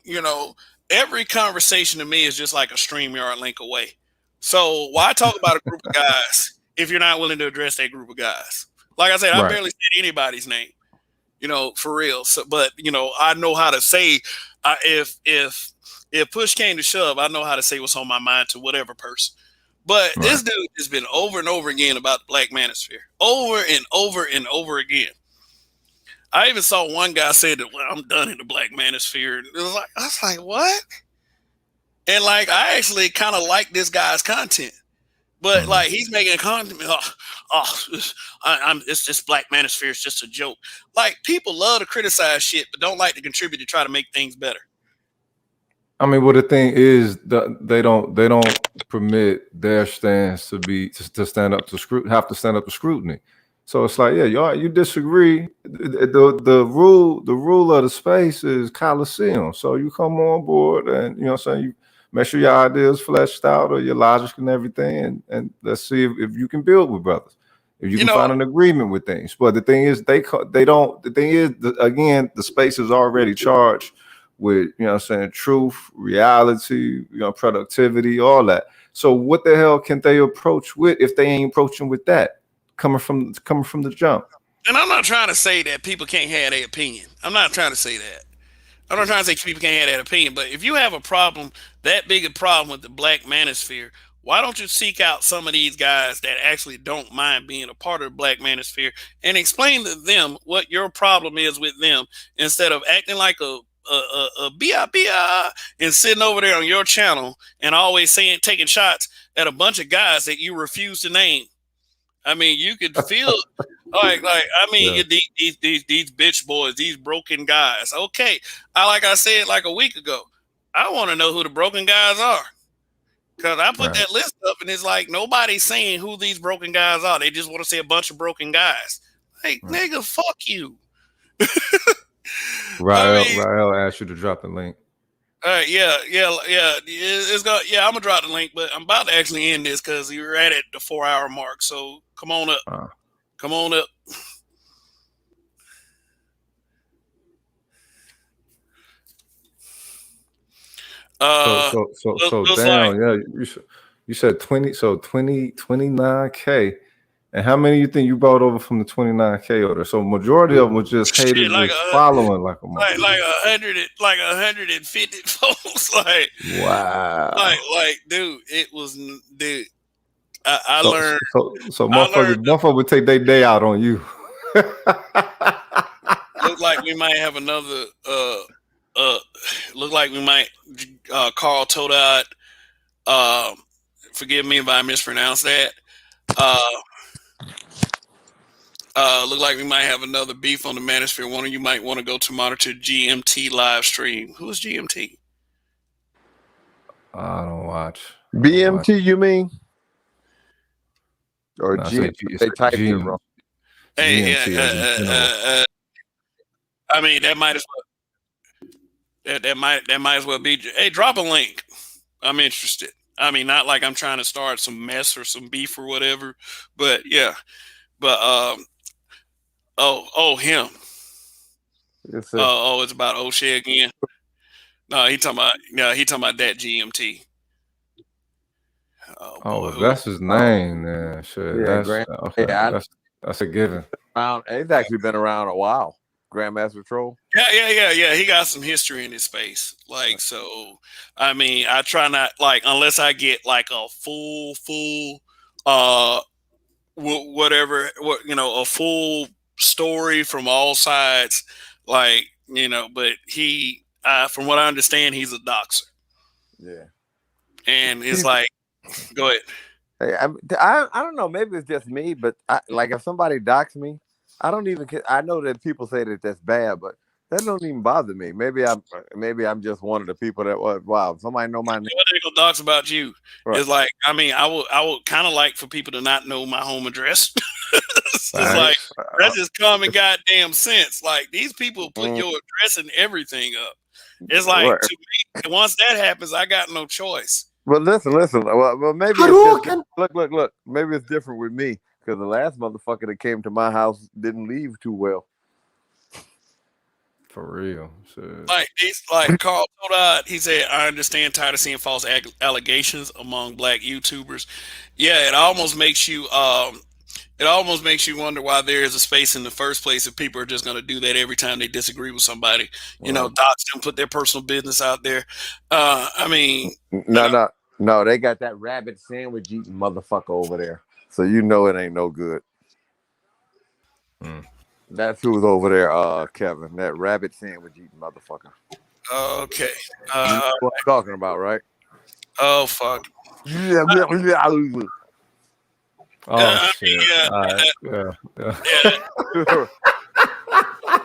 every conversation to me is just like a StreamYard link away. So why talk about a group of guys if you're not willing to address that group of guys? Like I said, I barely said anybody's name, for real. So, but I know how to say if push came to shove, I know how to say what's on my mind to whatever person. But this dude has been over and over again about the Black Manosphere, over and over and over again. I even saw one guy say that, well, I'm done in the Black Manosphere. I was like, what? And like, I actually kind of like this guy's content, but like, he's making a content. It's just Black Manosphere. It's just a joke. Like, people love to criticize shit, but don't like to contribute to try to make things better. I mean, well, the thing is, they don't permit their stance to stand up to scrutiny. Have to stand up to scrutiny. So it's like, yeah, you disagree. The rule of the space is Coliseum. So you come on board, and you make sure your ideas fleshed out or your logic and everything, and let's see if you can build with brothers, if you can find an agreement with things. But the thing is, they don't. The thing is, again, the space is already charged with truth, reality, productivity, all that. So what the hell can they approach with if they ain't approaching with that coming from the jump? And I'm not trying to say that people can't have their opinion. I'm not trying to say that. I'm not trying to say people can't have that opinion. But if you have a problem, that big a problem with the Black Manosphere, why don't you seek out some of these guys that actually don't mind being a part of the Black Manosphere and explain to them what your problem is with them, instead of acting like a B.I. and sitting over there on your channel and always taking shots at a bunch of guys that you refuse to name. I mean, you could feel these bitch boys, these broken guys. Okay, like I said like a week ago, I want to know who the broken guys are, because I put that list up and it's like nobody's saying who these broken guys are. They just want to say a bunch of broken guys. Like, nigga, fuck you. Rael asked you to drop the link. All right, I'm gonna drop the link, but I'm about to actually end this because you're at the 4-hour mark. So come on up. Come on up. You said 29K. And how many you think you brought over from the 29K order? So majority of them was just haters following like a like 150 folks. Like, wow. Like, dude, it was, dude. I learned. So motherfucker would take their day out on you. Look like we might have another. Look like we might. Carl Todad. Forgive me if I mispronounced that. Look like we might have another beef on the Manosphere. One of you might want to go to monitor GMT live stream. Who's GMT? I don't watch. BMT, you mean? Or GMT? They typed it wrong. Hey, I mean, that might as well. That might as well be. Hey, drop a link. I'm interested. I mean, not like I'm trying to start some mess or some beef or whatever, but yeah. But him. It's about O'Shea again. No, he talking about that GMT. Oh boy, that's his name. Yeah, shit. Yeah, That's Grand. okay. Yeah, That's a given. he's actually been around a while. Grandmaster Troll. yeah. He got some history in his space. Like, so, I mean, I try not like unless I get like a full, uh, whatever, a full story from all sides. Like, but he, from what I understand, he's a doxer. Yeah, and it's like, go ahead. Hey, I don't know. Maybe it's just me, but like if somebody docks me, I don't even. I know that people say that that's bad, but that don't even bother me. Maybe I'm just one of the people that was wow. Somebody know my name. What they gonna dox about you? Right. It's like, I mean, I would kind of like for people to not know my home address. It's like that's just common goddamn sense. Like these people put your address and everything up. It's like to me, once that happens, I got no choice. But listen. Well, maybe it's just, look. Maybe it's different with me because the last motherfucker that came to my house didn't leave too well. For real. Shit. Like Carl Todd, he said, I understand, tired of seeing false allegations among black YouTubers. Yeah, it almost makes you wonder why there is a space in the first place if people are just going to do that every time they disagree with somebody. Dox them, put their personal business out there. I mean, no, they got that rabbit sandwich eating motherfucker over there, so you know it ain't no good. That's who's over there, Kevin. That rabbit sandwich eating motherfucker. Okay. You know what I'm talking about, right? Oh fuck. Yeah. Oh shit. Yeah.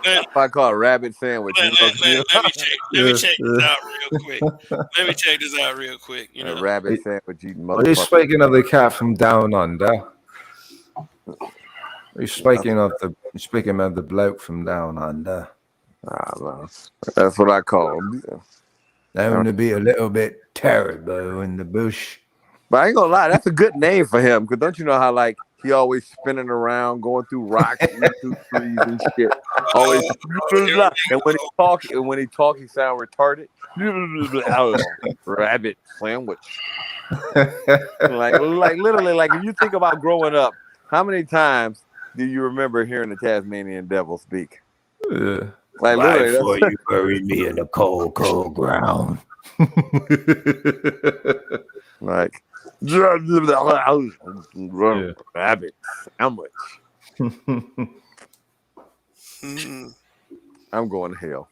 If I call it rabbit sandwich, let me check this out real quick. Let me check this out real quick. Rabbit sandwich eating motherfucker. Are you speaking of the cat from down under? Are you speaking of the bloke from down under? No. That's what I call him. Known to be a little bit terrible in the bush. But I ain't gonna lie, that's a good name for him. Because don't you know how like he always spinning around, going through rocks, through trees and shit. Always, and when he talk, he sound retarded. Rabbit sandwich. like literally, like if you think about growing up, how many times do you remember hearing the Tasmanian devil speak? Like literally, before you bury me in the cold ground. Like rabbit sandwich. I'm going to hell.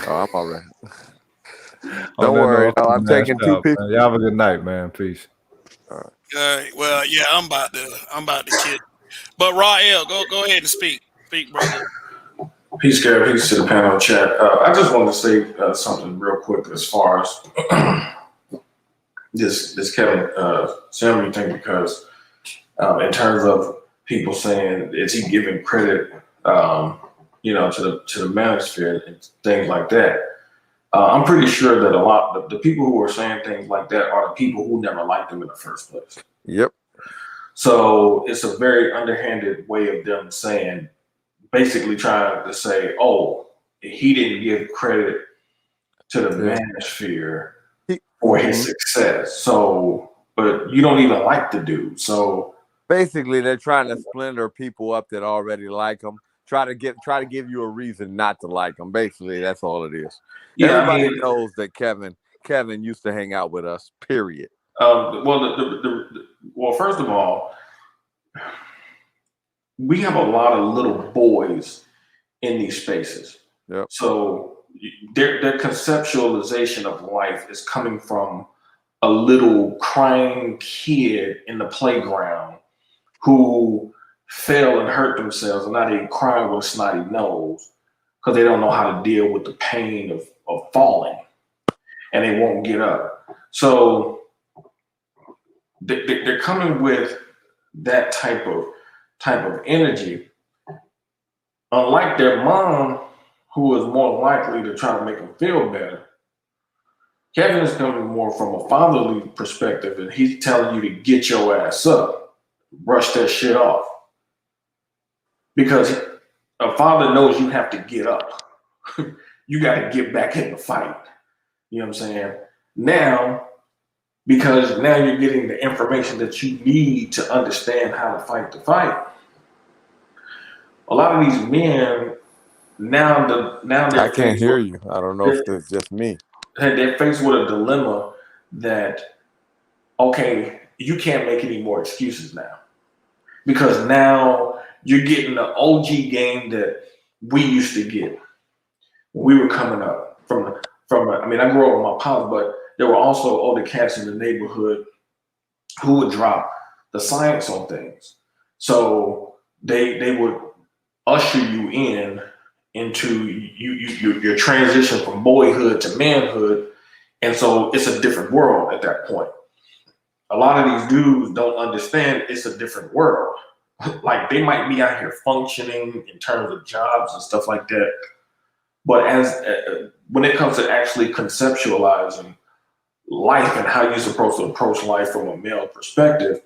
Oh, I'm all right. Don't worry. No, I'm taking 2 people. Y'all have a good night, man. Peace. All right. Well, yeah, I'm about to kid. But Rael, go ahead and speak. Speak, brother. Peace, Gary. Peace to the panel chat. I just wanted to say something real quick as far as this Kevin Samuel thing, because in terms of people saying, is he giving credit, to the manosphere and things like that? I'm pretty sure that a lot of the people who are saying things like that are the people who never liked him in the first place. Yep. So it's a very underhanded way of them saying, basically trying to say, oh, he didn't give credit to the manosphere for his success. So, but you don't even like the dude. So basically, they're trying to splinter people up that already like him. Try to give you a reason not to like him. Basically, that's all it is. Yeah, everybody knows that Kevin used to hang out with us. Period. Well, first of all, we have a lot of little boys in these spaces. Yep. So their conceptualization of life is coming from a little crying kid in the playground who fell and hurt themselves, and now they crying with a snotty nose because they don't know how to deal with the pain of falling, and they won't get up. So they're coming with that type of energy, unlike their mom, who is more likely to try to make them feel better. Kevin is coming more from a fatherly perspective, and he's telling you to get your ass up, brush that shit off. Because a father knows you have to get up. You got to get back in the fight. You know what I'm saying? Now, because now you're getting the information that you need to understand how to fight the fight. A lot of these men now I they're can't faced hear with, you. I don't know if it's just me. they're faced with a dilemma that, okay, you can't make any more excuses now, because now you're getting the OG game that we used to get when we were coming up I mean, I grew up with my pops, but there were also older cats in the neighborhood who would drop the science on things. So they would usher you into your transition from boyhood to manhood, and so it's a different world at that point. A lot of these dudes don't understand it's a different world. Like, they might be out here functioning in terms of jobs and stuff like that, but when it comes to actually conceptualizing life and how you're supposed to approach life from a male perspective,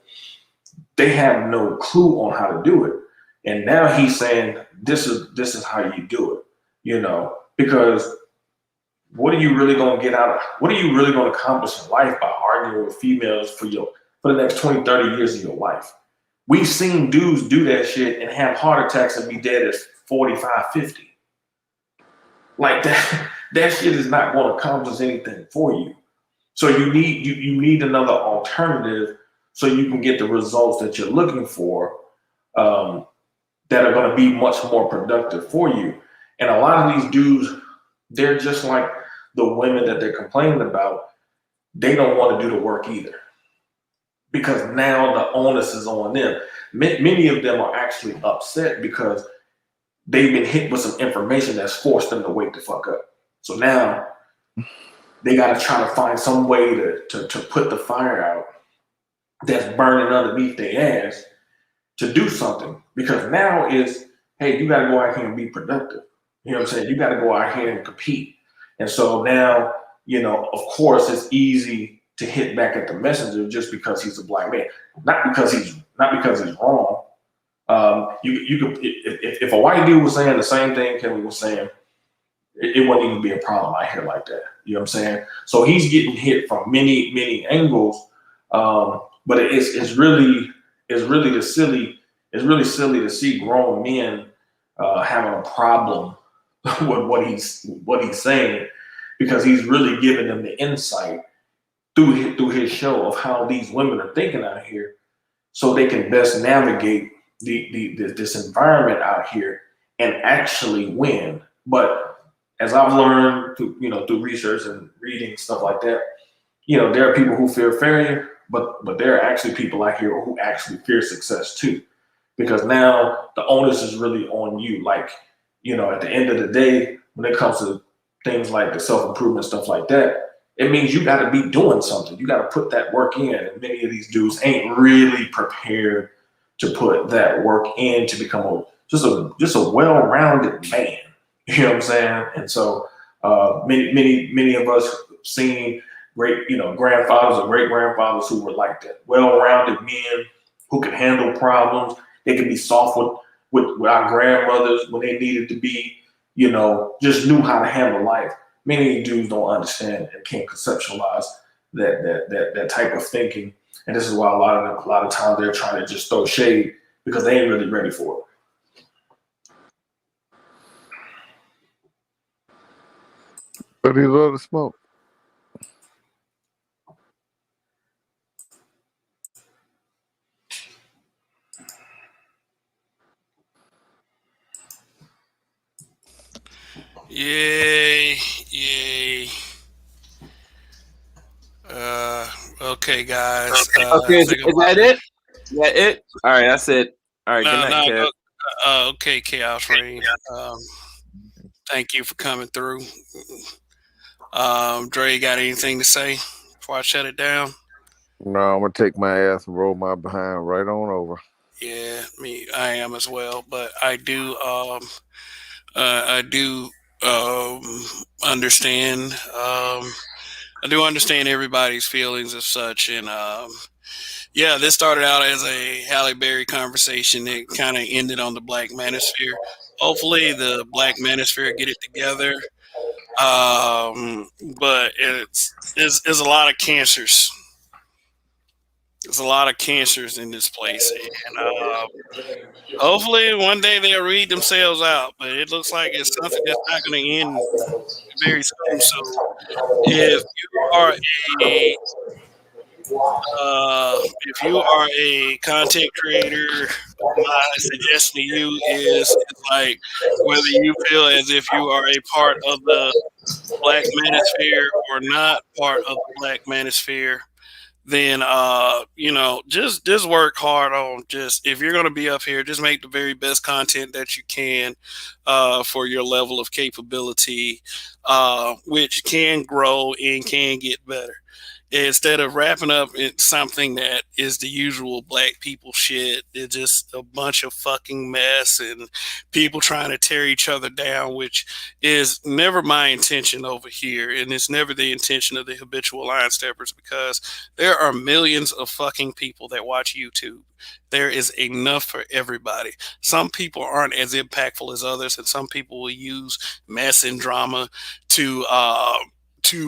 they have no clue on how to do it. And now he's saying this is how you do it, because what are you really going to get out of, what are you really going to accomplish in life by arguing with females for the next 20, 30 years of your life? We've seen dudes do that shit and have heart attacks and be dead at 45, 50. Like, that shit is not going to accomplish anything for you. So you need another alternative so you can get the results that you're looking for, that are going to be much more productive for you. And a lot of these dudes, they're just like the women that they're complaining about. They don't want to do the work either, because now the onus is on them. Many of them are actually upset because they've been hit with some information that's forced them to wake the fuck up. So now they got to try to find some way to put the fire out that's burning underneath their ass to do something. Because now is, hey, you got to go out here and be productive. You know what I'm saying? You got to go out here and compete. And so now, of course, it's easy to hit back at the messenger just because he's a black man, not because he's wrong. You could, if a white dude was saying the same thing Kevin was saying, it wouldn't even be a problem out here like that. You know what I'm saying? So he's getting hit from many, many angles. But it's really silly to see grown men having a problem with what he's saying, because he's really giving them the insight through his show of how these women are thinking out here, so they can best navigate this environment out here and actually win. But as I've learned through research and reading stuff like that, there are people who fear failure, but there are actually people out here who actually fear success too, because now the onus is really on you. Like, at the end of the day, when it comes to things like the self-improvement stuff like that, it means you got to be doing something. You got to put that work in, and many of these dudes ain't really prepared to put that work in to become just a well-rounded man. You know what I'm saying? And so many of us seen great, grandfathers or great grandfathers who were like that, well-rounded men who could handle problems. They could be soft with our grandmothers when they needed to be, just knew how to handle life. Many dudes don't understand and can't conceptualize that type of thinking, and this is why a lot of times they're trying to just throw shade because they ain't really ready for it. But he love to smoke. Yay. Okay, guys. Okay, is that it? Yeah, it. All right, that's it. All right, good night, Kev. Okay, Chaos Reign. Thank you for coming through. Dre, got anything to say before I shut it down? No, I'm gonna take my ass and roll my behind right on over. Yeah, I am as well. But I do understand I do understand everybody's feelings as such, and yeah, this started out as a Halle Berry conversation. It kind of ended on the Black manosphere. Hopefully, the Black manosphere get it together. But it's a lot of cancers. There's a lot of cancers in this place, and hopefully one day they'll read themselves out. But it looks like it's something that's not going to end very soon. So if you are a if you are a content creator, my suggestion to you is like whether you feel as if you are a part of the Black manosphere or not part of the Black manosphere, then just work hard on just if you're going to be up here, just make the very best content that you can for your level of capability, which can grow and can get better. Instead of wrapping up in something that is the usual Black people shit, it's just a bunch of fucking mess and people trying to tear each other down, which is never my intention over here. And it's never the intention of the habitual line steppers, because there are millions of fucking people that watch YouTube. There is enough for everybody. Some people aren't as impactful as others, and some people will use mess and drama to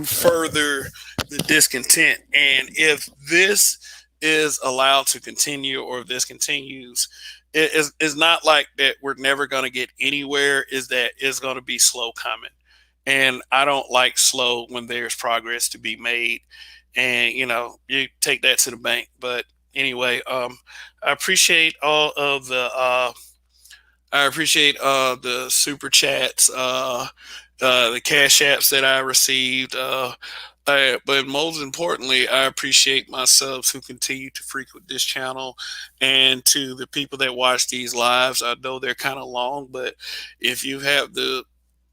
further the discontent. And if this is allowed to continue, or if this continues, it's not like that we're never going to get anywhere, is that it's going to be slow coming. And I don't like slow when there's progress to be made. And, you take that to the bank. But anyway, I appreciate all of the super chats, the cash apps that I received. But most importantly, I appreciate my subs who continue to frequent this channel, and to the people that watch these lives. I know they're kind of long, but if you have the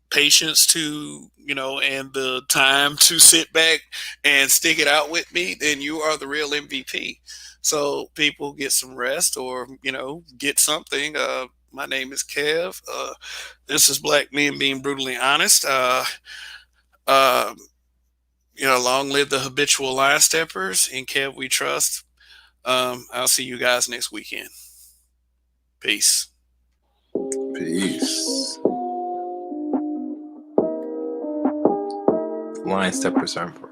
patience to, and the time to sit back and stick it out with me, then you are the real MVP. So people get some rest, or, get something. My name is Kev. This is Black Men Being Brutally Honest. Long live the habitual line steppers. In Kev we trust. I'll see you guys next weekend. Peace. Peace. Line steppers are important.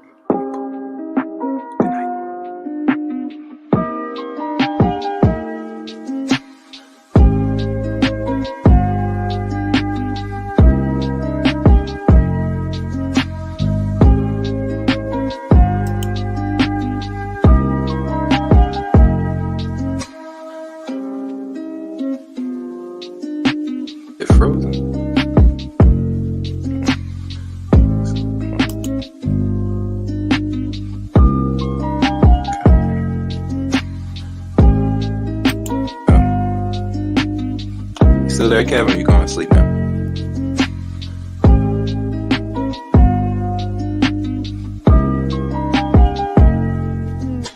Still there, Kevin? You going to sleep now?